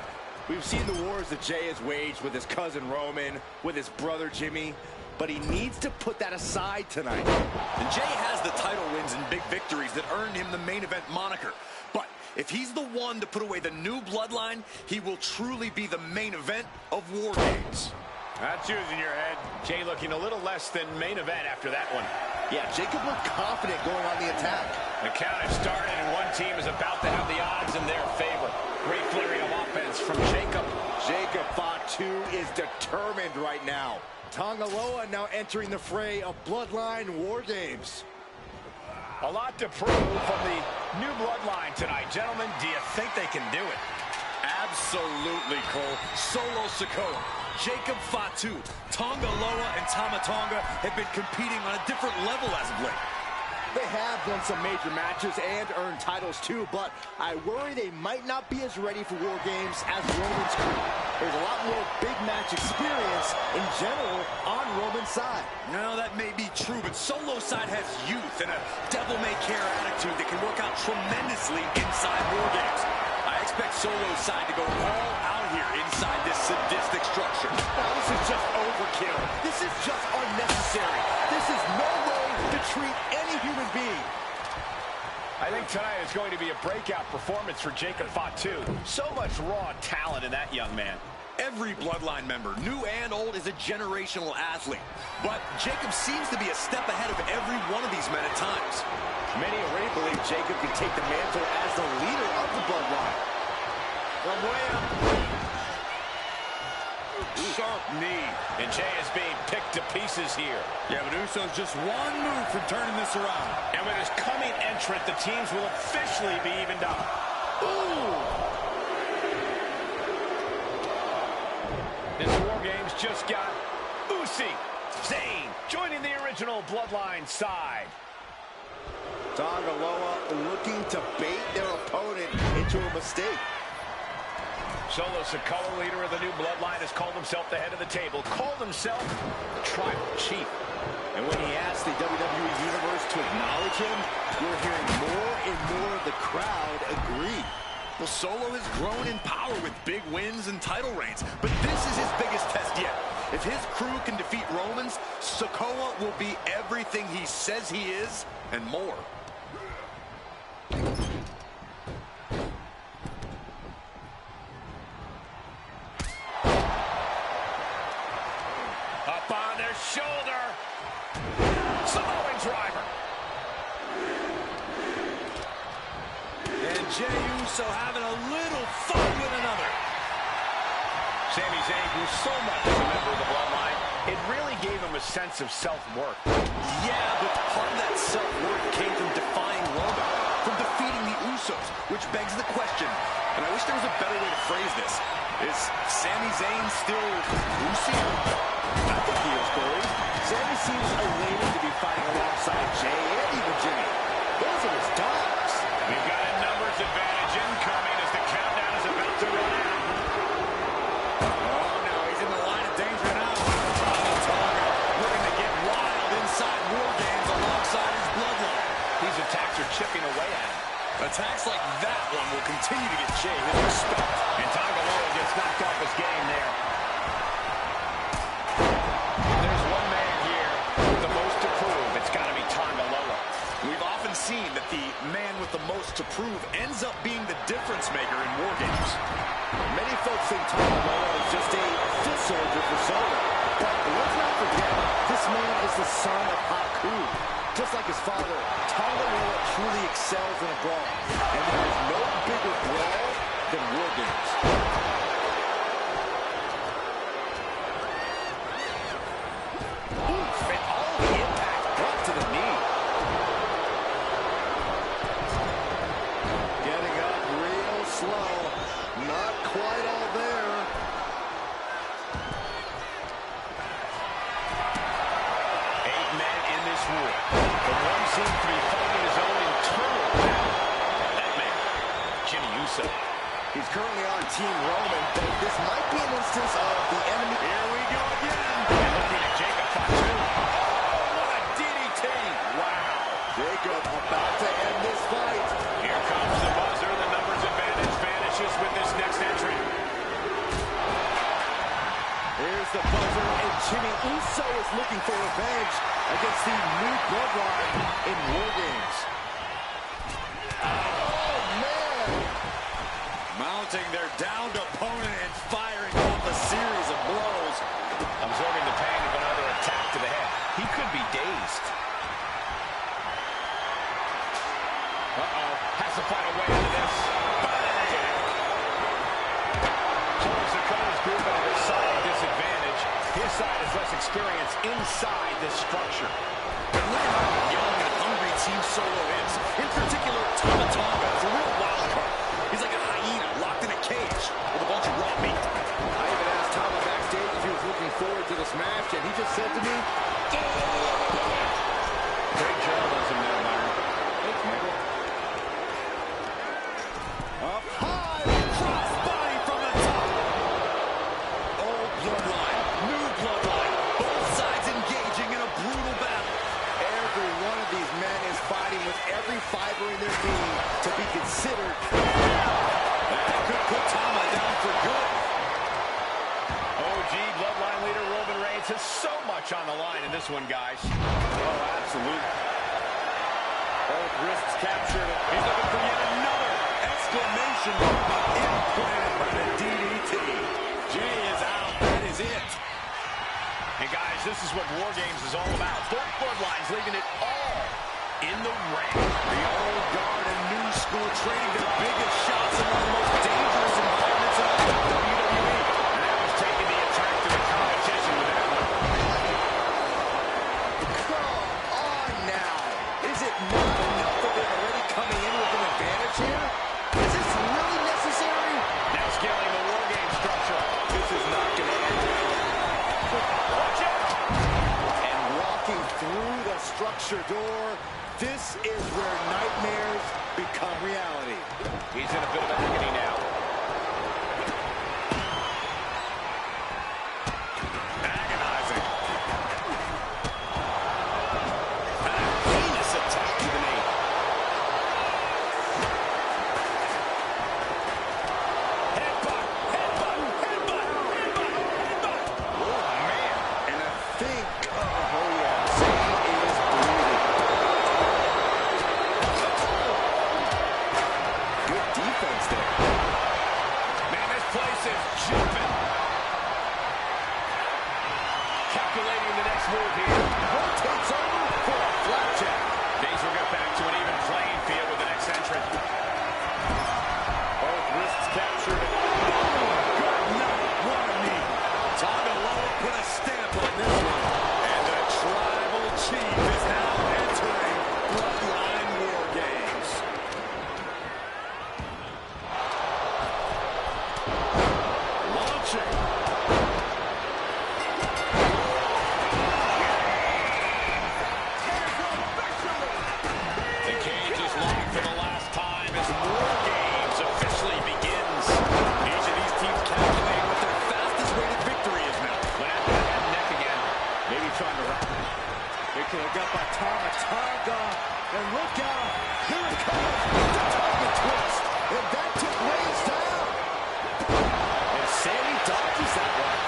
We've seen the wars that Jay has waged with his cousin Roman, with his brother Jimmy, but he needs to put that aside tonight. And Jay has the title wins and big victories that earned him the main event moniker. But if he's the one to put away the new bloodline, he will truly be the main event of War Games. That's using your head. Jay looking a little less than main event after that one. Yeah, Jacob looked confident going on the attack. The count has started, and one team is about to have the odds in their favor. Great flurry of offense from Jacob. Jacob Fatu is determined right now. Tonga Loa now entering the fray of Bloodline War Games. A lot to prove from the new bloodline tonight. Gentlemen, do you think they can do it? Absolutely, Cole. Solo Sikoa, Jacob Fatu, Tonga Loa, and Tama Tonga have been competing on a different level as of late. They have won some major matches and earned titles too, but I worry they might not be as ready for War Games as Roman's crew. There's a lot more big match experience in general on Roman's side. No, that may be true, but Solo's side has youth and a devil-may-care attitude that can work out tremendously inside War Games. I expect Solo's side to go all out here inside this sadistic structure. Now, this is just overkill. This is just unnecessary. This is no way to treat any human being. I think tonight is going to be a breakout performance for Jacob Fatu. So much raw talent in that young man. Every bloodline member, new and old, is a generational athlete. But Jacob seems to be a step ahead of every one of these men at times. Many already believe Jacob can take the mantle as the leader of the bloodline. From way up. Sharp knee. And Jay is being picked to pieces here. Yeah, but Uso's just one move from turning this around. And with his coming entrant, the teams will officially be evened up. Ooh! This War Games just got Usi, Zayn, joining the original bloodline side. Tonga Loa looking to bait their opponent into a mistake. Solo Sikoa, leader of the new bloodline, has called himself the head of the table, called himself the tribal chief. And when he asked the WWE Universe to acknowledge him, we're hearing more and more of the crowd agree. Well, Solo has grown in power with big wins and title reigns, but this is his biggest test yet. If his crew can defeat Romans, Sikoa will be everything he says he is and more. Up on their shoulder. Samoan driver. And Jey Uso having a little fun with another. Sami Zayn grew so much as a member of the bloodline, it really gave him a sense of self-worth. Yeah, but part of that self-worth came from defying Roman, from defeating the Usos, which begs the question, and I wish there was a better way to phrase this. Is Sami Zayn still Lucy? I think he is, Corey. Sami seems elated to be fighting alongside Jey and even Jimmy. Those are his dogs. We've got a numbers advantage incoming as the countdown is about to run out. Oh, no, he's in the line of danger now. Tonga looking to get wild inside War Games alongside his bloodline. These attacks are chipping away at him. Attacks like that one will continue to get Jey his respect. And Tonga gets knocked off his game there. There's one man here with the most to prove. It's got to be Tonga Loa. We've often seen that the man with the most to prove ends up being the difference maker in War Games. Many folks think Tonga Loa is just a foot soldier for Solo. But let's not forget, this man is the son of Haku. Just like his father, Tonga Loa truly excels in a brawl. And there is no bigger brawl than War Games. And all the impact brought to the knee. Getting up real slow. Not quite all there. 8 men in this war. But one seems to be fighting his own internal battle. That man, Jimmy Uso. He's currently on Team Roman, but this might be an instance of the enemy. Here we go again. And looking at Jacob Fatu. Oh, what a DDT. Wow. Jacob about to end this fight. Here comes the buzzer. The numbers advantage vanishes with this next entry. Here's the buzzer, and Jimmy Uso is looking for revenge against the new bloodline in War Games. Oh, man! Mounting their downed opponent and firing off a series of blows. Absorbing the pain of another attack to the head. He could be dazed. Uh-oh. Has to find a way out of this. Bang! Solo Sikoa's group at a decided disadvantage. His side is less experienced inside this structure. But look at how young and hungry Team Solo is. In particular, Tonga is a real wild card. He's like a hyena locked in a cage with a bunch of raw meat. I even asked Tonga backstage if he was looking forward to this match, and he just said to me, Great journalism there, Byron. Thanks, Michael. up high. Crossbody from the top. Old bloodline, new bloodline. Both sides engaging in a brutal battle. Every one of these men is fighting with every fiber in their being to be considered. That could put Tama down for good. OG bloodline leader Roman Reigns has so much on the line in this one, guys. Oh, absolutely. Both wrists captured. He's looking for yet another exclamation mark implanted by the DDT. Jey is out. That is it. Hey, guys, this is what War Games is all about. Both bloodlines leaving it all in the ring. The old guard and new school trading their biggest shots in one of the most dangerous environments in all of WWE. And that was taking the attack to the competition with that one. Come on now. Is it not enough that they're already coming in with an advantage here? Is this really necessary? Now scaling the War Game structure. This is not going to end well. Watch out! And walking through the structure door, this is where nightmares become reality. He's in a bit of agony now. jumping. Calculating the next move here. Rotates over for a flapjack. Things will get back to an even playing field with the next entrant. Both wrists captured. Good night, one knee. Tonga Loa put a stamp on this one. And the Tribal Chief is now entering Bloodline War Games. Launching. The cage is locked for the last time as War Games officially begins. Each of these teams calculating what their fastest way to victory is now. Land back and neck again. Maybe trying to wrap it. They could have got by Tonga. And look out. Here it comes. The Tonga twist. And that took Reigns down. And Sammy dodges that one.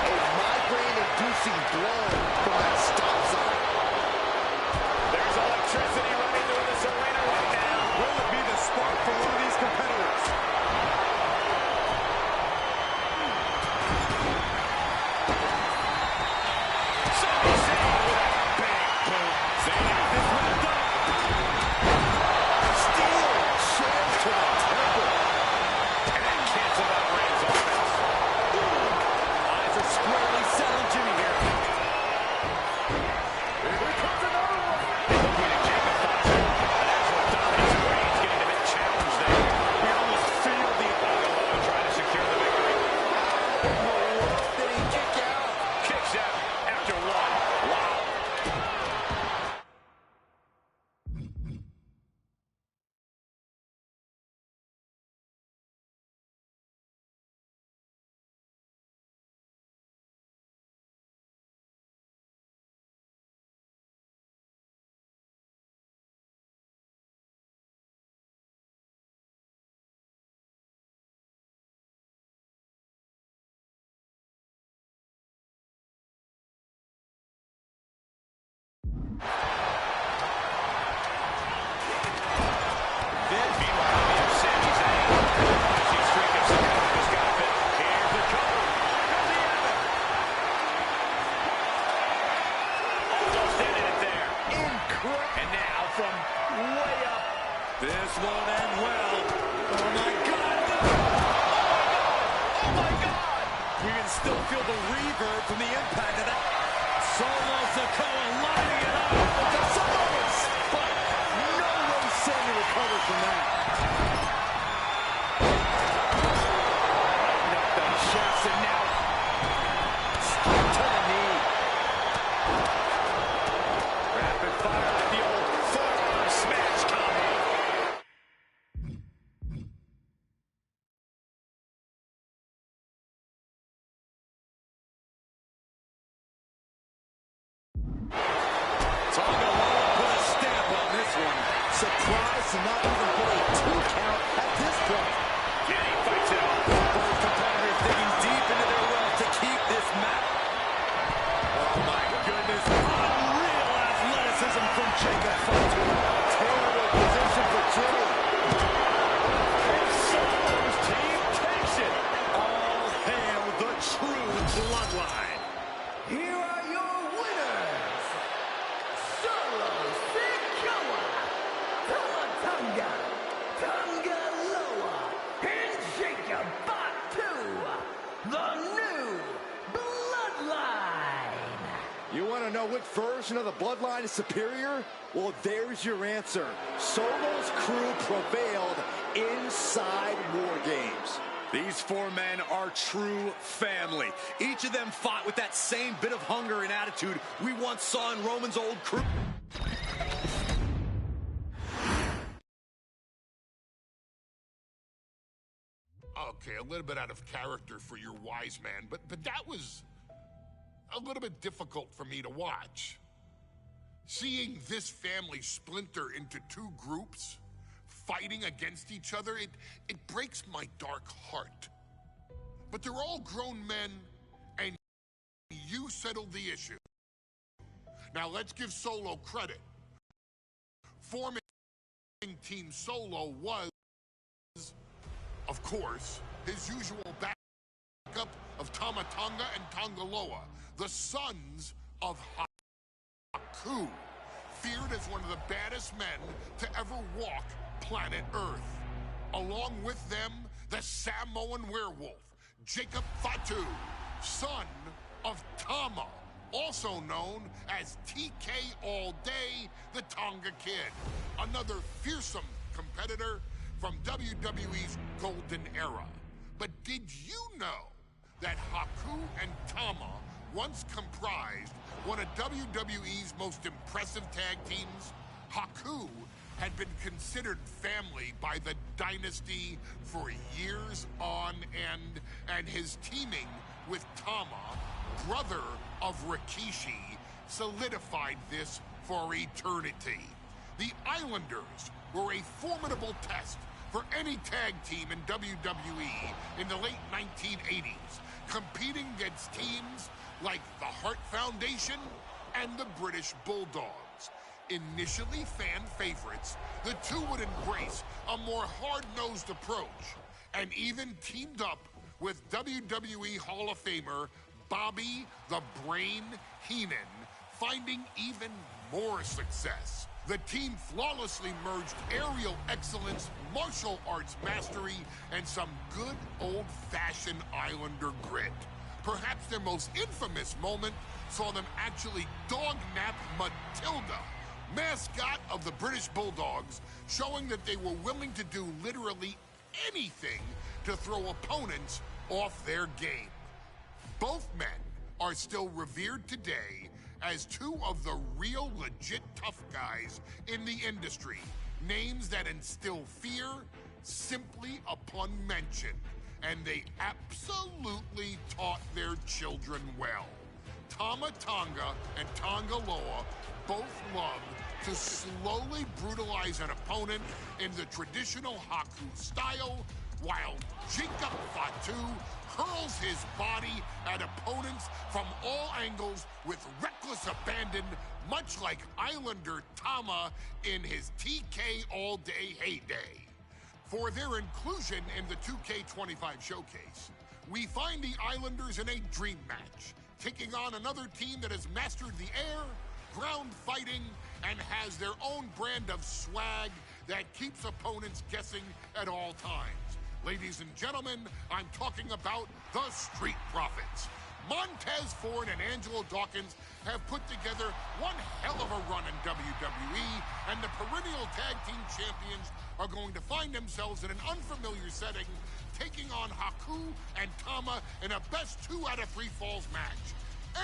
A migraine-inducing blow from that stop sign. There's electricity running through this arena right now. Will it be the spark for one of these competitors? Sami Zayn with a big boot. Zayn has this wrapped up. Steel shares to the temple. And that cancels out Reigns' offense. Eyes are squarely set on Jimmy here. Here comes another one. Looking to kick the thoughts. An actual dominance of Reigns getting a bit challenged there. We almost feel the Tonga trying to secure the victory. Did he kick out? Kicks out after one. Wow. Then, meanwhile, here's Sami Zayn. He's streaking some help. He's got a bit. Here's the cover. Comes the Evan. Almost ended it there. Incredible. And now from way up. This won't end well. Oh, my God. No. Oh, my God. We can still feel the reverb from the impact of that. Solo Sikoa lining it up with the Samoas. But no way Sammy recovers from that. Knocked out shafts and now stuck to the knee. Rapid fire with the old forearm smash combo. Tonga Loa put a stamp on this one. Surprised to not even put a 2 count at this point. Yeah, he fights it off. Both competitors digging deep into their wells to keep this match. Oh my goodness. Unreal athleticism from Jacob Fatu. Terrible position for Jimmy. And Solo's team takes it. All hail the true bloodline. Here are your winners, Solo Sikoa, Tonga Loa, and Jacob Fatu, the new Bloodline. You want to know which version of the Bloodline is superior? Well, there's your answer. Solo's crew prevailed inside War Games. These four men are true family. Each of them fought with that same bit of hunger and attitude we once saw in Roman's old crew. Okay, a little bit out of character for your wise man, but that was a little bit difficult for me to watch. Seeing this family splinter into two groups, fighting against each other, it breaks my dark heart. But they're all grown men, and you settled the issue. Now let's give Solo credit. Forming Team Solo was, of course, course, his usual backup of Tama Tonga and Tonga Loa, the sons of Haku, feared as one of the baddest men to ever walk planet Earth. Along with them, the Samoan werewolf, Jacob Fatu, son of Tama, also known as TK All Day, the Tonga Kid, another fearsome competitor from WWE's golden era. But did you know that Haku and Tama once comprised one of WWE's most impressive tag teams? Haku had been considered family by the Dynasty for years on end, and his teaming with Tama, brother of Rikishi, solidified this for eternity. The Islanders were a formidable test for any tag team in WWE in the late 1980s, competing against teams like the Hart Foundation and the British Bulldogs. Initially fan favorites, the two would embrace a more hard-nosed approach and even teamed up with WWE Hall of Famer Bobby the Brain Heenan, finding even more success. The team flawlessly merged aerial excellence, martial arts mastery, and some good old-fashioned Islander grit. Perhaps their most infamous moment saw them actually dog-nap Matilda, mascot of the British Bulldogs, showing that they were willing to do literally anything to throw opponents off their game. Both men are still revered today as two of the real legit tough guys in the industry, names that instill fear simply upon mention, and they absolutely taught their children well. Tama Tonga and Tonga Loa both loved to slowly brutalize an opponent in the traditional Haku style, while Jacob Fatu hurls his body at opponents from all angles with reckless abandon, much like Islander Tama in his TK All Day heyday. For their inclusion in the 2K25 showcase, we find the Islanders in a dream match, taking on another team that has mastered the air, ground fighting, and has their own brand of swag that keeps opponents guessing at all times. Ladies and gentlemen, I'm talking about the Street Profits. Montez Ford and Angelo Dawkins have put together one hell of a run in WWE, and the perennial tag team champions are going to find themselves in an unfamiliar setting, taking on Haku and Tama in a best 2 out of 3 falls match.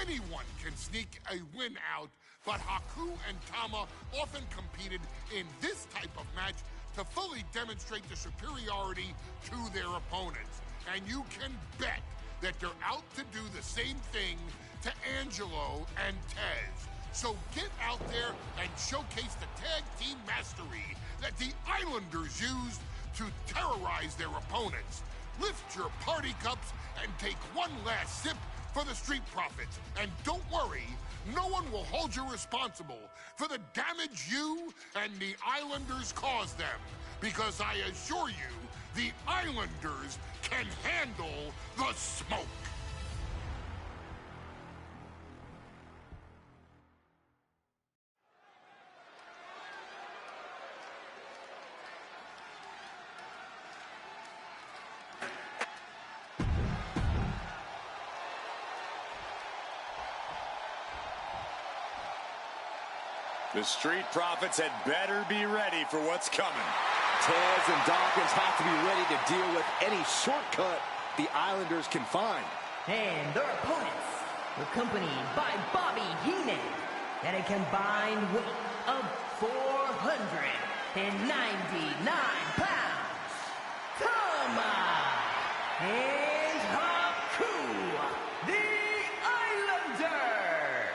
Anyone can sneak a win out, but Haku and Tama often competed in this type of match to fully demonstrate the superiority to their opponents. And you can bet that they're out to do the same thing to Angelo and Tez. So get out there and showcase the tag team mastery that the Islanders used to terrorize their opponents. Lift your party cups and take one last sip for the Street Profits. And don't worry, no one will hold you responsible for the damage you and the Islanders caused them, because I assure you, the Islanders can handle the smoke. The Street Profits had better be ready for what's coming. Tez and Dawkins have to be ready to deal with any shortcut the Islanders can find. And their opponents, accompanied by Bobby Heenan, at a combined weight of 499 pounds, Tama and Haku, the Islanders.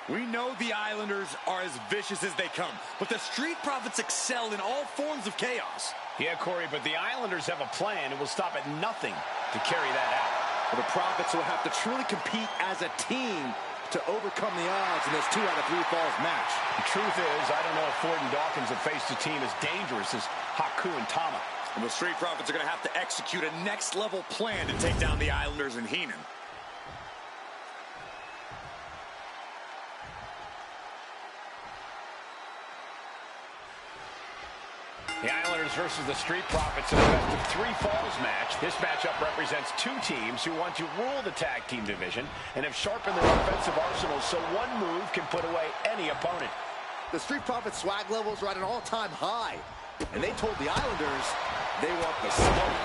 We know the Islanders are as vicious as they come, but the Street Profits excel in all forms of chaos. Yeah, Corey, but the Islanders have a plan and will stop at nothing to carry that out. Well, the Profits will have to truly compete as a team to overcome the odds in this 2 out of 3 falls match. The truth is, I don't know if Ford and Dawkins have faced a team as dangerous as Haku and Tama. And the Street Profits are going to have to execute a next-level plan to take down the Islanders and Heenan. The Islanders versus the Street Profits in a best-of-3 falls match. This matchup represents two teams who want to rule the tag team division and have sharpened their offensive arsenals so one move can put away any opponent. The Street Profits swag levels are at an all-time high, and they told the Islanders they want the smoke.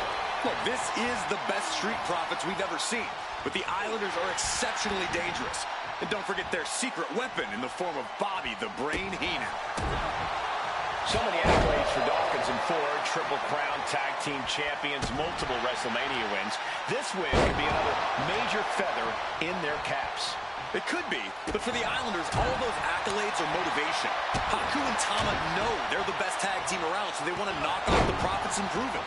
Look, this is the best Street Profits we've ever seen, but the Islanders are exceptionally dangerous. And don't forget their secret weapon in the form of Bobby the Brain Heenan. So many accolades for Dawkins and Ford, Triple Crown Tag Team Champions, multiple WrestleMania wins. This win could be another major feather in their caps. It could be, but for the Islanders, all those accolades are motivation. Haku and Tama know they're the best tag team around, so they want to knock off the Profits and prove it.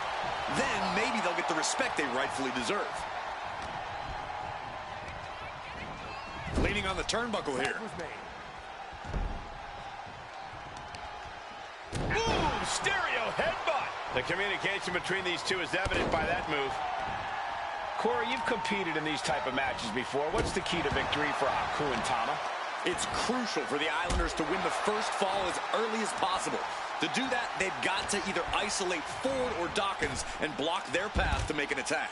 Then maybe they'll get the respect they rightfully deserve. Leaning on the turnbuckle here. Ooh, stereo headbutt. The communication between these two is evident by that move. Corey, you've competed in these type of matches before. What's the key to victory for Haku and Tama? It's crucial for the Islanders to win the first fall as early as possible. To do that, they've got to either isolate Ford or Dawkins and block their path to make an attack.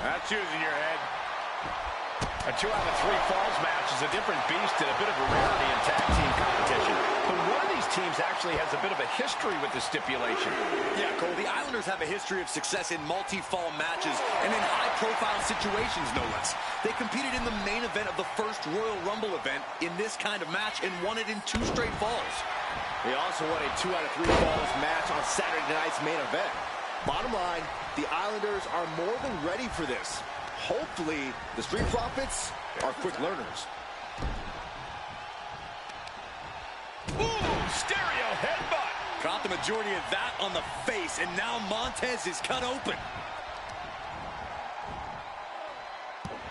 That's using your head. A 2 out of 3 falls match is a different beast and a bit of a rarity in tag team competition. But one of these teams actually has a bit of a history with the stipulation. Yeah, Cole, the Islanders have a history of success in multi-fall matches and in high-profile situations, no less. They competed in the main event of the first Royal Rumble event in this kind of match and won it in 2 straight falls. They also won a 2 out of 3 falls match on Saturday night's main event. Bottom line, the Islanders are more than ready for this. Hopefully, the Street Profits are quick learners. Ooh, stereo headbutt. Caught the majority of that on the face, and now Montez is cut open.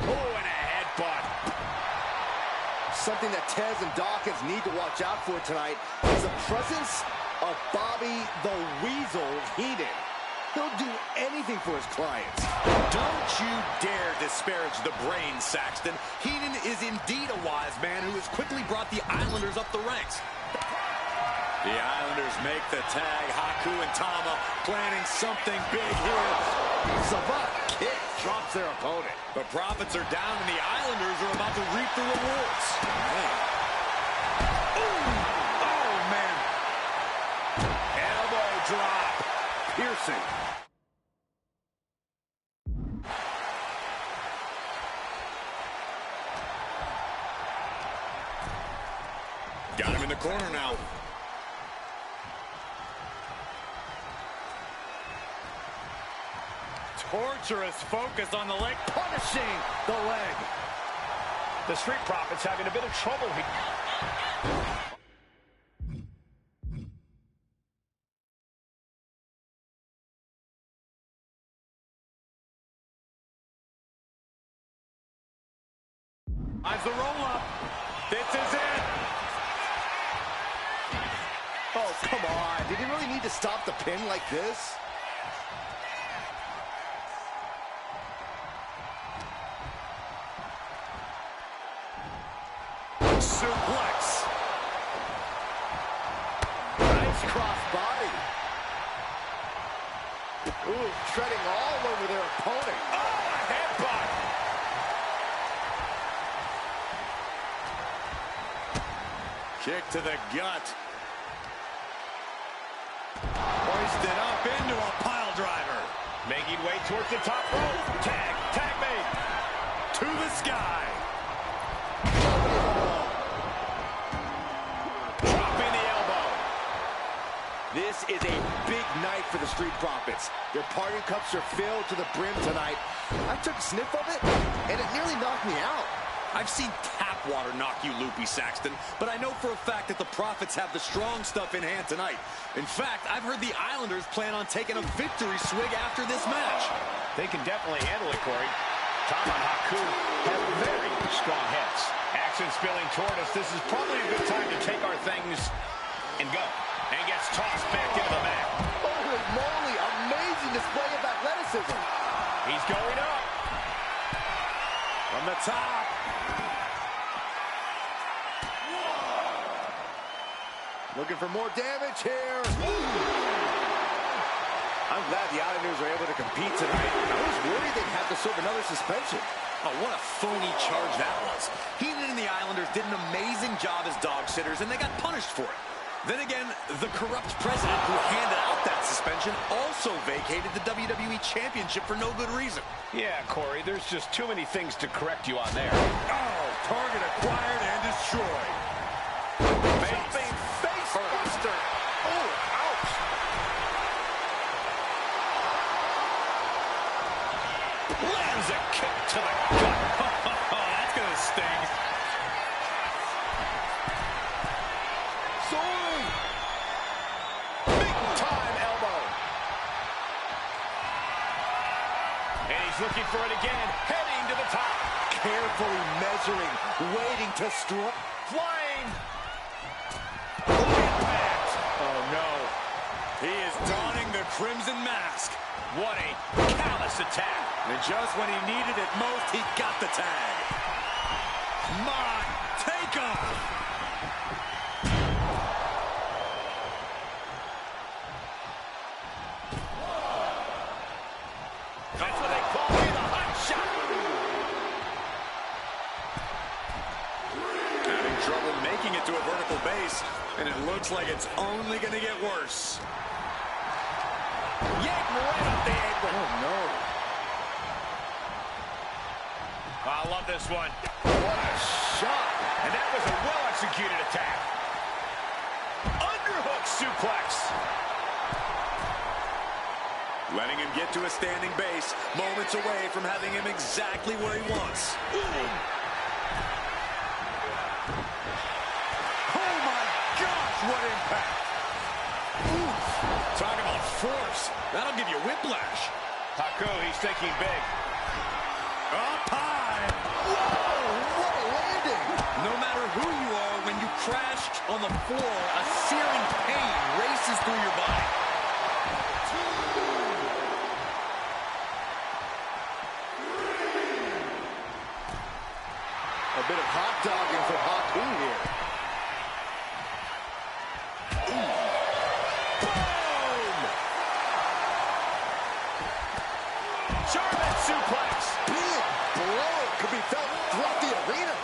Oh, and a headbutt. Something that Tez and Dawkins need to watch out for tonight is the presence of Bobby the Weasel Heenan. He'll do anything for his clients. Don't you dare disparage the brain, Saxton. Heenan is indeed a wise man who has quickly brought the Islanders up the ranks. The Islanders make the tag. Haku and Tama planning something big here. Savant kick drops their opponent. The Profits are down and the Islanders are about to reap the rewards. Man. Ooh. Oh, man. Elbow drop. Piercing. Got him in the corner now. Torturous focus on the leg, punishing the leg. The Street Profits having a bit of trouble here. As the roll-up. This is it. Oh, come on. Did he really need to stop the pin like this? Suplex. Nice cross body. Ooh, treading all over their opponent. Oh, a headbutt. Kick to the gut. Hoisted up into a pile driver. Making way towards the top rope. Tag made. To the sky. Dropping the elbow. This is a big night for the Street Profits. Their party cups are filled to the brim tonight. I took a sniff of it, and it nearly knocked me out. I've seen tap water knock you loopy, Saxton, but I know for a fact that the Profits have the strong stuff in hand tonight. In fact, I've heard the Islanders plan on taking a victory swig after this match. They can definitely handle it, Corey. Tama and Haku have very strong heads. Action spilling toward us. This is probably a good time to take our things and go. And gets tossed back into the mat. Oh, moly, amazing display of athleticism. He's going up. From the top. Looking for more damage here. I'm glad the Islanders are able to compete tonight. I was worried they'd have to serve another suspension. Oh, what a phony charge that was. Heenan and the Islanders did an amazing job as dog sitters, and they got punished for it. Then again, the corrupt president who handed out that suspension also vacated the WWE Championship for no good reason. Yeah, Corey, there's just too many things to correct you on there. Oh, target acquired and destroyed. Jumping face buster. Oh, ouch. Lands a kick to the gut. Oh, that's going to sting. Soaring. Big time elbow. And he's looking for it again, heading to the top. Carefully measuring, waiting to strike. Flying. Impact. Oh, no. He is donning the crimson mask. What a callous attack. And just when he needed it most, he got the tag. My takeoff. That's what they call me, the hot shot. Having trouble making it to a vertical base, and it looks like it's only going to get worse. Yank right up the apron. Oh, no. I love this one. What a shot. And that was a well-executed attack. Underhook suplex. Letting him get to a standing base, moments away from having him exactly where he wants. Ooh. Oh, my gosh, what impact. Ooh. Talk about force. That'll give you whiplash. Haku, he's thinking big. Up high. Whoa, what a landing. No matter who you are, when you crash on the floor, a searing pain races through your body. A bit of hot dogging from Haku here. Boom! German suplex. Big blow could be felt throughout the arena.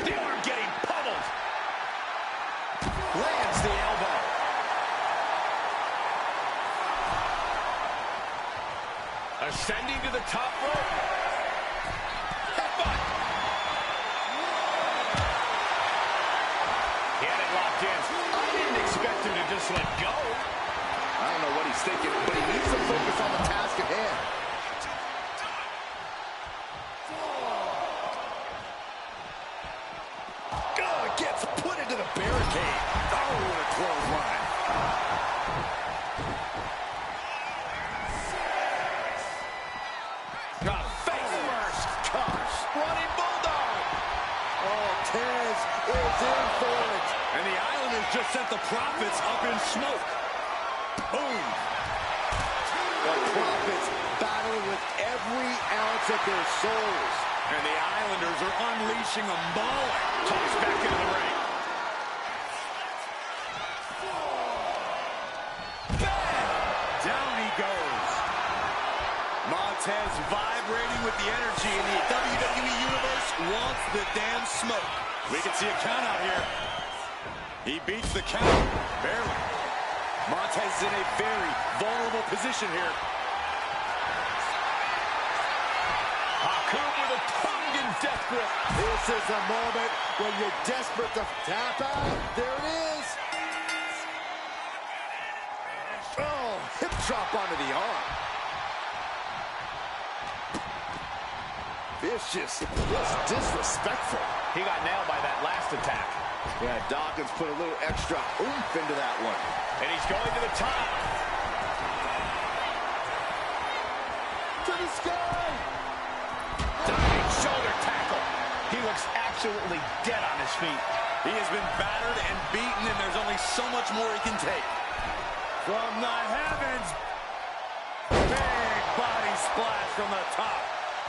The arm getting pummeled. Lands the elbow. Ascending to the top rope. Headbutt. He had it locked in. I didn't expect him to just let go. I don't know what he's thinking, but he needs to focus on the task at hand. Oh, it gets put into the barricade. Oh, what a clothesline. Face first. Gosh, running bulldog. Oh, Tez is in for it. And the Islanders just sent the Profits up in smoke. Boom. The Profits battling with every ounce of their souls. And the Islanders are unleashing a mauling. Tossed back into the ring. Bang! Down he goes. Montez vibrating with the energy in the WWE Universe wants the damn smoke. We can see a count out here. He beats the count. Barely. Montez is in a very vulnerable position here. Haku with a tongue in death grip. This is a moment when you're desperate to tap out. There it is. Oh, hip drop onto the arm. Vicious, just disrespectful. He got nailed by that last attack. Yeah, Dawkins put a little extra oomph into that one. And he's going to the top. To the sky. Diving shoulder tackle. He looks absolutely dead on his feet. He has been battered and beaten, and there's only so much more he can take. From the heavens, big body splash from the top.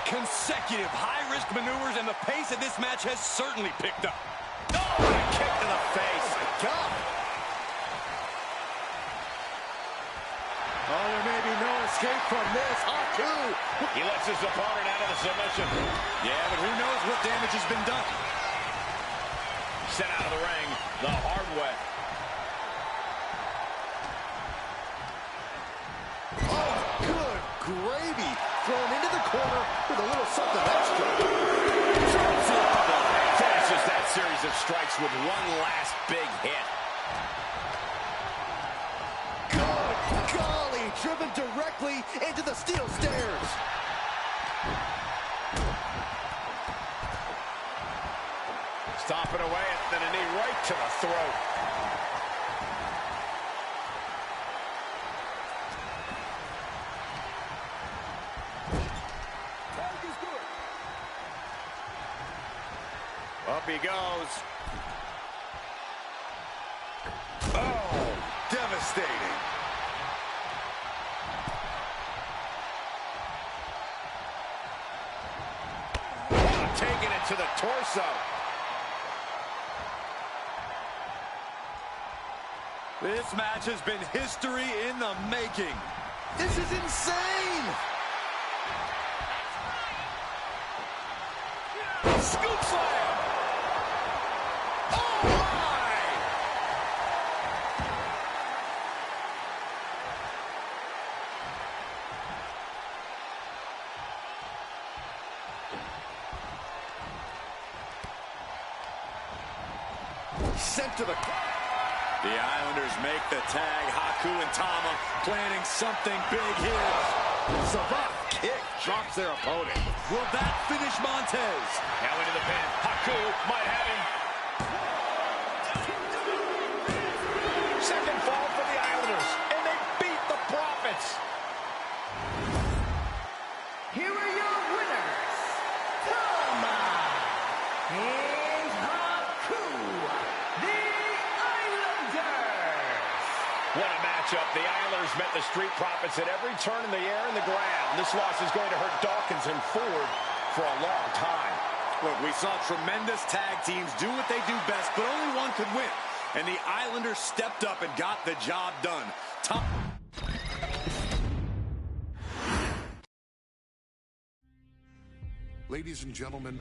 Consecutive high-risk maneuvers, and the pace of this match has certainly picked up. Oh, what a kick to the face. Oh, my God. Oh, there may be no escape from this. Haku. He lets his opponent out of the submission. Yeah, but who knows what damage has been done. Sent out of the ring the hard way. Oh, good gravy. Thrown into the corner with a little something extra. Finishes that series of strikes with one last big hit. Good golly, driven directly into the steel stairs. Stomping away and then a knee right to the throat. Up he goes. Oh, devastating. Taking it to the torso. This match has been history in the making. This is insane. Scoop slam. Oh, my. Sent to the... The Islanders make the tag. Haku and Tama planning something big here. Savant kick drops their opponent. Will that finish Montez? Now into the pin. Haku might have him. Second fall for the Islanders, and they beat the Profits. Here are your winners, Tama and Haku, the Islanders. What a matchup. The Islanders met the Street Profits at every turn in the air and the ground. This loss is going to hurt Dawkins and Ford for a long time. Look, we saw tremendous tag teams do what they do best, but only one could win. And the Islanders stepped up and got the job done. Ladies and gentlemen,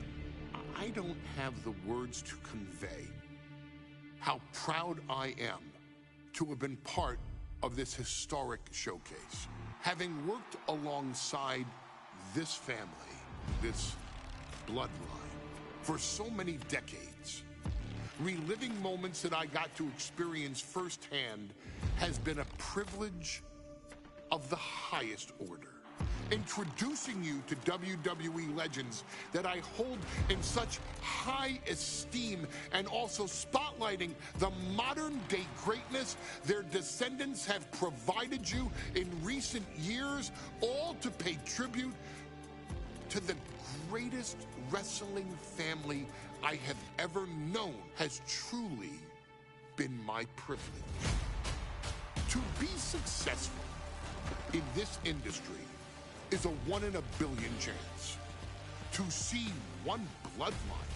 I don't have the words to convey how proud I am to have been part of this historic showcase. Having worked alongside this family, this bloodline, for so many decades, reliving moments that I got to experience firsthand has been a privilege of the highest order. Introducing you to WWE legends that I hold in such high esteem, and also spotlighting the modern day greatness their descendants have provided you in recent years, all to pay tribute to the greatest wrestling family I have ever known, has truly been my privilege. To be successful in this industry is a 1 in a billion chance. To see one bloodline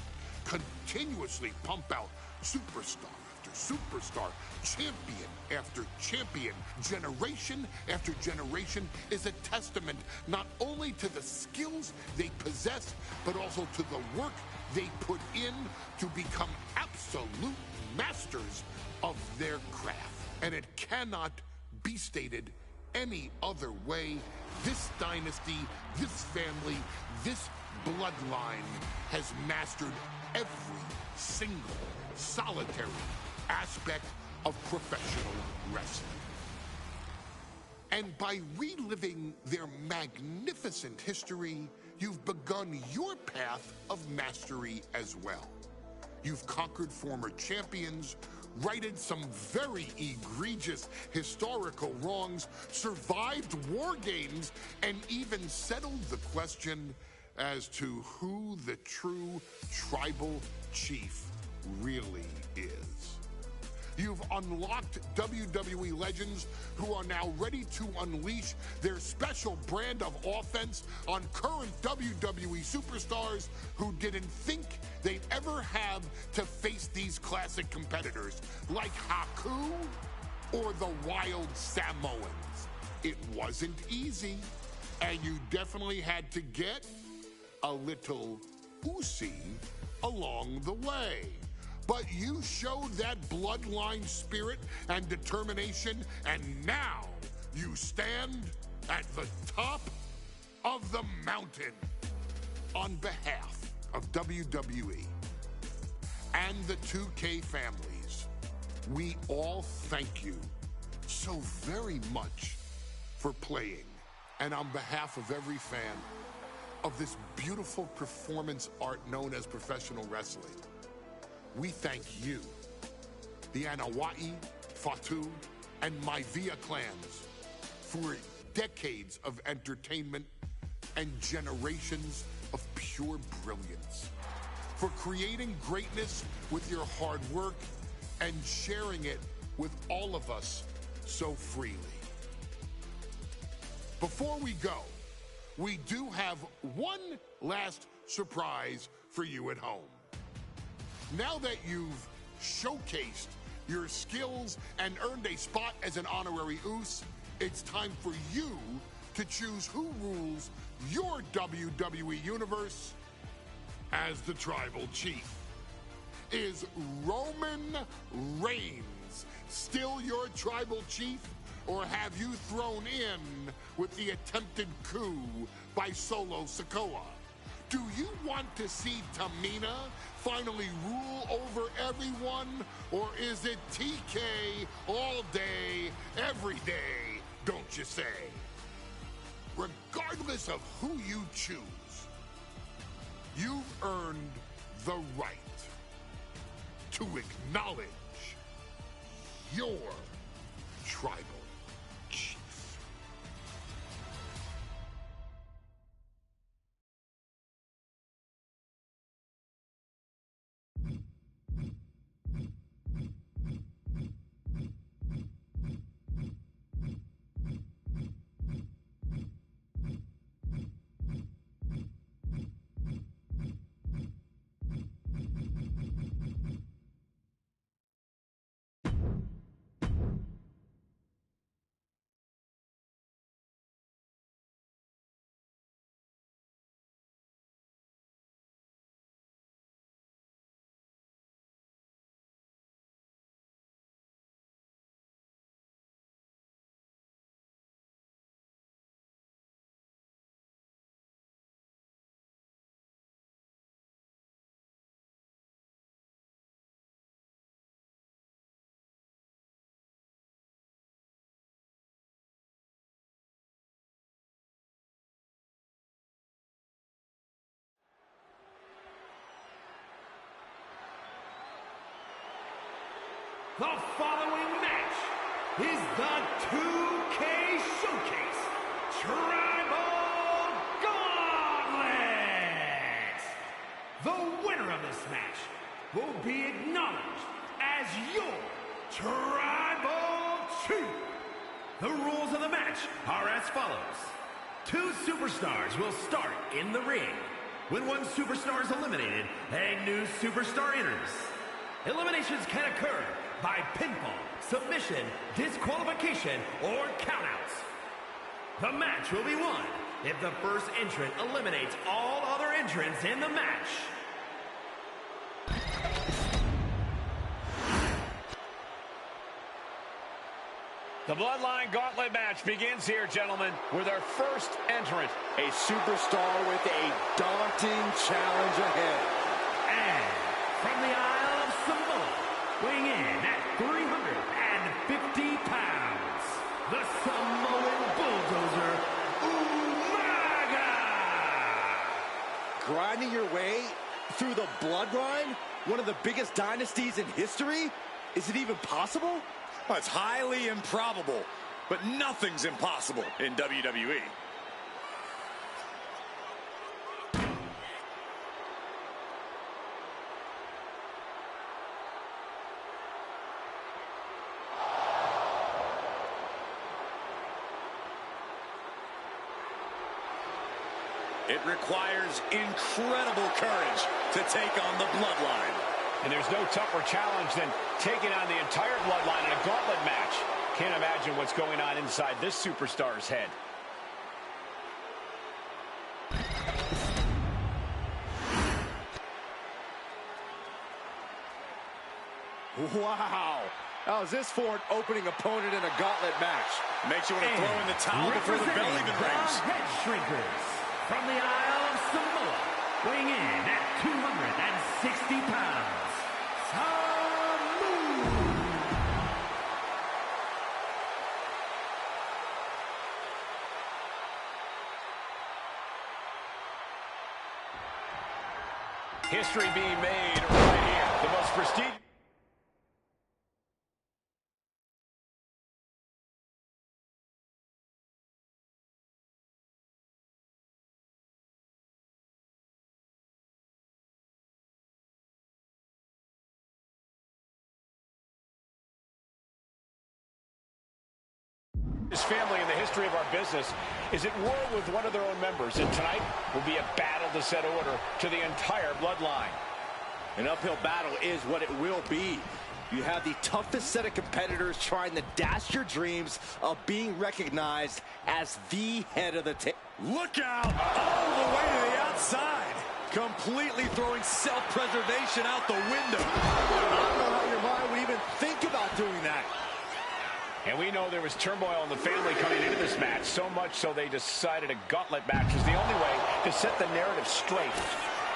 continuously pump out superstar after superstar, champion after champion, generation after generation, is a testament not only to the skills they possess, but also to the work they put in to become absolute masters of their craft. And it cannot be stated any other way. This dynasty, this family, this bloodline has mastered every single solitary aspect of professional wrestling. And by reliving their magnificent history, you've begun your path of mastery as well. You've conquered former champions, righted some very egregious historical wrongs, survived war games, and even settled the question, as to who the true tribal chief really is. You've unlocked WWE legends who are now ready to unleash their special brand of offense on current WWE superstars who didn't think they'd ever have to face these classic competitors like Haku or the Wild Samoans. It wasn't easy, and you definitely had to get a little oozy along the way. But you showed that bloodline spirit and determination, and now you stand at the top of the mountain. On behalf of WWE and the 2K families, we all thank you so very much for playing. And on behalf of every fan of this beautiful performance art known as professional wrestling, we thank you, the Anawai, Fatu, and Maivia clans, for decades of entertainment and generations of pure brilliance, for creating greatness with your hard work and sharing it with all of us so freely. Before we go, we do have one last surprise for you at home. Now that you've showcased your skills and earned a spot as an honorary Oos, it's time for you to choose who rules your WWE universe as the Tribal Chief. Is Roman Reigns still your Tribal Chief, or have you thrown in with the attempted coup by Solo Sikoa? Do you want to see Tamina finally rule over everyone, or is it TK all day, every day, don't you say? Regardless of who you choose, you've earned the right to acknowledge your tribal chief. The following match is the 2K Showcase Tribal Gauntlet. The winner of this match will be acknowledged as your Tribal Chief. The rules of the match are as follows. 2 superstars will start in the ring. When one superstar is eliminated, a new superstar enters. Eliminations can occur by pinfall, submission, disqualification, or countouts. The match will be won if the first entrant eliminates all other entrants in the match. The Bloodline Gauntlet match begins here, gentlemen, with our first entrant. A superstar with a daunting challenge ahead. And from the Isle of Samoa, weighing in at 350 pounds, the Samoan Bulldozer, Umaga! Grinding your way through the bloodline? One of the biggest dynasties in history? Is it even possible? Well, it's highly improbable, but nothing's impossible in WWE. It requires incredible courage to take on the Bloodline. And there's no tougher challenge than taking on the entire Bloodline in a gauntlet match. Can't imagine what's going on inside this superstar's head. Wow. How's this for an opening opponent in a gauntlet match? Makes you want to throw in the towel before the bell even rings. Head shrinkers from the Isle of Samoa, weighing in at 260 pounds, Samu. History being made right here. The most prestigious. This family in the history of our business is at war with one of their own members, and tonight will be a battle to set order to the entire Bloodline. An uphill battle is what it will be. You have the toughest set of competitors trying to dash your dreams of being recognized as the head of the table. Look out! All the way to the outside. Completely throwing self-preservation out the window. I don't know how your mind would even think about doing that. And we know there was turmoil in the family coming into this match, so much so they decided a gauntlet match was the only way to set the narrative straight.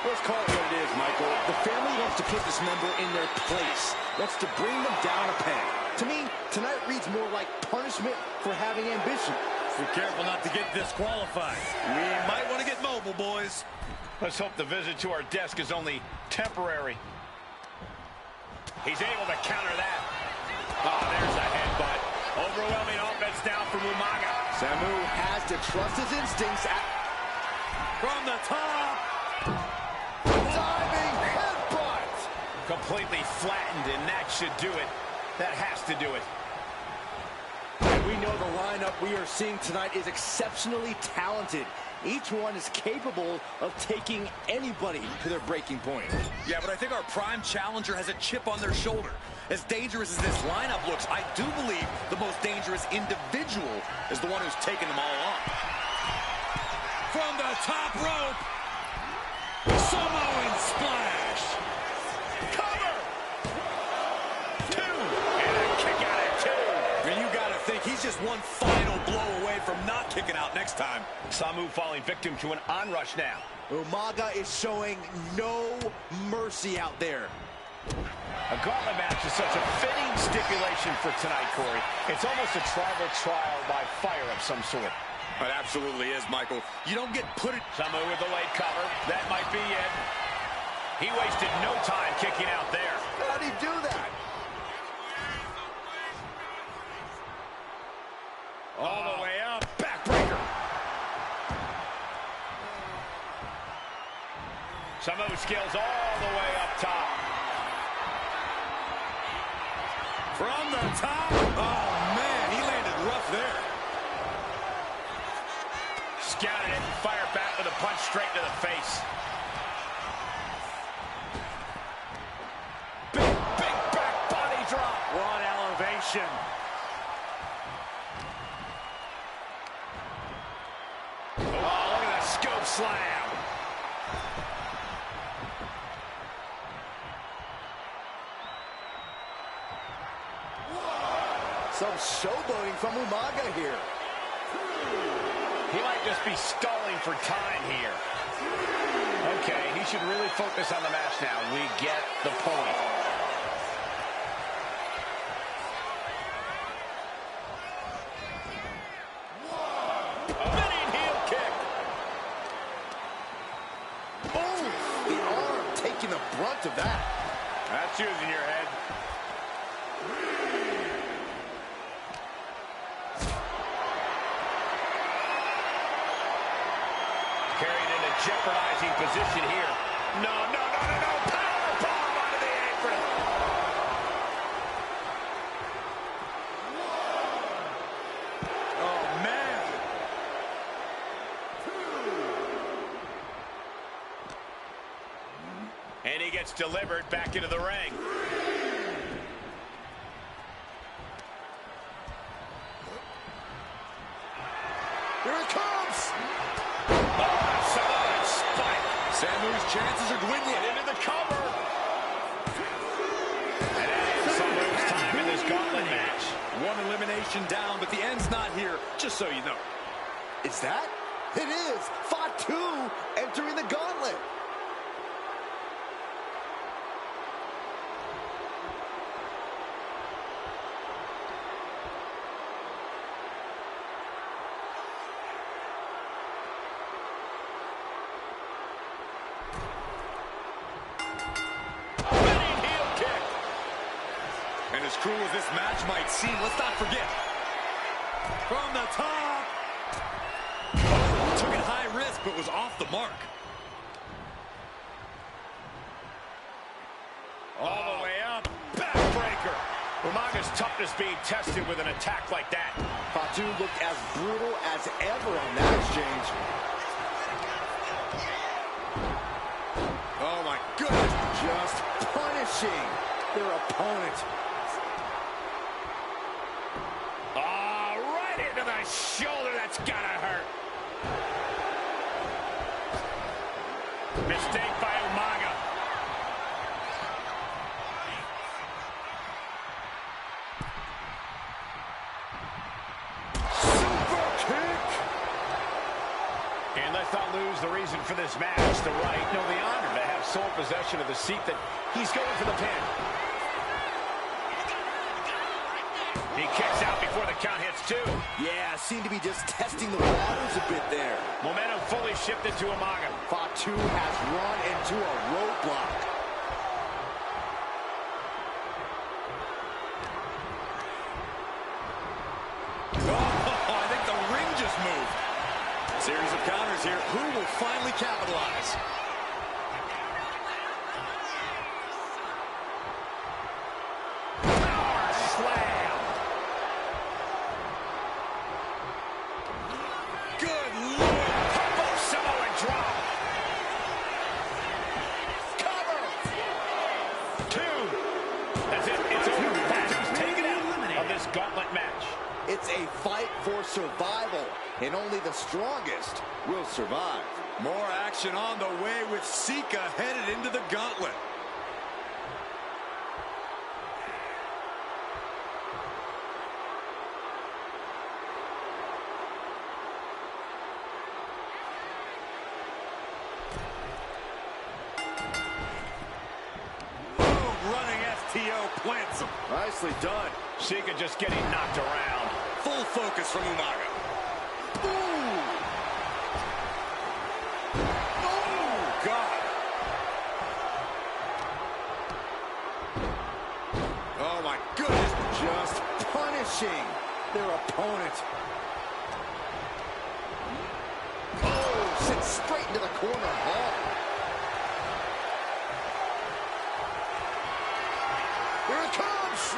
Let's call it what it is, Michael. The family wants to put this member in their place, wants to bring them down a peg. To me, tonight reads more like punishment for having ambition. Be careful not to get disqualified. We might want to get mobile, boys. Let's hope the visit to our desk is only temporary. He's able to counter that. Oh, there's a headbutt. Overwhelming offense now from Umaga. Samu has to trust his instincts. From the top. Diving headbutt. Completely flattened, and that should do it. That has to do it. And we know the lineup we are seeing tonight is exceptionally talented. Each one is capable of taking anybody to their breaking point. Yeah, but I think our prime challenger has a chip on their shoulder. As dangerous as this lineup looks, I do believe the most dangerous individual is the one who's taken them all on. From the top rope, Samoan splash. Cover! 2, and a kick out at 2. And you gotta think he's just one final blow away from not kicking out next time. Samu falling victim to an onrush now. Umaga is showing no mercy out there. A gauntlet match is such a fitting stipulation for tonight, Corey. It's almost a tribal trial by fire of some sort. It absolutely is, Michael. You don't get put it. Samu with the late cover. That might be it. He wasted no time kicking out there. How'd he do that? All the way up. Backbreaker. Samu skills all the way up top. From the top. Oh, man, he landed rough there. Scouted it and fired back with a punch straight to the face. Big back body drop. One elevation. Oh, look at that scope slam. Some showboating from Umaga here. He might just be stalling for time here. Okay, he should really focus on the match now. We get the point. Spinning heel kick. Oh, the arm taking the brunt of that. That's using your head. Carried in a jeopardizing position here. No. Power bomb onto the apron. Oh, man. gets delivered back into the ring. Here it comes! Oh, Samoan spike. Samu's chances are dwindling. Into the cover. And that Samu's time in this gauntlet match. One elimination down, but the end's not here, just so you know. Is that? It is! Fatu entering the gauntlet. And as cruel as this match might seem, let's not forget. From the top. Oh, took it high risk, but was off the mark. All the way up. Backbreaker. Umaga's toughness being tested with an attack like that. Fatu looked as brutal as ever on that exchange. Oh, my goodness. Just punishing their opponent. Right into the shoulder. That's gotta hurt. Mistake by Umaga. Super kick. And let's not lose the reason for this match. The right, no, the honor to have sole possession of the seat that he's going for the pin. He kicks out before the count hits two. Yeah, seemed to be just testing the waters a bit there. Momentum fully shifted to Umaga. Fatu has run into a roadblock. Oh, I think the ring just moved. Series of counters here. Who will finally capitalize? Power slam. Good Lord. Purple Samoan drop. Cover. Two. That's it. It's over. Fatu's taken out of this gauntlet match. It's a fight for survival, and only the strongest will survive. More action on the way with Sika headed into the gauntlet. Boom, running STO plants him. Nicely done. Sika just getting knocked around. Full focus from Umaga. God. Oh, my goodness. Just punishing their opponent. Oh, sent straight into the corner hard. Here it comes.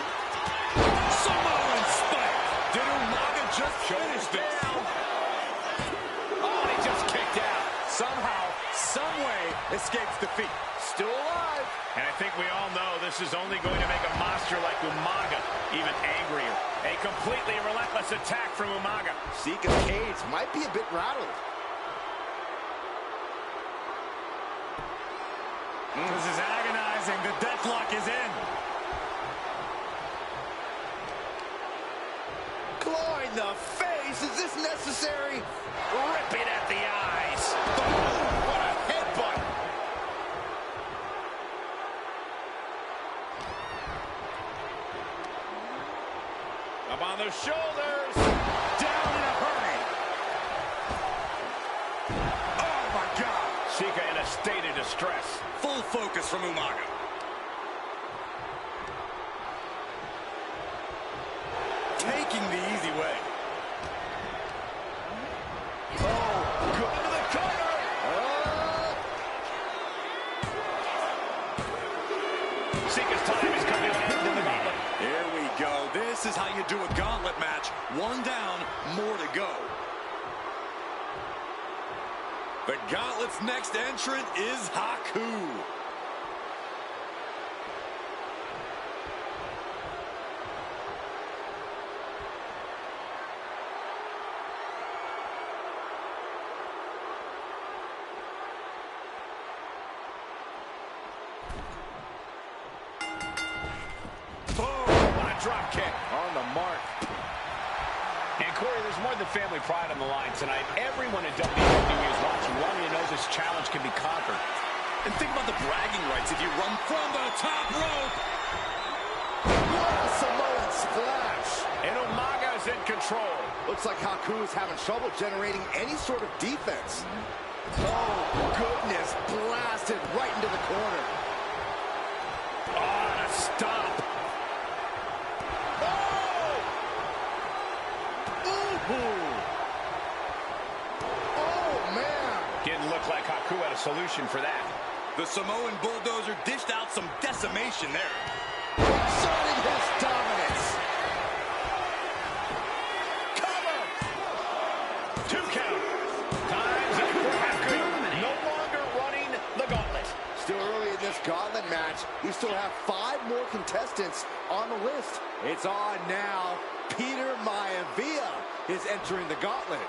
Samoan spike. Did Umaga just finish this? Oh, he just kicked out. Somehow, some way, escapes defeat. Still alive. And I think we all know this is only going to make a monster like Umaga even angrier. A completely relentless attack from Umaga. Sika's cage might be a bit rattled. This is agonizing. The deathlock is in. Claw in the face. Is this necessary? Ripping at the eyes. Boom! What a headbutt. Up on the shoulders. Down in a hurry. Oh, my God. Sika in a state of distress. Full focus from Umaga. Taking the easy way. Oh, good into the corner. Sika's time is coming to an end in the gauntlet. Here we go. This is how you do a gauntlet match. One down, more to go. The gauntlet's next entrant is Haku. drop kick. On the mark. And Corey, there's more than family pride on the line tonight. Everyone in WWE is watching one and knows this challenge can be conquered. And think about the bragging rights if you run from the top rope. What a Samoan splash. And Umaga's in control. Looks like Haku is having trouble generating any sort of defense. Oh, goodness. Blasted right into the corner. Oh, and a stop. Oh! Ooh. Oh, man. Didn't look like Haku had a solution for that. The Samoan bulldozer dished out some decimation there. Exerting his dominance. Cover. 2 count. Time's up for Haku. No longer running the gauntlet. Still early in this gauntlet match. We still have 5 more contestants on the list. It's on now. Peter Maivia is entering the gauntlet.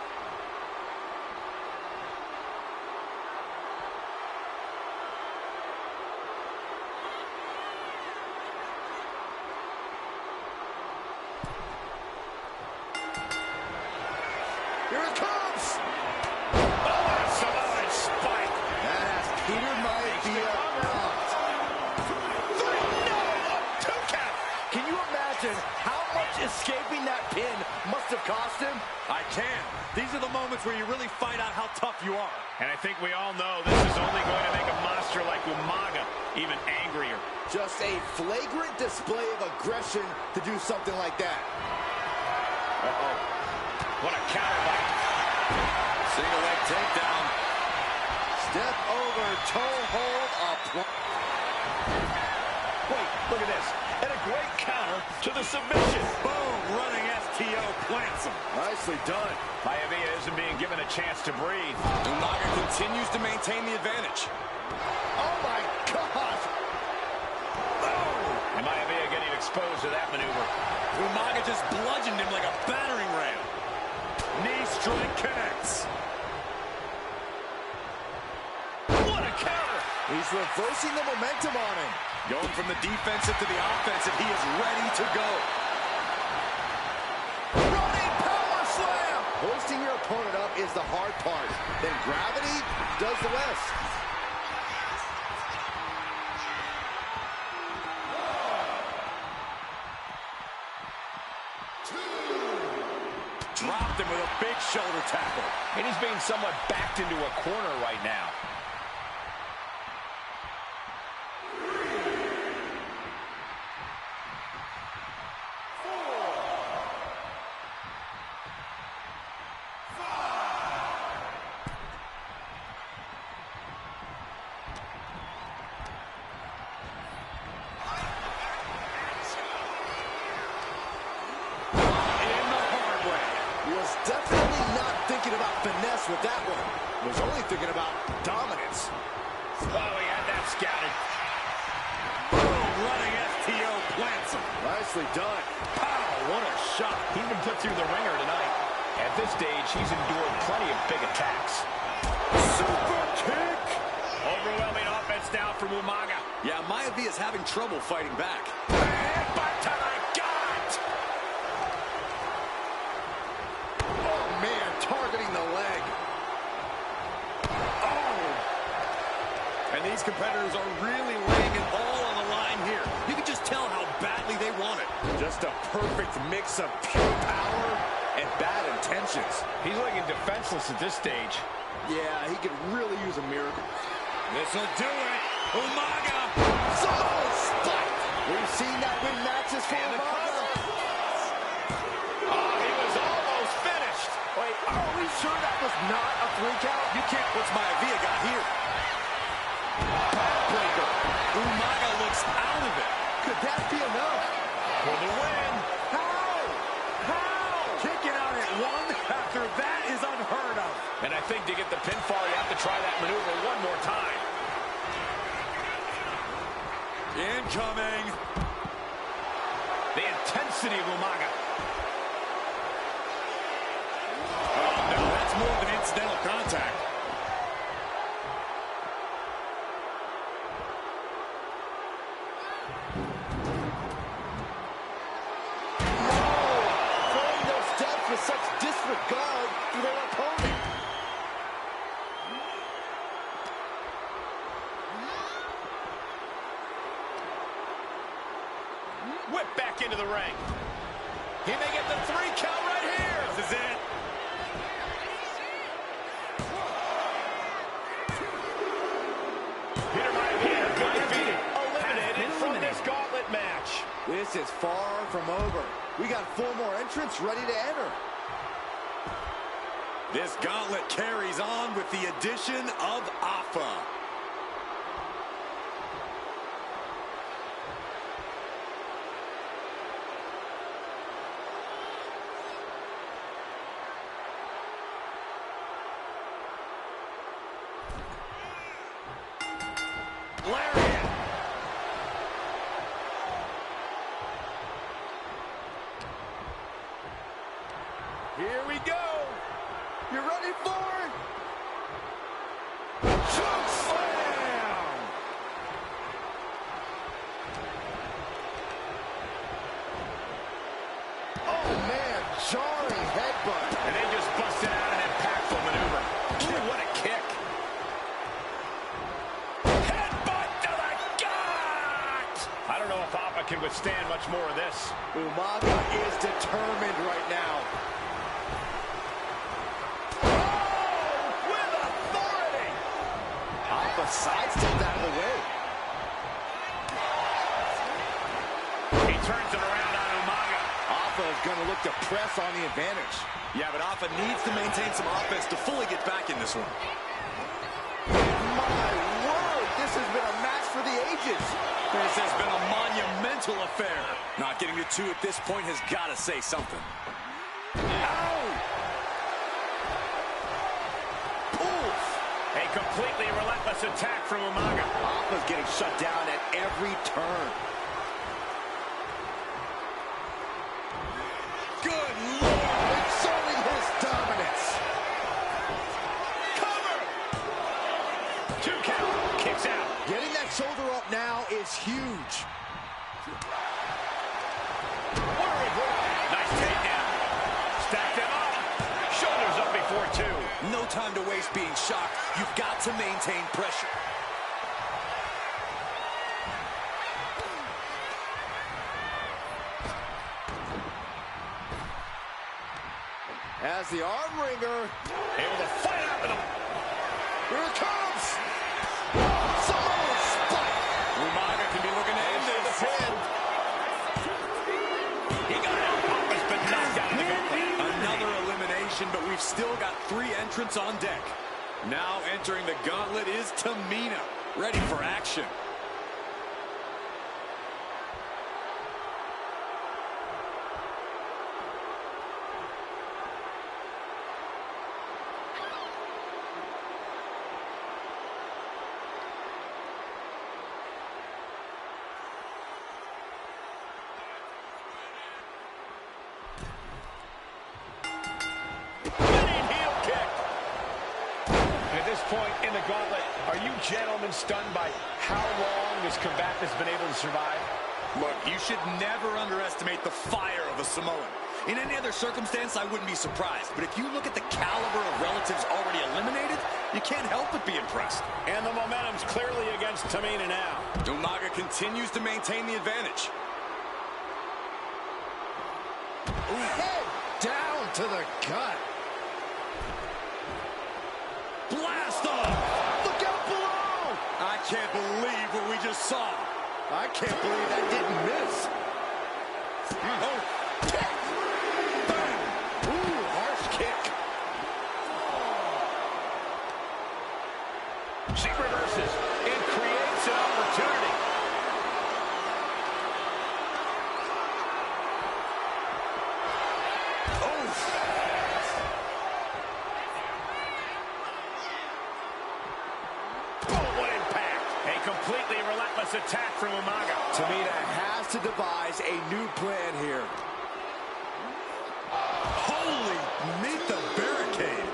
Here it comes! Oh, a Samoan spike. That has Peter Maivia knocked. 3, no, a 2 count. Can you imagine how much escaping that pin must have cost him? I can. These are the moments where you really find out how tough you are. And I think we all know this is only going to make a monster like Umaga even angrier. Just a flagrant display of aggression to do something like that. Uh-oh. What a counter bite. Single leg takedown. Step over, toe hold, Wait, look at this. And a great counter to the submission. Boom, running STO plants him. Nicely done. Maivia isn't being given a chance to breathe. Umaga continues to maintain the advantage. Oh my gosh. And Maivia getting exposed to that maneuver. Umaga just bludgeoned him like a battering ram. Knee strike connects. What a counter. He's reversing the momentum on him. Going from the defensive to the offensive, he is ready to go. Running power slam. Hoisting your opponent up is the hard part. Then gravity does the rest. Dropped him with a big shoulder tackle. And he's being somewhat backed into a corner right now. Definitely not thinking about finesse with that one. Was only thinking about dominance. Oh, he had that scouted. Boom, running STO plants him. Nicely done. Pow, what a shot. He's been put through the ringer tonight. At this stage, he's endured plenty of big attacks. Super kick. Overwhelming offense now from Umaga. Yeah, Maivia is having trouble fighting back. And by time I got. Oh, man, targeting the leg. Oh. And these competitors are really laying it all on the line here. You can just tell how badly they want it. Just a perfect mix of pure power and bad intentions. He's looking defenseless at this stage. Yeah, he could really use a miracle. This'll do it. Umaga. Samoan spike. We've seen that win matches for Umaga. Oh, he was almost finished. Wait, are we sure that was not a 3 count? You can't. What's Maivia got here? Backbreaker. Umaga looks out of it. Could that be enough? For the win. How? Kicking out at 1 after that is unheard of. And I think to get the pinfall, you have to try that maneuver one more time. Incoming. The intensity of Umaga. Oh, no, that's more than incidental contact. the ring. He may get the 3 count right here. This is it. Peter might be undefeated, eliminated from this gauntlet match. This is far from over. We got 4 more entrants ready to enter. This gauntlet carries on with the addition of Alpha. Lariat. Here we go. You ready for it? Choke slam. Oh, man, jarring headbutt. And they just busted out an impactful maneuver. Ooh, what a kick. Headbutt to the gut. I don't know if Alpha can withstand much more of this. Umaga is determined right now. Alpha sidestepped out of the way. He turns it around on Umaga. Alpha is going to look to press on the advantage. Yeah, but Alpha needs to maintain some offense to fully get back in this one. My word, this has been a match for the ages. This has been a monumental affair. Not getting to 2 at this point has got to say something. A completely relentless attack from Umaga. Alpha's getting shut down at every turn. Good Lord! Exerting his dominance. Cover! 2 count. Kicks out. Getting that shoulder up now is huge. Nice takedown. Stacked him up. Shoulders up before 2. No time to waste being shocked. You've got to maintain pressure. As the arm wringer. Able to fight out with him. Here it comes. Samoan spike. Umaga can be looking to end this. He got out. Alpha's been knocked out of the gauntlet. Another elimination, but we've still got 3 entrants on deck. Now entering the gauntlet is Tamina, ready for action. Point in the gauntlet, are you gentlemen stunned by how long this combatant has been able to survive? Look, you should never underestimate the fire of a Samoan. In any other circumstance, I wouldn't be surprised. But if you look at the caliber of relatives already eliminated, you can't help but be impressed. And the momentum's clearly against Tamina now. Umaga continues to maintain the advantage. Head down to the gut. Blast off! Look out below! I can't believe what we just saw. I can't believe that didn't miss. Oh, kick! Bang! Ooh, harsh kick. She reverses and creates an opportunity. Completely relentless attack from Umaga. Tamina has to devise a new plan here. Holy, meet the barricade.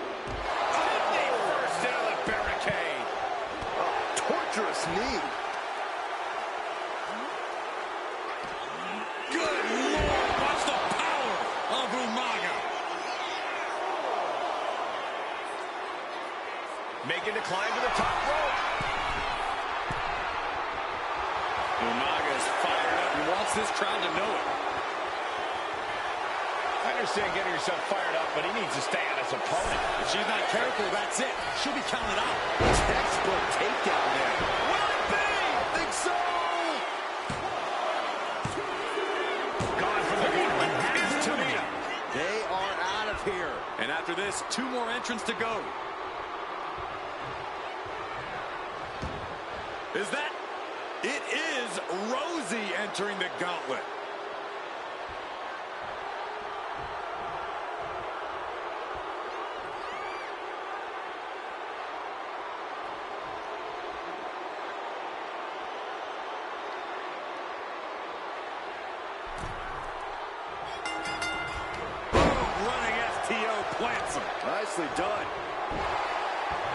51st into the barricade. Torturous knee. Good Lord, watch the power of Umaga. Making the climb to the top rope. Umaga is fired up. He wants this crowd to know it. understand getting yourself fired up, but he needs to stay on his opponent. If she's not careful, that's it. She'll be counted out. Textbook takedown there. Will it be? I think so. Gone from the gauntlet is Tamina. They are out of here. And after this, 2 more entrants to go. Is that? It is Rosie entering the gauntlet. Plants him. Nicely done.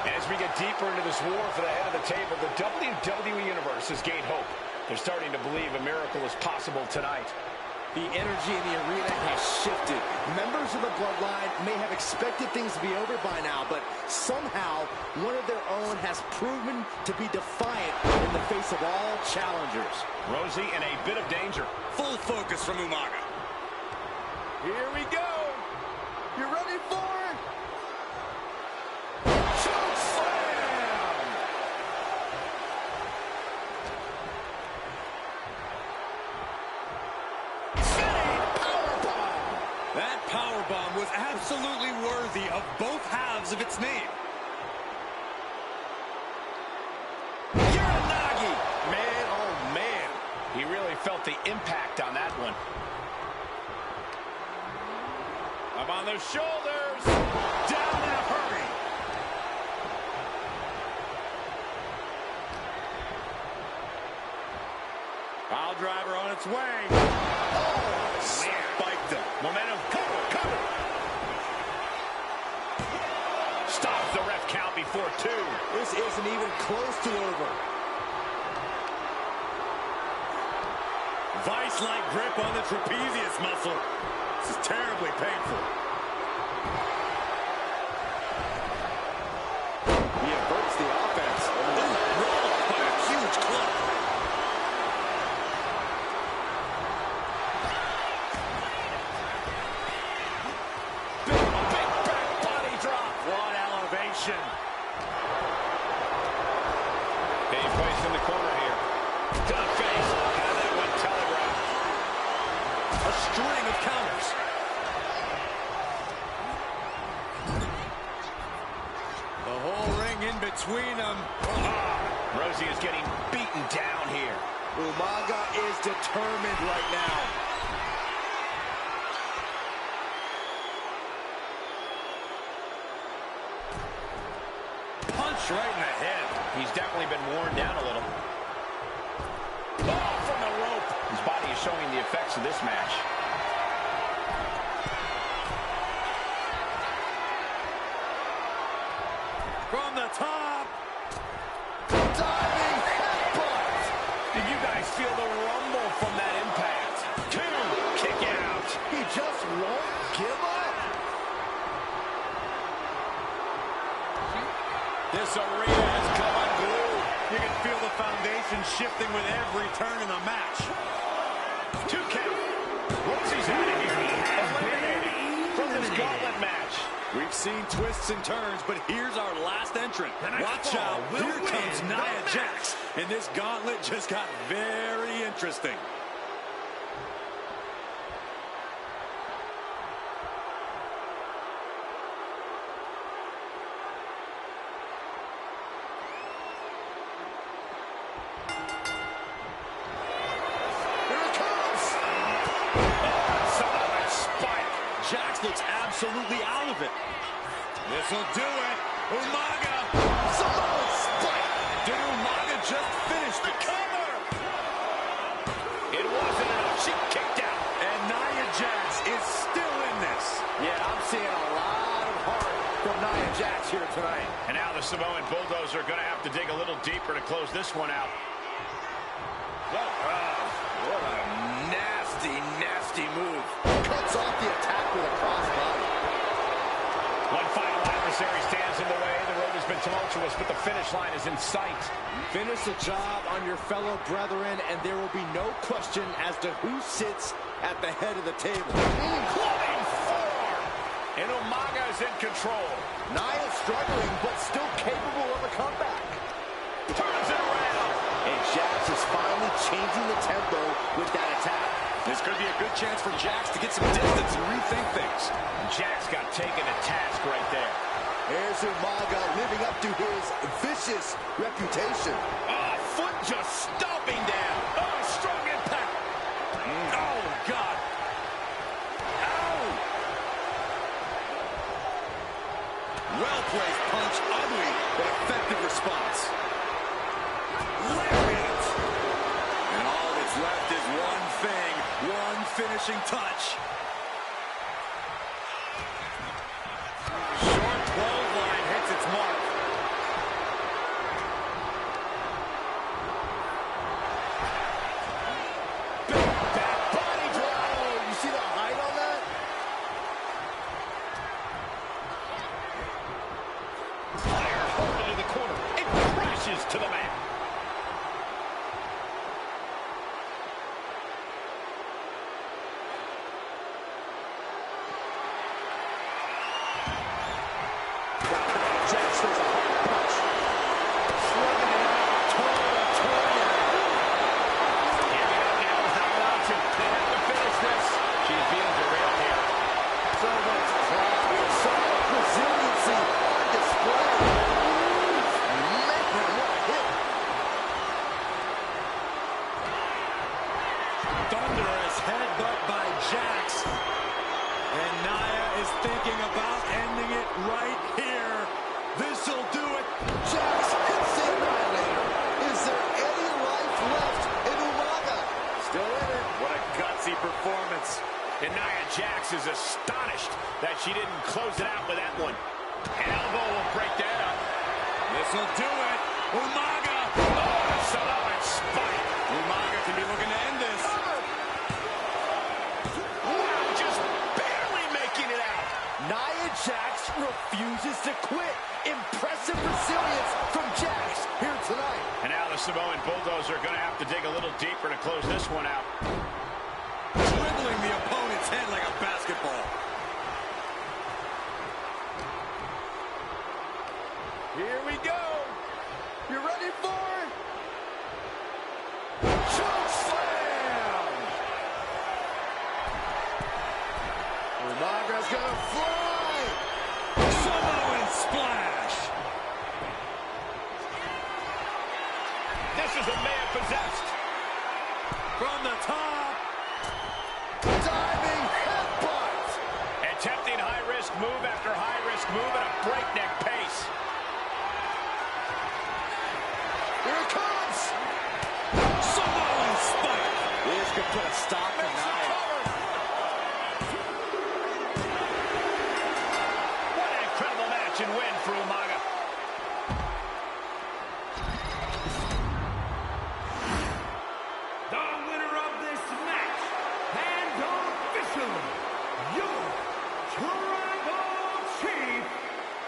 As we get deeper into this war for the head of the table, the WWE Universe has gained hope. They're starting to believe a miracle is possible tonight. The energy in the arena has shifted. Members of the Bloodline may have expected things to be over by now, but somehow one of their own has proven to be defiant in the face of all challengers. Rosie in a bit of danger. Full focus from Umaga. Here we go. You ready for it? Choke slam! Sitting powerbomb. That powerbomb was absolutely worthy of both halves of its name. Uranagi. Man, oh man. He really felt the impact on that one. Up on those shoulders. Down in a hurry. Pile driver on its way. Oh, spiked him. Momentum. Cover. Stops the ref count before 2. This isn't even close to over. Vice-like grip on the trapezius muscle. This is terribly painful. He averts the offense. Rolled by a huge club. Big back body drop. What elevation. Being placed in the corner here. To the face. And that went telegraphed. A string of counters. The whole ring in between them. Rosie is getting beaten down here. Umaga is determined right now. Punch right in the head. He's definitely been worn down a little. Oh, from the rope. His body is showing the effects of this match. From the top. Diving headbutt. Did you guys feel the rumble from that impact? 2, kick out. He just won't give up. This arena has come unglued. You can feel the foundation shifting with every turn in the match. 2 count. Rosie's out of here. Eliminated from this gauntlet match. We've seen twists and turns, but here's our last entrant. Watch out. Here comes Nia Jax. And this gauntlet just got very interesting. Jax looks absolutely out of it. This'll do it. Umaga. Samoan spike. Did Umaga just finish the cover? It wasn't enough. She kicked out. And Nia Jax is still in this. Yeah, I'm seeing a lot of heart from Nia Jax here tonight. And now the Samoan Bulldozer are going to have to dig a little deeper to close this one out. What a nasty, nasty move. Cuts off the attack with a crossbody. One final adversary stands in the way. The road has been tumultuous, but the finish line is in sight. Finish the job on your fellow brethren, and there will be no question as to who sits at the head of the table. Clubbing And Umaga is in control. Nia struggling, but still capable of a comeback. Turns it around. And Jax is finally changing the tempo with that attack. This could be a good chance for Jax to get some distance and rethink things. Jax got taken to task right there. Here's Umaga living up to his vicious reputation. Oh, foot just stomping down. Oh, strong impact. Oh, God. Ow. Well-placed punch, ugly, but effective response. Lariat! And all that's left is one thing, one finishing touch. Short clothesline hits its mark. Big back body drop. Oh, you see the height on that? Fire hard into the corner. It crashes to the mat. Jax throws a hard punch. Slugging it out, toe-to-toe now. Giving up now is not an option. They have to finish this. She's being derailed here. So much pride, so much resiliency on display. Man, what a hit. Thunderous headbutt by Jax. And Nia is thinking about ending it right here. This'll do it. Jax hits the annihilator. Is there any life left in Umaga? Still in it. What a gutsy performance. And Nia Jax is astonished that she didn't close it out with that one. An elbow will break that up. This'll do it. Umaga. Oh, set up and spike. Umaga can be looking to end this. Wow, just barely making it out. Nia Jax refuses to quit. Impressive resilience from Jax here tonight. And now the Samoan Bulldozer are going to have to dig a little deeper to close this one out. Dribbling the opponent's head like a basketball. Here we go. You ready for it? Choke slam. Umaga's gonna fly. Samoan splash. This is a man possessed. From the top. Diving headbutt. Attempting high-risk move after high-risk move at a breakneck pace. Here it comes. Samoan spike. This could put a stop to Nia. What an incredible match and win for Umaga. The winner of this match, and officially, your tribal chief,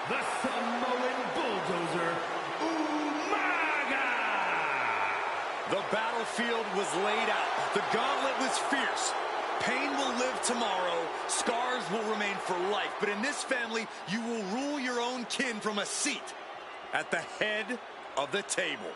the Samoan Bulldozer, Umaga! The battlefield was laid out. The gauntlet was fierce. Pain will live tomorrow. Scars will remain for life. But in this family, you will rule your own kin from a seat at the head of the table.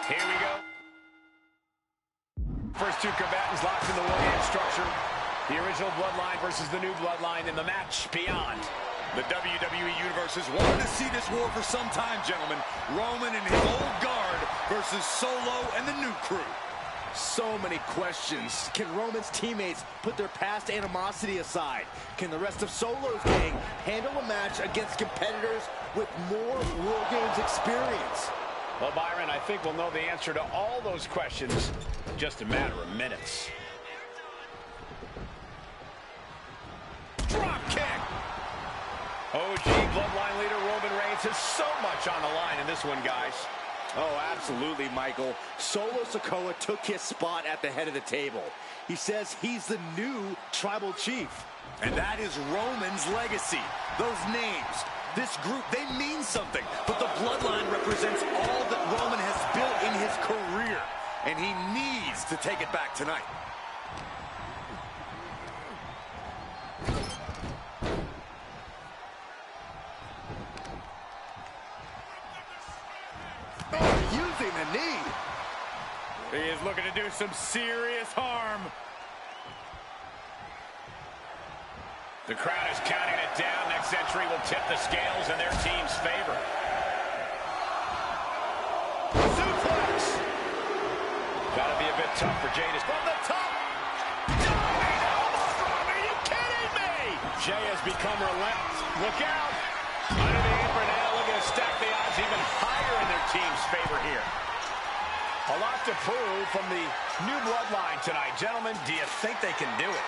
Here we go. First two combatants locked in the one-hand structure. The original Bloodline versus the new Bloodline in the match beyond. The WWE Universe has wanted to see this war for some time, gentlemen. Roman and his old guard versus Solo and the new crew. So many questions. Can Roman's teammates put their past animosity aside? Can the rest of Solo's gang handle a match against competitors with more War Games experience? Well, Byron, I think we'll know the answer to all those questions in just a matter of minutes. Drop kick! OG Bloodline leader Roman Reigns has so much on the line in this one, guys. Oh, absolutely, Michael. Solo Sikoa took his spot at the head of the table. He says he's the new tribal chief. And that is Roman's legacy. Those names, this group, they mean something. But the Bloodline represents all that Roman has built in his career. And he needs to take it back tonight. Using the knee. He is looking to do some serious harm. The crowd is counting it down. Next entry will tip the scales in their team's favor. Suplex. Gotta be a bit tough for Jay to from the top. Diving elbow drop. Are you kidding me? Jay has become relentless. Look out. Under the apron now, looking to stack the odds even higher in their team's favor here. A lot to prove from the new Bloodline tonight. Gentlemen, do you think they can do it?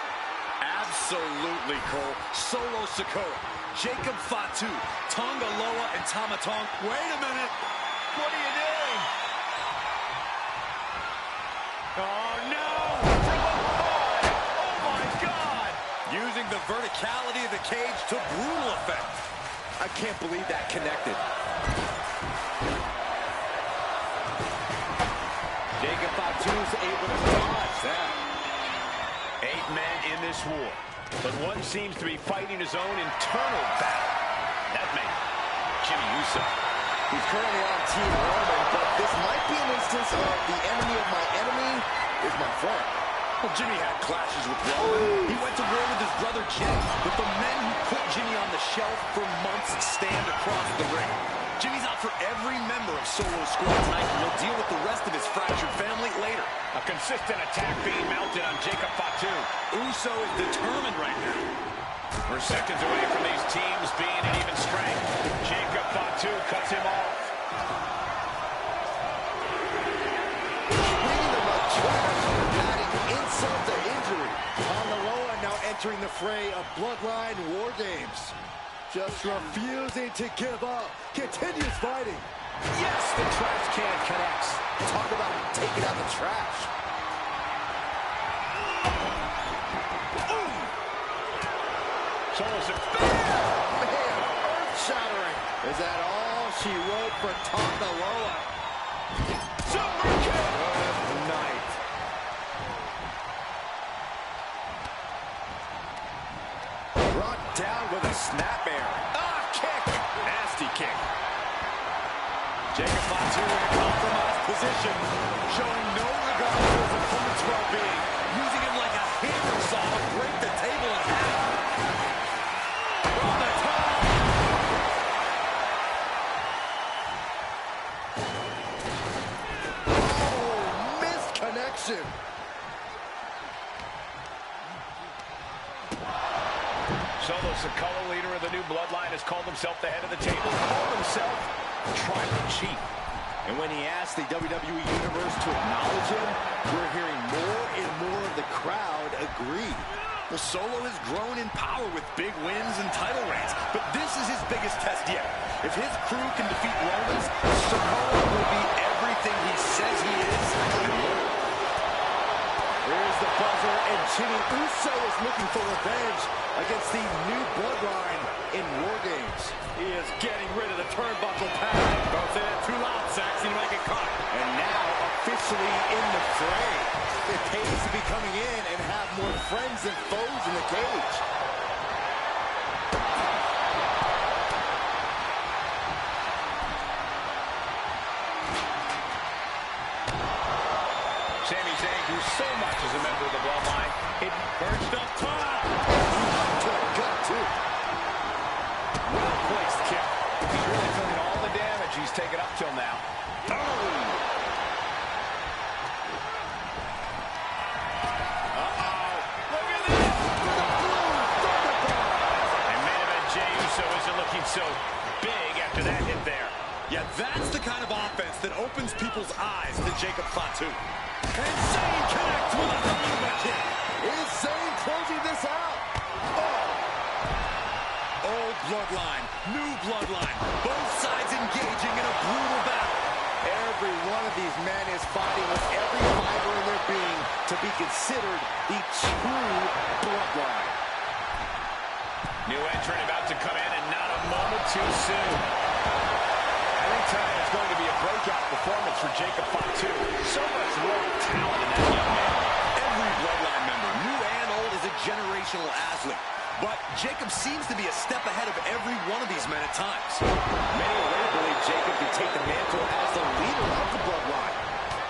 Absolutely, Cole. Solo Sikoa, Jacob Fatu, Tonga Loa, and Tama Tonga. Wait a minute. What are you doing? Oh, no! From above! Oh, my God! Using the verticality of the cage to brutal effect. I can't believe that connected. Jacob Fatu's able to dodge that. 8 men in this war, but one seems to be fighting his own internal battle. That man, Jimmy Uso. He's currently on Team Roman, but this might be an instance of the enemy of my enemy is my friend. Well, Jimmy had clashes with Roman. He went to war with his brother Jay, but the men who put Jimmy on the shelf for months stand across the ring. Jimmy's out for every member of Solo's squad tonight, and he'll deal with the rest of his fractured family later. A consistent attack being mounted on Jacob Fatu. Uso is determined right now. We're seconds away from these teams being in even strength. Jacob Fatu cuts him off. Adding insult to injury. Loa now entering the fray of Bloodline War Games. Just refusing to give up. Continues fighting. Yes, the trash can connects. Talk about taking out the trash. Solo's man, earth-shattering. Is that all she wrote for Tonga Loa? Super kick. Good night. Brought down with a snapmare. Kick. Nasty kick. Jacob Fatu in a compromised position, showing no regard for his opponent's well-being, using him like a hammer saw to break the table in half. From the top. Oh, missed connection. Solo Sikoa, leader of the new Bloodline, has called himself the head of the table. Called himself tribal chief. And when he asked the WWE Universe to acknowledge him, we're hearing more and more of the crowd agree. Well, Solo has grown in power with big wins and title reigns, but this is his biggest test yet. If his crew can defeat Roman's, Sikoa will be everything he says he is and more. Here's the buzzer, and Jimmy Uso is looking for revenge against the new Bloodline in War Games. He is getting rid of the turnbuckle pad. Don't say that too loud, Saxon. You might get caught. And now officially in the fray. It pays to be coming in and have more friends than foes in the cage. Perched up top. To the gut, too. Well-placed kick. He's really feeling all the damage he's taken up till now. So big after that hit there. Yeah, that's the kind of offense that opens people's eyes to Jacob Fatu. And Zayn connects with a Haluva kick. Is Zayn closing this out? Old bloodline, new bloodline. Both sides engaging in a brutal battle. Every one of these men is fighting with every fiber in their being to be considered the true bloodline. New entrant about to come in, and not a moment too soon. I think tonight is going to be a breakout performance for Jacob Fatu. So much raw talent in that young man. Every bloodline member, new and old, is a generational athlete. But Jacob seems to be a step ahead of every one of these men at times. Many already believe Jacob can take the mantle as the leader of the bloodline.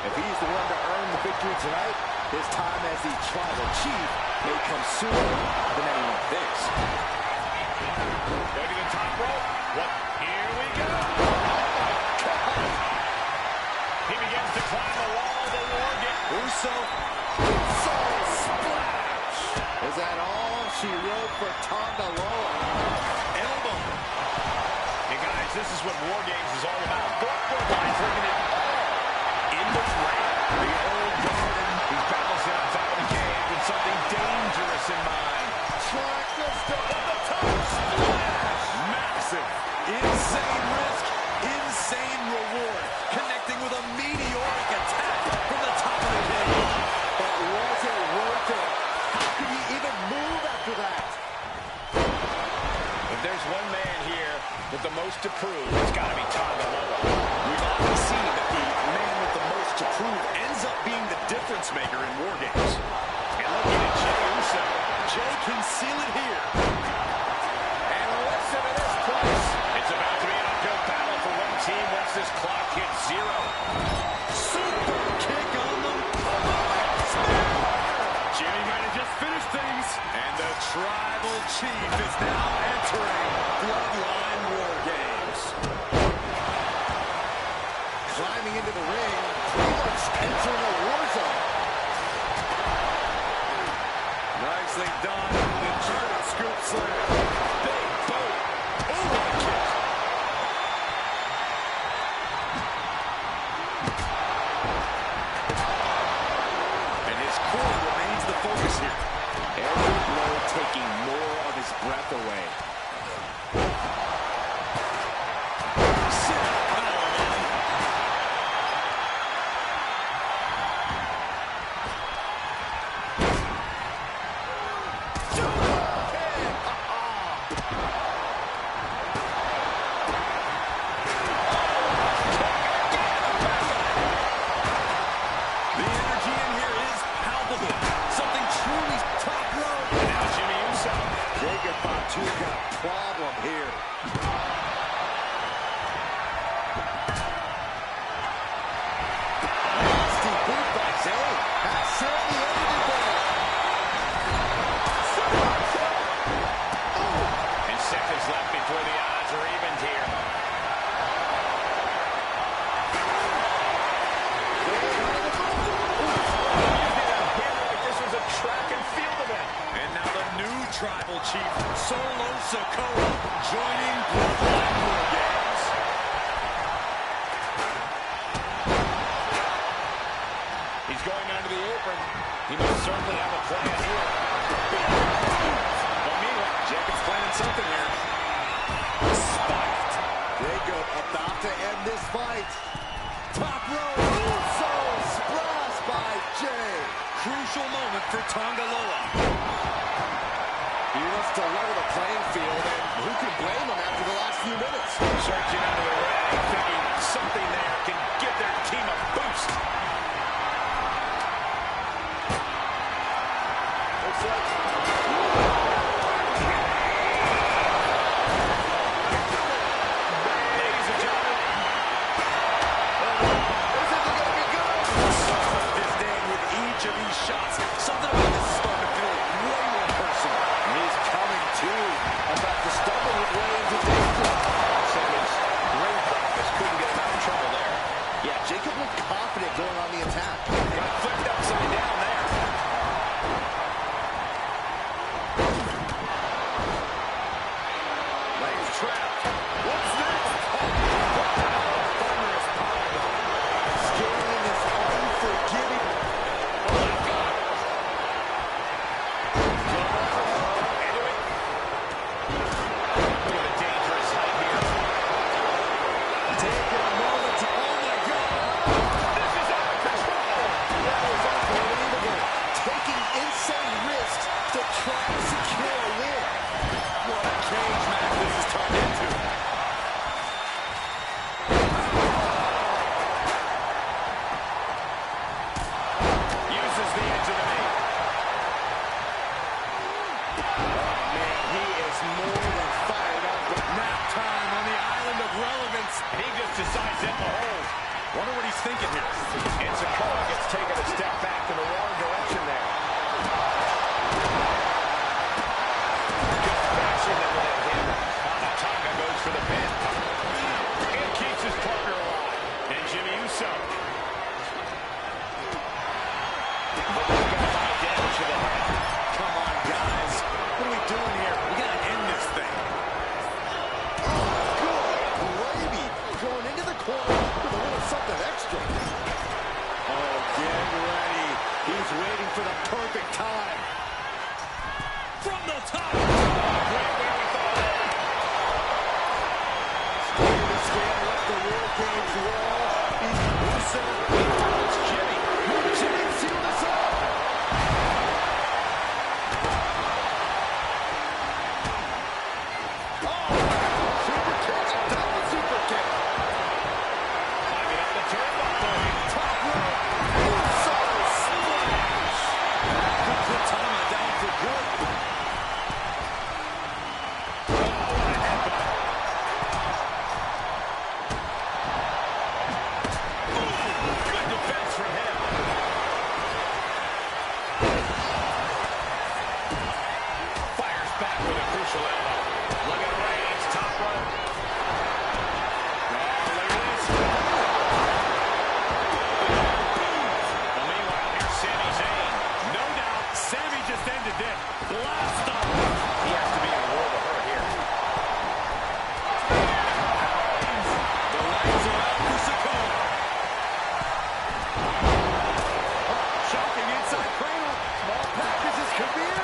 If he's the one to earn the victory tonight, his time as the tribal chief may come sooner than anyone thinks. Go to the top rope. What? Here we go. Oh, my God. He begins to climb the wall of the war game. Uso. Splash. Is that all she wrote for Tonga Loa? Elbow. Hey, guys, this is what War Games is all about. Both bloodlines bringing it all in the ring. The old garden. He's balancing on top of the cage with something dangerous in mind. Trying to step at the top. Splash. Massive. Insane risk. Insane reward. Connecting with a meteoric attack from the top of the cage. But was it worth it? How could he even move after that? If there's one man here with the most to prove, it's got to be Tonga Loa. We've often seen that the man with the most to prove ends up being the difference maker in War Games. And looking at Jey Uso. Jey can seal it here. And listen to this place. It's about to be an uphill battle for one team once this clock hits zero. Super kick on them. Jimmy might have just finished things. And the tribal chief is now entering Bloodline War Games. Climbing into the ring, pretty much entering a war zone. Nicely done. The German scoop slam. Big boot. Overkick. And his core remains the focus here. Every blow taking more of his breath away. Fatu got a problem here. Nasty boot by Zayn. That's certainly ended there. And seconds left before the odds are evened here. This was a track and field event. And now the new tribal chief, Solo Sikoa, joining Bloodline War Games. He's going under the apron. He must certainly have a plan here. But meanwhile, Jacob's planning something here. Spiked. Jacob about to end this fight. Top rope, Uso splash by Jey. Crucial moment for Tonga Loa. He wants to level the playing field, and who can blame him after the last few minutes? Surging out of the ring, thinking something there can give their team a boost. Looks like... Ladies and gentlemen. This isn't going to be good. This day with each of these shots, something about this is starting to feel About to stumble with way into danger. Sammy's ring practice couldn't get him out of trouble there. Yeah, Jacob looked confident going on the attack. Got flipped upside down there. Legs trapped. What's next? Thunderous powerbomb. Scaling is unforgiving. Oh, my God. Into it. Look at the dangerous height here. Taking a moment to, oh my God. This is out of control. That was unbelievable. Taking insane risks to try to secure a win. What a cage match this has turned into. Uses the edge of the knee. Oh man, he is more than fired up. But Nap time on the island of relevance. And he just decides in the hold. Wonder what he's thinking here. And Sakura gets taken a step back in the wrong direction there. Good bashing that led him. Tonga goes for the pin. And keeps his partner alive. And Jimmy Uso. But they're going to find damage to the head. Come on, guys. What are we doing here? We gotta end this thing. good gravy. Thrown into the corner with a little something extra. Oh, get ready. He's waiting for the perfect time. From the top. Great wherewithal there. Steering the scale, let the War Games roll. Uso. It's Jimmy. Jimmy, seal this up. Super kick, a double super kick. Climbing up the turnbuckle. Top rope. Uso splash. Could put Tama down for good. Good defense from him. Fires back with a crucial elbow. Look at Reigns, top rope. Oh, look at this. Well, meanwhile, here's Sami Zayn. No doubt, Sammy just ended this. Blast off. He has to be in a world of hurt here. The lights are out for Sakura. Choking inside cradle. Small packages could be it.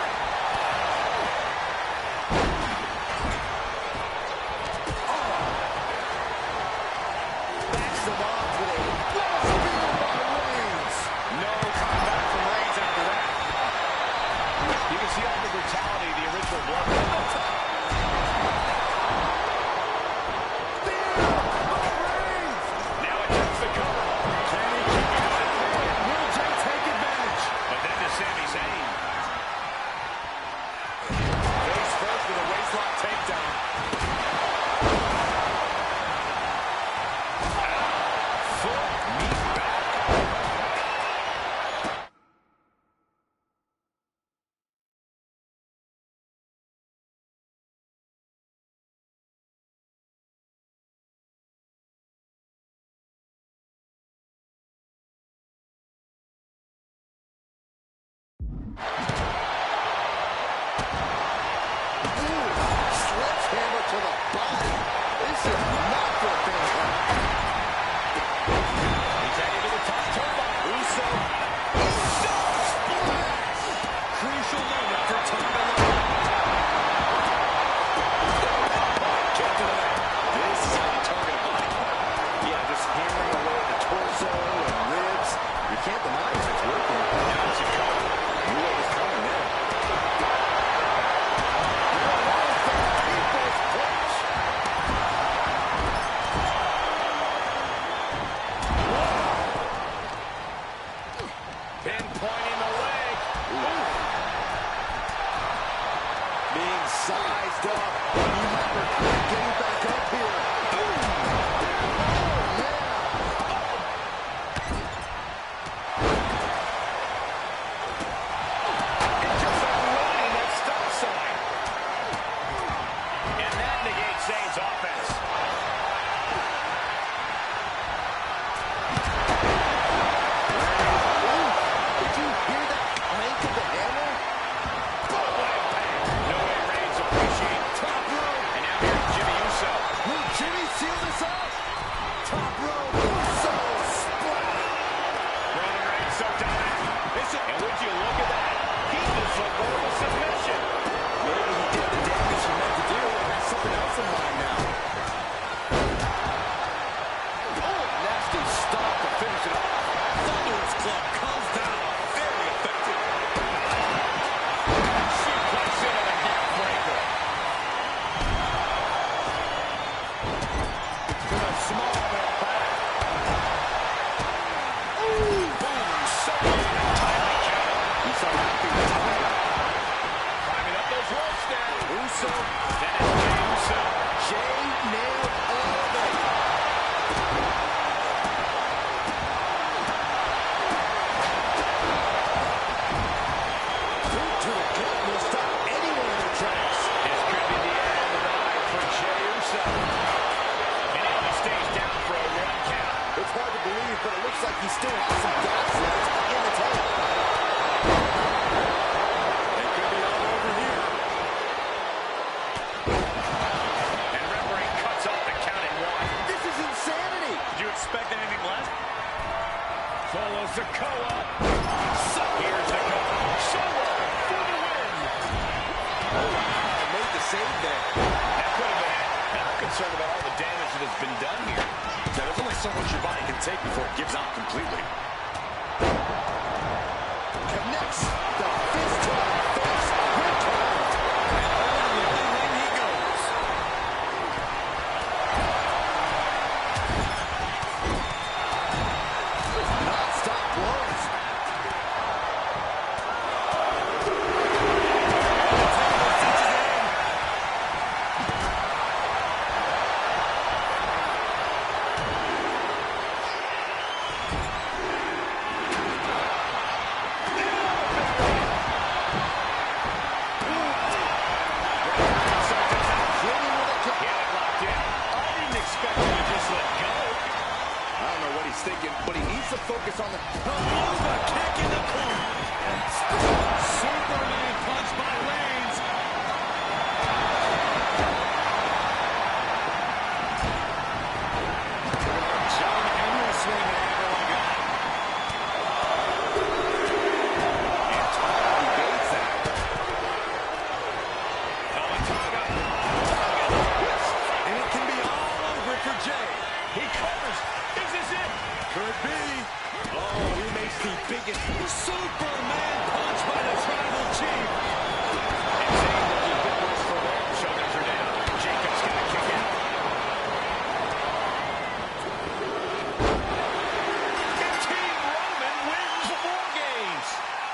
Sikoa. Here's Sikoa. Solo for the win. Oh, wow, made the save there. That could have been it. And I'm concerned about all the damage that has been done here. There's only so much your body can take before it gives out completely. Connects the fist to the face. Riptide. And over he goes. Non-stop blows. Thinking, but he needs to focus on the kick in the corner. Superman punch by Reigns. John Henry swinging at her like that. And Tara evades that. And it can be all over for Jay. He covers. Is this it? Could be. Oh, he makes the biggest Superman punch by the Tribal Chief. And Zayn looking good worse for wear. Shoulders are down. Jacob's got to kick out. And Team Roman wins the War Games.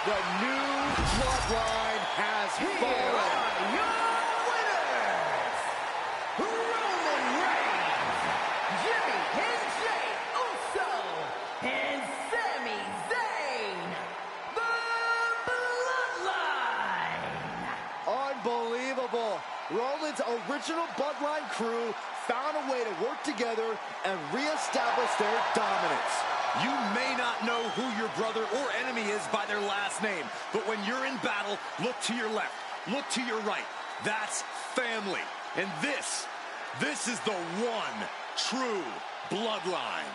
The new bloodline has fallen. Your winners, Roman Reigns, Jimmy and Jay Uso, and Sami Zayn, the Bloodline. Unbelievable. Roman's original bloodline crew found a way to work together and reestablish their dominance. You may not know who your brother or enemy is by their last name, but when you're in battle, look to your left, look to your right. That's family. And this is the one true Bloodline.